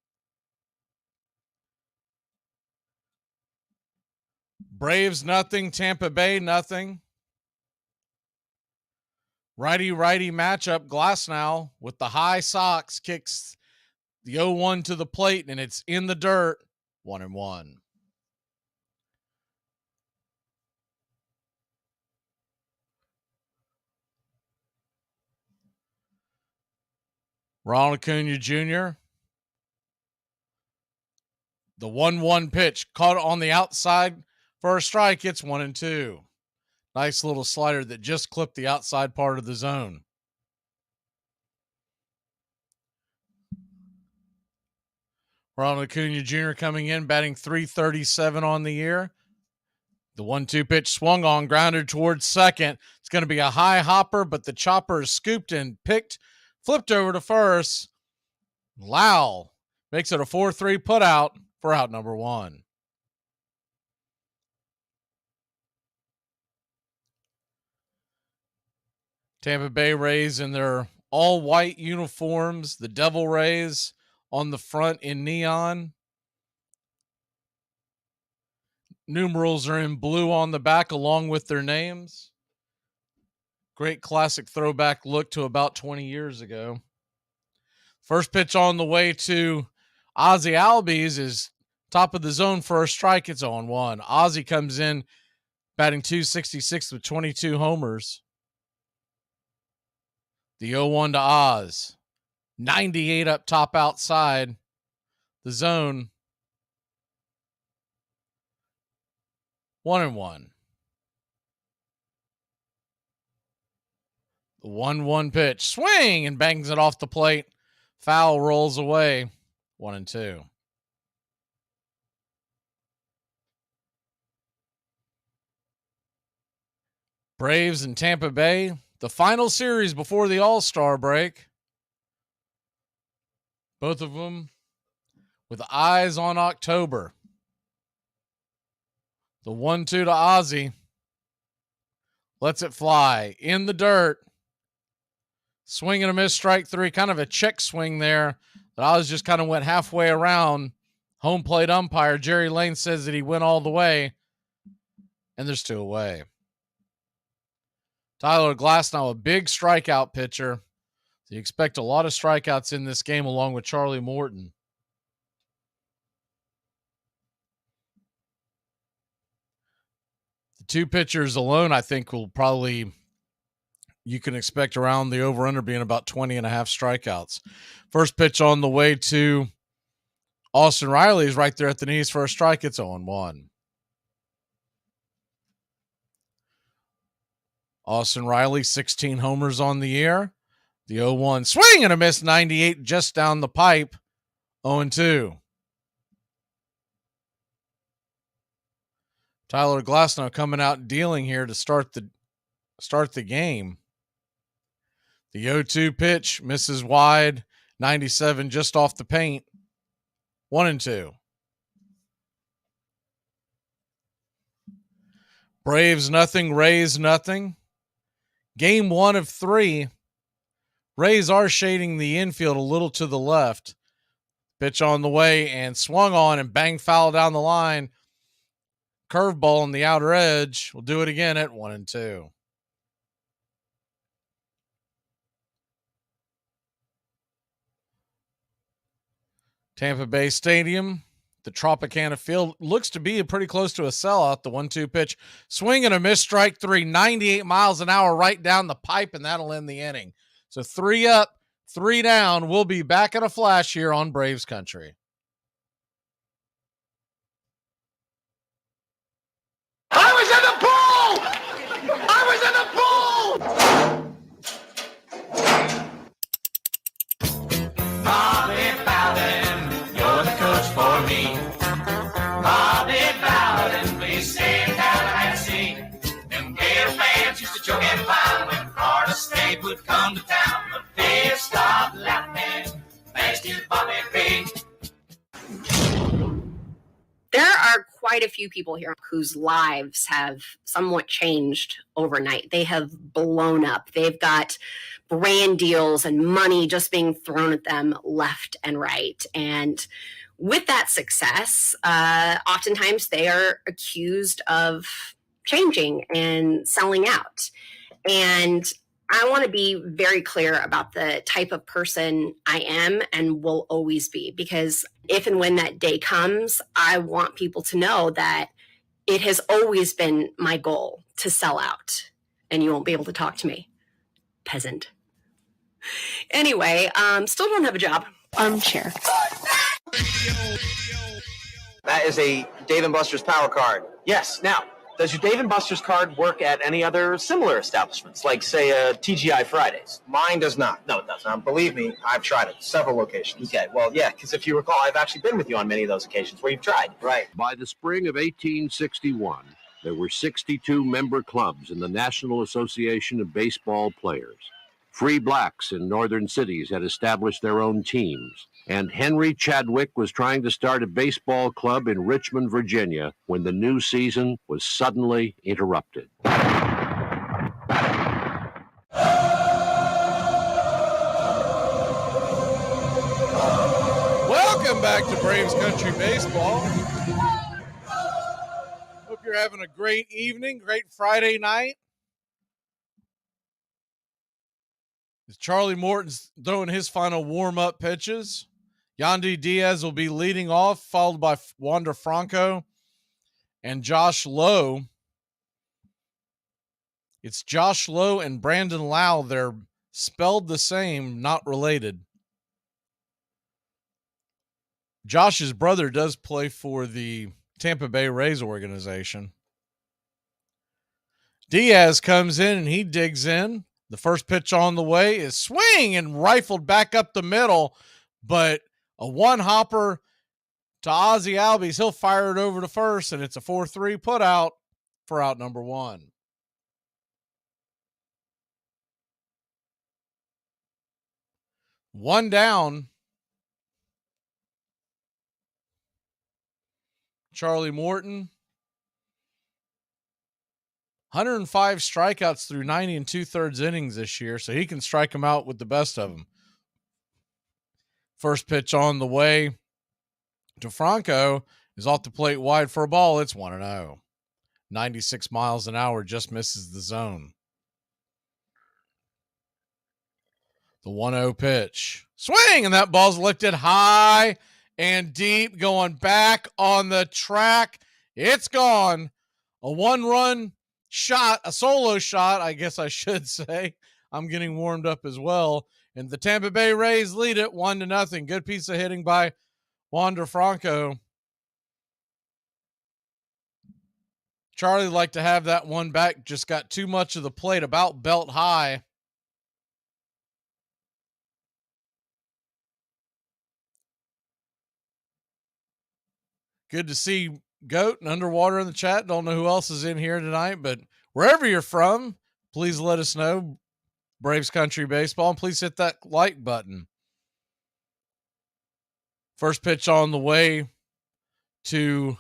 S1: Braves nothing, Tampa Bay nothing. Righty-righty matchup. Glasnow with the high socks kicks the 0-1 to the plate, and it's in the dirt, 1-1. Ronald Acuna Jr. The 1-1 pitch caught on the outside for a strike. It's 1-2. Nice little slider that just clipped the outside part of the zone. Ronald Acuna Jr. coming in, batting .337 on the year. The 1-2 pitch swung on, grounded towards second. It's going to be a high hopper, but the chopper is scooped and picked, flipped over to first. Lau makes it a 4-3 putout for out number 1. Tampa Bay Rays in their all-white uniforms, the Devil Rays on the front in neon. Numerals are in blue on the back along with their names. Great classic throwback look to about 20 years ago. First pitch on the way to Ozzie Albies is top of the zone for a strike. It's 0-1. Ozzie comes in batting .266 with 22 homers. The 0-1 to Oz. 98 up top outside the zone. 1-1. The 1-1 pitch. Swing and bangs it off the plate. Foul rolls away. 1-2. Braves and Tampa Bay. The final series before the All-Star break. Both of them with eyes on October. The 1-2 to Ozzie. Lets it fly. In the dirt. Swing and a miss, strike 3. Kind of a check swing there. But Ozzie just kind of went halfway around. Home plate umpire Jerry Lane says that he went all the way. And there's 2 away. Tyler Glasnow, a big strikeout pitcher. So you expect a lot of strikeouts in this game along with Charlie Morton. The 2 pitchers alone, I think, will probably, you can expect around the over-under being about 20 and a half strikeouts. First pitch on the way to Austin Riley is right there at the knees for a strike. It's 0-1. Austin Riley, 16 homers on the year. The 0-1 swing and a miss, 98 just down the pipe. 0-2. Tyler Glasnow coming out dealing here to start the game. The 0-2 pitch misses wide, 97 just off the paint. 1-2. Braves nothing, Rays nothing. Game 1 of 3. Rays are shading the infield a little to the left. Pitch on the way and swung on and bang foul down the line. Curveball on the outer edge. We'll do it again at 1-2. Tampa Bay Stadium, the Tropicana Field, looks to be pretty close to a sellout. The 1-2 pitch, swing and a miss, strike 3, 98 miles an hour right down the pipe, and that'll end the inning. So 3 up, 3 down. We'll be back in a flash here on Braves Country.
S26: I was in the pool! I was in the pool! Bobby Bowden, you're the coach for me. Bobby Bowden, please stay in Tallahassee. Them Gator fans used to joke and clown when Florida State would come to town. But they stopped laughing thanks to Bobby B.
S2: There are quite a few people here whose lives have somewhat changed overnight. They have blown up. They've got brand deals and money just being thrown at them left and right. And with that success, oftentimes they are accused of changing and selling out. And I want to be very clear about the type of person I am and will always be, because if and when that day comes, I want people to know that it has always been my goal to sell out, and you won't be able to talk to me, peasant. Anyway, still don't have a job. Armchair.
S5: That is a Dave & Buster's Power Card. Yes. Now, does your Dave & Buster's card work at any other similar establishments, like, say, TGI Fridays? Mine does not. No, it doesn't. Believe me, I've tried it. Several locations. Okay, well, yeah, because if you recall, I've actually been with you on many of those occasions where you've tried. Right.
S7: By the spring of 1861, there were 62 member clubs in the National Association of Baseball Players. Free blacks in northern cities had established their own teams. And Henry Chadwick was trying to start a baseball club in Richmond, Virginia, when the new season was suddenly interrupted.
S1: Welcome back to Braves Country Baseball. Hope you're having a great evening, great Friday night. As Charlie Morton's throwing his final warm-up pitches. Yandy Diaz will be leading off, followed by Wander Franco and Josh Lowe. It's Josh Lowe and Brandon Lau. They're spelled the same, not related. Josh's brother does play for the Tampa Bay Rays organization. Diaz comes in and he digs in. The first pitch on the way is swing and rifled back up the middle, but a one-hopper to Ozzie Albies. He'll fire it over to first, and it's a 4-3 put out for out number 1. One down. Charlie Morton. 105 strikeouts through 90 2/3 innings this year, so he can strike them out with the best of them. First pitch on the way to Franco is off the plate wide for a ball. It's 1-0. 96 miles an hour, just misses the zone. The 1-0 pitch. Swing, and that ball's lifted high and deep, going back on the track. It's gone. A one-run shot, a solo shot, I guess I should say. I'm getting warmed up as well. And the Tampa Bay Rays lead it 1-0. Good piece of hitting by Wander Franco. Charlie liked to have that one back, just got too much of the plate, about belt high. Good to see Goat and Underwater in the chat. Don't know who else is in here tonight, but wherever you're from, please let us know. Braves Country Baseball, and please hit that like button. First pitch on the way to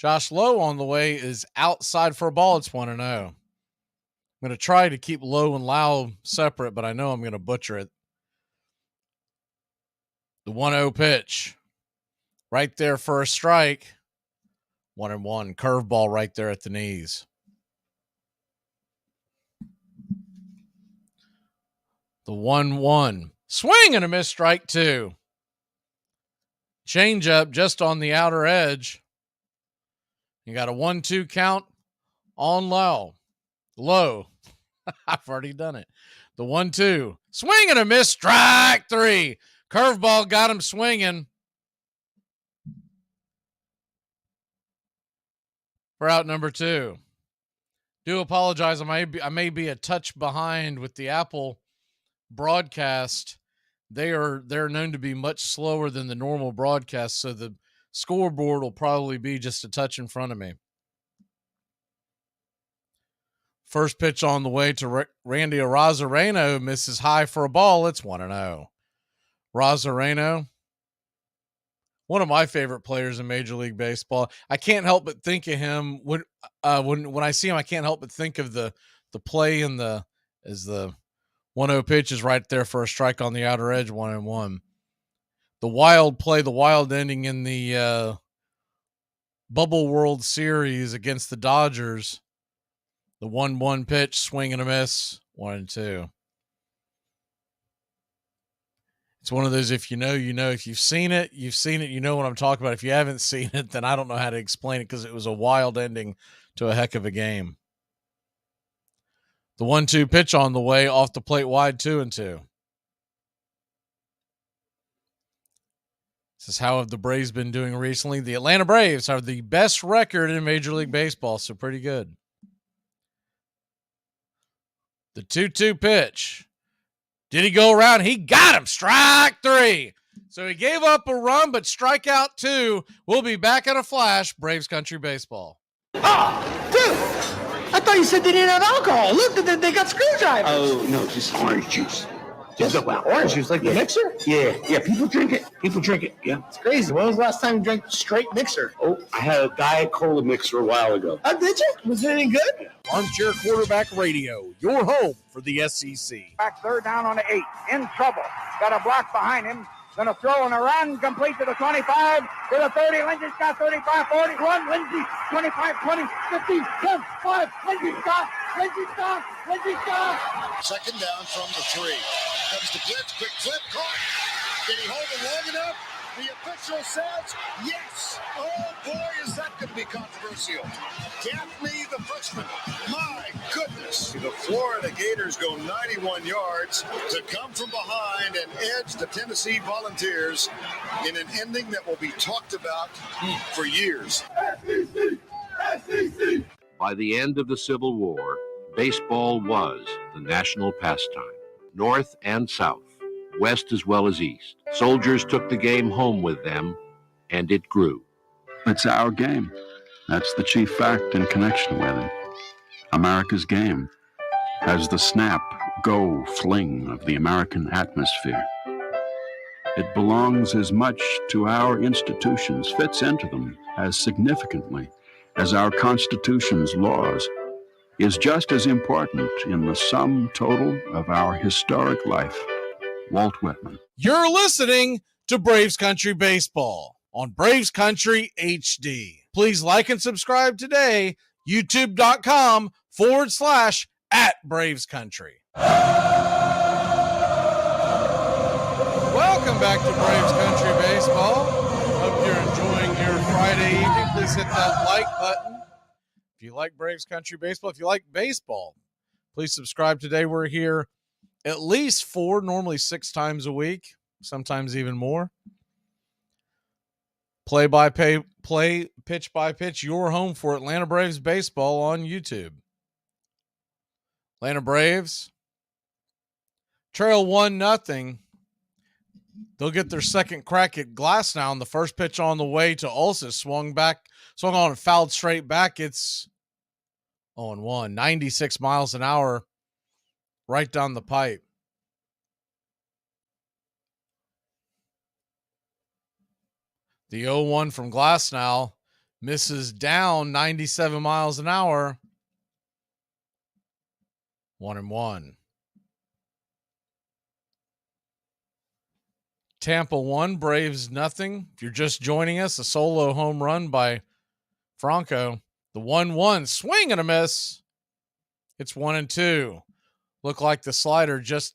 S1: Josh Lowe on the way is outside for a ball. It's 1-0. I'm going to try to keep Lowe and Lau separate, but I know I'm going to butcher it. The 1-0 pitch. Right there for a strike. 1-1. Curveball right there at the knees. The 1-1. Swing and a miss, strike 2. Change up just on the outer edge. You got a 1-2 count on Lowe. I've already done it. The 1-2. Swing and a miss, strike 3. Curveball got him swinging. For out number 2. Do apologize. I may be a touch behind with the Apple broadcast. They're known to be much slower than the normal broadcast, so the scoreboard will probably be just a touch in front of me. First pitch on the way to Randy Arozareno, misses high for a ball. It's 1-0. Arozareno, one of my favorite players in Major League Baseball. I can't help but think of him when I see him. I can't help but think of the play in the 1-0 pitch is right there for a strike on the outer edge, 1-1. The wild play, the wild ending in the Bubble World Series against the Dodgers. The 1-1 pitch, swing and a miss, 1-2. It's one of those, if you know, you know. If you've seen it, you know what I'm talking about. If you haven't seen it, then I don't know how to explain it because it was a wild ending to a heck of a game. The 1-2 pitch on the way, off the plate wide, 2-2. This is how have the Braves been doing recently. The Atlanta Braves have the best record in Major League Baseball, so pretty good. The 2-2 pitch. Did he go around? He got him. Strike 3. So he gave up a run, but strikeout 2. We'll be back in a flash. Braves Country Baseball.
S11: Oh, dude! I thought you said they didn't have alcohol. Look, they got screwdrivers. Oh, no, just orange juice. Just orange juice, like the mixer? Yeah, people drink it. Yeah. It's crazy. When was the last time you drank straight mixer?
S10: Oh, I had a Diet Cola mixer a while ago.
S11: Oh, did you? Was it any good?
S1: Armchair Quarterback Radio, your home for the SEC.
S8: Back third down on the 8. In trouble. Got a block behind him. Gonna throw and a run complete to the 25, to the 30. Lindsey's got 35, 41. Lindsey, 25, 20, 15, 10, 5. Lindsey stop.
S10: Second down from the 3. Comes the blitz, quick flip, caught. Did he hold it long enough? The official says yes. Oh boy, is that going to be controversial. Gaffney, the freshman. My goodness. The Florida Gators go 91 yards to come from behind and edge the Tennessee Volunteers in an ending that will be talked about for years.
S8: SEC.
S7: By the end of the Civil War, baseball was the national pastime, North and South, West as well as East. Soldiers took the game home with them, and it grew.
S15: It's our game. That's the chief fact in connection with it. America's game has the snap, go, fling of the American atmosphere. It belongs as much to our institutions, fits into them as significantly as our Constitution's laws, is just as important in the sum total of our historic life. Walt Whitman.
S1: You're listening to Braves Country Baseball on Braves Country HD. Please like and subscribe today, youtube.com/@Braves Country. Welcome back to Braves Country Baseball. Hope you're enjoying your Friday evening. Please hit that like button. If you like Braves Country Baseball, if you like baseball, please subscribe today. We're here at least 4, normally 6 times a week, sometimes even more. Play by play, pitch by pitch, your home for Atlanta Braves baseball on YouTube. Atlanta Braves trail 1-0. They'll get their second crack at glass now. And the first pitch on the way to Ulsis swung on and fouled straight back. It's 0-1, 96 miles an hour right down the pipe. The 0-1 from Glasnow Misses down 97 miles an hour. 1-1. Tampa 1, Braves nothing. If you're just joining us, a solo home run by Franco. The 1-1, swing and a miss. It's 1-2. Look like the slider just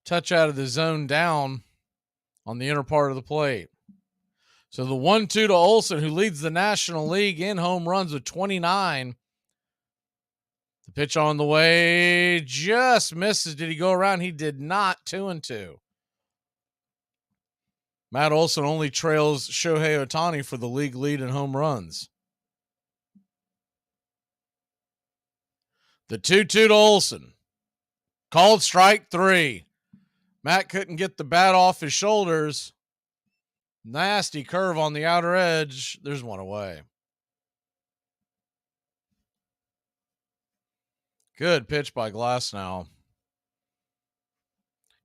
S1: touch out of the zone down on the inner part of the plate. So the 1-2 to Olson, who leads the National League in home runs with 29. The pitch on the way just misses. Did he go around? He did not. 2-2. Matt Olson only trails Shohei Ohtani for the league lead in home runs. The 2-2 to Olson. Called strike 3. Matt couldn't get the bat off his shoulders. Nasty curve on the outer edge. There's one away. Good pitch by Glasnow.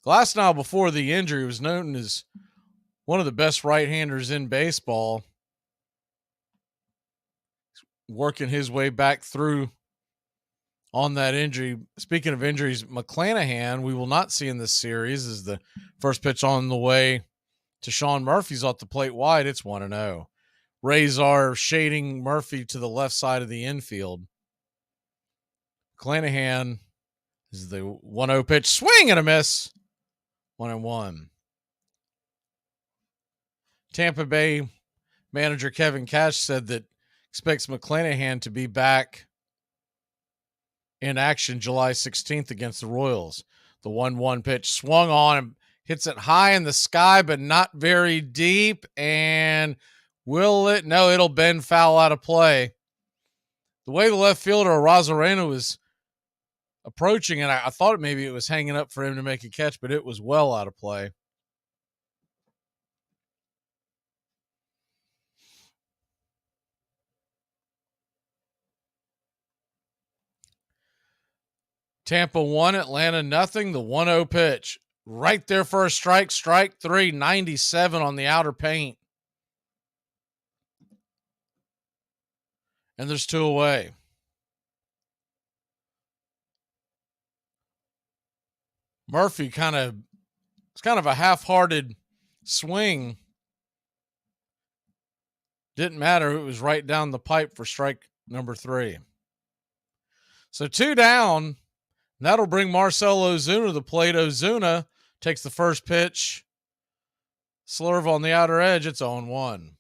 S1: Glasnow, before the injury, was known as one of the best right-handers in baseball. Working his way back through on that injury. Speaking of injuries, McClanahan, we will not see in this series, as the first pitch on the way to Sean Murphy's off the plate wide. It's 1-0. Rays are shading Murphy to the left side of the infield. McClanahan is the 1-0 pitch. Swing and a miss. 1-1. Tampa Bay manager Kevin Cash said that expects McClanahan to be back in action July 16th against the Royals. The 1-1 pitch swung on him, hits it high in the sky, but not very deep. And will it? No, it'll bend foul out of play. The way the left fielder Rosarena was approaching, and I thought maybe it was hanging up for him to make a catch, but it was well out of play. Tampa 1, Atlanta nothing. The 1-0 pitch. Right there for a strike. Strike 3, 97 on the outer paint. And there's 2 away. Murphy it's kind of a half-hearted swing. Didn't matter. It was right down the pipe for strike number 3. So 2 down. That'll bring Marcell Ozuna to the plate. Ozuna takes the first pitch. Slurve on the outer edge. It's 0-1.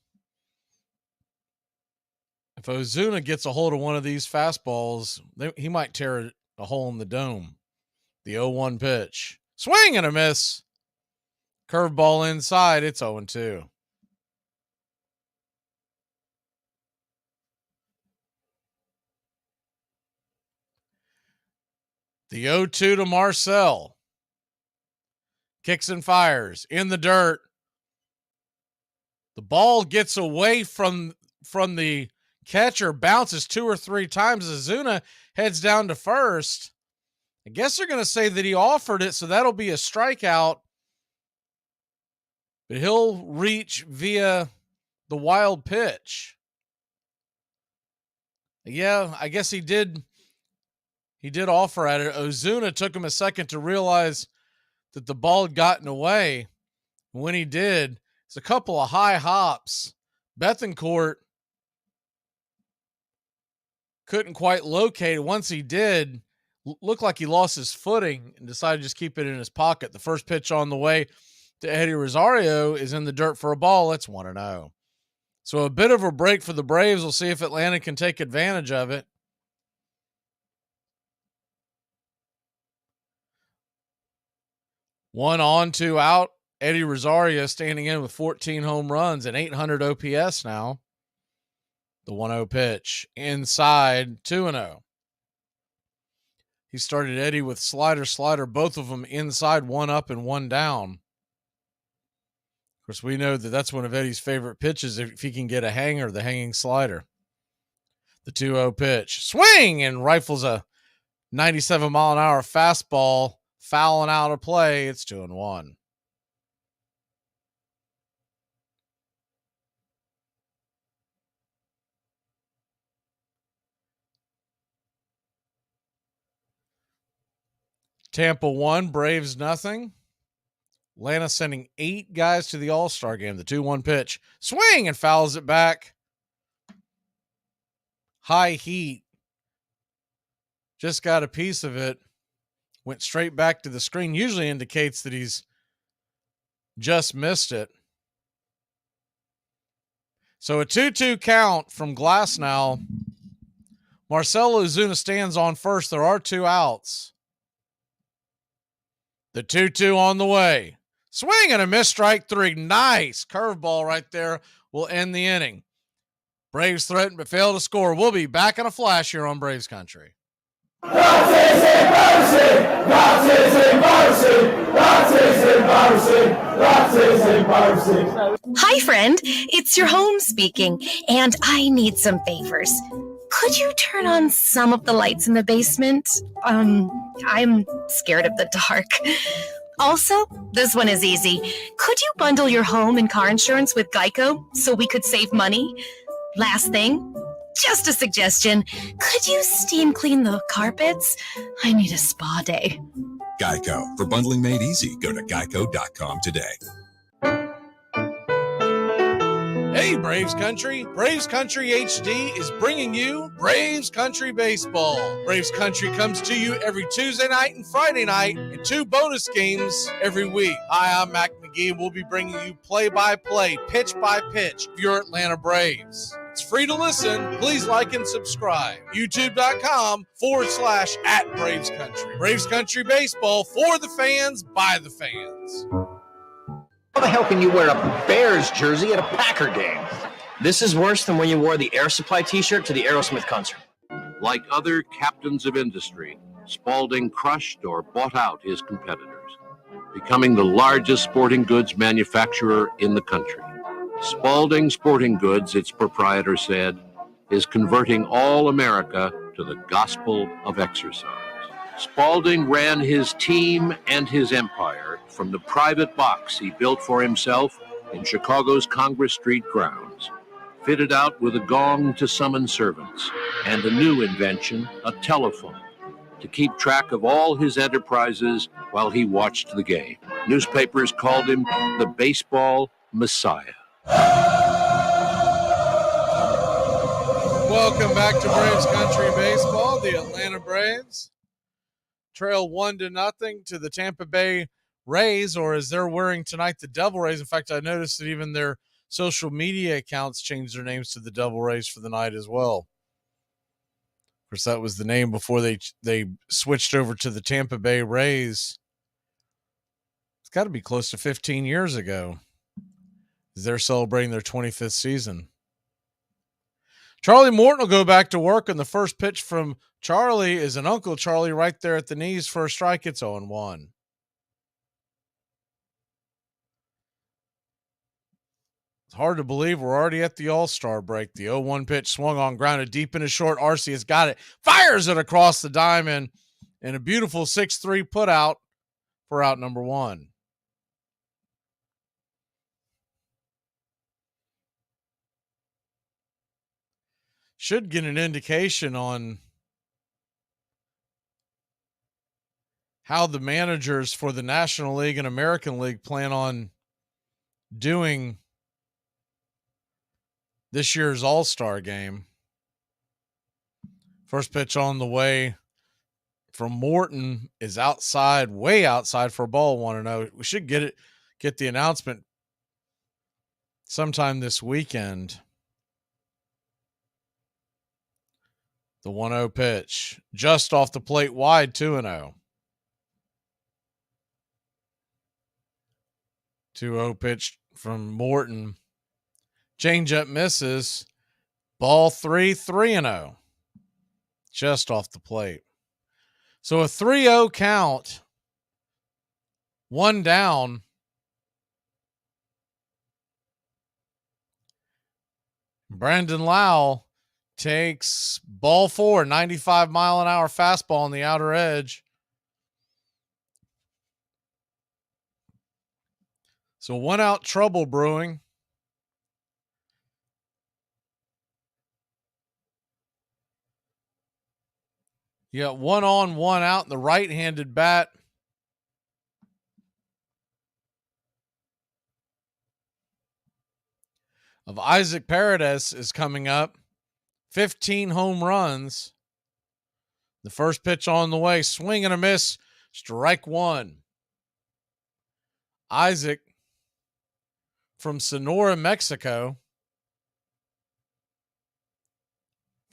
S1: If Ozuna gets a hold of one of these fastballs, he might tear a hole in the dome. The 0-1 pitch. Swing and a miss. Curveball inside. It's 0-2. The 0-2 to Marcell. Kicks and fires in the dirt. The ball gets away from the catcher, bounces 2 or 3 times. Ozuna heads down to first. I guess they're going to say that he offered it, so that'll be a strikeout. But he'll reach via the wild pitch. Yeah, I guess he did. He did offer at it. Ozuna took him a second to realize that the ball had gotten away. When he did, it's a couple of high hops. Bethancourt couldn't quite locate it. Once he did, looked like he lost his footing and decided to just keep it in his pocket. The first pitch on the way to Eddie Rosario is in the dirt for a ball. It's 1-0. So a bit of a break for the Braves. We'll see if Atlanta can take advantage of it. 1 on, 2 out. Eddie Rosario standing in with 14 home runs and 800 OPS now. The 1-0 pitch. Inside, 2-0. He started Eddie with slider, both of them inside, 1 up and 1 down. Of course, we know that that's one of Eddie's favorite pitches if he can get a hanger, the hanging slider. The 2-0 pitch. Swing! And rifles a 97-mile-an-hour fastball. Fouling out of play. It's 2-1. Tampa 1, Braves nothing. Atlanta sending 8 guys to the All-Star game. The 2-1 pitch. Swing and fouls it back. High heat. Just got a piece of it. Went straight back to the screen. Usually indicates that he's just missed it. So a 2-2 count from Glasnow. Marcelo Ozuna stands on first. There are 2 outs. The 2-2 on the way. Swing and a miss, strike 3. Nice curveball right there will end the inning. Braves threaten but fail to score. We'll be back in a flash here on Braves Country.
S9: Hi, friend. It's your home speaking, and I need some favors. Could you turn on some of the lights in the basement? I'm scared of the dark. Also, this one is easy. Could you bundle your home and car insurance with Geico so we could save money? Last thing, just a suggestion. Could you steam clean the carpets? I need a spa day.
S17: Geico. For bundling made easy, go to geico.com today.
S1: Hey, Braves Country. Braves Country HD is bringing you Braves Country Baseball. Braves Country comes to you every Tuesday night and Friday night, and 2 bonus games every week. Hi, I'm Mac Magee, and we'll be bringing you play-by-play, pitch-by-pitch of your Atlanta Braves. It's free to listen. Please like and subscribe. YouTube.com/@Braves Country. Braves Country Baseball for the fans, by the fans.
S5: How the hell can you wear a Bears jersey at a Packer game? This is worse than when you wore the Air Supply t-shirt to the Aerosmith concert.
S7: Like other captains of industry, Spalding crushed or bought out his competitors, becoming the largest sporting goods manufacturer in the country. Spalding Sporting Goods, its proprietor said, is converting all America to the gospel of exercise. Spalding ran his team and his empire from the private box he built for himself in Chicago's Congress Street grounds, fitted out with a gong to summon servants and a new invention, a telephone, to keep track of all his enterprises while he watched the game. Newspapers called him the baseball messiah.
S1: Welcome back to Braves Country Baseball. The Atlanta Braves trail 1-0 to the Tampa Bay Rays, or as they're wearing tonight, the Devil Rays. In fact, I noticed that even their social media accounts changed their names to the Devil Rays for the night as well. Of course, that was the name before they switched over to the Tampa Bay Rays. It's got to be close to 15 years ago. They're celebrating their 25th season. Charlie Morton will go back to work, and the first pitch from Charlie is an Uncle Charlie right there at the knees for a strike. It's 0-1. It's hard to believe we're already at the All-Star break. The 0-1 pitch swung on, grounded deep into short. Arcee has got it, fires it across the diamond, and a beautiful 6-3 put out for out number 1. Should get an indication on how the managers for the National League and American League plan on doing this year's All-Star game. First pitch on the way from Morton is outside, way outside for a ball, 1-0. We should get the announcement sometime this weekend. The 1-0 pitch, just off the plate wide, 2-0. 2-0 pitch from Morton. Changeup misses. Ball 3, 3-0. Just off the plate. So a 3-0 count. 1 down. Brandon Lau takes ball 4, 95-mile-an-hour fastball on the outer edge. So 1 out trouble brewing. You got 1 on, 1 out in the right-handed bat of Isaac Paredes is coming up. 15 home runs. The first pitch on the way. Swing and a miss. Strike one. Isaac from Sonora, Mexico.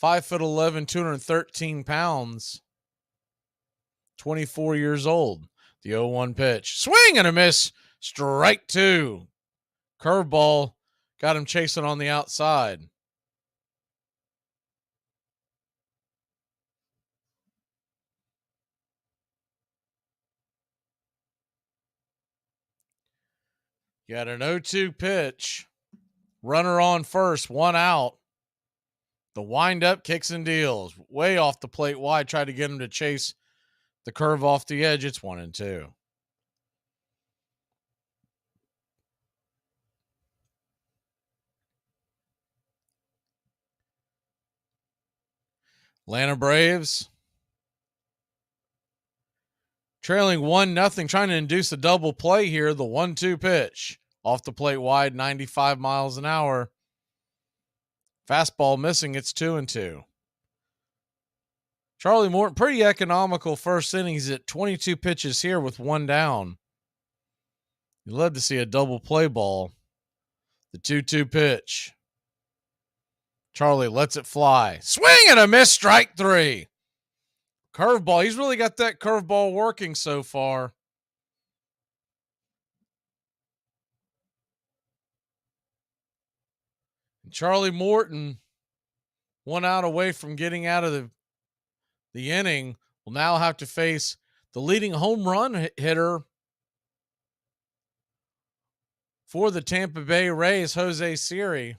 S1: 5'11", 213 pounds. 24 years old. The 0-1 pitch. Swing and a miss. Strike two. Curveball. Got him chasing on the outside. Got an 0-2 pitch. Runner on first, one out. The windup kicks and deals. Way off the plate wide. Tried to get him to chase the curve off the edge. It's 1-2. Atlanta Braves trailing 1-0, trying to induce a double play here. The 1-2 pitch off the plate wide, 95 miles an hour. Fastball missing. It's 2-2. Charlie Morton, pretty economical first inning. He's at 22 pitches here with one down. You'd love to see a double play ball. The 2-2 pitch. Charlie lets it fly. Swing and a miss. Strike three. Curveball. He's really got that curveball working so far. And Charlie Morton, one out away from getting out of the inning, will now have to face the leading home run hitter for the Tampa Bay Rays, Jose Siri.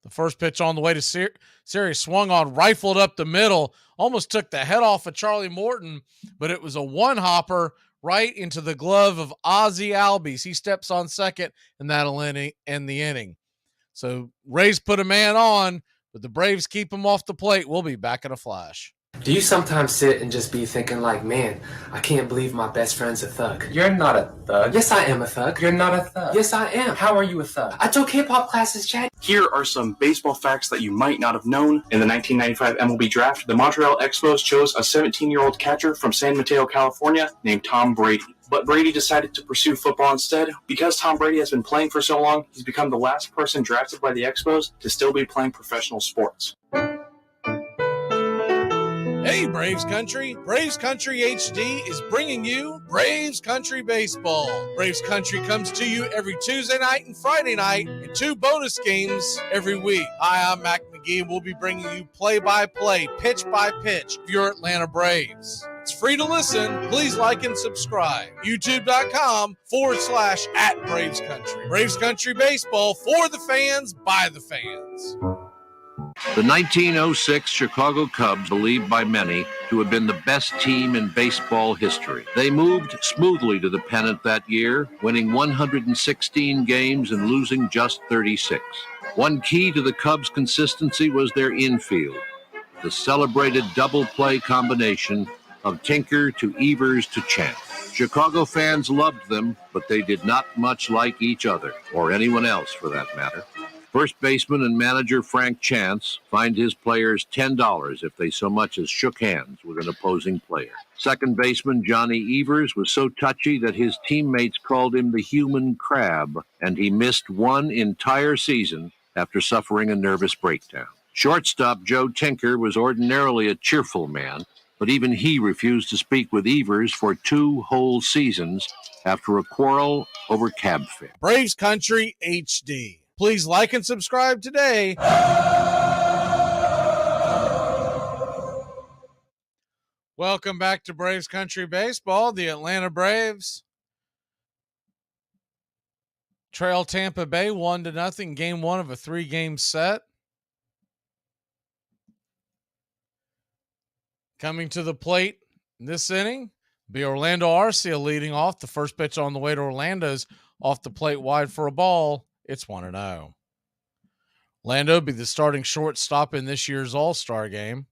S1: The first pitch on the way to Siri, swung on, rifled up the middle, almost took the head off of Charlie Morton, but it was a one-hopper right into the glove of Ozzie Albies. He steps on second, and that'll end the inning. So Rays put a man on, but the Braves keep him off the plate. We'll be back in a flash.
S12: Do you sometimes sit and just be thinking like, man, I can't believe my best friend's a thug?
S20: You're not a thug.
S12: Yes, I am a thug.
S20: You're not a thug.
S12: Yes, I am. How are you a thug? I took hip-hop classes, Chad.
S21: Here are some baseball facts that you might not have known. In the 1995 MLB draft, the Montreal Expos chose a 17-year-old catcher from San Mateo, California, named Tom Brady. But Brady decided to pursue football instead. Because Tom Brady has been playing for so long, he's become the last person drafted by the Expos to still be playing professional sports.
S1: Hey, Braves Country. Braves Country HD is bringing you Braves Country Baseball. Braves Country comes to you every Tuesday night and Friday night, and 2 bonus games every week. Hi, I'm Mac Magee, and we'll be bringing you play-by-play, pitch-by-pitch of your Atlanta Braves. It's free to listen. Please like and subscribe. YouTube.com/@Braves Country. Braves Country Baseball for the fans, by the fans.
S7: The 1906 Chicago Cubs, believed by many to have been the best team in baseball history. They moved smoothly to the pennant that year, winning 116 games and losing just 36. One key to the Cubs' consistency was their infield, the celebrated double play combination of Tinker to Evers to Chant. Chicago fans loved them, but they did not much like each other, or anyone else for that matter. First baseman and manager Frank Chance fined his players $10 if they so much as shook hands with an opposing player. Second baseman Johnny Evers was so touchy that his teammates called him the human crab, and he missed one entire season after suffering a nervous breakdown. Shortstop Joe Tinker was ordinarily a cheerful man, but even he refused to speak with Evers for 2 whole seasons after a quarrel over cab fare.
S1: Braves Country HD. Please like and subscribe today. Welcome back to Braves Country Baseball. The Atlanta Braves trail Tampa Bay 1-0, game 1 of a 3-game set. Coming to the plate in this inning, be Orlando Arcia leading off. The first pitch on the way to Orlando's off the plate wide for a ball. It's 1-0. Orlando be the starting shortstop in this year's All-Star game.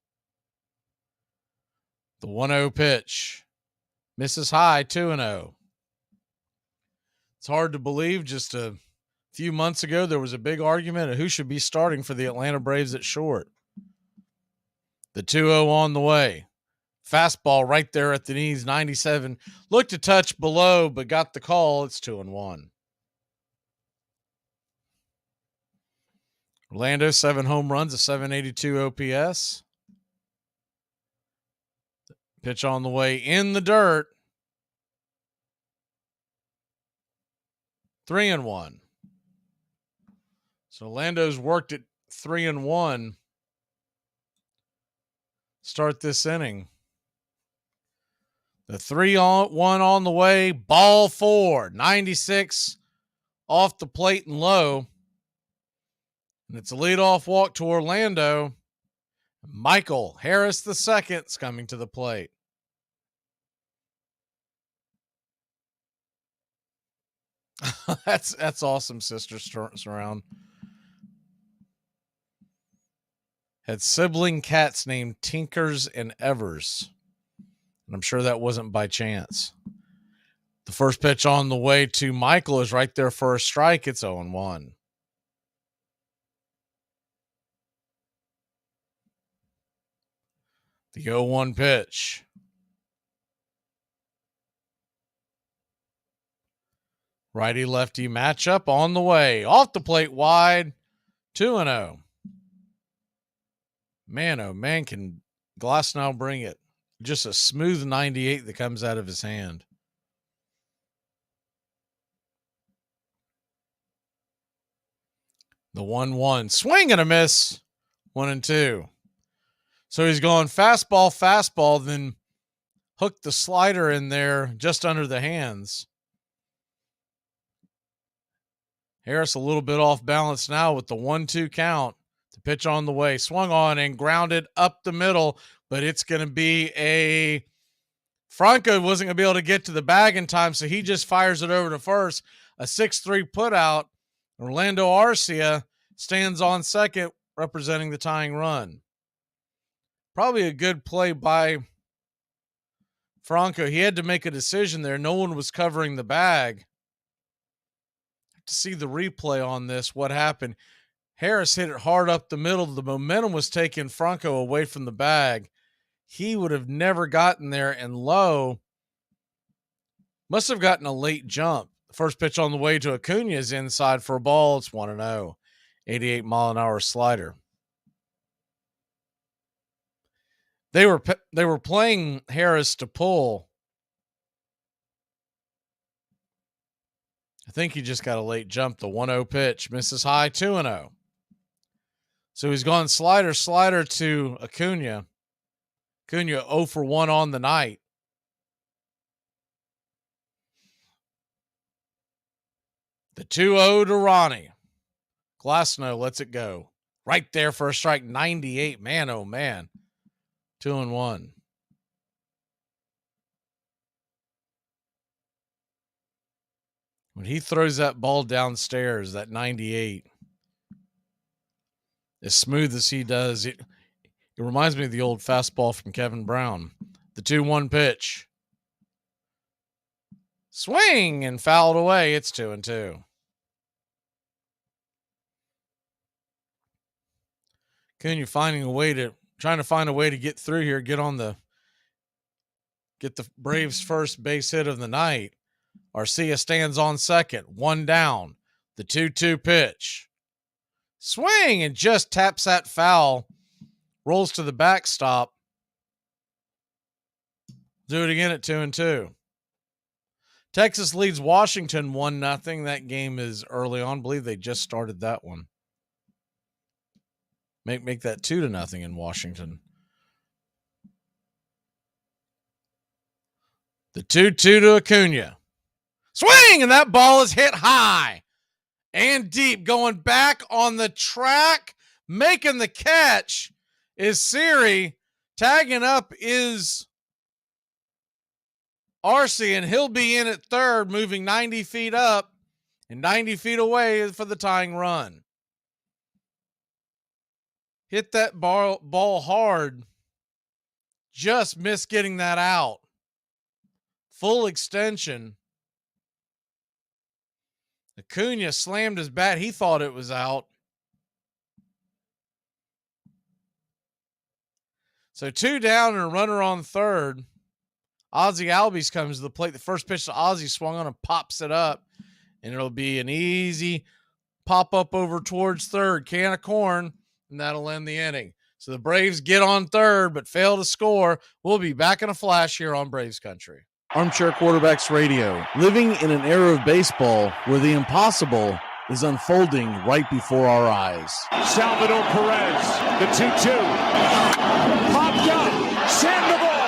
S1: The 1-0 pitch misses high, 2-0. It's hard to believe just a few months ago, there was a big argument of who should be starting for the Atlanta Braves at short. The 2-0 on the way. Fastball right there at the knees, 97. Looked a touch below, but got the call. It's 2-1. Orlando, 7 home runs, a 782 OPS. Pitch on the way in the dirt. 3-1. So Orlando's worked at 3-1. Start this inning. The 3-1 on the way. Ball 4. 96 off the plate and low. And it's a leadoff walk to Orlando. Michael Harris II is coming to the plate. That's awesome, Sister Surround. Had sibling cats named Tinkers and Evers. And I'm sure that wasn't by chance. The first pitch on the way to Michael is right there for a strike. It's 0-1. The 0-1 pitch. Righty-lefty matchup on the way. Off the plate wide. 2-0. Man, oh man, can Glasnow bring it. Just a smooth 98 that comes out of his hand. The 1-1. Swing and a miss. 1-2. So he's going fastball, then hooked the slider in there just under the hands. Harris a little bit off balance now with the 1-2 count. The pitch on the way. Swung on and grounded up the middle, but it's going to be a... Franco wasn't going to be able to get to the bag in time, so he just fires it over to first. A 6-3 put out. Orlando Arcia stands on second, representing the tying run. Probably a good play by Franco. He had to make a decision there. No one was covering the bag. To see the replay on this, what happened. Harris hit it hard up the middle. The momentum was taking Franco away from the bag. He would have never gotten there, and Lowe must have gotten a late jump. The first pitch on the way to Acuna is inside for a ball. It's 1-0. 88-mile-an-hour slider. They were playing Harris to pull. I think he just got a late jump. The 1-0 pitch misses high. 2-0. So he's gone slider to Acuna. Acuna 0 for 1 on the night. The 2-0 to Ronnie. Glasnow lets it go. Right there for a strike. 98. Man, oh man. 2-1. When he throws that ball downstairs, that 98, as smooth as he does, it reminds me of the old fastball from Kevin Brown. The 2-1 pitch. Swing and fouled away. It's 2-2. Acuna trying to find a way to get through here, get the Braves' first base hit of the night. Arcia stands on second, 1 down. The 2-2 pitch. Swing and just taps that foul. Rolls to the backstop. Do it again at 2-2. Texas leads Washington 1-0. That game is early on. I believe they just started that one. Make that 2-0 in Washington. The 2-2 to Acuna. Swing, and that ball is hit high and deep. Going back on the track, making the catch is Siri. Tagging up is Arcia, and he'll be in at third, moving 90 feet up and 90 feet away for the tying run. Hit that ball hard. Just missed getting that out. Full extension. Acuna slammed his bat. He thought it was out. So 2 down and a runner on third. Ozzie Albies comes to the plate. The first pitch to Ozzie swung on and pops it up. And it'll be an easy pop up over towards third. Can of corn, and that'll end the inning. So the Braves get on third but fail to score. We'll be back in a flash here on Braves Country. Armchair Quarterbacks Radio, living in an era of baseball where the impossible is unfolding right before our eyes.
S13: Salvador Perez, the 2-2. Popped up, Sandoval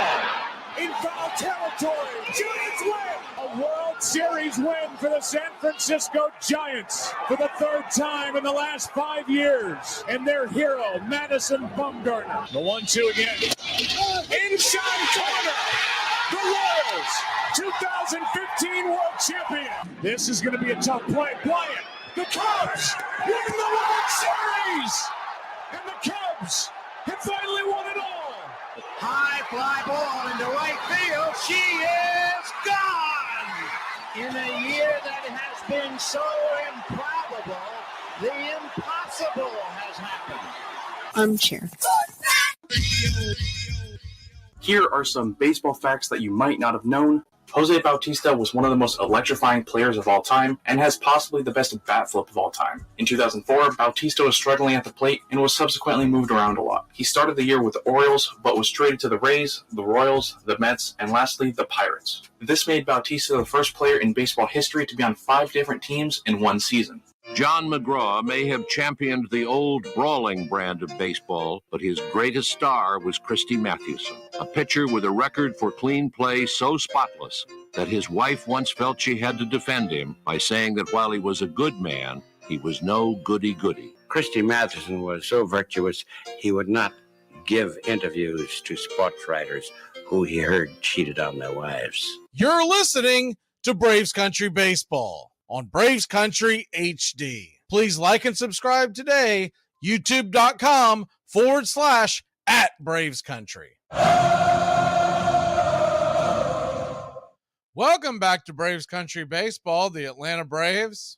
S13: in foul territory. Giants win! A World Series win for the San Francisco Giants for the third time in the last 5 years. And their hero, Madison Bumgarner. The 1-2 again. Inside corner. The Royals, 2015 World Champion. This is going to be a tough play. Bryant, the Cubs win the World Series. And the Cubs have finally won it all.
S8: High fly ball into right field. She is gone. In a year that has been so improbable, the impossible has happened.
S16: Armchair.
S21: Here are some baseball facts that you might not have known. Jose Bautista was one of the most electrifying players of all time and has possibly the best bat flip of all time. In 2004, Bautista was struggling at the plate and was subsequently moved around a lot. He started the year with the Orioles, but was traded to the Rays, the Royals, the Mets, and lastly, the Pirates. This made Bautista the first player in baseball history to be on 5 different teams in one season.
S7: John McGraw may have championed the old brawling brand of baseball, but his greatest star was Christy Mathewson, a pitcher with a record for clean play so spotless that his wife once felt she had to defend him by saying that while he was a good man, he was no goody-goody.
S20: Christy Mathewson was so virtuous, he would not give interviews to sports writers who he heard cheated on their wives.
S1: You're listening to Braves Country Baseball on Braves Country HD. Please like and subscribe today, youtube.com/@Braves Country. Welcome back to Braves Country Baseball. The Atlanta Braves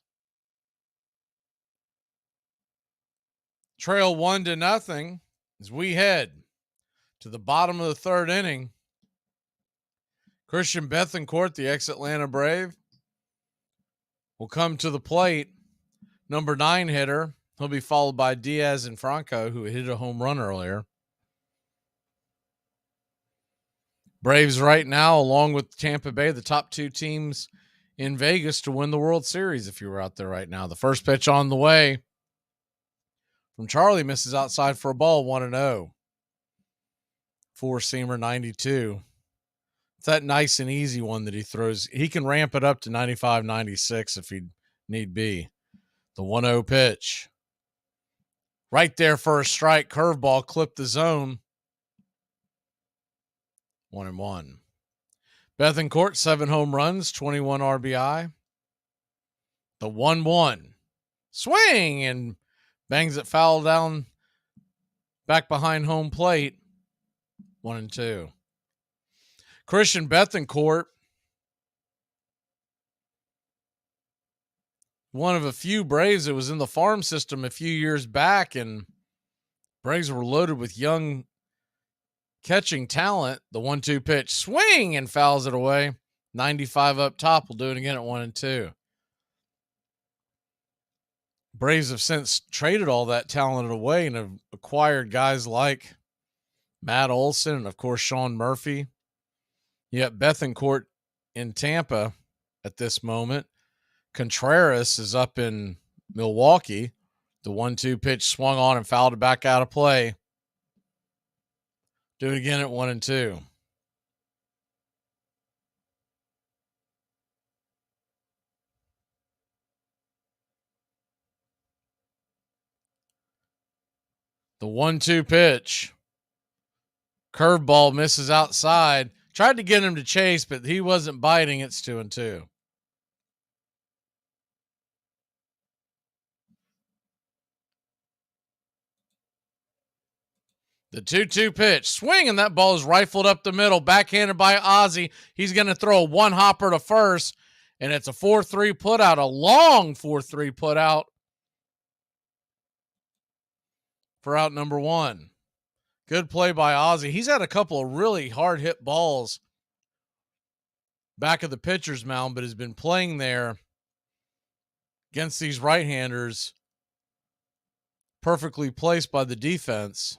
S1: trail 1-0 as we head to the bottom of the third inning. Christian Bethancourt, the ex-Atlanta Brave, will come to the plate. Number 9 hitter. He'll be followed by Diaz and Franco, who hit a home run earlier. Braves right now, along with Tampa Bay, the top 2 teams in Vegas to win the World Series if you were out there right now. The first pitch on the way from Charlie, misses outside for a ball, 1-0. 4-seamer, 92. It's that nice and easy one that he throws. He can ramp it up to 95, 96 if he need be. The 1-0 pitch. Right there for a strike. Curveball clipped the zone. 1-1. Bethancourt, 7 home runs, 21 RBI. The 1-1. Swing and bangs it foul down back behind home plate. 1-2. Christian Bethancourt, one of a few Braves that was in the farm system a few years back, and Braves were loaded with young catching talent. The 1-2 pitch, swing, and fouls it away. 95 up top. We'll do it again at 1-2. Braves have since traded all that talent away and have acquired guys like Matt Olson and, of course, Sean Murphy. Yet Bethancourt in Tampa at this moment. Contreras is up in Milwaukee. The 1-2 pitch swung on and fouled it back out of play. Do it again at 1-2. The 1-2 pitch. Curveball misses outside. Tried to get him to chase, but he wasn't biting. It's 2-2. The 2-2 pitch. Swing, and that ball is rifled up the middle. Backhanded by Ozzie. He's going to throw a one-hopper to first, And it's a 4-3 put out, a long 4-3 put out for out number 1. Good play by Ozzie. He's had a couple of really hard hit balls back of the pitcher's mound, but has been playing there against these right-handers, perfectly placed by the defense.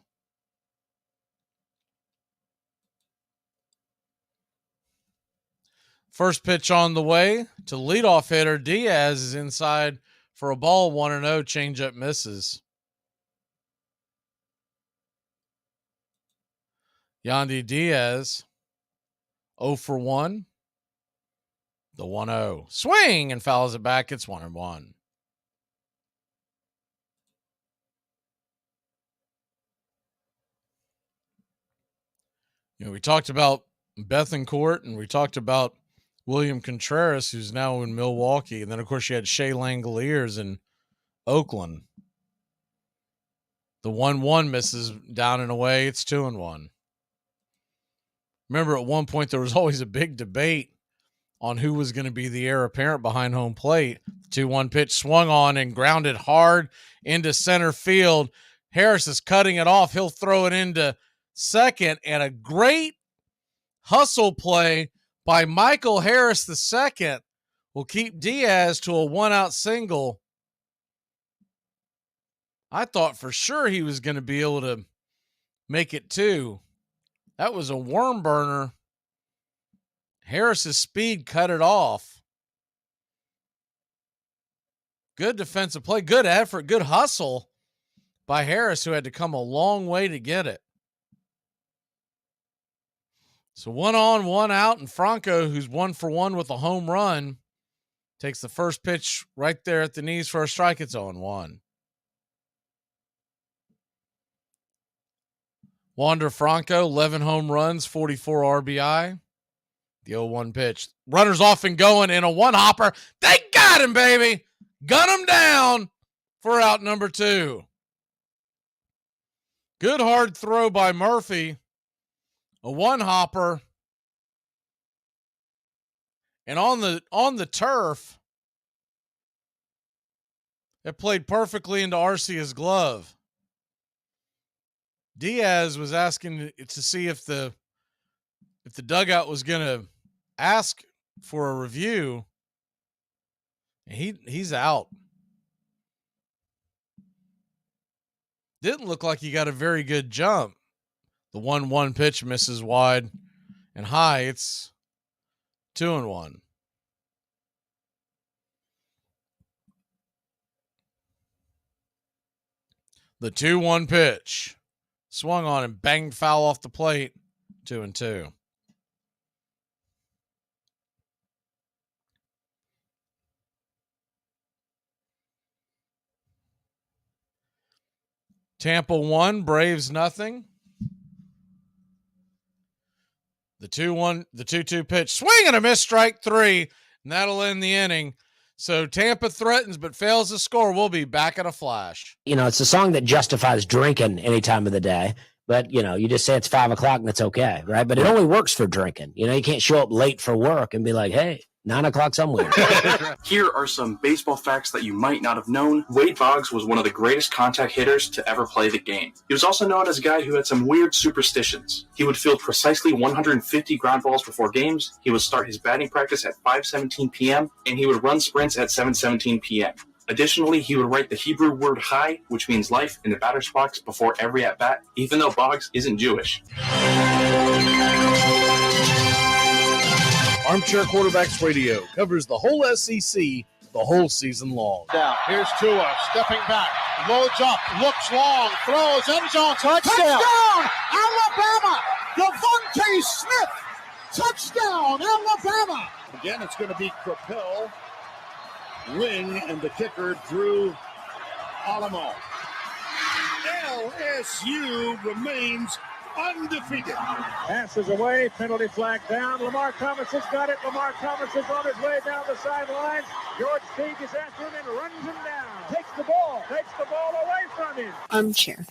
S1: First pitch on the way to leadoff hitter. Diaz is inside for a ball, 1-0. Changeup misses. Yandy Diaz, 0 for 1. The 1-0. Swing and fouls it back. It's 1-1. We talked about Bethancourt and we talked about William Contreras, who's now in Milwaukee. And then, of course, you had Shea Langoliers in Oakland. The 1-1 misses down and away. It's 2-1. Remember, at one point, there was always a big debate on who was going to be the heir apparent behind home plate. The 2-1 pitch swung on and grounded hard into center field. Harris is cutting it off. He'll throw it into second, and a great hustle play by Michael Harris II will keep Diaz to a 1-out single. I thought for sure he was going to be able to make it 2. That was a worm burner. Harris's speed cut it off. Good defensive play, good effort, good hustle by Harris, who had to come a long way to get it. So 1 on, 1 out, and Franco, who's 1 for 1 with a home run, takes the first pitch right there at the knees for a strike. It's 0-1. Wander Franco, 11 home runs, 44 RBI. The 0-1 pitch. Runners off and going in a one-hopper. They got him, baby. Gun him down for out number 2. Good hard throw by Murphy. A one-hopper. And on the turf, it played perfectly into Arcia's glove. Diaz was asking to see if the dugout was going to ask for a review. He's out. Didn't look like he got a very good jump. The 1-1 pitch misses wide and high. It's 2-1. The 2-1 pitch swung on and banged foul off the plate. 2-2. Tampa 1, Braves nothing. The 2-2 pitch, swing and a miss, strike 3, and that'll end the inning. So Tampa threatens but fails to score. We'll be back in a flash.
S4: It's a song that justifies drinking any time of the day. But, you just say it's 5 o'clock and it's okay, right? But it only works for drinking. You can't show up late for work and be like, hey, 9 o'clock somewhere.
S21: Here are some baseball facts that you might not have known. Wade Boggs was one of the greatest contact hitters to ever play the game. He was also known as a guy who had some weird superstitions. He would field precisely 150 ground balls before games. He would start his batting practice at 5:17 p.m. and he would run sprints at 7:17 p.m. Additionally, he would write the Hebrew word Chai, which means life, in the batter's box before every at-bat, even though Boggs isn't Jewish.
S1: Armchair Quarterbacks Radio covers the whole SEC the whole season long.
S13: Down. Here's Tua stepping back, loads up, looks long, throws, end zone, touchdown! Alabama! Devontae Smith! Touchdown, Alabama! Again, it's going to be Crapel, wing, and the kicker, Drew Alamo. LSU remains undefeated.
S8: Passes away, penalty flag down. Lamar Thomas has got it. Lamar Thomas is on his way down the sideline. George Teague is after him and runs him down. Takes the ball away from him.
S6: Armchair.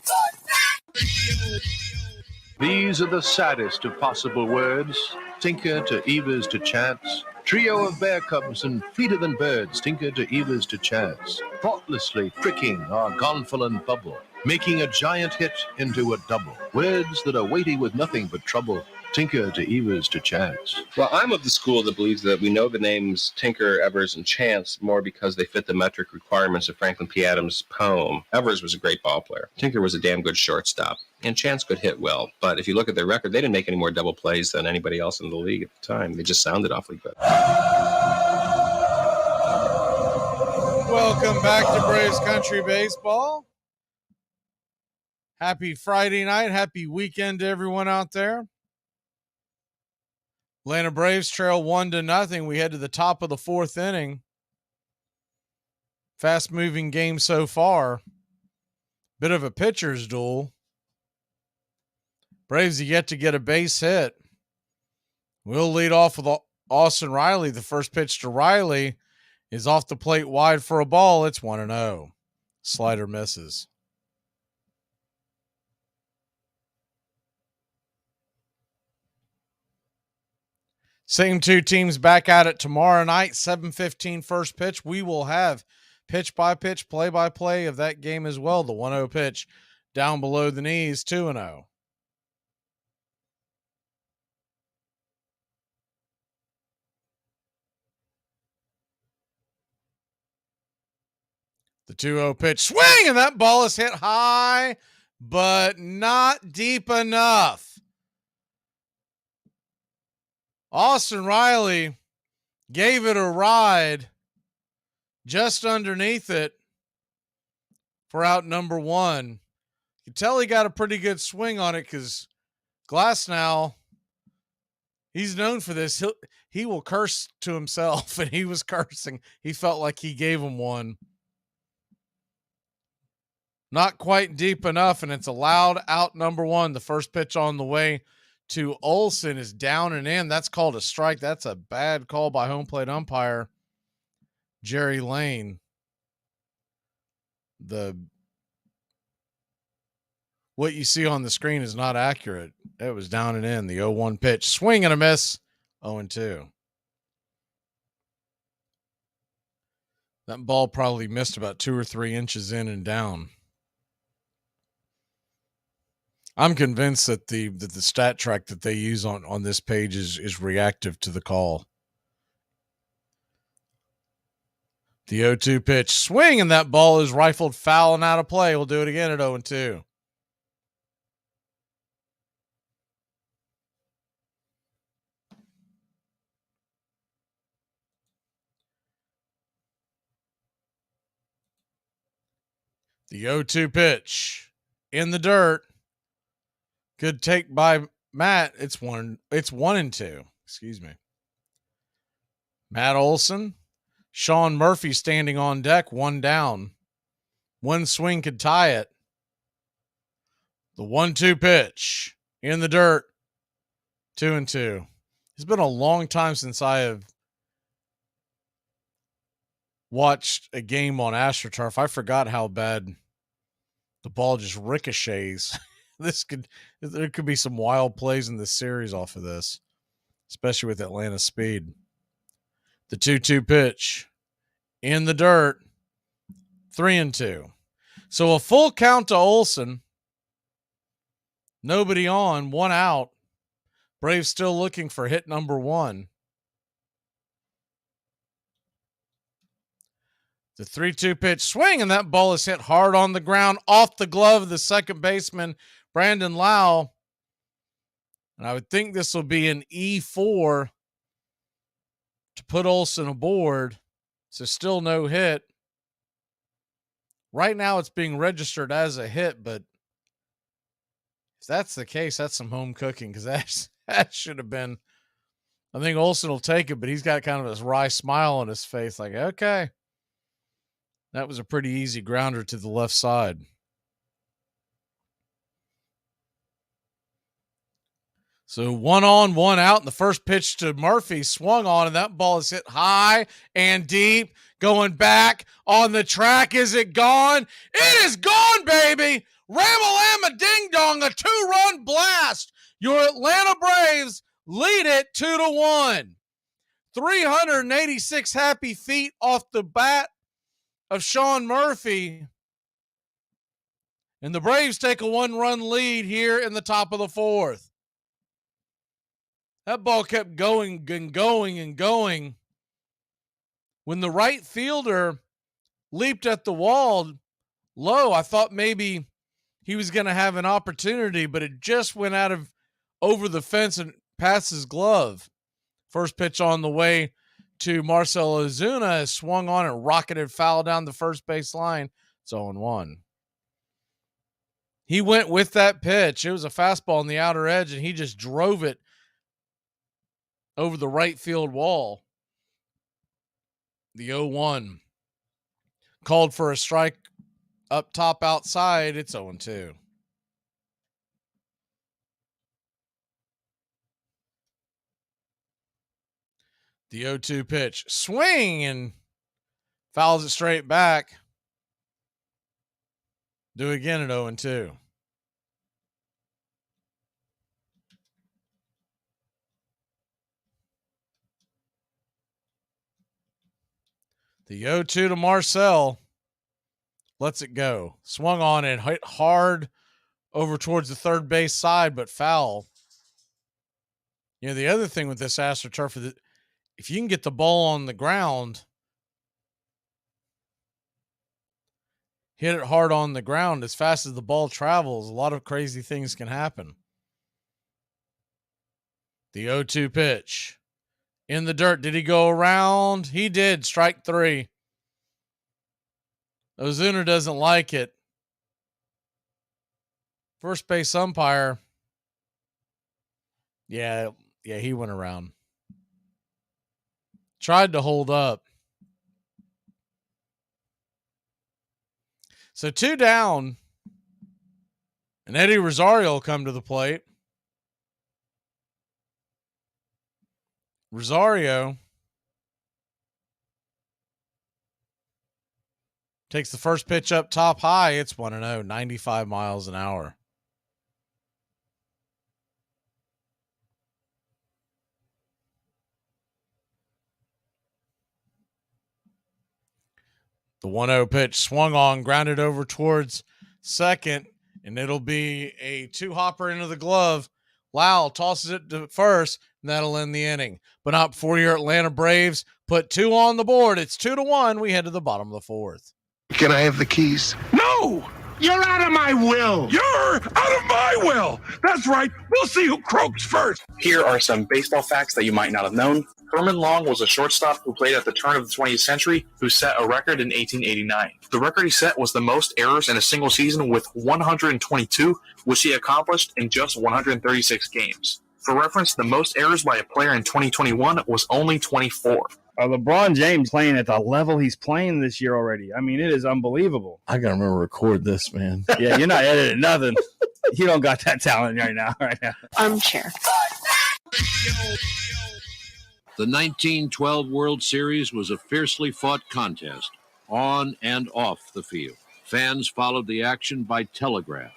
S16: These are the saddest of possible words. Tinker to Evers to Chance.
S6: Trio of bear cubs and fleeter than birds tinker to Evers to Chaz, thoughtlessly pricking our gonfalon bubble, making a giant hit into a double. Words that are weighty with nothing but trouble, tinker to Evers to Chaz.
S16: Well, I'm of the school that believes that we know the names Tinker, Evers, and Chance more because they fit the metric requirements of Franklin P. Adams' poem. Evers was a great ball player. Tinker was a damn good shortstop. And Chance could hit well. But if you look at their record, they didn't make any more double plays than anybody else in the league at the time. They just sounded awfully good.
S1: Welcome back to Braves Country Baseball. Happy Friday night. Happy weekend to everyone out there. Atlanta Braves trail 1-0. We head to the top of the fourth inning. Fast-moving game so far. Bit of a pitcher's duel. Braves are yet to get a base hit. We'll lead off with Austin Riley. The first pitch to Riley is off the plate wide for a ball. It's 1-0. Slider misses. Same two teams back at it tomorrow night, 7:15 first pitch. We will have pitch-by-pitch, play-by-play of that game as well. The 1-0 pitch down below the knees, 2-0. The 2-0 pitch, swing, and that ball is hit high, but not deep enough. Austin Riley gave it a ride just underneath it for out number one. You can tell he got a pretty good swing on it because Glasnow, he's known for this. He will curse to himself, and he was cursing. He felt like he gave him one. Not quite deep enough, and it's allowed out number one. The first pitch on the way to Olsen is down and in. That's called a strike. That's a bad call by home plate umpire Jerry Lane. What you see on the screen is not accurate. It was down and in. The 0-1 pitch. Swing and a miss. 0-2. That ball probably missed about 2 or 3 inches in and down. I'm convinced that the stat track that they use on this page is reactive to the call. The 0-2 pitch, swing, and that ball is rifled foul and out of play. We'll do it again at 0-2. The 0-2 pitch in the dirt. Good take by Matt. It's 1-2. Excuse me. Matt Olson. Sean Murphy standing on deck, 1 down. One swing could tie it. The 1-2 pitch in the dirt, 2-2. It's been a long time since I have watched a game on AstroTurf. I forgot how bad the ball just ricochets. There could be some wild plays in this series off of this, especially with Atlanta speed. The 2-2 pitch in the dirt, 3-2. So a full count to Olsen. Nobody on, 1 out. Braves still looking for hit number 1. The 3-2 pitch, swing, and that ball is hit hard on the ground off the glove of the second baseman, Brandon Lau. And I would think this will be an E4 to put Olsen aboard. So still no hit. Right now it's being registered as a hit, but if that's the case, that's some home cooking because that should have been. I think Olsen will take it, but he's got kind of this wry smile on his face like, okay. That was a pretty easy grounder to the left side. So 1 on, 1 out, and the first pitch to Murphy swung on, and that ball is hit high and deep, going back on the track. Is it gone? It is gone, baby! Ramalama ding dong, a 2-run blast. Your Atlanta Braves lead it 2-1. 386 happy feet off the bat of Sean Murphy. And the Braves take a 1-run lead here in the top of the fourth. That ball kept going and going and going. When the right fielder leaped at the wall low, I thought maybe he was going to have an opportunity, but it just went over the fence and past his glove. First pitch on the way to Marcell Ozuna is swung on and rocketed foul down the first base line. It's 0-1. He went with that pitch. It was a fastball on the outer edge, and he just drove it over the right field wall. The 0-1 called for a strike up top outside. It's 0-2. The 0-2 pitch. Swing and fouls it straight back. Do again at 0-2. The 0-2 to Marcell. Lets it go. Swung on and hit hard over towards the third base side, but foul. You know, the other thing with this AstroTurf is that if you can get the ball on the ground, hit it hard on the ground as fast as the ball travels, a lot of crazy things can happen. The 0-2 pitch. In the dirt. Did he go around? He did. Strike 3. Ozuna doesn't like it. First base umpire. Yeah, he went around. Tried to hold up. So 2 down. And Eddie Rosario will come to the plate. Rosario takes the first pitch up top high. It's 1-0, 95 miles an hour. The 1-0 pitch swung on, grounded over towards second, and it'll be a 2-hopper into the glove. Lowell tosses it to first, and that'll end the inning. But not before your Atlanta Braves put 2 on the board. It's 2-1. We head to the bottom of the fourth.
S10: Can I have the keys?
S13: No! You're out of my will! You're out of my will! That's right. We'll see who croaks first.
S21: Here are some baseball facts that you might not have known. Herman Long was a shortstop who played at the turn of the 20th century who set a record in 1889. The record he set was the most errors in a single season with 122, which he accomplished in just 136 games. For reference, the most errors by a player in 2021 was only 24.
S14: LeBron James playing at the level he's playing this year already. I mean, it is unbelievable.
S18: I got to remember to record this, man.
S14: Yeah, you're not editing nothing. You don't got that talent right now.
S19: Armchair.
S7: The 1912 World Series was a fiercely fought contest, on and off the field. Fans followed the action by telegraph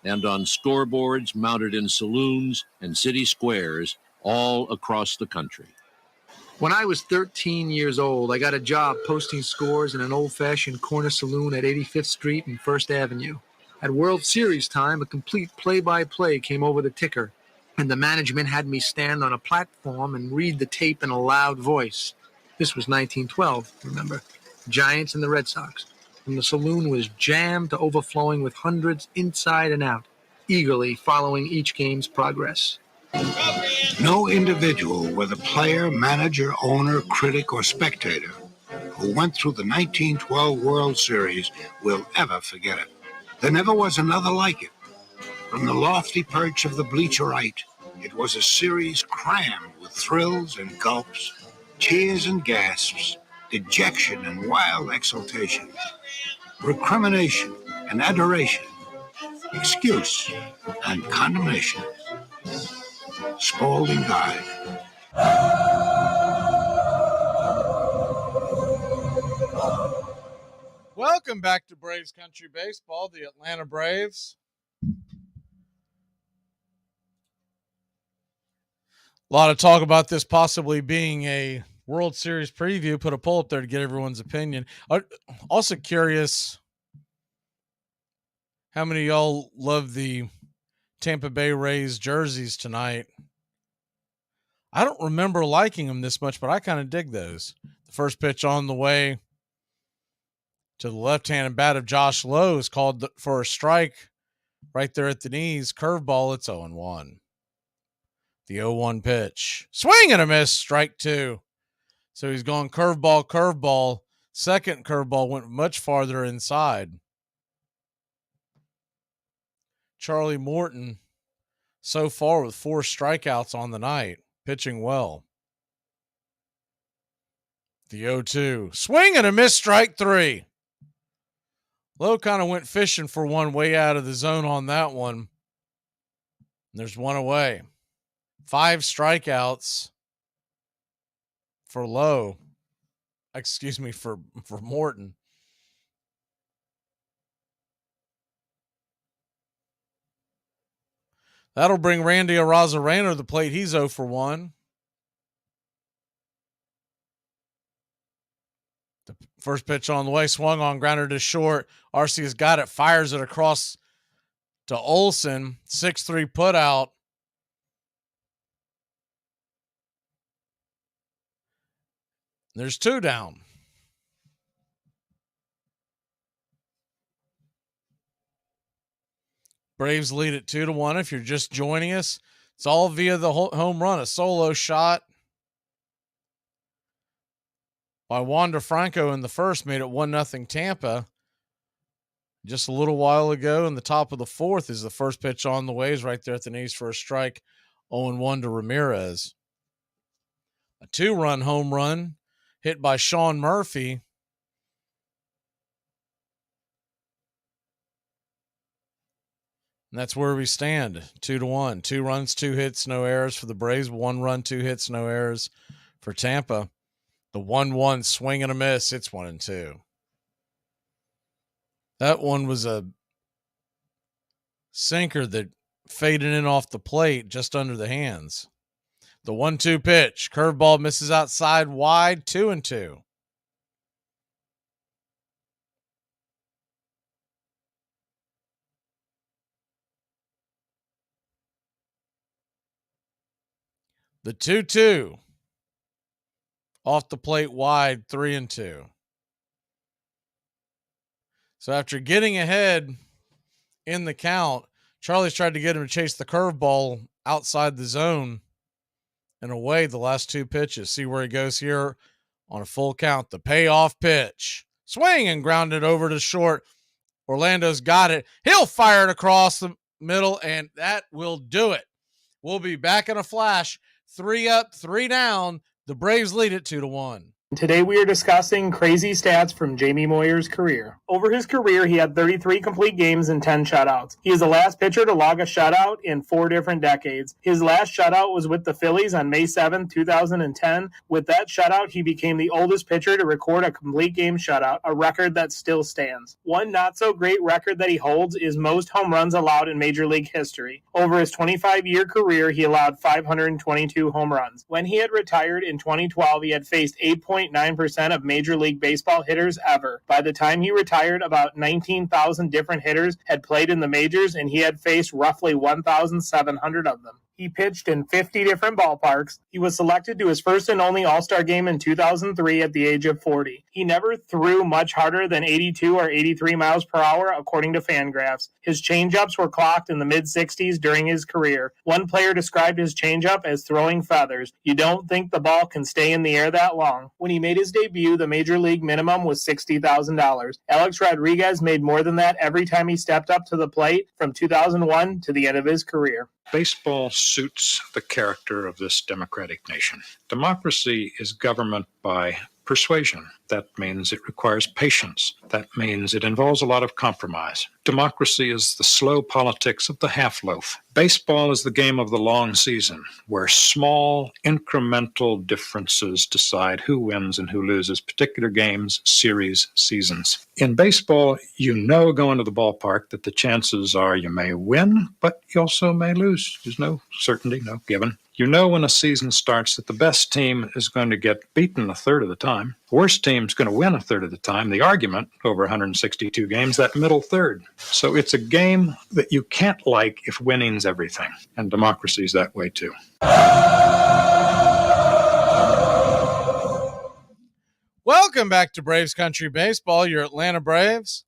S7: and on scoreboards mounted in saloons and city squares all across the country.
S22: When I was 13 years old, I got a job posting scores in an old-fashioned corner saloon at 85th Street and 1st Avenue. At World Series time, a complete play-by-play came over the ticker, and the management had me stand on a platform and read the tape in a loud voice. This was 1912, remember? Giants and the Red Sox. And the saloon was jammed to overflowing with hundreds inside and out, eagerly following each game's progress.
S10: No individual, whether player, manager, owner, critic, or spectator, who went through the 1912 World Series will ever forget it. There never was another like it. From the lofty perch of the bleacherite, it was a series crammed with thrills and gulps, cheers and gasps, dejection and wild exultation, recrimination and adoration, excuse and condemnation. Spalding died.
S1: Welcome back to Braves Country Baseball, the Atlanta Braves. A lot of talk about this possibly being a World Series preview. Put a poll up there to get everyone's opinion. Also curious how many of y'all love the Tampa Bay Rays jerseys tonight. I don't remember liking them this much, but I kind of dig those. The first pitch on the way to the left-handed bat of Josh Lowe is called for a strike right there at the knees. Curveball, it's 0-1. The 0-1 pitch. Swing and a miss, strike 2. So he's going curveball. Second curveball went much farther inside. Charlie Morton so far with 4 strikeouts on the night, pitching well. The 0-2. Swing and a miss, strike 3. Lowe kind of went fishing for one way out of the zone on that one. There's one away. 5 strikeouts for Lowe. Excuse me, for Morton. That'll bring Randy Arozarena to the plate. He's 0 for 1. The first pitch on the way, swung on, grounder to short. Arcea's got it, fires it across to Olsen. 6-3 put out. There's 2 down. Braves lead at 2-1. If you're just joining us, it's all via the home run, a solo shot by Wander Franco in the first, made it 1-0 Tampa. Just a little while ago, in the top of the 4th, is the first pitch on the way, is right there at the knees for a strike. 0-1 to Ramirez. A 2-run home run hit by Sean Murphy. And that's where we stand, 2-1. 2 runs, 2 hits, no errors for the Braves. 1 run, 2 hits, no errors for Tampa. The 1-1 swing and a miss. It's 1-2. That one was a sinker that faded in off the plate just under the hands. The 1-2 pitch. Curveball misses outside wide. 2-2. The 2-2 off the plate wide, 3-2. So after getting ahead in the count, Charlie's tried to get him to chase the curveball outside the zone and away the last 2 pitches. See where he goes here on a full count. The payoff pitch. Swing and grounded over to short. Orlando's got it. He'll fire it across the middle, and that will do it. We'll be back in a flash. 3 up, 3 down. The Braves lead it 2-1.
S3: Today we are discussing crazy stats from Jamie Moyer's career. Over his career, he had 33 complete games and 10 shutouts. He is the last pitcher to log a shutout in 4 different decades. His last shutout was with the Phillies on May 7, 2010. With that shutout, he became the oldest pitcher to record a complete game shutout, a record that still stands. One not-so-great record that he holds is most home runs allowed in Major League history. Over his 25-year career, he allowed 522 home runs. When he had retired in 2012, he had faced 8.9% of Major League Baseball hitters ever. By the time he retired, about 19,000 different hitters had played in the majors, and he had faced roughly 1,700 of them. He pitched in 50 different ballparks. He was selected to his first and only All-Star game in 2003 at the age of 40. He never threw much harder than 82 or 83 miles per hour, according to Fangraphs. His changeups were clocked in the mid-60s during his career. One player described his changeup as throwing feathers. You don't think the ball can stay in the air that long. When he made his debut, the Major League minimum was $60,000. Alex Rodriguez made more than that every time he stepped up to the plate from 2001 to the end of his career.
S19: Baseball suits the character of this democratic nation. Democracy is government by persuasion. That means it requires patience. That means it involves a lot of compromise. Democracy is the slow politics of the half-loaf. Baseball is the game of the long season, where small, incremental differences decide who wins and who loses particular games, series, seasons. In baseball, you know going to the ballpark that the chances are you may win, but you also may lose. There's no certainty, no given. You know when a season starts that the best team is going to get beaten a third of the time. The worst team's going to win a third of the time. The argument over 162 games, that middle third. So it's a game that you can't like if winning's everything. And democracy's that way too.
S1: Welcome back to Braves Country Baseball. Your Atlanta Braves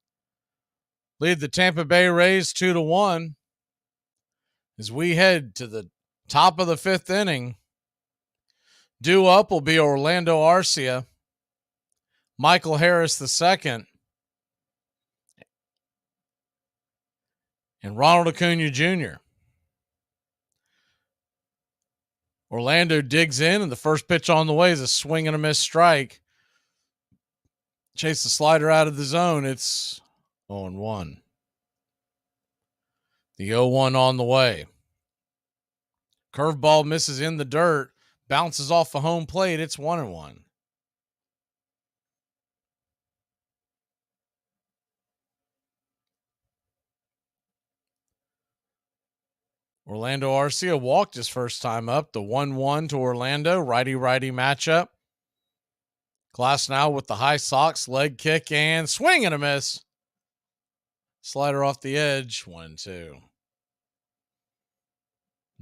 S1: lead the Tampa Bay Rays 2-1 as we head to the top of the fifth inning. Due up will be Orlando Arcia, Michael Harris II, and Ronald Acuna Jr. Orlando digs in, and the first pitch on the way is a swing and a miss strike. Chase the slider out of the zone. It's 0-1. The 0-1 on the way. Curveball misses in the dirt. Bounces off the home plate. It's 1-1. Orlando Arcia walked his first time up. The 1-1 to Orlando. Righty-righty matchup. Glass now with the high socks, leg kick, and swing and a miss. Slider off the edge, 1-2.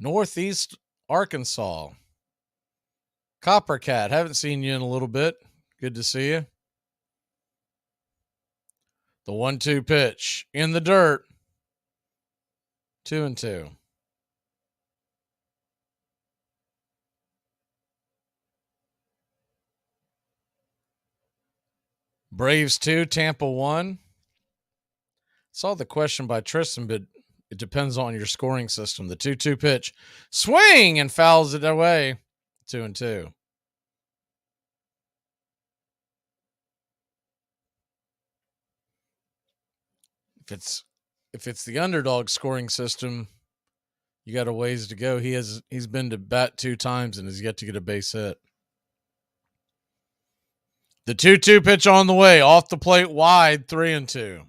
S1: Northeast Arkansas. Coppercat, haven't seen you in a little bit. Good to see you. The 1-2 pitch in the dirt, 2-2. Braves 2, Tampa 1. Saw the question by Tristan, but it depends on your scoring system. The 2-2 pitch. Swing and fouls it away. 2-2. If it's the underdog scoring system, you got a ways to go. He's been to bat 2 times and has yet to get a base hit. The 2-2 pitch on the way, off the plate, wide, 3-2.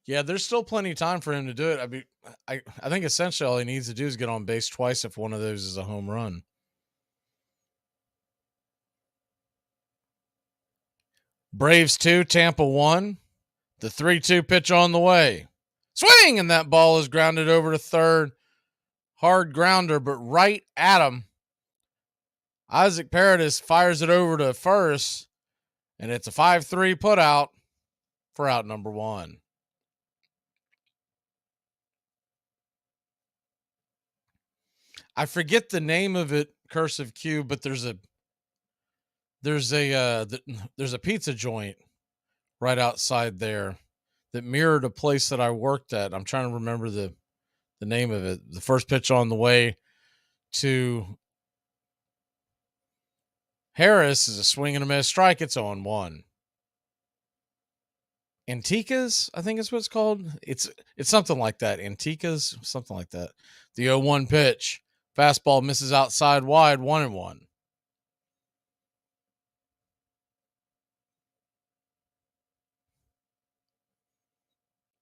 S1: Yeah, there's still plenty of time for him to do it. I mean, I think essentially all he needs to do is get on base twice if one of those is a home run. Braves 2, Tampa 1. The 3-2 pitch on the way. Swing, and that ball is grounded over to third. Hard grounder, but right at him. Isaac Paredes fires it over to first, and it's a 5-3 put out for out number 1. I forget the name of it, Cursive Q, but there's a pizza joint right outside there that mirrored a place that I worked at. I'm trying to remember the name of it. The first pitch on the way to Harris is a swing and a miss strike. It's 0-1. Antiques, I think is what it's called. It's something like that. Antiques, something like that. The 0-1 pitch. Fastball misses outside wide, 1-1.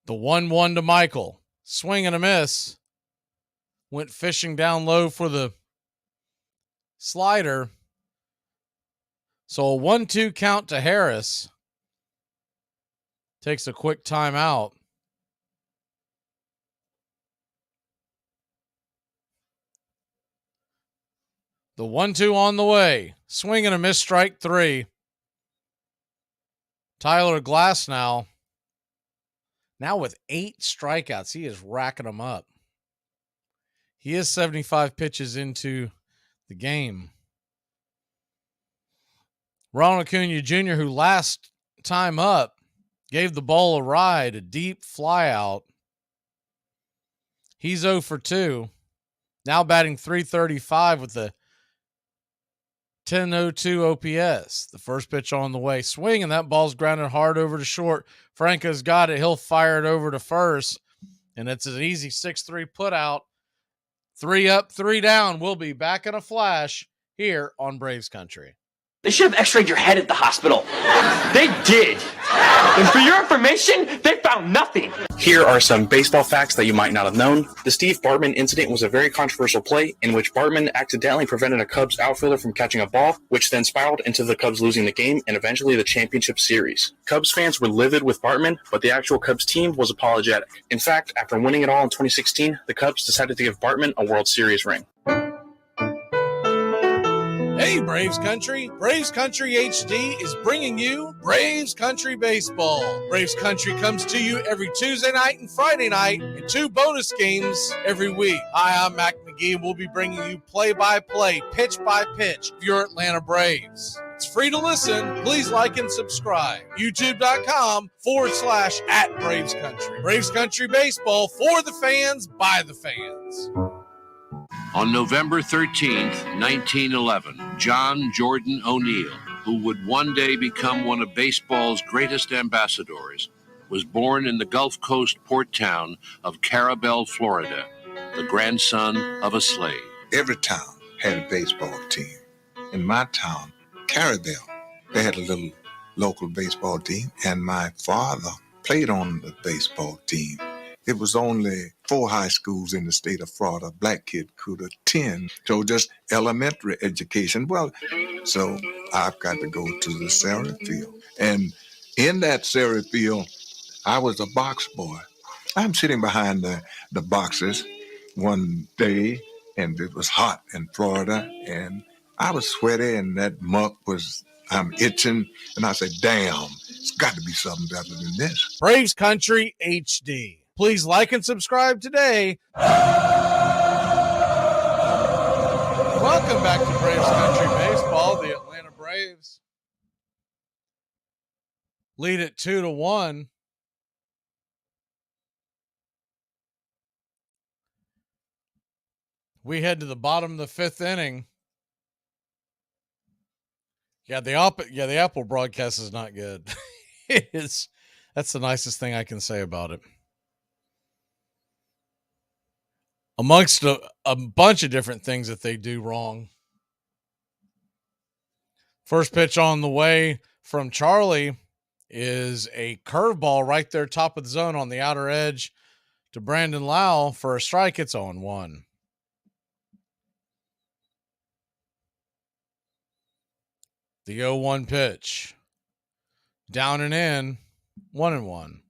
S1: The 1-1 to Michael. Swing and a miss. Went fishing down low for the slider. So a 1-2 count to Harris. Takes a quick timeout. The 1-2 on the way. Swing and a miss, strike 3. Tyler Glass now with 8 strikeouts. He is racking them up. He is 75 pitches into the game. Ronald Acuna Jr., who last time up gave the ball a ride, a deep fly out. He's 0 for 2. Now batting .335 with a 10.02 OPS. The first pitch on the way. Swing, and that ball's grounded hard over to short. Franco's got it. He'll fire it over to first. And it's an easy 6-3 put out. 3 up, 3 down. We'll be back in a flash here on Braves Country.
S2: They should have x-rayed your head at the hospital. They did. And for your information, they found nothing.
S21: Here are some baseball facts that you might not have known. The Steve Bartman incident was a very controversial play in which Bartman accidentally prevented a Cubs outfielder from catching a ball, which then spiraled into the Cubs losing the game and eventually the championship series. Cubs fans were livid with Bartman, but the actual Cubs team was apologetic. In fact, after winning it all in 2016, the Cubs decided to give Bartman a World Series ring.
S1: Hey, Braves Country! Braves Country HD is bringing you Braves Country Baseball. Braves Country comes to you every Tuesday night and Friday night, and 2 bonus games every week. Hi, I'm Mac Magee, and we'll be bringing you play-by-play, pitch-by-pitch of your Atlanta Braves. It's free to listen. Please like and subscribe. YouTube.com/@Braves Country. Braves Country Baseball for the fans, by the fans.
S7: On November 13th, 1911, John Jordan O'Neill, who would one day become one of baseball's greatest ambassadors, was born in the Gulf Coast port town of Carabel, Florida, the grandson of a slave.
S11: Every town had a baseball team. In my town, Carabel, they had a little local baseball team, and my father played on the baseball team. It was only 4 high schools in the state of Florida a black kid could attend. So just elementary education. Well, so I've got to go to the Sarah field. And in that Sarah field, I was a box boy. I'm sitting behind the boxes one day, and it was hot in Florida, and I was sweaty, and that muck I'm itching, and I said, damn, it's got to be something better than this.
S1: Braves Country HD. Please like and subscribe today. Welcome back to Braves Country Baseball. The Atlanta Braves lead it 2-1. We head to the bottom of the 5th inning. Yeah, the Apple broadcast is not good. That's the nicest thing I can say about it. Amongst a bunch of different things that they do wrong. First pitch on the way from Charlie is a curveball right there, top of the zone on the outer edge to Brandon Lau for a strike. It's 0-1. The 0-1 pitch. Down and in, 1-1.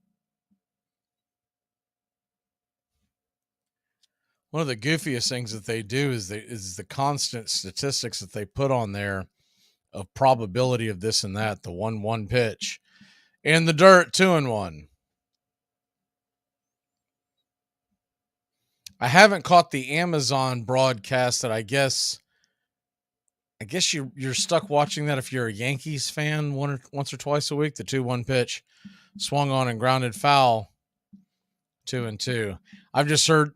S1: One of the goofiest things that they do is the constant statistics that they put on there of probability of this and that. The 1-1 pitch in the dirt, 2-1. I haven't caught the Amazon broadcast that I guess you're stuck watching that if you're a Yankees fan once or twice a week. The 2-1 pitch swung on and grounded foul, 2-2. I've just heard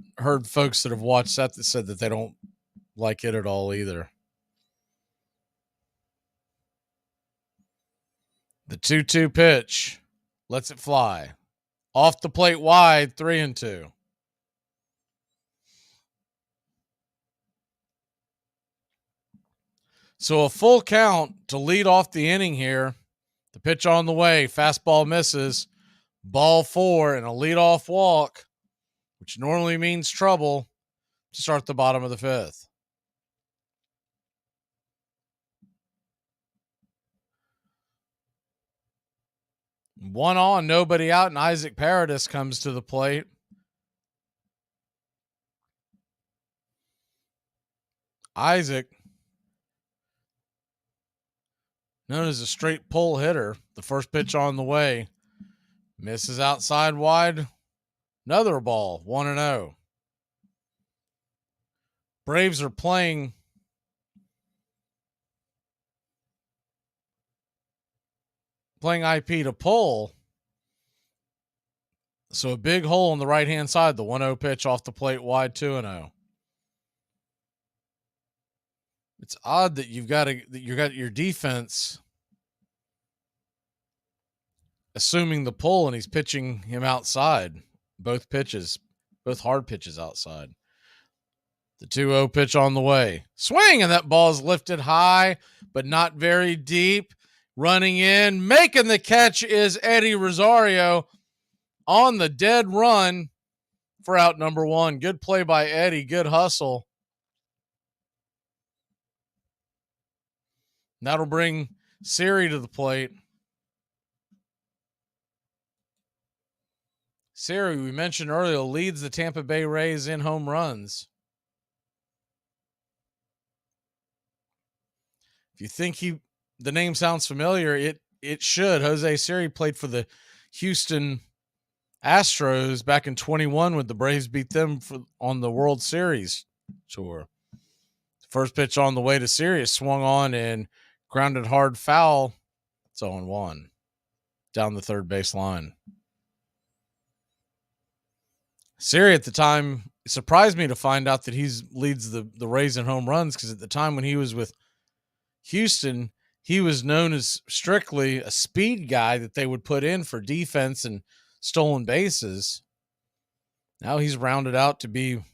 S1: folks that have watched that said that they don't like it at all either. The 2-2 pitch lets it fly. Off the plate wide, 3-2. So a full count to lead off the inning here. The pitch on the way, fastball misses, ball 4, and a leadoff walk, which normally means trouble, to start the bottom of the 5th. One on, nobody out, and Isaac Paradis comes to the plate. Isaac, known as a straight pull hitter, the first pitch on the way, misses outside wide. Another ball, 1-0. Braves are playing IP to pull. So a big hole on the right-hand side, the 1-0 pitch off the plate wide, 2-0. It's odd that you got your defense assuming the pull and he's pitching him outside. Both pitches, both hard pitches outside. The 2-0 pitch on the way. Swing, and that ball is lifted high, but not very deep. Running in, making the catch is Eddie Rosario on the dead run for out number 1. Good play by Eddie. Good hustle. That'll bring Siri to the plate. Siri, we mentioned earlier, leads the Tampa Bay Rays in home runs. If you think the name sounds familiar, it should. Jose Siri played for the Houston Astros back in 21 when the Braves beat them on the World Series tour. First pitch on the way to Siri, swung on and grounded hard foul. It's 0-1 down the third base line. Siri at the time, it surprised me to find out that he leads the Rays in home runs, because at the time when he was with Houston, he was known as strictly a speed guy that they would put in for defense and stolen bases. Now he's rounded out to be an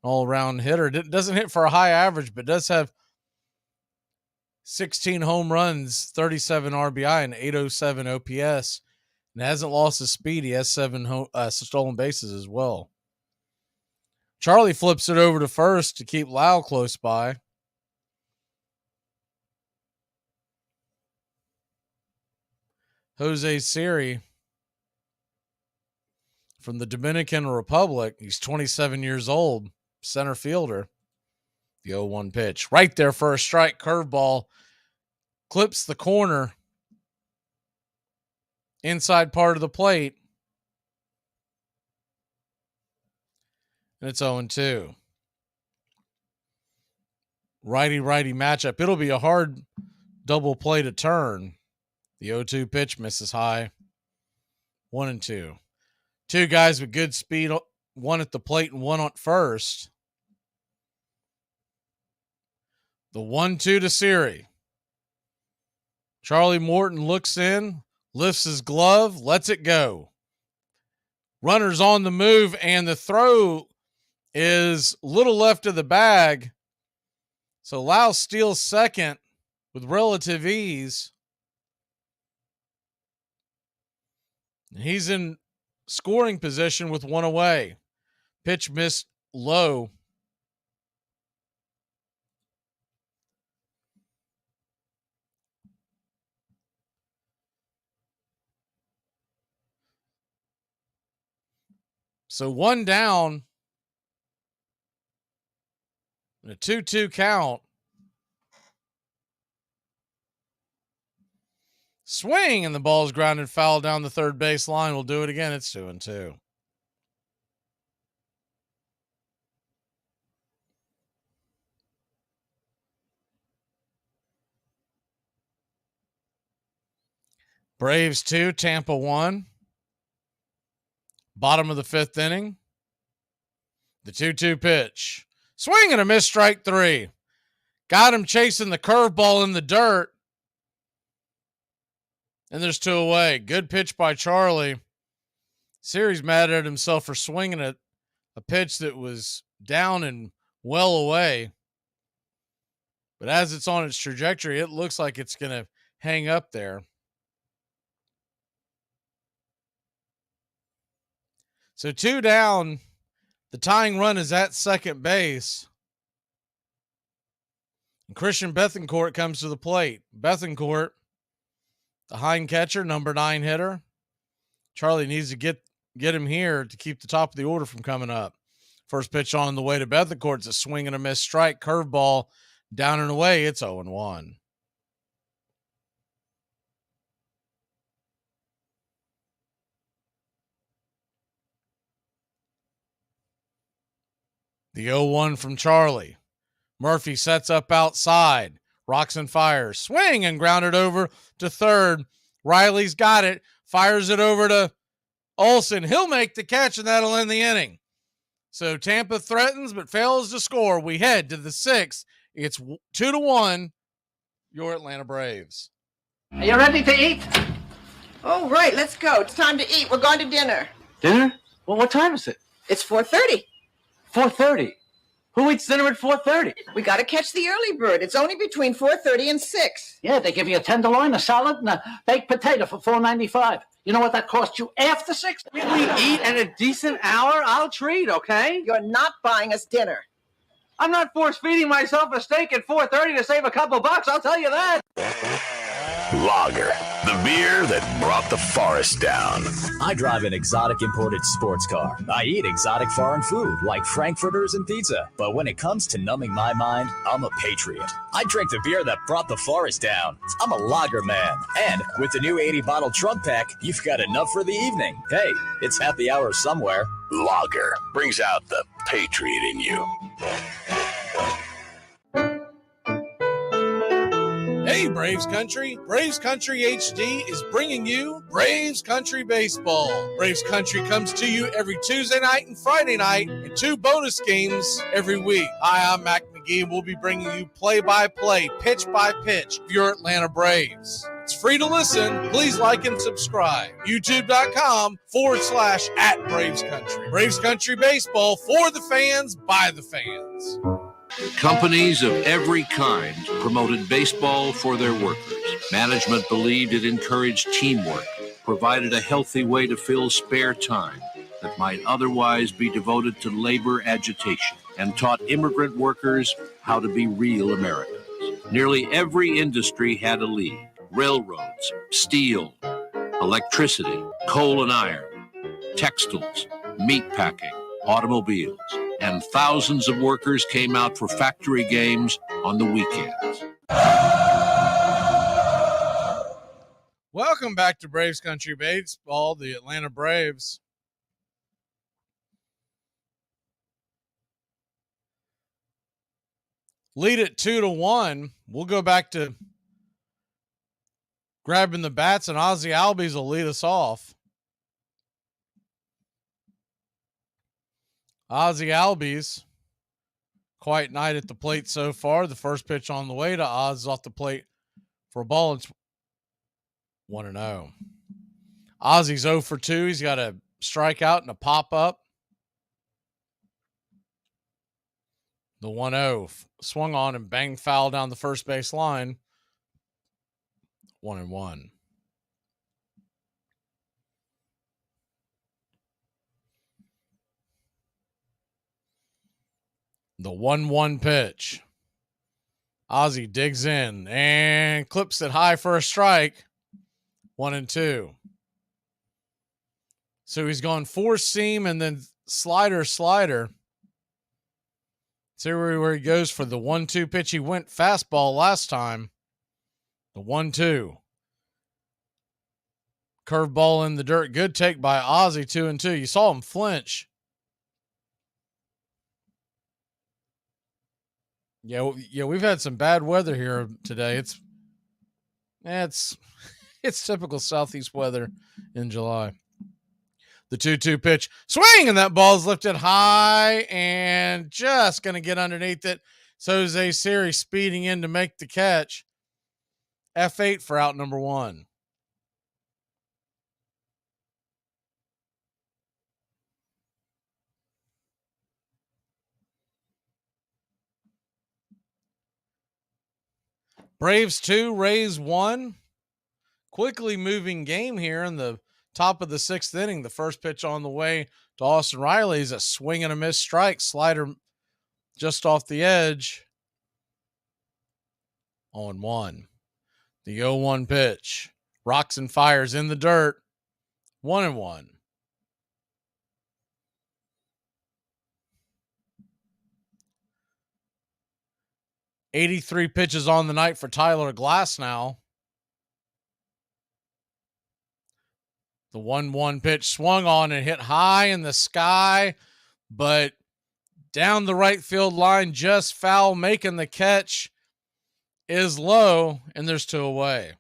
S1: all-around hitter. Doesn't hit for a high average, but does have 16 home runs, 37 RBI, and 807 OPS. And hasn't lost his speed. He has 7 stolen bases as well. Charlie flips it over to first to keep Lau close by. Jose Siri from the Dominican Republic. He's 27 years old, center fielder. The 0-1 pitch. Right there for a strike, curveball. Clips the corner. Inside part of the plate. And it's 0-2. Righty-righty matchup. It'll be a hard double play to turn. The 0-2 pitch misses high. 1-2. Two guys with good speed, one at the plate and one on first. The 1-2 to Siri. Charlie Morton looks in, lifts his glove, lets it go. Runner's on the move, and the throw is a little left of the bag. So Lau steals second with relative ease. He's in scoring position with one away. Pitch missed low. So one down. A 2-2 count. Swing, and the ball's grounded foul down the third base line. We'll do it again. It's 2-2. Braves 2, Tampa 1. Bottom of the fifth inning. The 2-2 pitch. Swing and a miss, strike 3. Got him chasing the curveball in the dirt. And there's 2 away. Good pitch by Charlie. Siri's mad at himself for swinging at a pitch that was down and well away. But as it's on its trajectory, it looks like it's going to hang up there. So 2 down. The tying run is at second base. And Christian Bethancourt comes to the plate. Bethancourt, the hind catcher, number 9 hitter. Charlie needs to get him here to keep the top of the order from coming up. First pitch on the way to Bethancourt. It's a swing and a miss strike. Curveball down and away. It's 0-1. The 0-1 from Charlie. Murphy sets up outside. Rocks and fires. Swing and grounded over to third. Riley's got it. Fires it over to Olsen. He'll make the catch, and that'll end the inning. So Tampa threatens but fails to score. We head to the 6th. It's 2-1. Your Atlanta Braves.
S9: Are you ready to eat? Oh, right. Let's go. It's time to eat. We're going to dinner.
S2: Dinner? Well, what time is it?
S9: It's 4:30.
S2: 4:30.
S5: Who eats dinner at 4:30?
S9: We got to catch the early bird. It's only between 4:30 and 6.
S15: Yeah, they give you a tenderloin, a salad, and a baked potato for $4.95. You know what that costs you after 6?
S5: We eat at a decent hour. I'll treat, okay?
S9: You're not buying us dinner.
S5: I'm not force-feeding myself a steak at 4:30 to save a couple bucks, I'll tell you that.
S17: Lager, the beer that brought the forest down.
S23: I drive an exotic imported sports car. I eat exotic foreign food like frankfurters and pizza. But when it comes to numbing my mind, I'm a patriot. I drink the beer that brought the forest down. I'm a lager man. And with the new 80-bottle trunk pack, you've got enough for the evening. Hey, it's happy hour somewhere.
S17: Lager brings out the patriot in you.
S1: Hey, Braves Country! Braves Country HD is bringing you Braves Country Baseball. Braves Country comes to you every Tuesday night and Friday night, and 2 bonus games every week. Hi, I'm Mac Magee, and we'll be bringing you play-by-play, pitch-by-pitch of your Atlanta Braves. It's free to listen. Please like and subscribe. YouTube.com/@Braves Country. Braves Country Baseball for the fans, by the fans.
S7: Companies of every kind promoted baseball for their workers. Management believed it encouraged teamwork, provided a healthy way to fill spare time that might otherwise be devoted to labor agitation, and taught immigrant workers how to be real Americans. Nearly every industry had a lead: railroads, steel, electricity, coal and iron, textiles, meatpacking, automobiles, and thousands of workers came out for factory games on the weekends.
S1: Welcome back to Braves Country Baseball, the Atlanta Braves. Lead it 2-1. We'll go back to grabbing the bats, and Ozzie Albies will lead us off. Ozzie Albies, quiet night at the plate so far. The first pitch on the way to Oz off the plate for a ball. It's 1-0. Ozzie's 0 for 2. He's got a strikeout and a pop-up. The 1-0 swung on and banged foul down the first base line. 1-1. The 1-1 pitch. Ozzie digs in and clips it high for a strike. 1-2. So he's gone 4-seam and then slider. See where he goes for the 1-2 pitch. He went fastball last time. The 1-2. Curveball in the dirt. Good take by Ozzie, 2-2. You saw him flinch. Yeah, we've had some bad weather here today. It's typical southeast weather in July. The 2-2 pitch. Swing, and that ball's lifted high and just going to get underneath it. So Jose Siri speeding in to make the catch. F8 for out number 1. Braves 2, Rays 1. Quickly moving game here in the top of the 6th inning. The first pitch on the way to Austin Riley is a swing and a miss strike. Slider just off the edge. 0-1. The 0-1 pitch. Rocks and fires in the dirt. 1-1. $83 pitches on the night for Tyler Glasnow. The 1-1 pitch swung on and hit high in the sky, but down the right field line, just foul. Making the catch is low, and there's 2 away.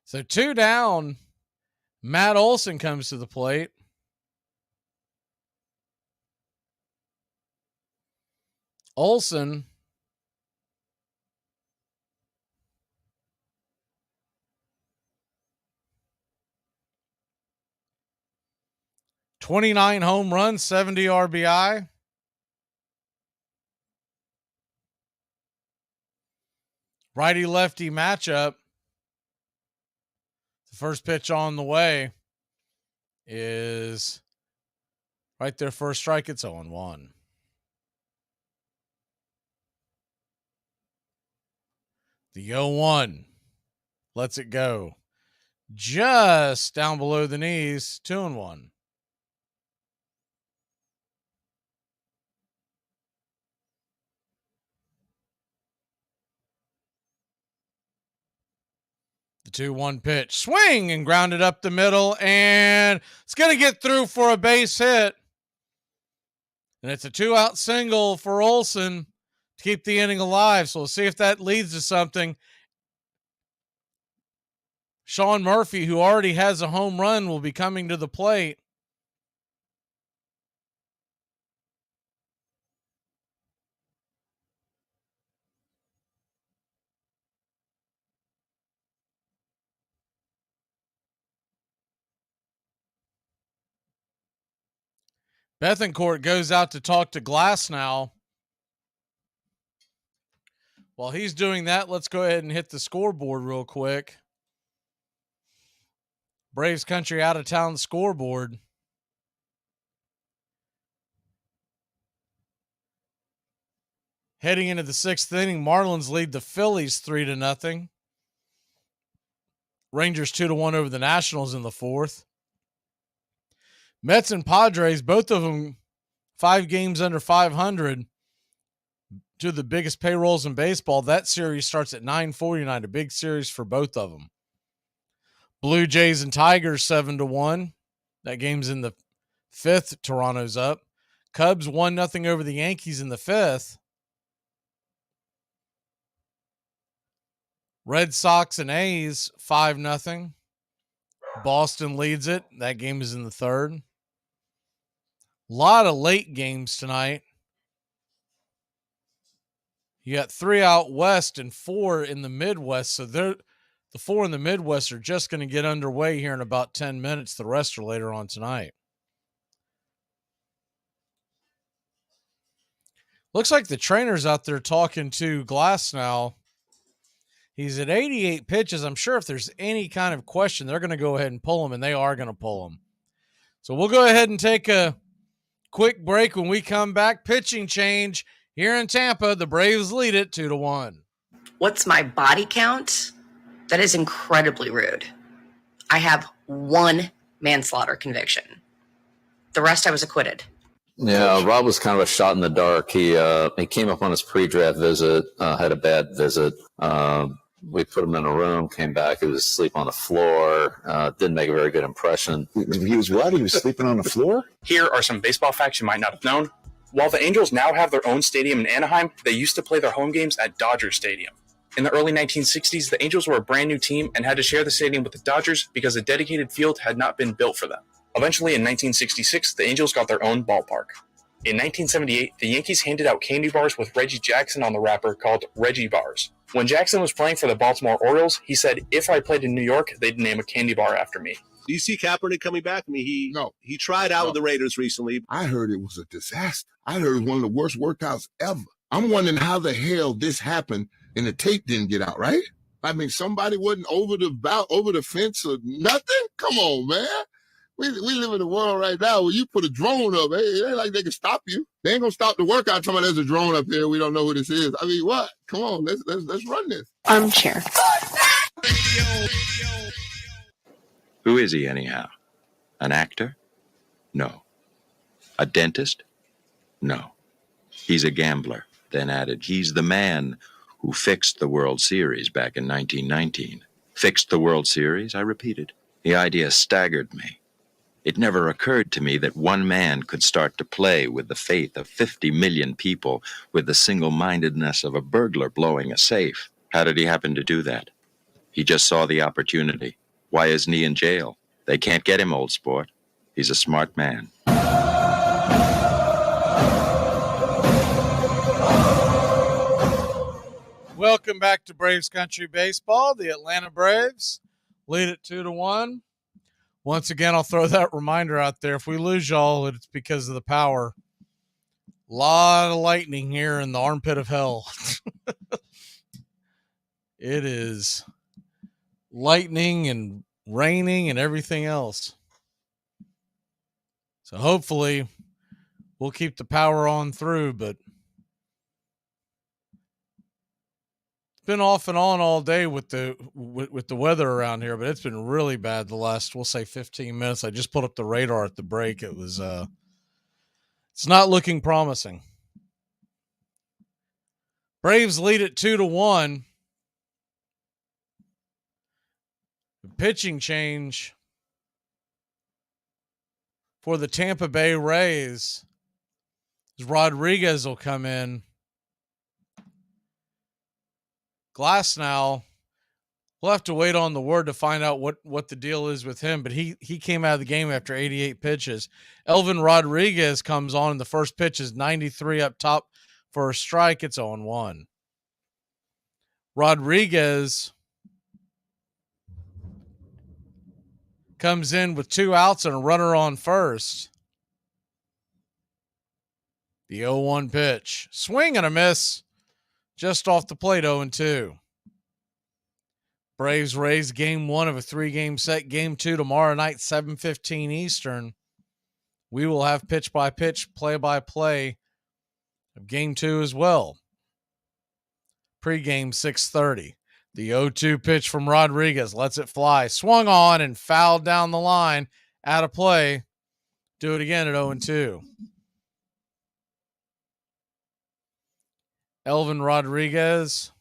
S1: So 2 down. Matt Olson comes to the plate. Olson 29 home runs, 70 RBI. Righty-lefty matchup. The first pitch on the way is right there, first strike. It's 0-1. The 0-1 lets it go just down below the knees, 2-1. The 2-1 pitch, swing and grounded up the middle, and it's going to get through for a base hit. And it's a 2-out single for Olsen to keep the inning alive. So we'll see if that leads to something. Sean Murphy, who already has a home run, will be coming to the plate. Bethencourt goes out to talk to Glass now. While he's doing that, let's go ahead and hit the scoreboard real quick. Braves Country out of town scoreboard. Heading into the sixth inning, Marlins lead the Phillies 3-0. Rangers 2-1 over the Nationals in the fourth. Mets and Padres, both of them 5 games under 500. Two of the biggest payrolls in baseball. That series starts at 9:49, a big series for both of them. Blue Jays and Tigers 7-1. That game's in the fifth. Toronto's up. Cubs 1-0 over the Yankees in the fifth. Red Sox and A's 5-0. Boston leads it. That game is in the third. A lot of late games tonight. You got 3 out west and 4 in the Midwest. So the 4 in the Midwest are just going to get underway here in about 10 minutes. The rest are later on tonight. Looks like the trainer's out there talking to Glass now. He's at 88 pitches. I'm sure if there's any kind of question, they're going to go ahead and pull him, and they are going to pull him. So we'll go ahead and take a quick break. When we come back, pitching change here in Tampa. The Braves lead it 2-1.
S4: What's my body count? That is incredibly rude. I have 1 manslaughter conviction. The rest I was acquitted.
S12: Yeah, Rob was kind of a shot in the dark. He came up on his pre-draft visit, had a bad visit. We put him in a room, came back, he was asleep on the floor, didn't make a very good impression.
S20: He was what? He was sleeping on the floor?
S21: Here are some baseball facts you might not have known. While the Angels now have their own stadium in Anaheim, they used to play their home games at Dodger Stadium. In the early 1960s, the Angels were a brand new team and had to share the stadium with the Dodgers because a dedicated field had not been built for them. Eventually, in 1966, the Angels got their own ballpark. In 1978, the Yankees handed out candy bars with Reggie Jackson on the wrapper called Reggie Bars. When Jackson was playing for the Baltimore Orioles, he said, if I played in New York, they'd name a candy bar after me.
S24: Do you see Kaepernick coming back? I mean, he tried out with the Raiders recently.
S20: I heard it was a disaster. I heard it was one of the worst workouts ever. I'm wondering how the hell this happened and the tape didn't get out, right? I mean, somebody wasn't over the fence or nothing? Come on, man. We live in a world right now where you put a drone up. Hey, it ain't like they can stop you. They ain't gonna stop the workout. Talking about there's a drone up here. We don't know who this is. I mean, what? Come on, let's run this.
S25: Armchair.
S26: Who is he anyhow? An actor? No. A dentist? No. He's a gambler. Then added, he's the man who fixed the World Series back in 1919. Fixed the World Series, I repeated. The idea staggered me. It never occurred to me that one man could start to play with the faith of 50 million people with the single-mindedness of a burglar blowing a safe. How did he happen to do that? He just saw the opportunity. Why isn't he in jail? They can't get him, old sport. He's a smart man.
S1: Welcome back to Braves Country Baseball. The Atlanta Braves lead it 2-1. Once again, I'll throw that reminder out there. If we lose y'all, it's because of the power. A lot of lightning here in the armpit of hell. It is lightning and raining and everything else. So hopefully we'll keep the power on through, but it's been off and on all day with the weather around here, but it's been really bad the last, we'll say 15 minutes. I just put up the radar at the break. It was it's not looking promising. Braves lead it 2-1. The pitching change for the Tampa Bay Rays. Rodriguez will come in. Glasnow, we'll have to wait on the word to find out what the deal is with him, but he came out of the game after 88 pitches. Elvin Rodriguez comes on, and the first pitch is 93 up top for a strike. It's 0-1. Rodriguez comes in with 2 outs and a runner on first. The 0-1 pitch. Swing and a miss. Just off the plate, 0-2. Braves Rays game 1 of a 3-game set. Game 2 tomorrow night, 7:15 Eastern. We will have pitch-by-pitch, play-by-play of game 2 as well. Pre-game 6:30. The 0-2 pitch from Rodriguez lets it fly. Swung on and fouled down the line. Out of play. Do it again at 0-2. Elvin Rodriguez.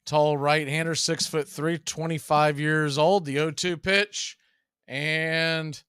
S1: Tall right-hander, 6'3", 25 years old. The 0-2 pitch. And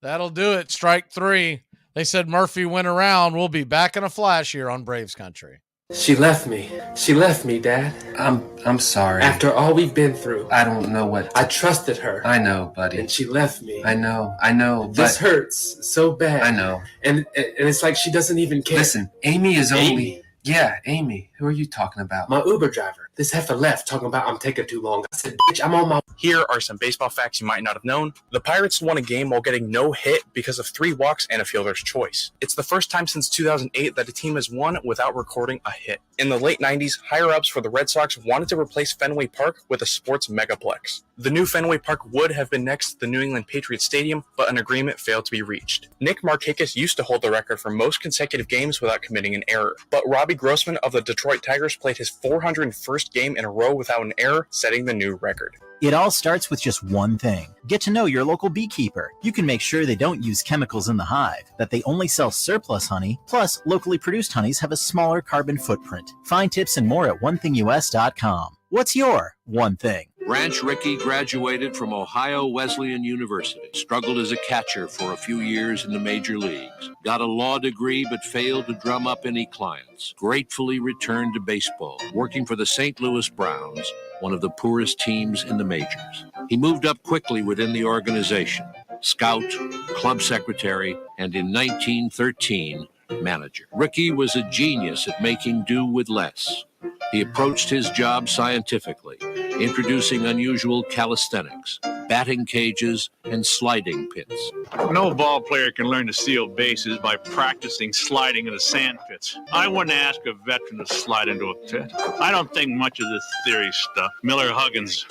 S1: that'll do it. Strike 3. They said Murphy went around. We'll be back in a flash here on Braves Country.
S6: She left me. She left me, Dad.
S8: I'm sorry.
S6: After all we've been through.
S8: I don't know what...
S6: I trusted her.
S8: I know, buddy.
S6: And she left me.
S8: I know.
S6: This hurts so bad.
S8: I know.
S6: And it's like she doesn't even care.
S8: Listen, Amy is only...
S6: Amy?
S8: Yeah, Amy. Who are you talking about?
S6: My Uber driver. This heifer left talking about I'm taking too long. I said, bitch, I'm on my...
S21: Here are some baseball facts you might not have known. The Pirates won a game while getting no hit because of 3 walks and a fielder's choice. It's the first time since 2008 that a team has won without recording a hit. In the late 90s, higher-ups for the Red Sox wanted to replace Fenway Park with a sports megaplex. The new Fenway Park would have been next to the New England Patriots Stadium, but an agreement failed to be reached. Nick Markakis used to hold the record for most consecutive games without committing an error, but Robbie Grossman of the Detroit Tigers played his 401st game in a row without an error, setting the new record.
S13: It all starts with just one thing. Get to know your local beekeeper. You can make sure they don't use chemicals in the hive, that they only sell surplus honey, plus locally produced honeys have a smaller carbon footprint. Find tips and more at onethingus.com. What's your one thing?
S7: Ranch Ricky graduated from Ohio Wesleyan University, struggled as a catcher for a few years in the major leagues, got a law degree but failed to drum up any clients, gratefully returned to baseball, working for the St. Louis Browns, one of the poorest teams in the majors. He moved up quickly within the organization, scout, club secretary, and in 1913, manager. Ricky was a genius at making do with less. He approached his job scientifically, introducing unusual calisthenics, batting cages, and sliding pits.
S16: No ball player can learn to steal bases by practicing sliding into sand pits. I wouldn't ask a veteran to slide into a pit. I don't think much of this theory stuff. Miller Huggins.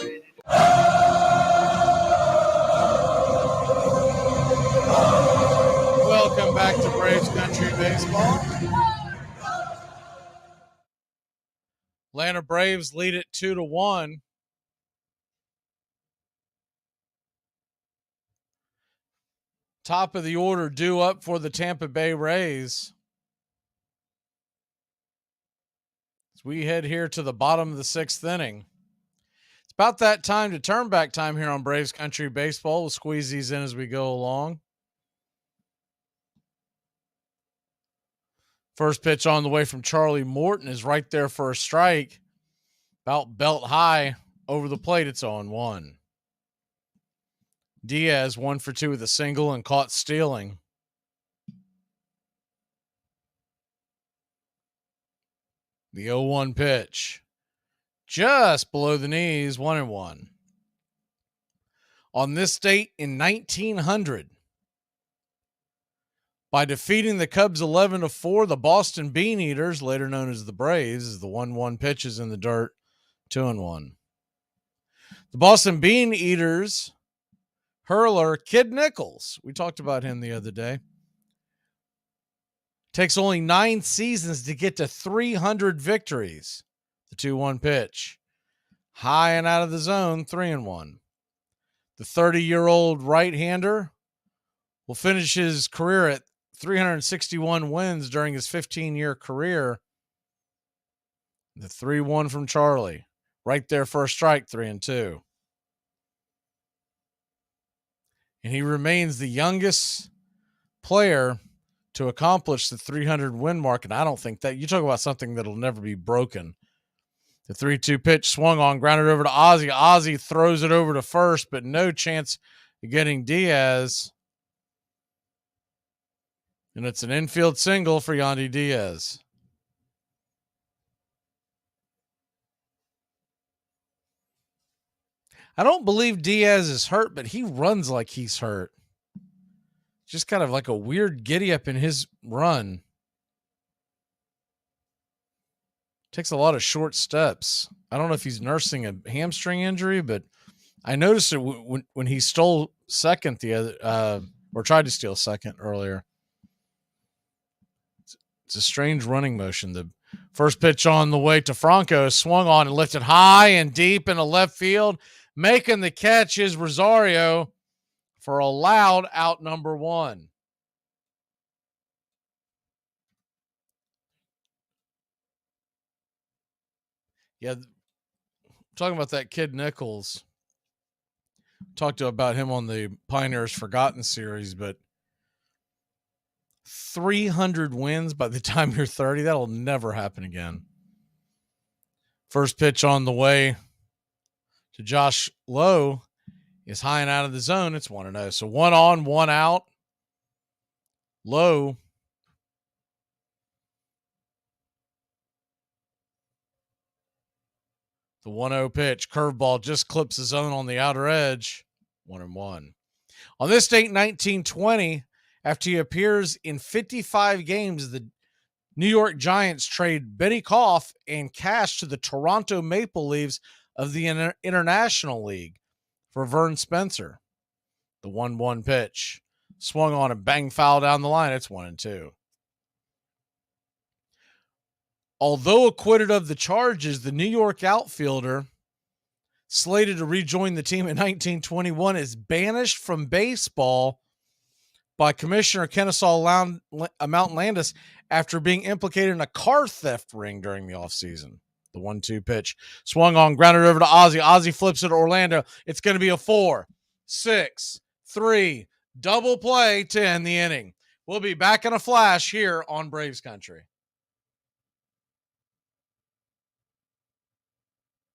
S1: Welcome back to Braves Country Baseball. Atlanta Braves lead it 2-1. Top of the order due up for the Tampa Bay Rays. As we head here to the bottom of the 6th inning. It's about that time to turn back time here on Braves Country Baseball. We'll squeeze these in as we go along. First pitch on the way from Charlie Morton is right there for a strike. About belt high over the plate. It's 0-1. Diaz 1 for 2 with a single and caught stealing. The 0-1 pitch. Just below the knees, 1-1. On this date in 1900, by defeating the Cubs 11-4, the Boston Bean Eaters, later known as the Braves, as the 1-1 pitches in the dirt, 2-1. The Boston Bean Eaters hurler, Kid Nichols, we talked about him the other day, takes only 9 seasons to get to 300 victories. The 2-1 pitch. High and out of the zone, 3-1. The 30-year-old right-hander will finish his career at 361 wins during his 15-year career. The 3-1 from Charlie. Right there for a strike, 3-2. And he remains the youngest player to accomplish the 300 win mark. And I don't think that, you talk about something that'll never be broken. The 3-2 pitch swung on, grounded over to Ozzie. Ozzie throws it over to first, but no chance of getting Diaz. And it's an infield single for Yandy Diaz. I don't believe Diaz is hurt, but he runs like he's hurt. Just kind of like a weird giddy up in his run. Takes a lot of short steps. I don't know if he's nursing a hamstring injury, but I noticed it when he stole second the other, or tried to steal second earlier. It's a strange running motion. The first pitch on the way to Franco is swung on and lifted high and deep into left field. Making the catch is Rosario for a loud out number 1. Yeah, talking about that Kid Nichols. Talked about him on the Pioneers Forgotten series, but 300 wins by the time you're 30, that'll never happen again. First pitch on the way to Josh Lowe is high and out of the zone. It's 1-0. So 1 on, 1 out. Lowe. The 1-0 pitch, curveball just clips the zone on the outer edge. 1-1. On this date, 1920, after he appears in 55 games, the New York Giants trade Benny Koff and cash to the Toronto Maple Leafs of the International League for Vern Spencer. The 1-1 pitch. Swung on and bang foul down the line. It's 1-2. Although acquitted of the charges, the New York outfielder, slated to rejoin the team in 1921, is banished from baseball by Commissioner Kennesaw Mountain Landis after being implicated in a car theft ring during the offseason. The 1-2 pitch. Swung on, grounded over to Ozzie. Ozzie flips it to Orlando. It's going to be a 4-6-3 double play to end the inning. We'll be back in a flash here on Braves Country.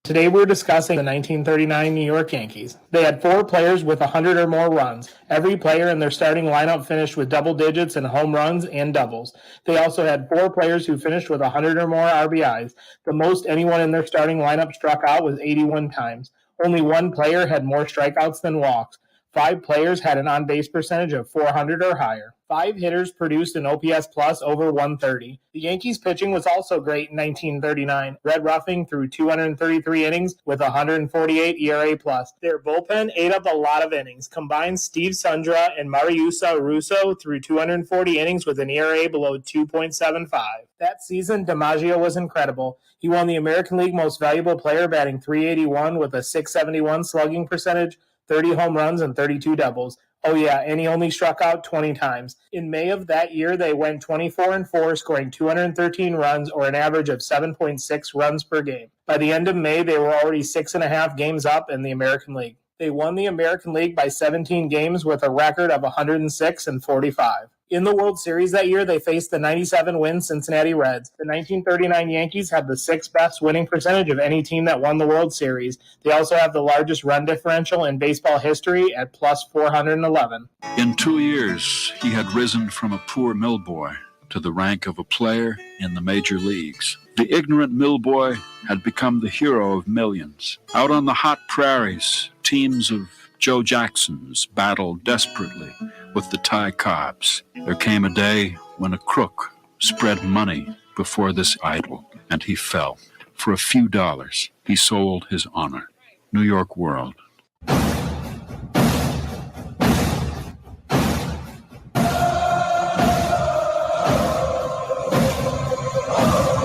S3: Today we're discussing the 1939 New York Yankees. They had 4 players with 100 or more runs. Every player in their starting lineup finished with double digits in home runs and doubles. They also had 4 players who finished with 100 or more RBIs. The most anyone in their starting lineup struck out was 81 times. Only 1 player had more strikeouts than walks. 5 players had an on-base percentage of 400 or higher. 5 hitters produced an OPS plus over 130. The Yankees' pitching was also great in 1939. Red Ruffing threw 233 innings with 148 ERA plus. Their bullpen ate up a lot of innings. Combined, Steve Sundra and Mariusa Russo threw 240 innings with an ERA below 2.75. That season, DiMaggio was incredible. He won the American League Most Valuable Player, batting .381 with a .671 slugging percentage, 30 home runs, and 32 doubles. Oh yeah, and he only struck out 20 times. In May of that year, they went 24-4, scoring 213 runs, or an average of 7.6 runs per game. By the end of May, they were already 6.5 games up in the American League. They won the American League by 17 games with a record of 106-45. In the World Series that year, they faced the 97-win Cincinnati Reds. The 1939 Yankees had the 6th best winning percentage of any team that won the World Series. They also have the largest run differential in baseball history at plus 411.
S10: In 2 years, he had risen from a poor mill boy to the rank of a player in the major leagues. The ignorant mill boy had become the hero of millions. Out on the hot prairies, teams of Joe Jacksons battled desperately with the Ty Cobbs. There came a day when a crook spread money before this idol, and he fell. For a few dollars, he sold his honor. New York World.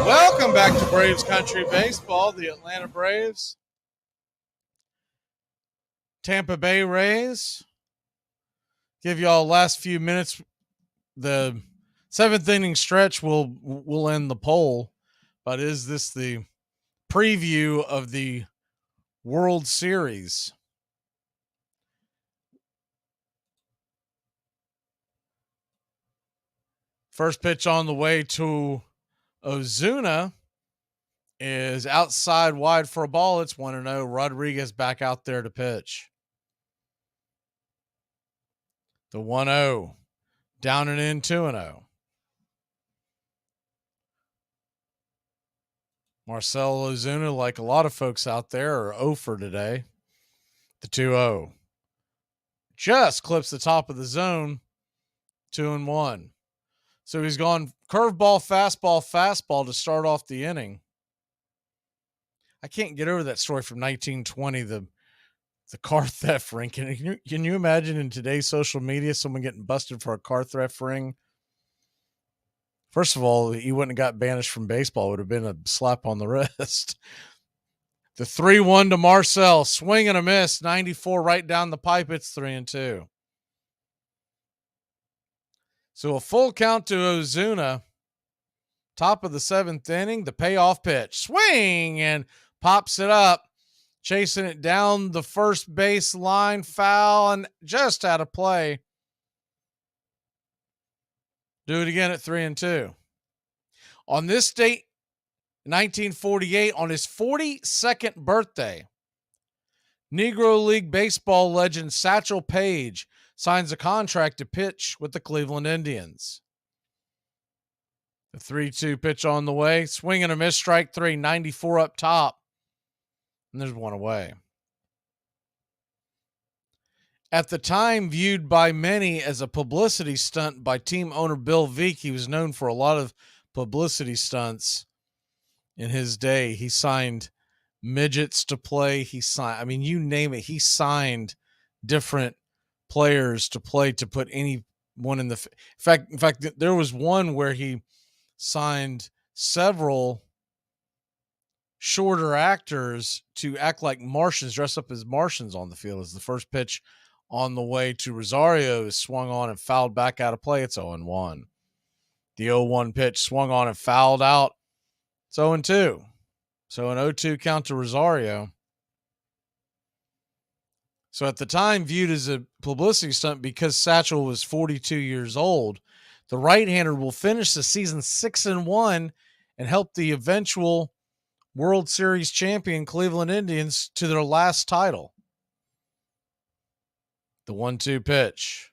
S1: Welcome back to Braves Country Baseball. The Atlanta Braves, Tampa Bay Rays. Give y'all last few minutes. The seventh inning stretch will end the poll, but is this the preview of the World Series? First pitch on the way to Ozuna is outside wide for a ball. It's 1-0. Rodriguez back out there to pitch. The 1-0. Down and in, 2-0. Marcell Ozuna, like a lot of folks out there, are 0 for today. The 2-0. Just clips the top of the zone. 2-1. So he's gone curveball, fastball to start off the inning. I can't get over that story from 1920, the car theft ring. Can you imagine in today's social media someone getting busted for a car theft ring? First of all, he wouldn't have got banished from baseball. It would have been a slap on the wrist. The 3-1 to Marcell. Swing and a miss. 94 right down the pipe. It's 3-2. So a full count to Ozuna. Top of the seventh inning. The payoff pitch. Swing and pops it up. Chasing it down the first base line. Foul and just out of play. Do it again at 3-2. On this date, 1948, on his 42nd birthday, Negro League Baseball legend Satchel Paige signs a contract to pitch with the Cleveland Indians. The 3-2 pitch on the way. Swing and a miss, strike 3, 94 up top. And there's one away. At the time, viewed by many as a publicity stunt by team owner Bill Veeck, he was known for a lot of publicity stunts in his day. He signed midgets to play. You name it. He signed different players to play to put anyone in the. In fact, there was one where he signed several shorter actors to act like Martians, dress up as Martians on the field. As the first pitch on the way to Rosario is swung on and fouled back out of play. It's 0-1. The 0-1 pitch swung on and fouled out. It's 0-2. So an 0-2 count to Rosario. So at the time, viewed as a publicity stunt because Satchel was 42 years old, the right-hander will finish the season 6-1 and help the eventual World Series champion Cleveland Indians to their last title. The 1-2 pitch.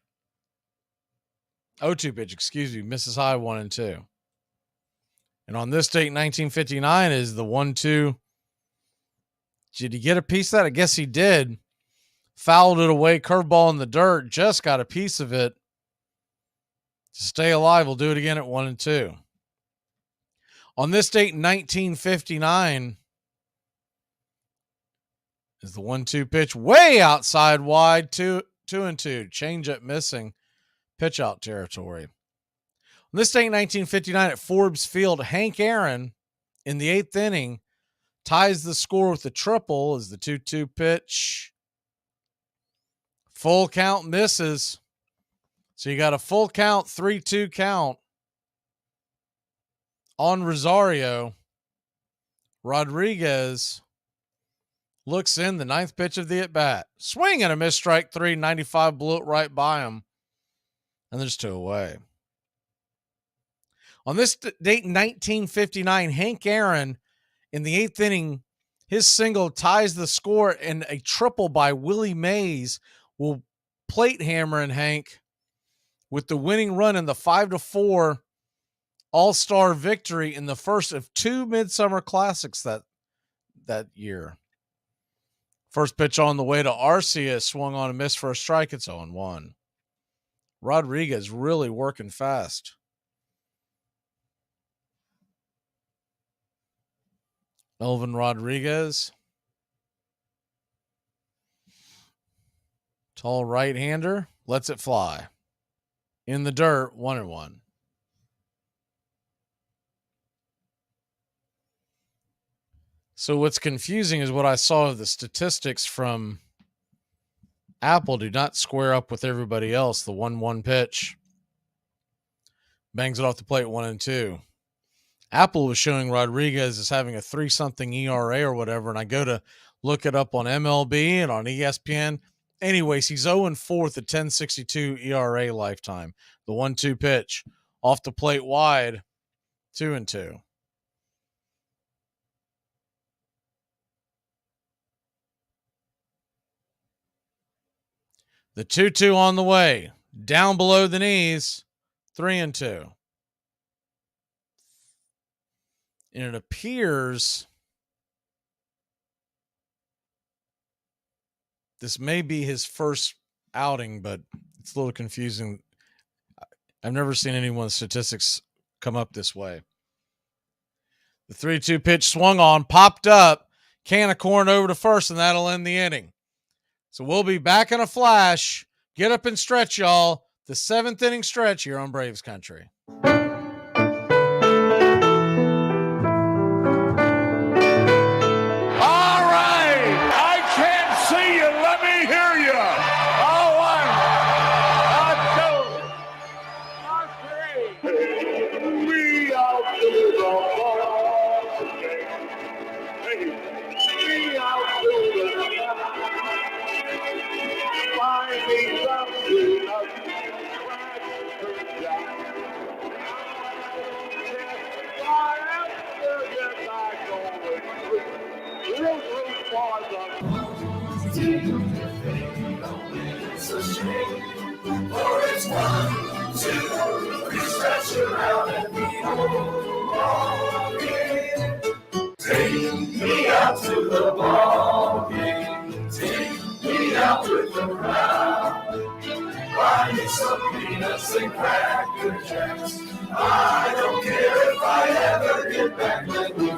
S1: 0-2 pitch, misses high 1-2. And on this date, 1959, is the 1-2. Did he get a piece of that? I guess he did. Fouled it away, curveball in the dirt, just got a piece of it. To stay alive, we'll do it again at 1-2. On this date, 1959, is the 1-2 pitch way outside wide, 2-2. Changeup missing, pitch out territory. On this date, 1959, at Forbes Field, Hank Aaron in the 8th inning ties the score with a triple as the 2-2 pitch. Full count misses. So you got a full count, 3-2 count on Rosario. Rodriguez looks in the 9th pitch of the at-bat. Swing and a miss, strike 3, 95 blew it right by him. And there's 2 away. On this date, 1959, Hank Aaron in the 8th inning, his single ties the score, and a triple by Willie Mays will plate hammer and Hank with the winning run in the 5-4 all-star victory in the first of 2 Midsummer Classics that year. First pitch on the way to Arcia, swung on and missed for a strike. It's 0-1. Rodriguez really working fast. Melvin Rodriguez. Tall right-hander. Lets it fly. In the dirt, 1-1. So what's confusing is what I saw of the statistics from Apple do not square up with everybody else. The 1-1 pitch. Bangs it off the plate 1-2. Apple was showing Rodriguez as having a 3-something ERA or whatever, and I go to look it up on MLB and on ESPN. Anyways, he's 0-4 at 10.62 ERA lifetime. The 1-2 pitch. Off the plate wide, 2-2. The 2-2 on the way. Down below the knees. 3-2. And it appears this may be his first outing, but it's a little confusing. I've never seen anyone's statistics come up this way. The 3-2 pitch swung on, popped up, can of corn over to first, and that'll end the inning. So we'll be back in a flash. Get up and stretch, y'all. The 7th inning stretch here on Braves Country.
S11: Take me out to the ball game. Take me out with the crowd. Buy me some peanuts and cracker jacks. I don't care if I ever get back. Let me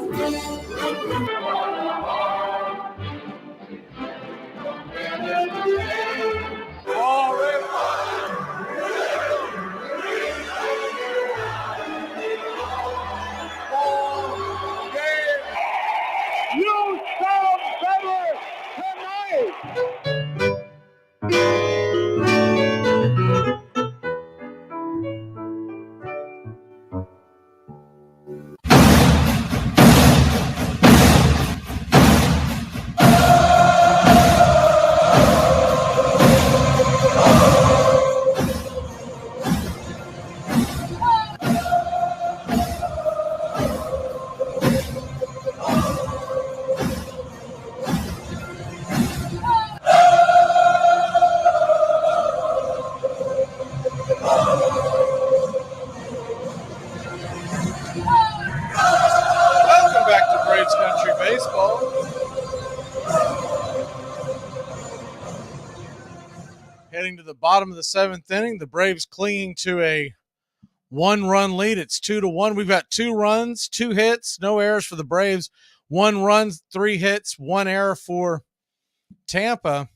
S11: You sound better tonight!
S1: Welcome back to Braves Country Baseball. Heading to the bottom of the 7th inning, the Braves clinging to a 1-run lead. It's 2-1. We've got 2 runs, 2 hits, no errors for the Braves. 1 run, 3 hits, 1 error for Tampa.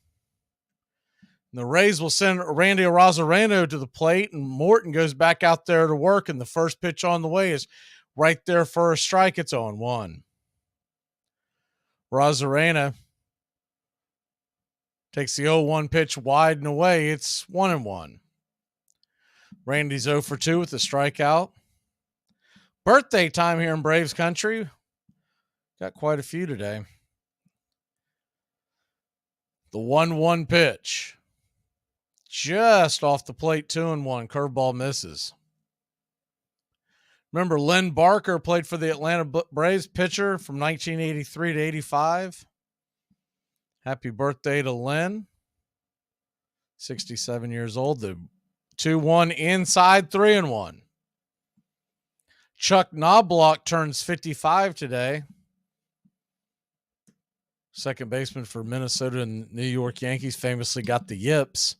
S1: And the Rays will send Randy Arozarena to the plate, and Morton goes back out there to work, and the first pitch on the way is right there for a strike. It's 0-1. Arozarena takes the 0-1 pitch wide and away. It's 1-1. Randy's 0 for 2 with a strikeout. Birthday time here in Braves Country. Got quite a few today. The 1-1 pitch. Just off the plate, 2-1. Curveball misses. Remember, Len Barker played for the Atlanta Braves, pitcher from 1983 to 85. Happy birthday to Len. 67 years old. The 2-1 inside, 3-1. Chuck Knobloch turns 55 today. Second baseman for Minnesota and New York Yankees, famously got the yips.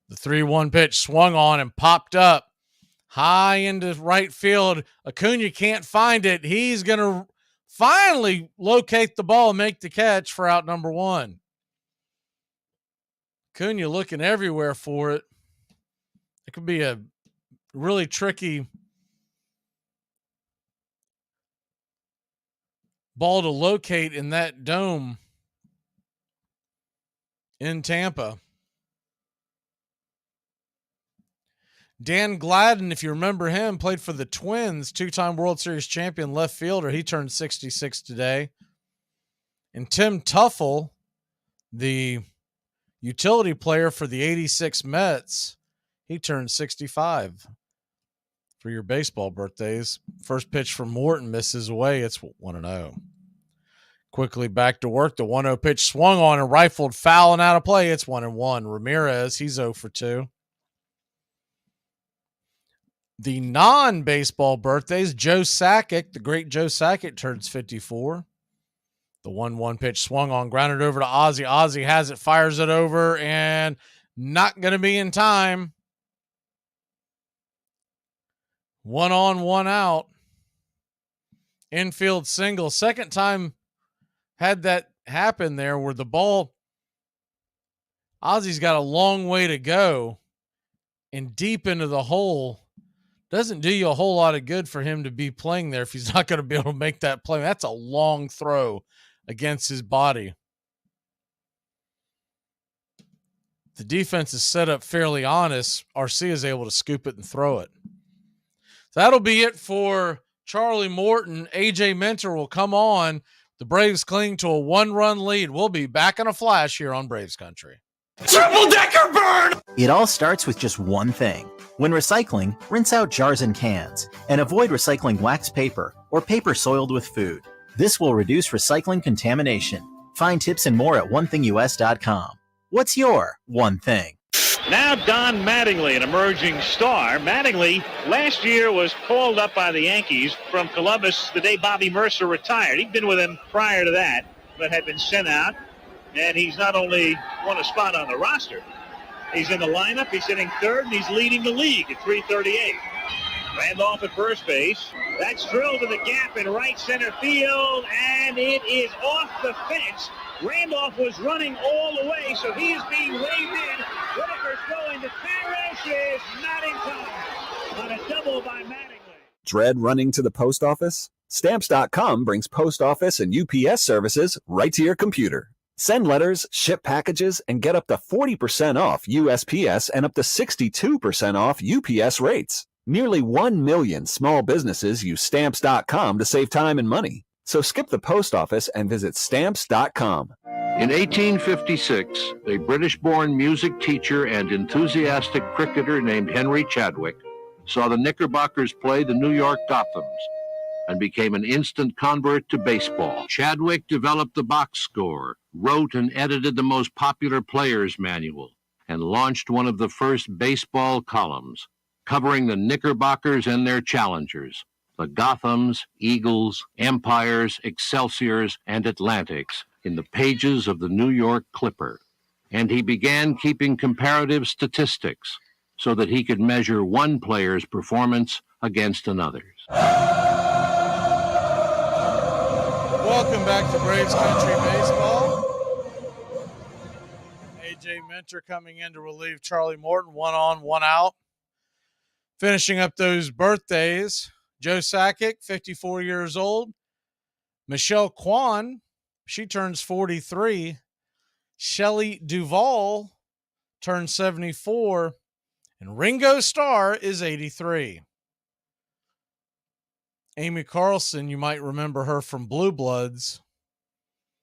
S1: The 3-1 pitch swung on and popped up high into right field. Acuna can't find it. He's going to finally locate the ball and make the catch for out number one. Acuna looking everywhere for it. It could be a really tricky ball to locate in that dome in Tampa. Dan Gladden, if you remember him, played for the Twins, two-time World Series champion left fielder. He turned 66 today. And Tim Tuffle, the utility player for the 86 Mets, he turned 65 for your baseball birthdays. First pitch from Morton misses away. It's 1-0. Quickly back to work. The 1-0 pitch swung on and rifled foul and out of play. It's 1-1. Ramirez, he's 0 for 2. The non-baseball birthdays, Joe Sakic, the great Joe Sakic, turns 54. The 1-1 pitch swung on, grounded over to Ozzie. Ozzie has it, fires it over, and not going to be in time. 1 on, 1 out. Infield single. Second time had that happen there where the ball, Ozzie's got a long way to go and deep into the hole. Doesn't do you a whole lot of good for him to be playing there if he's not going to be able to make that play. That's a long throw against his body. The defense is set up fairly honest. RC is able to scoop it and throw it. So that'll be it for Charlie Morton. AJ Minter will come on. The Braves cling to a 1-run lead. We'll be back in a flash here on Braves Country.
S13: Triple decker burn! It all starts with just one thing. When recycling, rinse out jars and cans, and avoid recycling wax paper or paper soiled with food. This will reduce recycling contamination. Find tips and more at onethingus.com. What's your one thing?
S2: Now Don Mattingly, an emerging star. Mattingly last year was called up by the Yankees from Columbus the day Bobby Mercer retired. He'd been with them prior to that, but had been sent out. And he's not only won a spot on the roster, he's in the lineup, he's hitting third, and he's leading the league at 338. Randolph at first base. That's drilled to the gap in right center field, and it is off the fence. Randolph was running all the way, so he is being waved in. Whitaker's going to Parrish, is not in time on a double by Mattingly.
S14: Dread running to the post office? Stamps.com brings post office and UPS services right to your computer. Send letters, ship packages, and get up to 40% off USPS and up to 62% off UPS rates. Nearly 1 million small businesses use Stamps.com to save time and money. So skip the post office and visit Stamps.com.
S7: In 1856, a British-born music teacher and enthusiastic cricketer named Henry Chadwick saw the Knickerbockers play the New York Gothams and became an instant convert to baseball. Chadwick developed the box score, wrote and edited the most popular players' manual, and launched one of the first baseball columns, covering the Knickerbockers and their challengers, the Gothams, Eagles, Empires, Excelsiors, and Atlantics, in the pages of the New York Clipper. And he began keeping comparative statistics so that he could measure one player's performance against another's.
S1: Welcome back to Braves Country Baseball. AJ Minter coming in to relieve Charlie Morton. 1 on, 1 out. Finishing up those birthdays, Joe Sakic, 54 years old. Michelle Kwan, she turns 43. Shelley Duvall turns 74. And Ringo Starr is 83. Amy Carlson, you might remember her from Blue Bloods.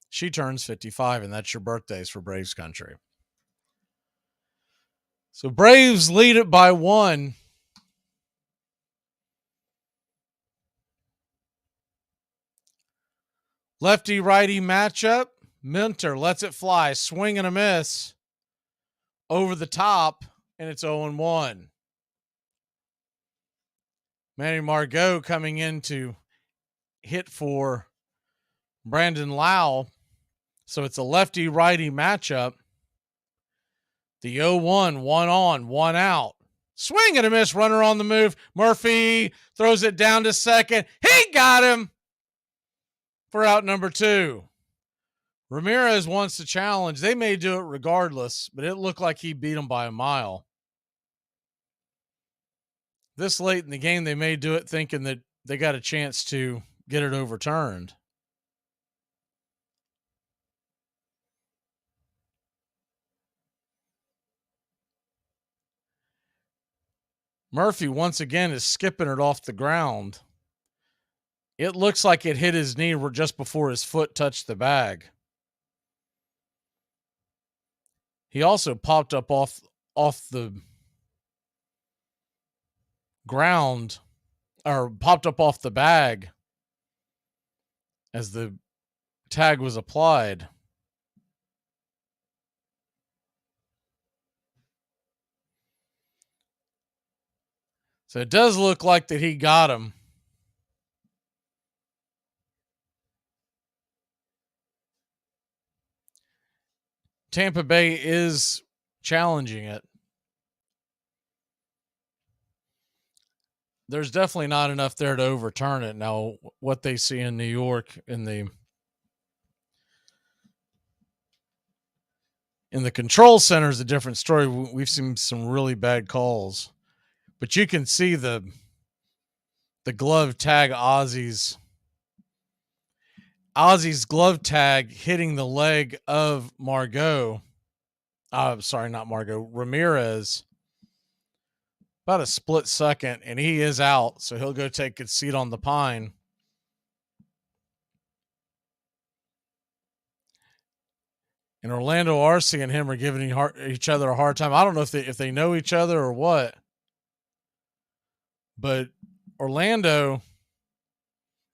S1: She turns 55, and that's your birthdays for Braves Country. So Braves lead it by 1. Lefty-righty matchup. Minter lets it fly. Swing and a miss. Over the top, and it's 0-1. Manny Margot coming in to hit for Brandon Lau. So it's a lefty-righty matchup. The 0-1, one on, one out. Swing and a miss, runner on the move. Murphy throws it down to second. He got him for out number 2. Ramirez wants to challenge. They may do it regardless, but it looked like he beat him by a mile. This late in the game, they may do it thinking that they got a chance to get it overturned. Murphy once again is skipping it off the ground. It looks like it hit his knee just before his foot touched the bag. He also popped up off the ground, or popped up off the bag as the tag was applied. So it does look like that he got him. Tampa Bay is challenging it. There's definitely not enough there to overturn it. Now, what they see in New York in the control center is a different story. We've seen some really bad calls, but you can see the glove tag Ozzy's glove tag hitting the leg of Ramirez. About a split second, and he is out, so he'll go take his seat on the pine. And Orlando Arce and him are giving each other a hard time. I don't know if they know each other or what, but Orlando,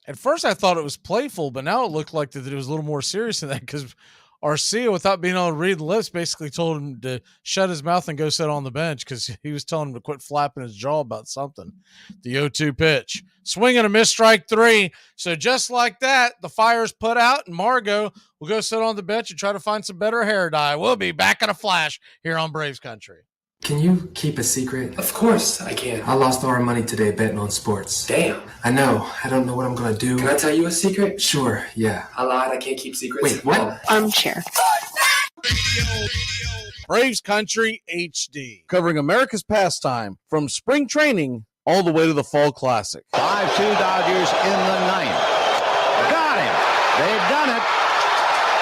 S1: at first I thought it was playful, but now it looked like that it was a little more serious than that, because Arcia, without being able to read the lips, basically told him to shut his mouth and go sit on the bench, because he was telling him to quit flapping his jaw about something. The 0-2 pitch. Swing and a miss, strike 3. So just like that, the fire's put out, and Margot will go sit on the bench and try to find some better hair dye. We'll be back in a flash here on Braves Country.
S8: Can you keep a secret?
S21: Of course I can.
S8: I lost all our money today betting on sports.
S21: Damn.
S8: I know. I don't know what I'm going to do.
S21: Can I tell you a secret?
S8: Sure, yeah.
S21: I lied. I can't keep secrets.
S8: Wait, what?
S9: Armchair.
S1: Braves Country HD, covering America's pastime from spring training all the way to the Fall Classic.
S15: 5-2 Dodgers in the 9th. Got him. They've done it.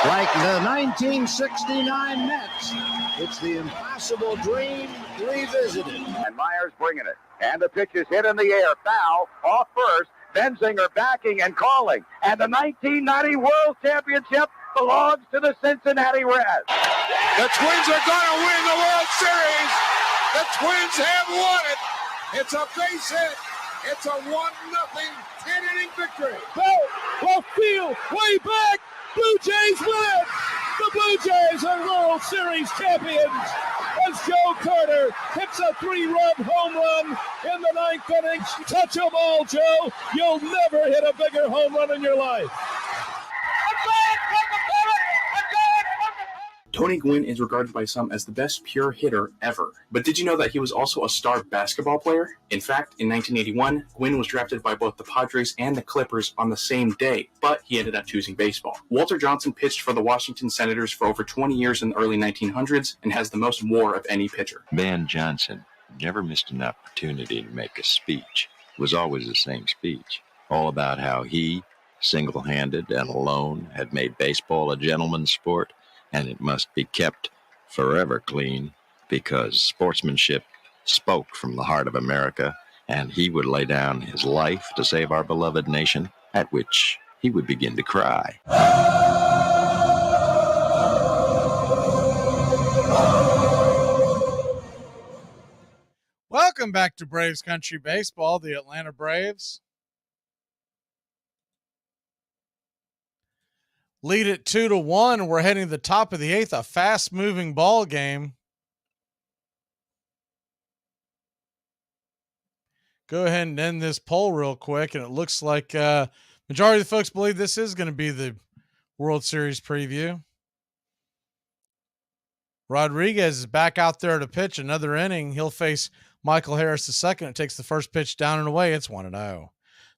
S15: Like the 1969 Mets, it's the impossible dream revisited.
S18: And Myers bringing it. And the pitch is hit in the air. Foul off first. Benzinger backing and calling. And the 1990 World Championship belongs to the Cincinnati Reds.
S11: The Twins are going to win the World Series. The Twins have won it. It's a base hit. It's a 1-0 10-inning victory.
S19: Left field, way back. Blue Jays win it. The Blue Jays are World Series champions as Joe Carter hits a 3-run home run in the 9th inning. Touch them all, Joe. You'll never hit a bigger home run in your life.
S21: Tony Gwynn is regarded by some as the best pure hitter ever. But did you know that he was also a star basketball player? In fact, in 1981, Gwynn was drafted by both the Padres and the Clippers on the same day, but he ended up choosing baseball. Walter Johnson pitched for the Washington Senators for over 20 years in the early 1900s and has the most WAR of any pitcher.
S26: Van Johnson never missed an opportunity to make a speech. It was always the same speech, all about how he, single-handed and alone, had made baseball a gentleman's sport, and it must be kept forever clean, because sportsmanship spoke from the heart of America, and he would lay down his life to save our beloved nation, at which he would begin to cry.
S1: Welcome back to Braves Country Baseball. The Atlanta Braves lead it 2-1. We're heading to the top of the 8th, a fast-moving ball game. go ahead and end this poll real quick, and it looks like majority of the folks believe this is going to be the World Series preview. Rodriguez is back out there to pitch another inning. He'll face Michael Harris II. It takes the first pitch down and away. It's 1-0.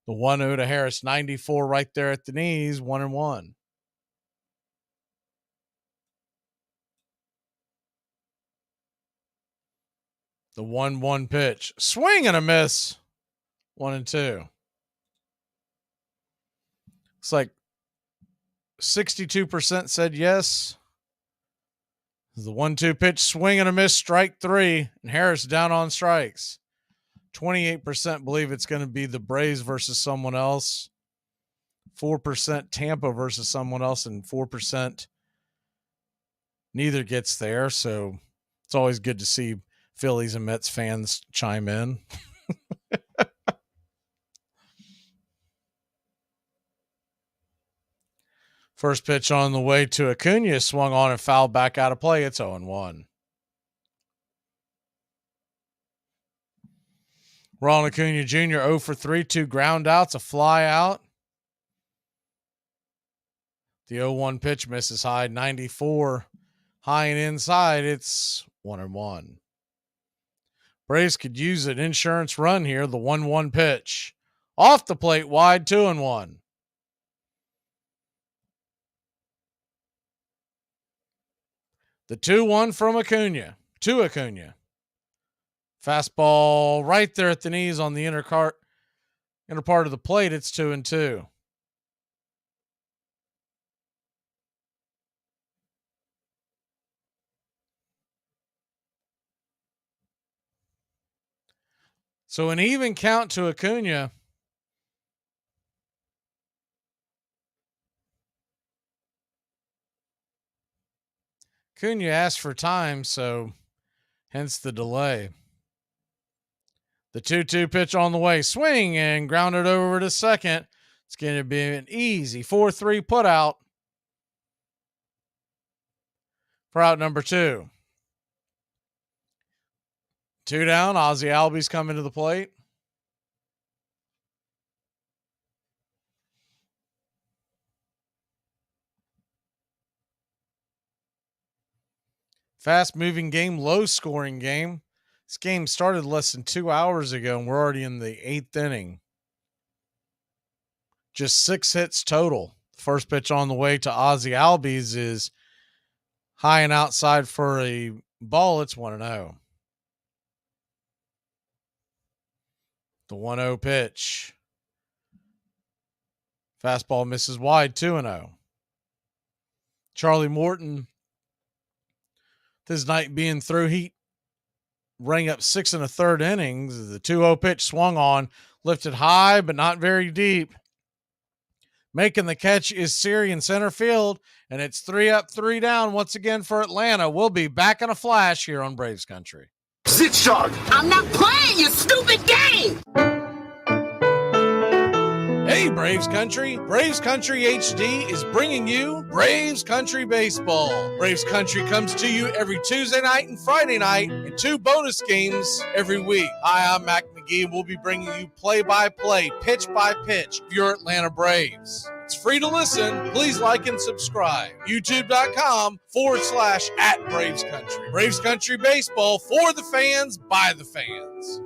S1: The 1-0 to Harris, 94 right there at the knees, 1-1. The 1-1 pitch. Swing and a miss. 1-2. It's like 62% said yes. The 1-2 pitch, swing and a miss, strike 3, and Harris down on strikes. 28% believe it's going to be the Braves versus someone else. 4% Tampa versus someone else, and 4% neither gets there. So it's always good to see Phillies and Mets fans chime in. First pitch on the way to Acuna, swung on and fouled back out of play. It's 0-1. Ronald Acuna Jr. 0 for 3, 2 ground outs, a fly out. The 0-1 pitch misses high, 94 high and inside. It's 1-1. Braves could use an insurance run here. The 1-1 pitch off the plate, wide, 2-1. The 2-1 from Acuna to Acuna. Fastball right there at the knees on the inner part of the plate. It's 2-2. So an even count to Acuna. Acuna asked for time, so hence the delay. The 2-2 pitch on the way. Swing and grounded over to second. It's going to be an easy 4-3 put out for out number 2. 2 down. Ozzie Albies coming to the plate. Fast-moving game, low-scoring game. This game started less than 2 hours ago, and we're already in the 8th inning. Just 6 hits total. First pitch on the way to Ozzie Albies is high and outside for a ball. It's 1-0. The 1-0 pitch. Fastball misses wide, 2-0. Charlie Morton, this night being through, he rang up 6 1/3 innings. The 2-0 pitch swung on, lifted high, but not very deep. Making the catch is Siri in center field, and it's 3 up, 3 down once again for Atlanta. We'll be back in a flash here on Braves Country.
S11: Sit sharp. I'm not playing your stupid game.
S1: Hey, Braves Country. Braves Country HD is bringing you Braves Country Baseball. Braves Country comes to you every Tuesday night and Friday night, and 2 bonus games every week. Hi, I'm Mac Magee, and we'll be bringing you play-by-play, pitch-by-pitch of your Atlanta Braves. It's free to listen. Please like and subscribe. YouTube.com/@Braves Country. Braves Country Baseball for the fans, by the fans.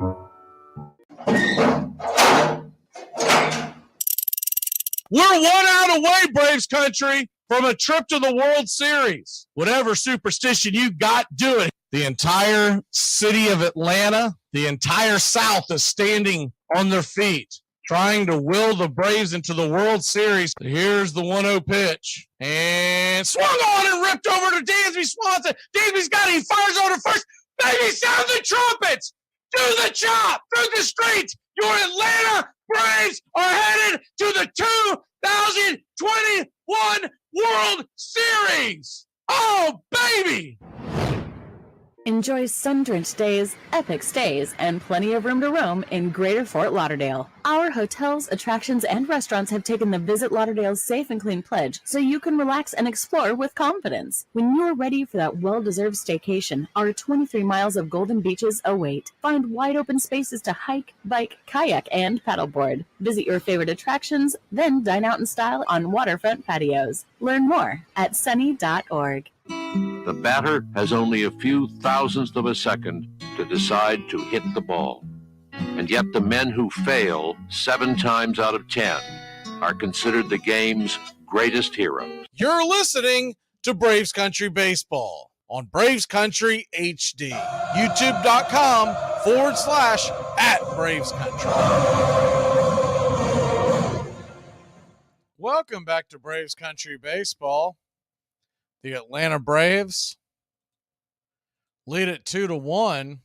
S1: We're 1 out away, Braves Country, from a trip to the World Series. Whatever superstition you got, do it. The entire city of Atlanta, the entire South is standing on their feet, trying to will the Braves into the World Series. Here's the 1-0 pitch. And swung on and ripped over to Dansby Swanson. Dansby's got it. He fires over to first. Baby, sound the trumpets. Do the chop through the streets. Your Atlanta Braves are headed to the 2021 World Series. Oh, baby.
S5: Enjoy sun-drenched days, epic stays, and plenty of room to roam in Greater Fort Lauderdale. Our hotels, attractions, and restaurants have taken the Visit Lauderdale's Safe and Clean pledge so you can relax and explore with confidence. When you're ready for that well-deserved staycation, our 23 miles of golden beaches await. Find wide-open spaces to hike, bike, kayak, and paddleboard. Visit your favorite attractions, then dine out in style on waterfront patios. Learn more at sunny.org.
S7: The batter has only a few thousandths of a second to decide to hit the ball. And yet the men who fail 7 times out of 10 are considered the game's greatest heroes.
S1: You're listening to Braves Country Baseball on Braves Country HD. YouTube.com/@Braves Country. Welcome back to Braves Country Baseball. The Atlanta Braves lead it 2-1.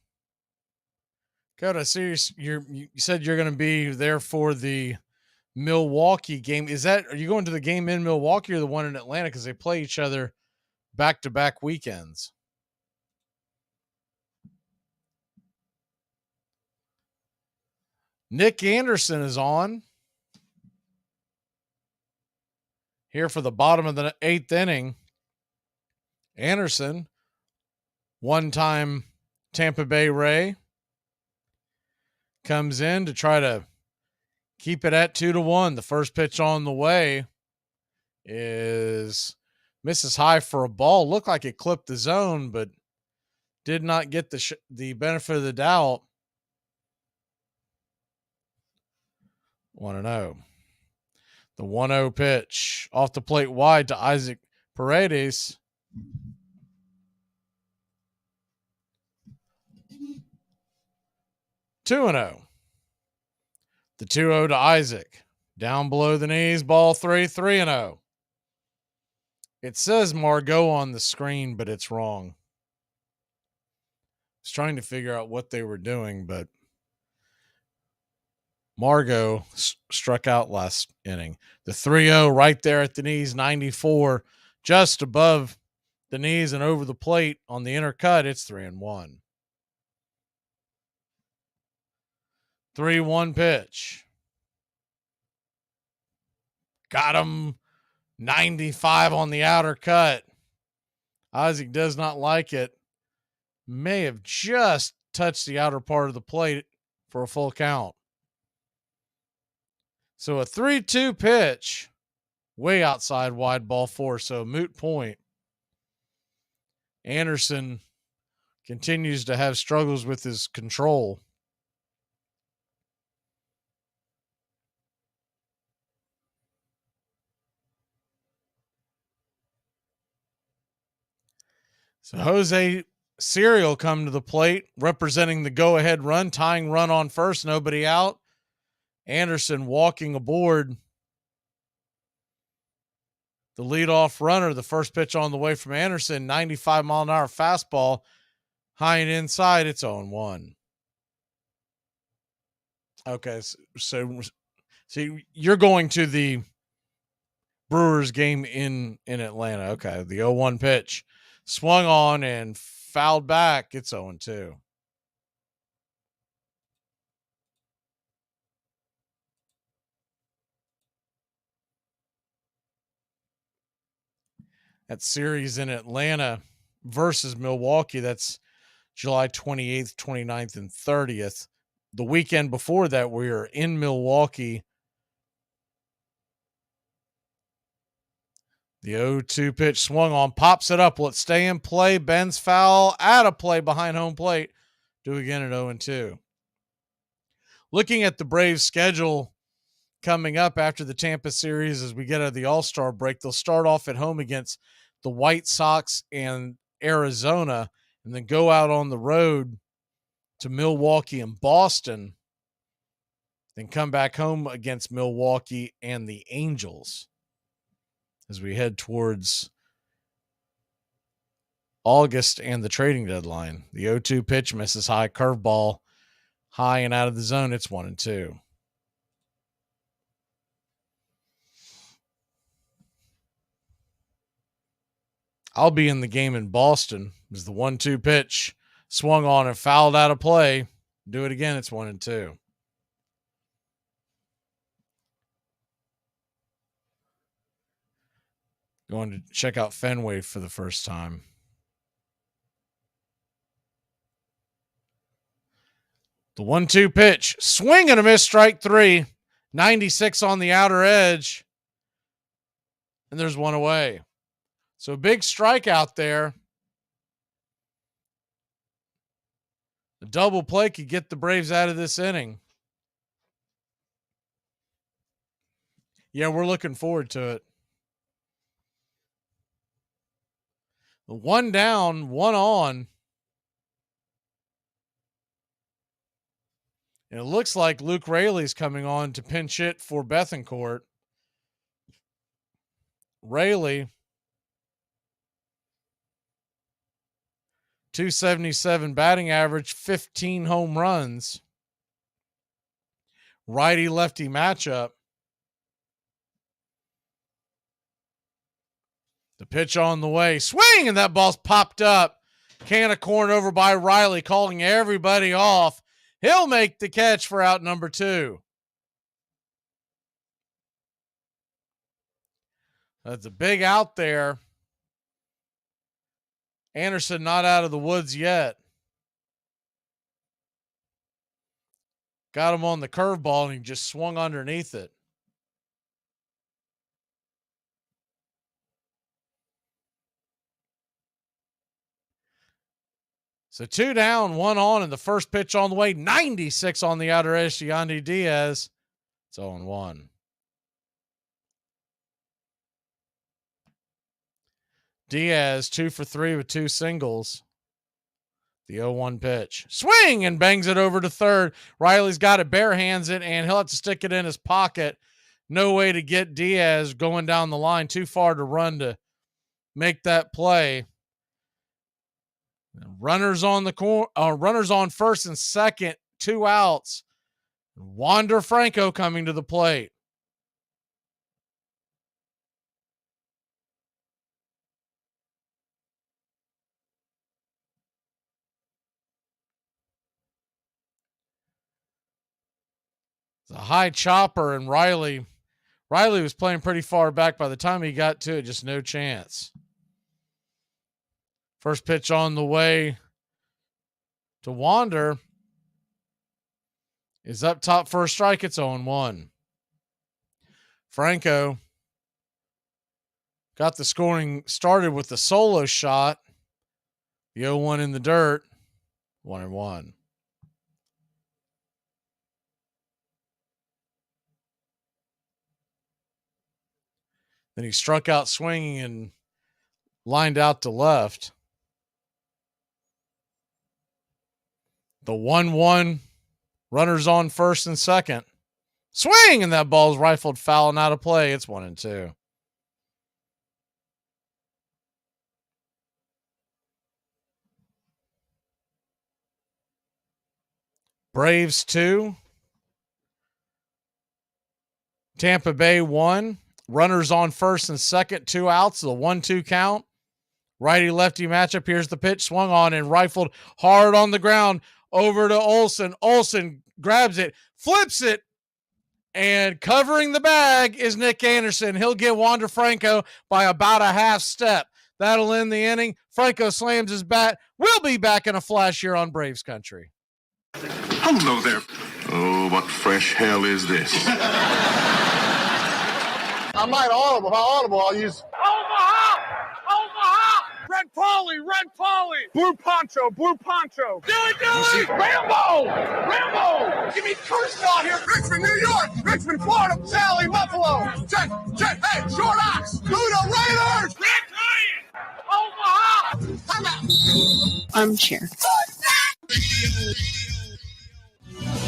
S1: Got a series. You said you're going to be there for the Milwaukee game. Are you going to the game in Milwaukee or the one in Atlanta? Because they play each other back-to-back weekends. Nick Anderson is on here for the bottom of the 8th inning. Anderson, one-time Tampa Bay Ray, comes in to try to keep it at 2-1. The first pitch on the way misses high for a ball. Looked like it clipped the zone, but did not get the benefit of the doubt. 1-0. The 1-0 pitch off the plate wide to Isaac Paredes. 2-0. The 2-0 to Isaac. Down below the knees, ball 3, 3-0. It says Margot on the screen, but it's wrong. I was trying to figure out what they were doing, but Margot struck out last inning. The 3-0 right there at the knees, 94, just above the knees and over the plate on the inner cut. It's 3-1. 3-1 pitch. Got him 95 on the outer cut. Isaac does not like it. May have just touched the outer part of the plate for a full count. So a 3-2 pitch, way outside wide ball 4, so moot point. Anderson continues to have struggles with his control. So Jose Serial come to the plate, representing the go-ahead run, tying run on first, nobody out. Anderson walking aboard the leadoff runner. The first pitch on the way from Anderson, 95-mile-an-hour fastball, high and inside. It's 0-1. Okay, so you're going to the Brewers game in Atlanta. Okay, the 0-1 pitch. Swung on and fouled back. It's 0-2. That series in Atlanta versus Milwaukee, that's July 28th, 29th, and 30th. The weekend before that, we were in Milwaukee. The 0-2 pitch swung on, pops it up. Will it stay in play? Ben's foul, out of play behind home plate. Do again at 0-2. Looking at the Braves' schedule coming up after the Tampa series as we get out of the All-Star break, they'll start off at home against the White Sox and Arizona, and then go out on the road to Milwaukee and Boston, then come back home against Milwaukee and the Angels as we head towards August and the trading deadline. The 0-2 pitch misses high, curveball high and out of the zone. It's 1-2. I'll be in the game in Boston as the 1-2 pitch Swung on and fouled out of play. Do it again. It's 1-2. Going to check out Fenway for the first time. The 1-2 pitch. Swing and a miss, strike 3. 96 on the outer edge. And there's one away. So big strikeout there. A double play could get the Braves out of this inning. Yeah, we're looking forward to it. The 1 down, 1 on. And it looks like Luke Raley's coming on to pinch hit for Bethancourt. Raley, 277 batting average, 15 home runs. Righty-lefty matchup. The pitch on the way. Swing! And that ball's popped up. Can of corn over by Riley, calling everybody off. He'll make the catch for out number 2. That's a big out there. Anderson not out of the woods yet. Got him on the curveball and he just swung underneath it. So 2 down, 1 on, and the first pitch on the way. 96 on the outer edge to Yandy Diaz. It's 0-1. Diaz 2 for 3 with 2 singles. The 0-1 pitch. Swing and bangs it over to third. Riley's got it, bare hands it, and he'll have to stick it in his pocket. No way to get Diaz going down the line. Too far to run to make that play. Runners on runners on first and second, 2 outs. Wander Franco coming to the plate. It's a high chopper, and Riley was playing pretty far back. By the time he got to it, just no chance. First pitch on the way to Wander is up top for a strike. It's 0-1. Franco got the scoring started with the solo shot. The 0-1 in the dirt. 1-1. Then he struck out swinging and lined out to left. The 1-1, runners on first and second. Swing, and that ball's rifled foul and out of play. It's 1-2. Braves 2. Tampa Bay 1. Runners on first and second, 2 outs. The 1-2 count. Righty-lefty matchup. Here's the pitch. Swung on and rifled hard on the ground. Over to Olsen. Olsen grabs it, flips it, and covering the bag is Nick Anderson. He'll get Wander Franco by about a half step. That'll end the inning. Franco slams his bat. We'll be back in a flash here on Braves Country.
S11: Hello there. Oh, what fresh hell is this?
S19: I'm not audible. How audible? I'll use Omaha! Red Polly! Blue poncho! Do it! Rambo! Give me Kershaw here! Richmond, New York! Richmond, Florida! Sally, Buffalo! Check! Hey, Short Ox! Luda Raiders! Red Lion! Omaha! I'm out!
S4: Armchair.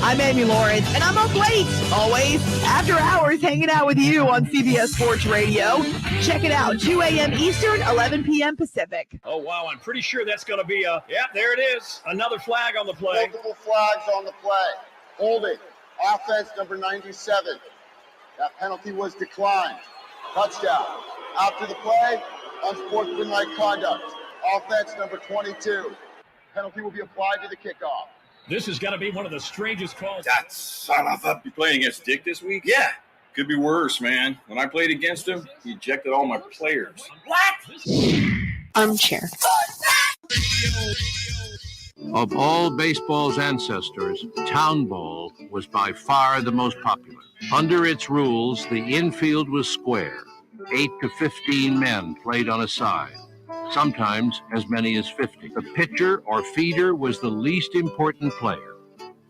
S4: I'm Amy Lawrence, and I'm up late, always, after hours, hanging out with you on CBS Sports Radio. Check it out, 2 a.m. Eastern, 11 p.m. Pacific.
S9: Oh, wow, I'm pretty sure that's going to be there it is, another flag on the play.
S17: Multiple flags on the play. Holding, offense number 97. That penalty was declined. Touchdown. After the play, unsportsmanlike conduct. Offense number 22. Penalty will be applied to the kickoff.
S9: This is going to be one of the strangest calls.
S12: That son of a...
S20: You playing against Dick this week?
S12: Yeah.
S20: Could be worse, man. When I played against him, he ejected all my players.
S12: What?
S22: Armchair.
S7: Of all baseball's ancestors, town ball was by far the most popular. Under its rules, the infield was square. 8 to 15 men played on a side, sometimes as many as 50. The pitcher or feeder was the least important player.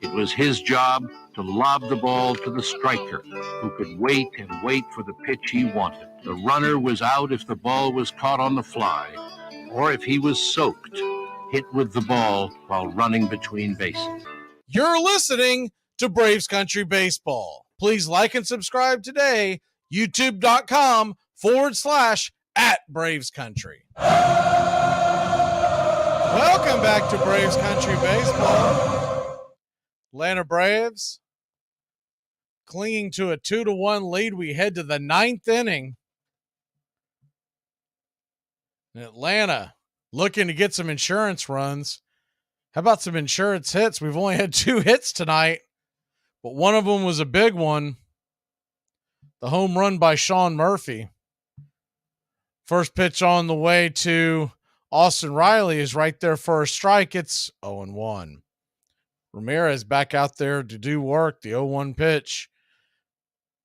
S7: It was his job to lob the ball to the striker, who could wait and wait for the pitch he wanted. The runner was out if the ball was caught on the fly, or if he was soaked, hit with the ball while running between bases.
S1: You're listening to Braves Country Baseball. Please like and subscribe today, youtube.com/@BravesCountry. Welcome back to Braves Country Baseball. Atlanta Braves clinging to a 2-1 lead. We head to the 9th inning. And Atlanta looking to get some insurance runs. How about some insurance hits? We've only had 2 hits tonight, but one of them was a big one. The home run by Sean Murphy. First pitch on the way to Austin Riley is right there for a strike. It's 0-1. Ramirez back out there to do work. The 0-1 pitch.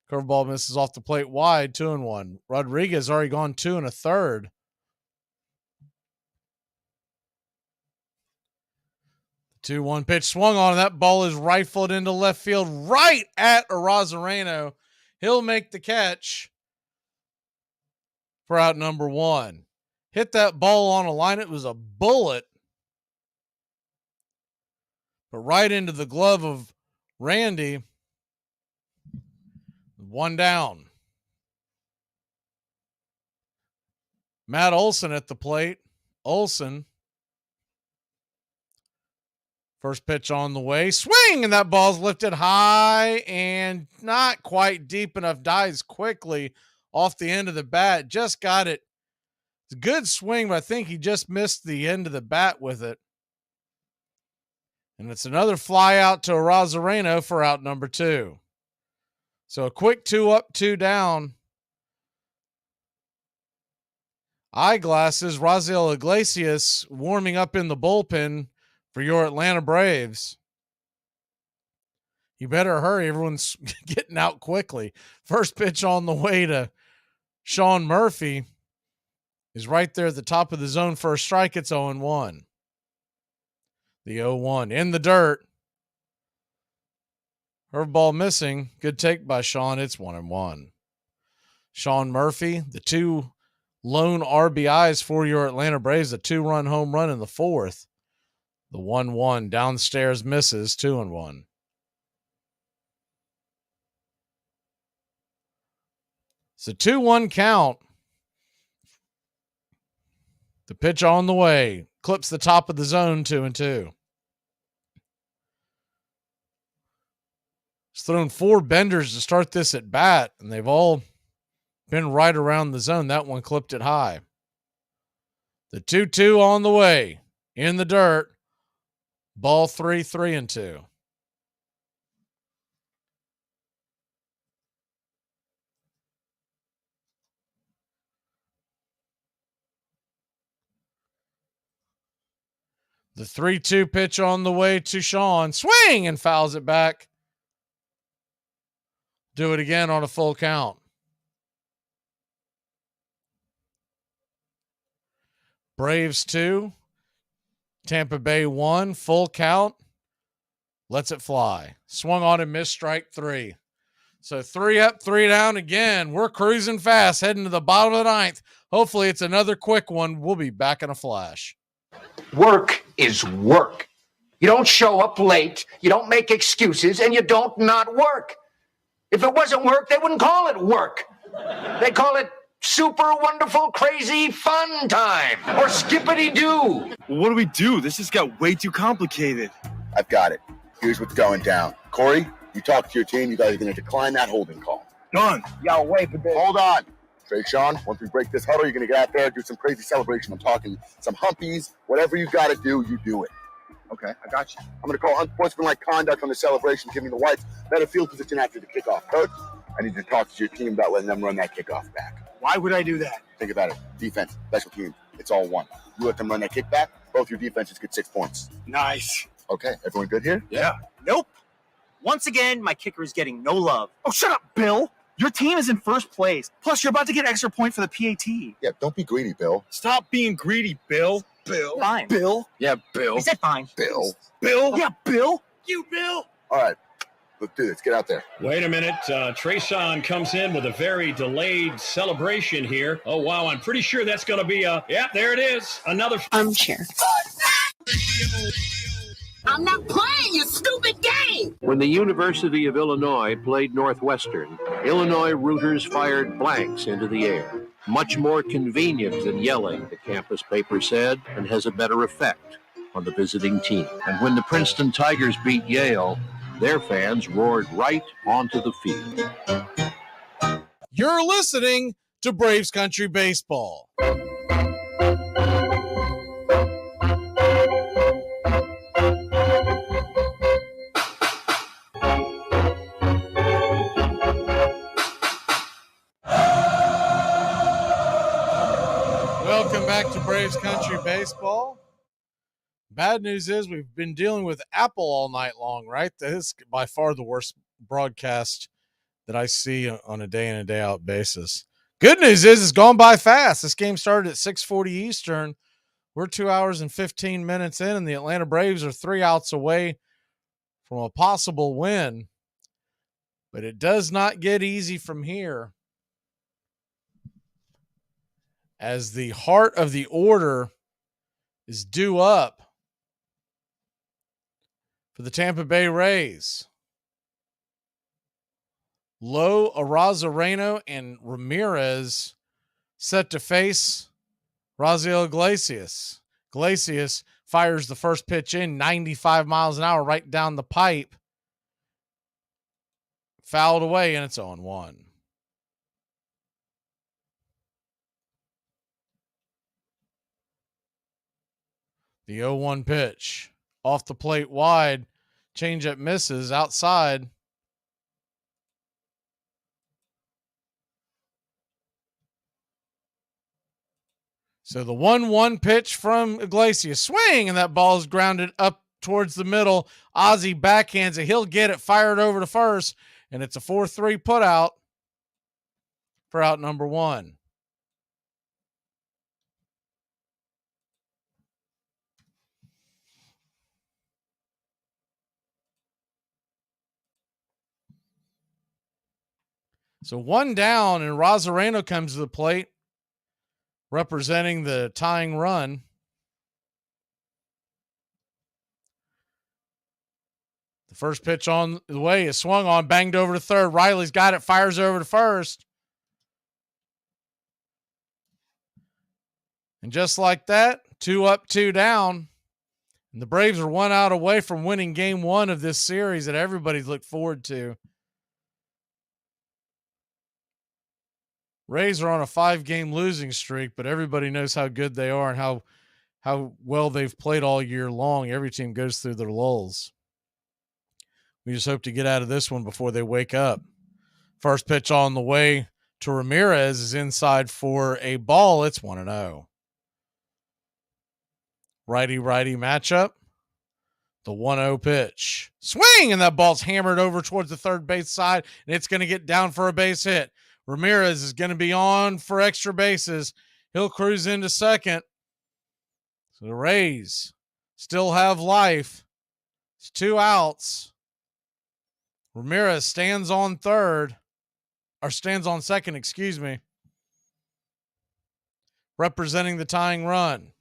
S1: Curveball misses off the plate wide, 2-1. Rodriguez already gone 2 1/3. 2-1 pitch swung on. That ball is rifled into left field right at Arozareno. He'll make the catch for out number 1. Hit that ball on a line. It was a bullet, but right into the glove of Randy. 1 down. Matt Olson at the plate. Olson. First pitch on the way. Swing! And that ball's lifted high and not quite deep enough. Dies quickly off the end of the bat. Just got it. It's a good swing, but I think he just missed the end of the bat with it. And it's another fly out to Arozareno for out number 2. So a quick 2 up, 2 down. Eyeglasses, Raziel Iglesias warming up in the bullpen for your Atlanta Braves. You better hurry. Everyone's getting out quickly. First pitch on the way to Sean Murphy is right there at the top of the zone for a strike. It's 0-1. The 0-1 in the dirt. Curveball missing. Good take by Sean. It's 1-1. Sean Murphy, the 2 lone RBIs for your Atlanta Braves, a 2-run home run in the 4th. The 1-1 downstairs misses, 2-1. It's a 2-1 count. The pitch on the way. Clips the top of the zone, 2-2. He's thrown 4 benders to start this at bat, and they've all been right around the zone. That one clipped it high. The 2-2 on the way. In the dirt. Ball 3, 3-2. The 3-2 pitch on the way to Sean. Swing and fouls it back. Do it again on a full count. Braves 2. Tampa Bay 1. Full count. Lets it fly. Swung on and missed, strike 3. So 3 up, 3 down again. We're cruising fast, heading to the bottom of the 9th. Hopefully it's another quick one. We'll be back in a flash.
S23: Work is work. You don't show up late, you don't make excuses, and you don't not work. If it wasn't work, they wouldn't call it work. They call it super wonderful, crazy fun time or skippity-doo.
S12: What do we do? This just got way too complicated.
S17: I've got it. Here's what's going down. Corey, you talk to your team. You guys are going to decline that holding call.
S12: Done.
S23: Yo, wait a bit.
S17: Hold on. Trey Sean, once we break this huddle, you're going to get out there, do some crazy celebration. I'm talking some humpies. Whatever you got to do, you do it. Okay, I got you. I'm going to call unsportsmanlike conduct on the celebration, giving the whites better field position after the kickoff. Coach, I need you to talk to your team about letting them run that kickoff back.
S9: Why would I do that?
S17: Think about it. Defense, special team, it's all one. You let them run that kickback, both your defenses get 6 points.
S9: Nice.
S17: Okay, everyone good here?
S9: Yeah.
S3: Nope. Once again, my kicker is getting no love. Oh, shut up, Bill. Your team is in first place. Plus, you're about to get an extra point for the PAT.
S17: Yeah, don't be greedy, Bill.
S9: Stop being greedy, Bill. Bill.
S3: Fine.
S9: Bill. Yeah, Bill.
S3: He said fine.
S17: Bill.
S9: Bill.
S3: Yeah, Bill.
S9: You, Bill.
S17: All right, let's do this. Get out there.
S9: Wait a minute. Trayshawn comes in with a very delayed celebration here. Oh, wow. I'm pretty sure that's going to be yeah, there it is. Another
S5: Armchair.
S11: I'm not playing your stupid game.
S7: When the University of Illinois played Northwestern, Illinois rooters fired blanks into the air. Much more convenient than yelling, the campus paper said, and has a better effect on the visiting team. And when the Princeton Tigers beat Yale, their fans roared right onto the field.
S1: You're listening to Braves Country Baseball. Welcome back to Braves Country Baseball. Bad news is we've been dealing with Apple all night long, right? This is by far the worst broadcast that I see on a day in and day out basis. Good news is it's gone by fast. This game started at 6:40 Eastern. We're 2 hours and 15 minutes in, and the Atlanta Braves are 3 outs away from a possible win. But it does not get easy from here, as the heart of the order is due up for the Tampa Bay Rays. Lowe, Arozarena, and Ramirez set to face Raziel Iglesias. Iglesias fires the first pitch in 95 miles an hour right down the pipe. Fouled away, and it's 0-1. The 0-1 pitch. Off the plate wide. Changeup misses outside. So the 1-1 pitch from Iglesias. Swing, and that ball is grounded up towards the middle. Ozzie backhands it. He'll get it. Fired over to first, and it's a 4-3 putout for out number 1. So 1 down, and Rosareno comes to the plate, representing the tying run. The first pitch on the way is swung on, banged over to third. Riley's got it, fires over to first. And just like that, 2 up, 2 down. And the Braves are 1 out away from winning game 1 of this series that everybody's looked forward to. Rays are on a 5-game losing streak, but everybody knows how good they are and how well they've played all year long. Every team goes through their lulls. We just hope to get out of this one before they wake up. First pitch on the way to Ramirez is inside for a ball. It's 1-0. Righty-righty matchup. The 1-0 pitch. Swing, and that ball's hammered over towards the third base side, and it's going to get down for a base hit. Ramirez is going to be on for extra bases. He'll cruise into second. So the Rays still have life. It's 2 outs. Ramirez stands on second, excuse me, representing the tying run.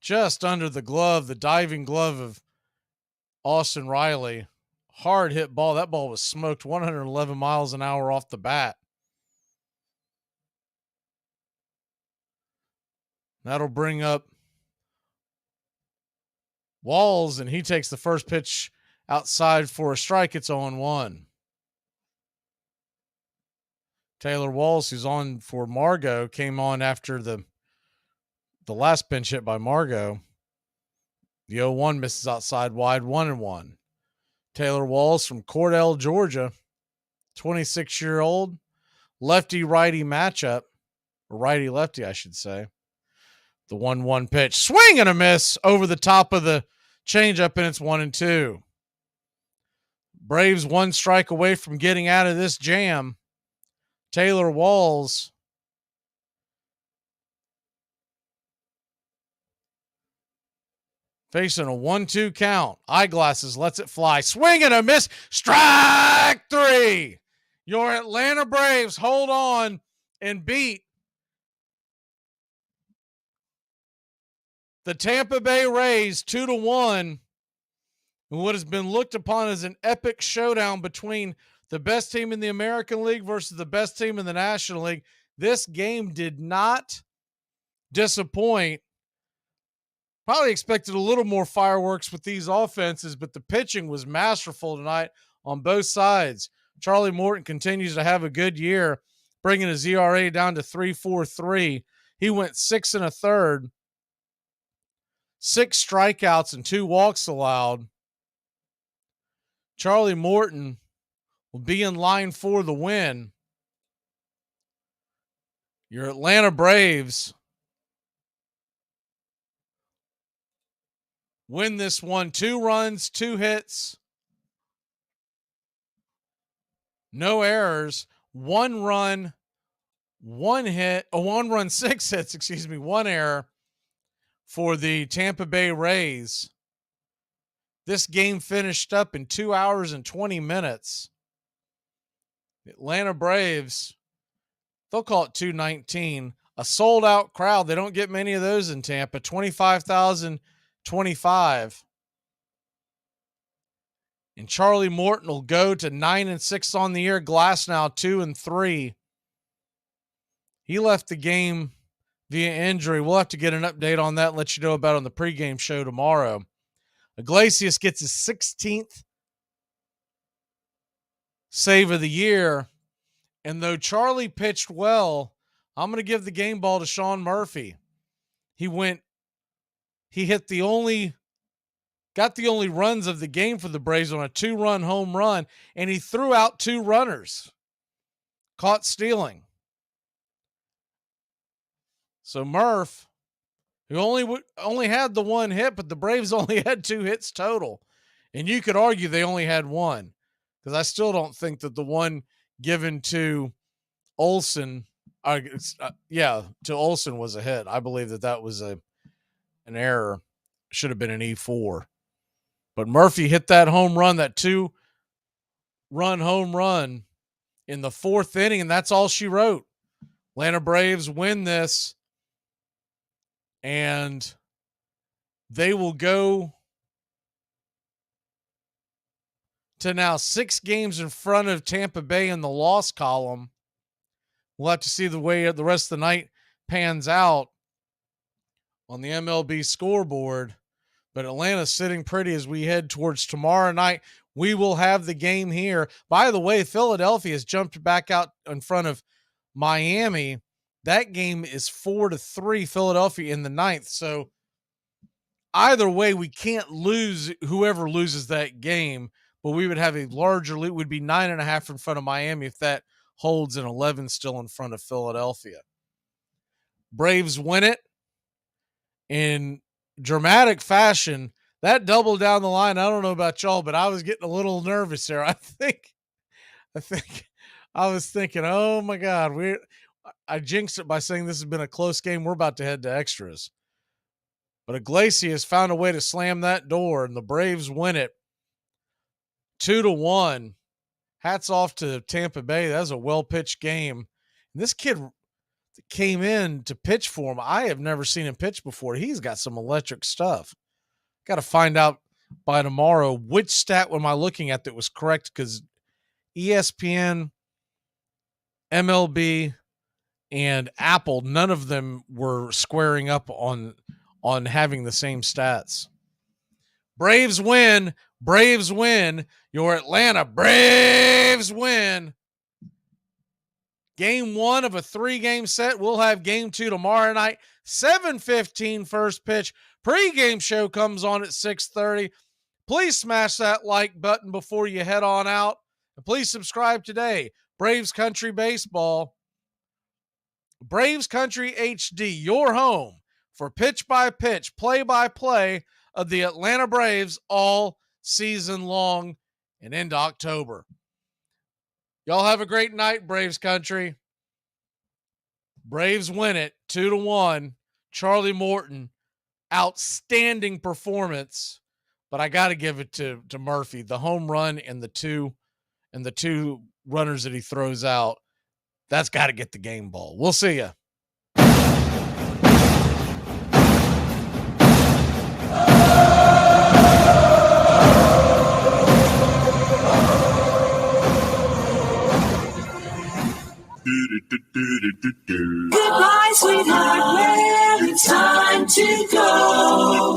S1: Just under the glove, the diving glove of Austin Riley. Hard hit ball. That ball was smoked 111 miles an hour off the bat. That'll bring up Walls, and he takes the first pitch outside for a strike. It's 0-1. Taylor Walls, who's on for Margot, came on after the last pinch hit by Margot. The 0-1 misses outside wide, 1-1. Taylor Walls from Cordell, Georgia, 26-year-old, lefty-righty matchup, or righty-lefty, I should say. The 1-1 pitch, swing and a miss over the top of the changeup, and it's 1-2. Braves one strike away from getting out of this jam. Taylor Walls facing a 1-2 count. Eyeglasses lets it fly. Swing and a miss. Strike 3. Your Atlanta Braves hold on and beat the Tampa Bay Rays 2-1 in what has been looked upon as an epic showdown between the best team in the American League versus the best team in the National League. This game did not disappoint. Probably expected a little more fireworks with these offenses, but the pitching was masterful tonight on both sides. Charlie Morton continues to have a good year, bringing his ERA down to 3.43. He went 6 1/3, 6 strikeouts and 2 walks allowed. Charlie Morton will be in line for the win. Your Atlanta Braves win this one. 2 runs, 2 hits, no errors, 1 run, 1 hit, 1 run, 6 hits, 1 error for the Tampa Bay Rays. This game finished up in 2 hours and 20 minutes. The Atlanta Braves, they'll call it 219, a sold-out crowd. They don't get many of those in Tampa, 25,025. And Charlie Morton will go to 9-6 on the year. Glasnow 2-3. He left the game via injury. We'll have to get an update on that and let you know about it on the pregame show tomorrow. Iglesias gets his 16th save of the year. And though Charlie pitched well, I'm going to give the game ball to Sean Murphy. He got the only runs of the game for the Braves on a 2-run home run, and he threw out 2 runners, caught stealing. So Murph, who only had the 1 hit, but the Braves only had 2 hits total. And you could argue they only had 1, because I still don't think that the one given to Olsen, to Olsen was a hit. I believe that was an error. Should have been an E4. But Murphy hit that home run, that 2-run home run in the 4th inning, and that's all she wrote. Atlanta Braves win this, and they will go to now 6 games in front of Tampa Bay in the loss column. We'll have to see the way the rest of the night pans out on the MLB scoreboard. But Atlanta's sitting pretty as we head towards tomorrow night. We will have the game here. By the way, Philadelphia has jumped back out in front of Miami. That game is 4-3 Philadelphia in the 9th. So either way, we can't lose whoever loses that game, but we would have a larger lead. It would be 9.5 in front of Miami if that holds, and 11 still in front of Philadelphia. Braves win it in dramatic fashion. That double down the line, I don't know about y'all, but I was getting a little nervous there. I think I was thinking, oh my God, I jinxed it by saying this has been a close game. We're about to head to extras. But Iglesias found a way to slam that door, and the Braves win it 2-1. Hats off to Tampa Bay. That was a well-pitched game. And this kid came in to pitch for him. I have never seen him pitch before. He's got some electric stuff. Got to find out by tomorrow which stat am I looking at that was correct, because ESPN, MLB, and Apple, none of them were squaring up on having the same stats. Braves win. Braves win. Your Atlanta Braves win. Game 1 of a 3-game set. We'll have Game 2 tomorrow night, 7:15 first pitch. Pre-game show comes on at 6:30. Please smash that like button before you head on out. And please subscribe today. Braves Country Baseball. Braves Country HD, your home for pitch-by-pitch, play-by-play of the Atlanta Braves all season long and into October. Y'all have a great night, Braves Country. Braves win it 2-1. Charlie Morton, outstanding performance, but I got to give it to Murphy. The home run and the two runners that he throws out, that's got to get the game ball. We'll see ya.
S11: Goodbye, sweetheart. Well, it's time to go.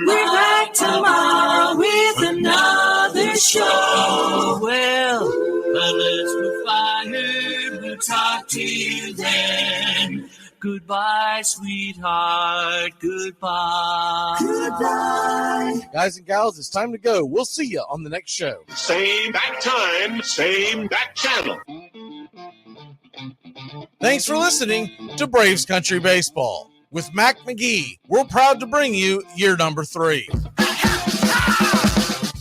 S11: We're back tomorrow with another show. Well, unless we're fired, we'll talk to you then. Goodbye, sweetheart. Goodbye. Goodbye.
S1: Guys and gals, it's time to go. We'll see you on the next show.
S6: Same back time, same back channel.
S1: Thanks for listening to Braves Country Baseball. With Mac Magee, we're proud to bring you year number 3.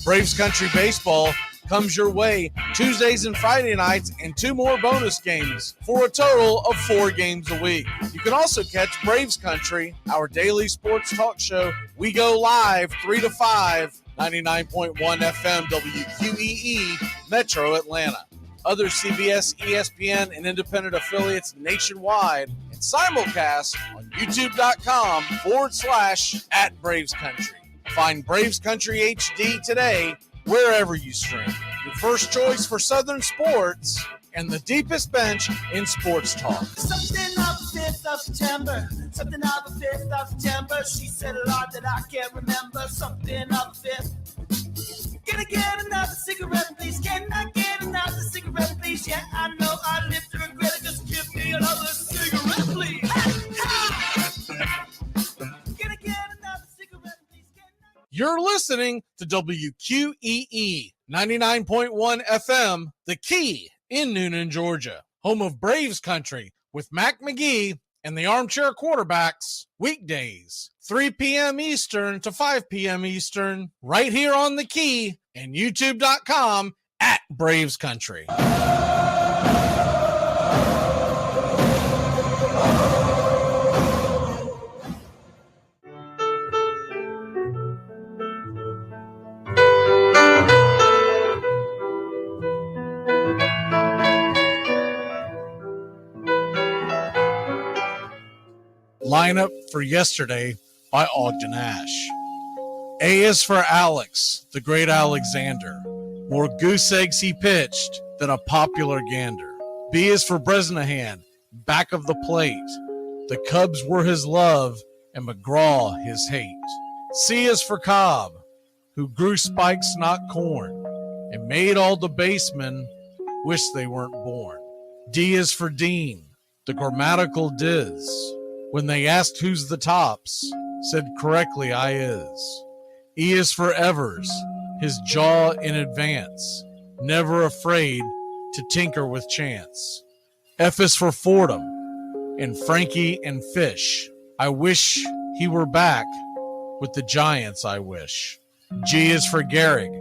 S1: Braves Country Baseball comes your way Tuesdays and Friday nights and 2 more bonus games for a total of 4 games a week. You can also catch Braves Country, our daily sports talk show. We go live 3 to 5, 99.1 FM WQEE, Metro Atlanta. Other CBS, ESPN, and independent affiliates nationwide, and simulcast on youtube.com/@BravesCountry. Find Braves Country HD today wherever you stream. Your first choice for Southern sports and the deepest bench in sports talk.
S11: Something of the 5th of September. Something of the 5th of September. She said a lot that I can't remember. Something of the 5th. Can I get another cigarette, please? Can I get another cigarette, please? Yeah, I know I live to regret it. Just give me another cigarette, please. Can I get another cigarette, please?
S1: You're listening to WQEE 99.1 FM, The Key in Noonan, Georgia, home of Braves Country with Mac Magee and the Armchair Quarterbacks, weekdays, 3 p.m. Eastern to 5 p.m. Eastern, right here on The Key and youtube.com/Braves Country. Lineup for yesterday by Ogden Ash. A is for Alex, the great Alexander. More goose eggs he pitched than a popular gander. B is for Bresnahan, back of the plate. The Cubs were his love and McGraw his hate. C is for Cobb, who grew spikes, not corn, and made all the basemen wish they weren't born. D is for Dean, the grammatical diz. When they asked who's the tops, said correctly I is. E is for Evers, his jaw in advance, never afraid to tinker with chance. F is for Fordham, and Frankie and Fish. I wish he were back with the Giants, I wish. G is for Gehrig,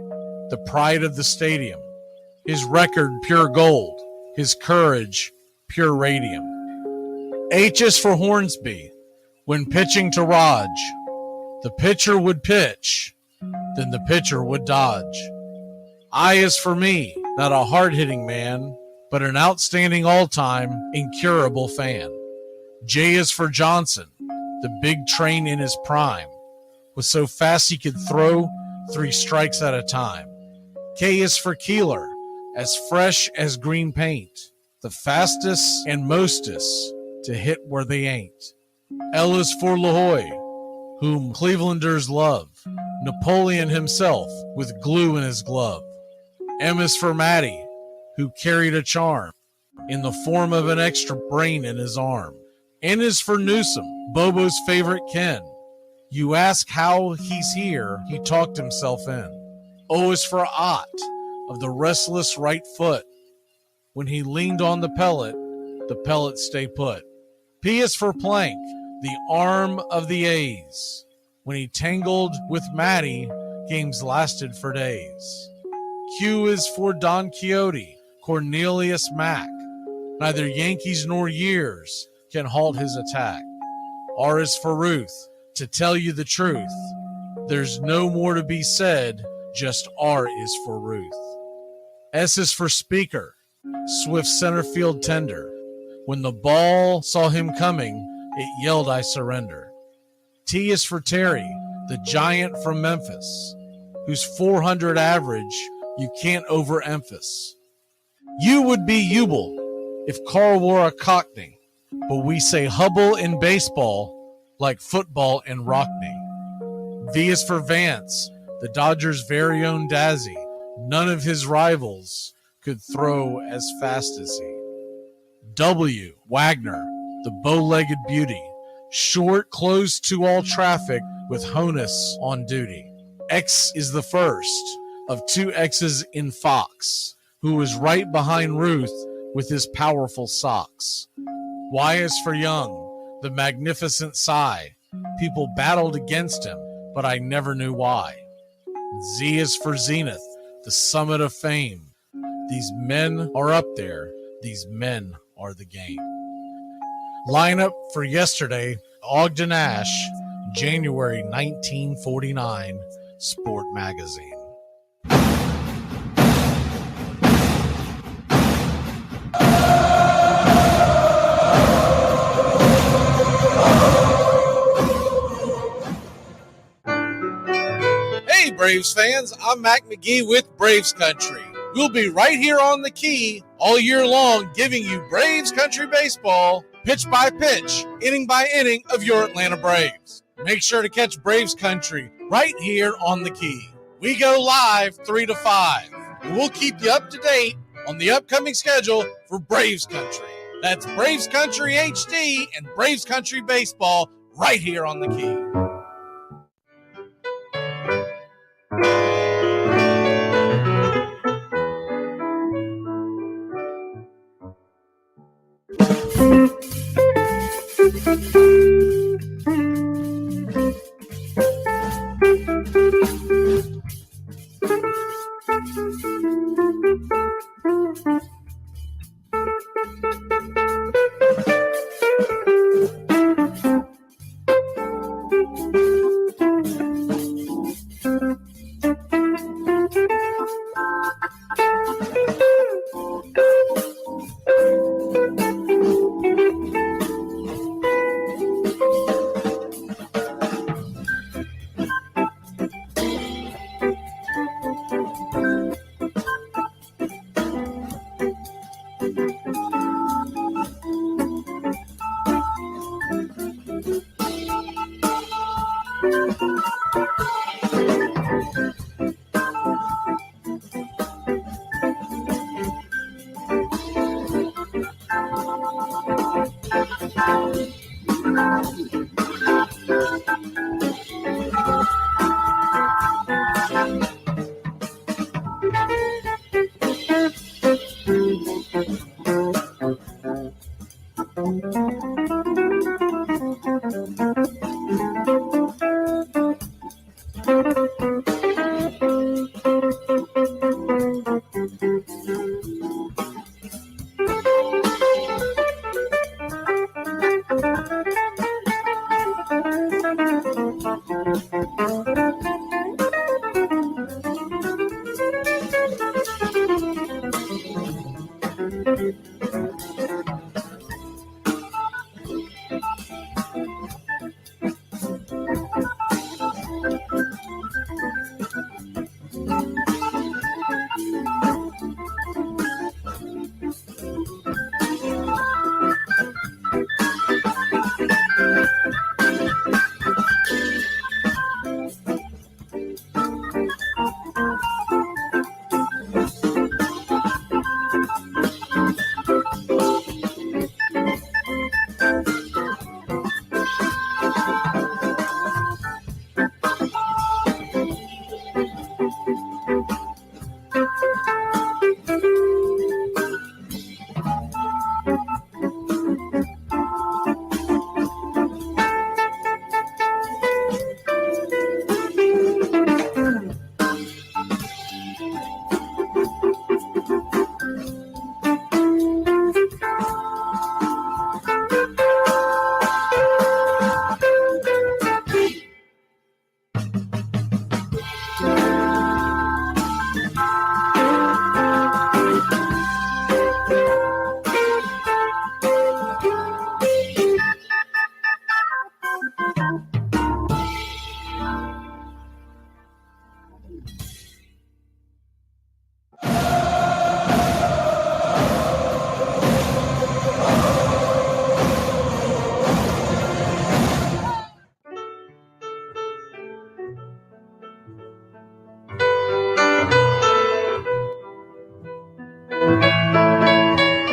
S1: the pride of the stadium, his record pure gold, his courage pure radium. H is for Hornsby. When pitching to Raj, the pitcher would pitch, then the pitcher would dodge. I is for me, not a hard-hitting man, but an outstanding all-time, incurable fan. J is for Johnson, the big train in his prime, was so fast he could throw 3 strikes at a time. K is for Keeler, as fresh as green paint, the fastest and mostest to hit where they ain't. L is for LaHoy, whom Clevelanders love, Napoleon himself with glue in his glove. M is for Matty, who carried a charm, in the form of an extra brain in his arm. N is for Newsom, Bobo's favorite Ken. You ask how he's here, he talked himself in. O is for Ott, of the restless right foot. When he leaned on the pellet stay put. P is for Plank, the arm of the A's. When he tangled with Matty, games lasted for days. Q is for Don Quixote, Cornelius Mac. Neither Yankees nor years can halt his attack. R is for Ruth, to tell you the truth. There's no more to be said, just R is for Ruth. S is for Speaker, swift center field tender. When the ball saw him coming, it yelled, I surrender. T is for Terry, the giant from Memphis, whose 400 average you can't overemphasize. U would be Ubel if Carl wore a Cockney, but we say Hubble in baseball like football in Rockney. V is for Vance, the Dodgers' very own Dazzy. None of his rivals could throw as fast as he. W, Wagner, the bow-legged beauty, short, close to all traffic with Honus on duty. X is the first of two X's in Fox, who was right behind Ruth with his powerful socks. Y is for Young, the magnificent sigh. People battled against him, but I never knew why. Z is for Zenith, the summit of fame. These men are up there. These men are the game. Lineup for yesterday, Ogden Ash, January 1949, Sport Magazine. Hey Braves fans, I'm Mac Magee with Braves Country. We'll be right here on the key all year long giving you Braves Country baseball, pitch by pitch, inning by inning of your Atlanta Braves. Make sure to catch Braves Country right here on the key. We go live 3 to 5. And we'll keep you up to date on the upcoming schedule for Braves Country. That's Braves Country HD and Braves Country baseball right here on the key.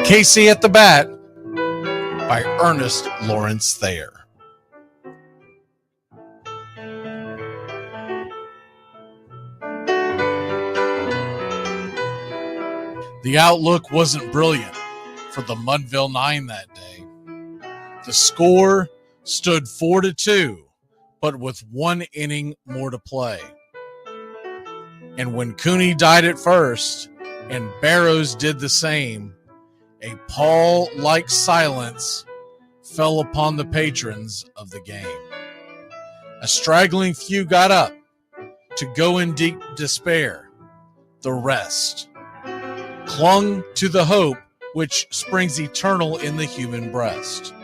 S1: Casey at the Bat by Ernest Lawrence Thayer. The outlook wasn't brilliant for the Mudville Nine that day. The score stood 4-2, but with one inning more to play. And when Cooney died at first and Barrows did the same, a pall-like silence fell upon the patrons of the game. A straggling few got up to go in deep despair. The rest clung to the hope which springs eternal in the human breast.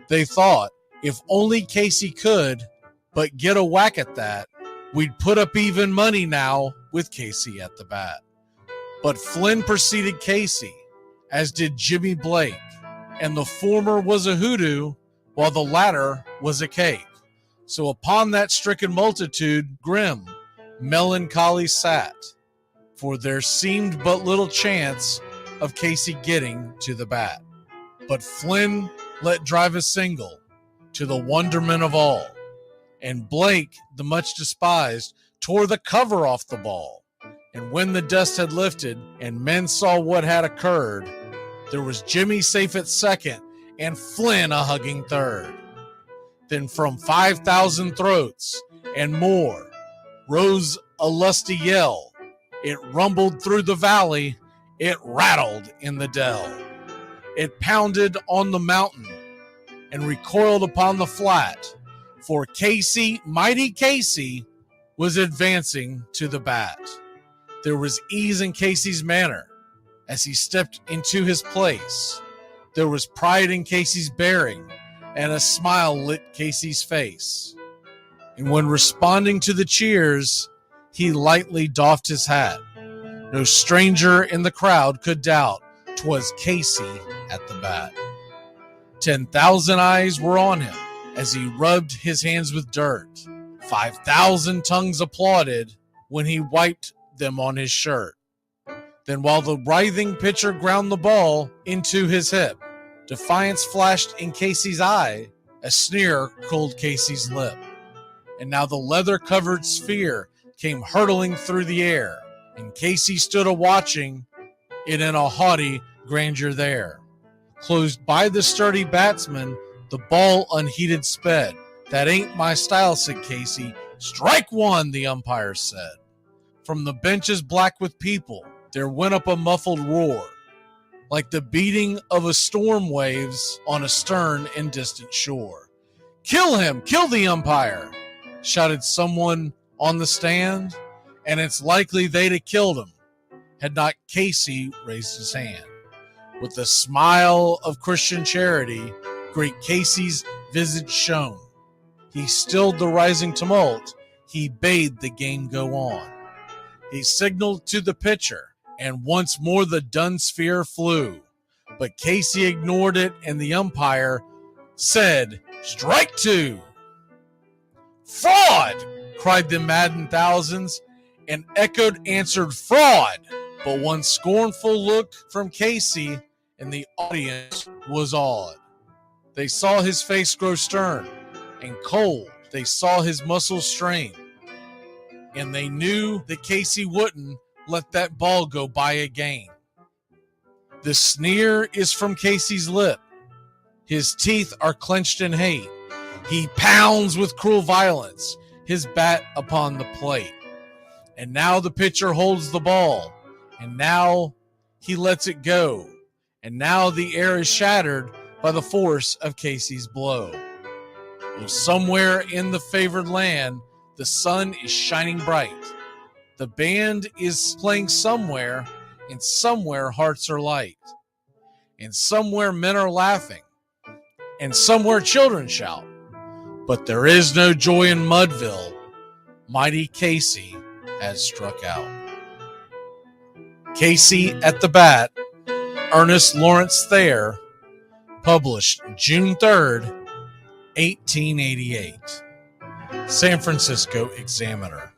S1: They thought, if only Casey could but get a whack at that, we'd put up even money now with Casey at the bat. But Flynn preceded Casey, as did Jimmy Blake, and the former was a hoodoo while the latter was a cake. So upon that stricken multitude, grim, melancholy sat, for there seemed but little chance of Casey getting to the bat. But Flynn let drive a single, to the wonderment of all, and Blake, the much despised, tore the cover off the ball. And when the dust had lifted and men saw what had occurred, there was Jimmy safe at second and Flynn a hugging third. Then from 5,000 throats and more rose a lusty yell. It rumbled through the valley, it rattled in the dell. It pounded on the mountain and recoiled upon the flat, for Casey, mighty Casey, was advancing to the bat. There was ease in Casey's manner as he stepped into his place. There was pride in Casey's bearing, and a smile lit Casey's face. And when responding to the cheers, he lightly doffed his hat. No stranger in the crowd could doubt 'twas Casey at the bat. 10,000 eyes were on him as he rubbed his hands with dirt. 5,000 tongues applauded when he wiped them on his shirt. Then while the writhing pitcher ground the ball into his hip, defiance flashed in Casey's eye, a sneer cooled Casey's lip. And now the leather-covered sphere came hurtling through the air, and Casey stood a-watching it in a haughty grandeur there. Closed by the sturdy batsman, the ball unheeded sped. That ain't my style, said Casey. Strike one, the umpire said. From the benches black with people, there went up a muffled roar, like the beating of a storm waves on a stern and distant shore. Kill him! Kill the umpire! Shouted someone on the stand, and it's likely they'd have killed him had not Casey raised his hand. With a smile of Christian charity, great Casey's visage shone. He stilled the rising tumult. He bade the game go on. He signaled to the pitcher, and once more the dun sphere flew. But Casey ignored it, and the umpire said, "Strike two." "Fraud!" cried the maddened thousands, and echoed answered, "Fraud!" But one scornful look from Casey, and the audience was awed. They saw his face grow stern and cold. They saw his muscles strain, and they knew that Casey wouldn't let that ball go by again. The sneer is from Casey's lip. His teeth are clenched in hate. He pounds with cruel violence his bat upon the plate. And now the pitcher holds the ball, and now he lets it go. And now the air is shattered by the force of Casey's blow. Oh, somewhere in the favored land, the sun is shining bright. The band is playing somewhere, and somewhere hearts are light. And somewhere men are laughing, and somewhere children shout. But there is no joy in Mudville. Mighty Casey has struck out. Casey at the Bat, Ernest Lawrence Thayer, published June 3rd, 1888. San Francisco Examiner.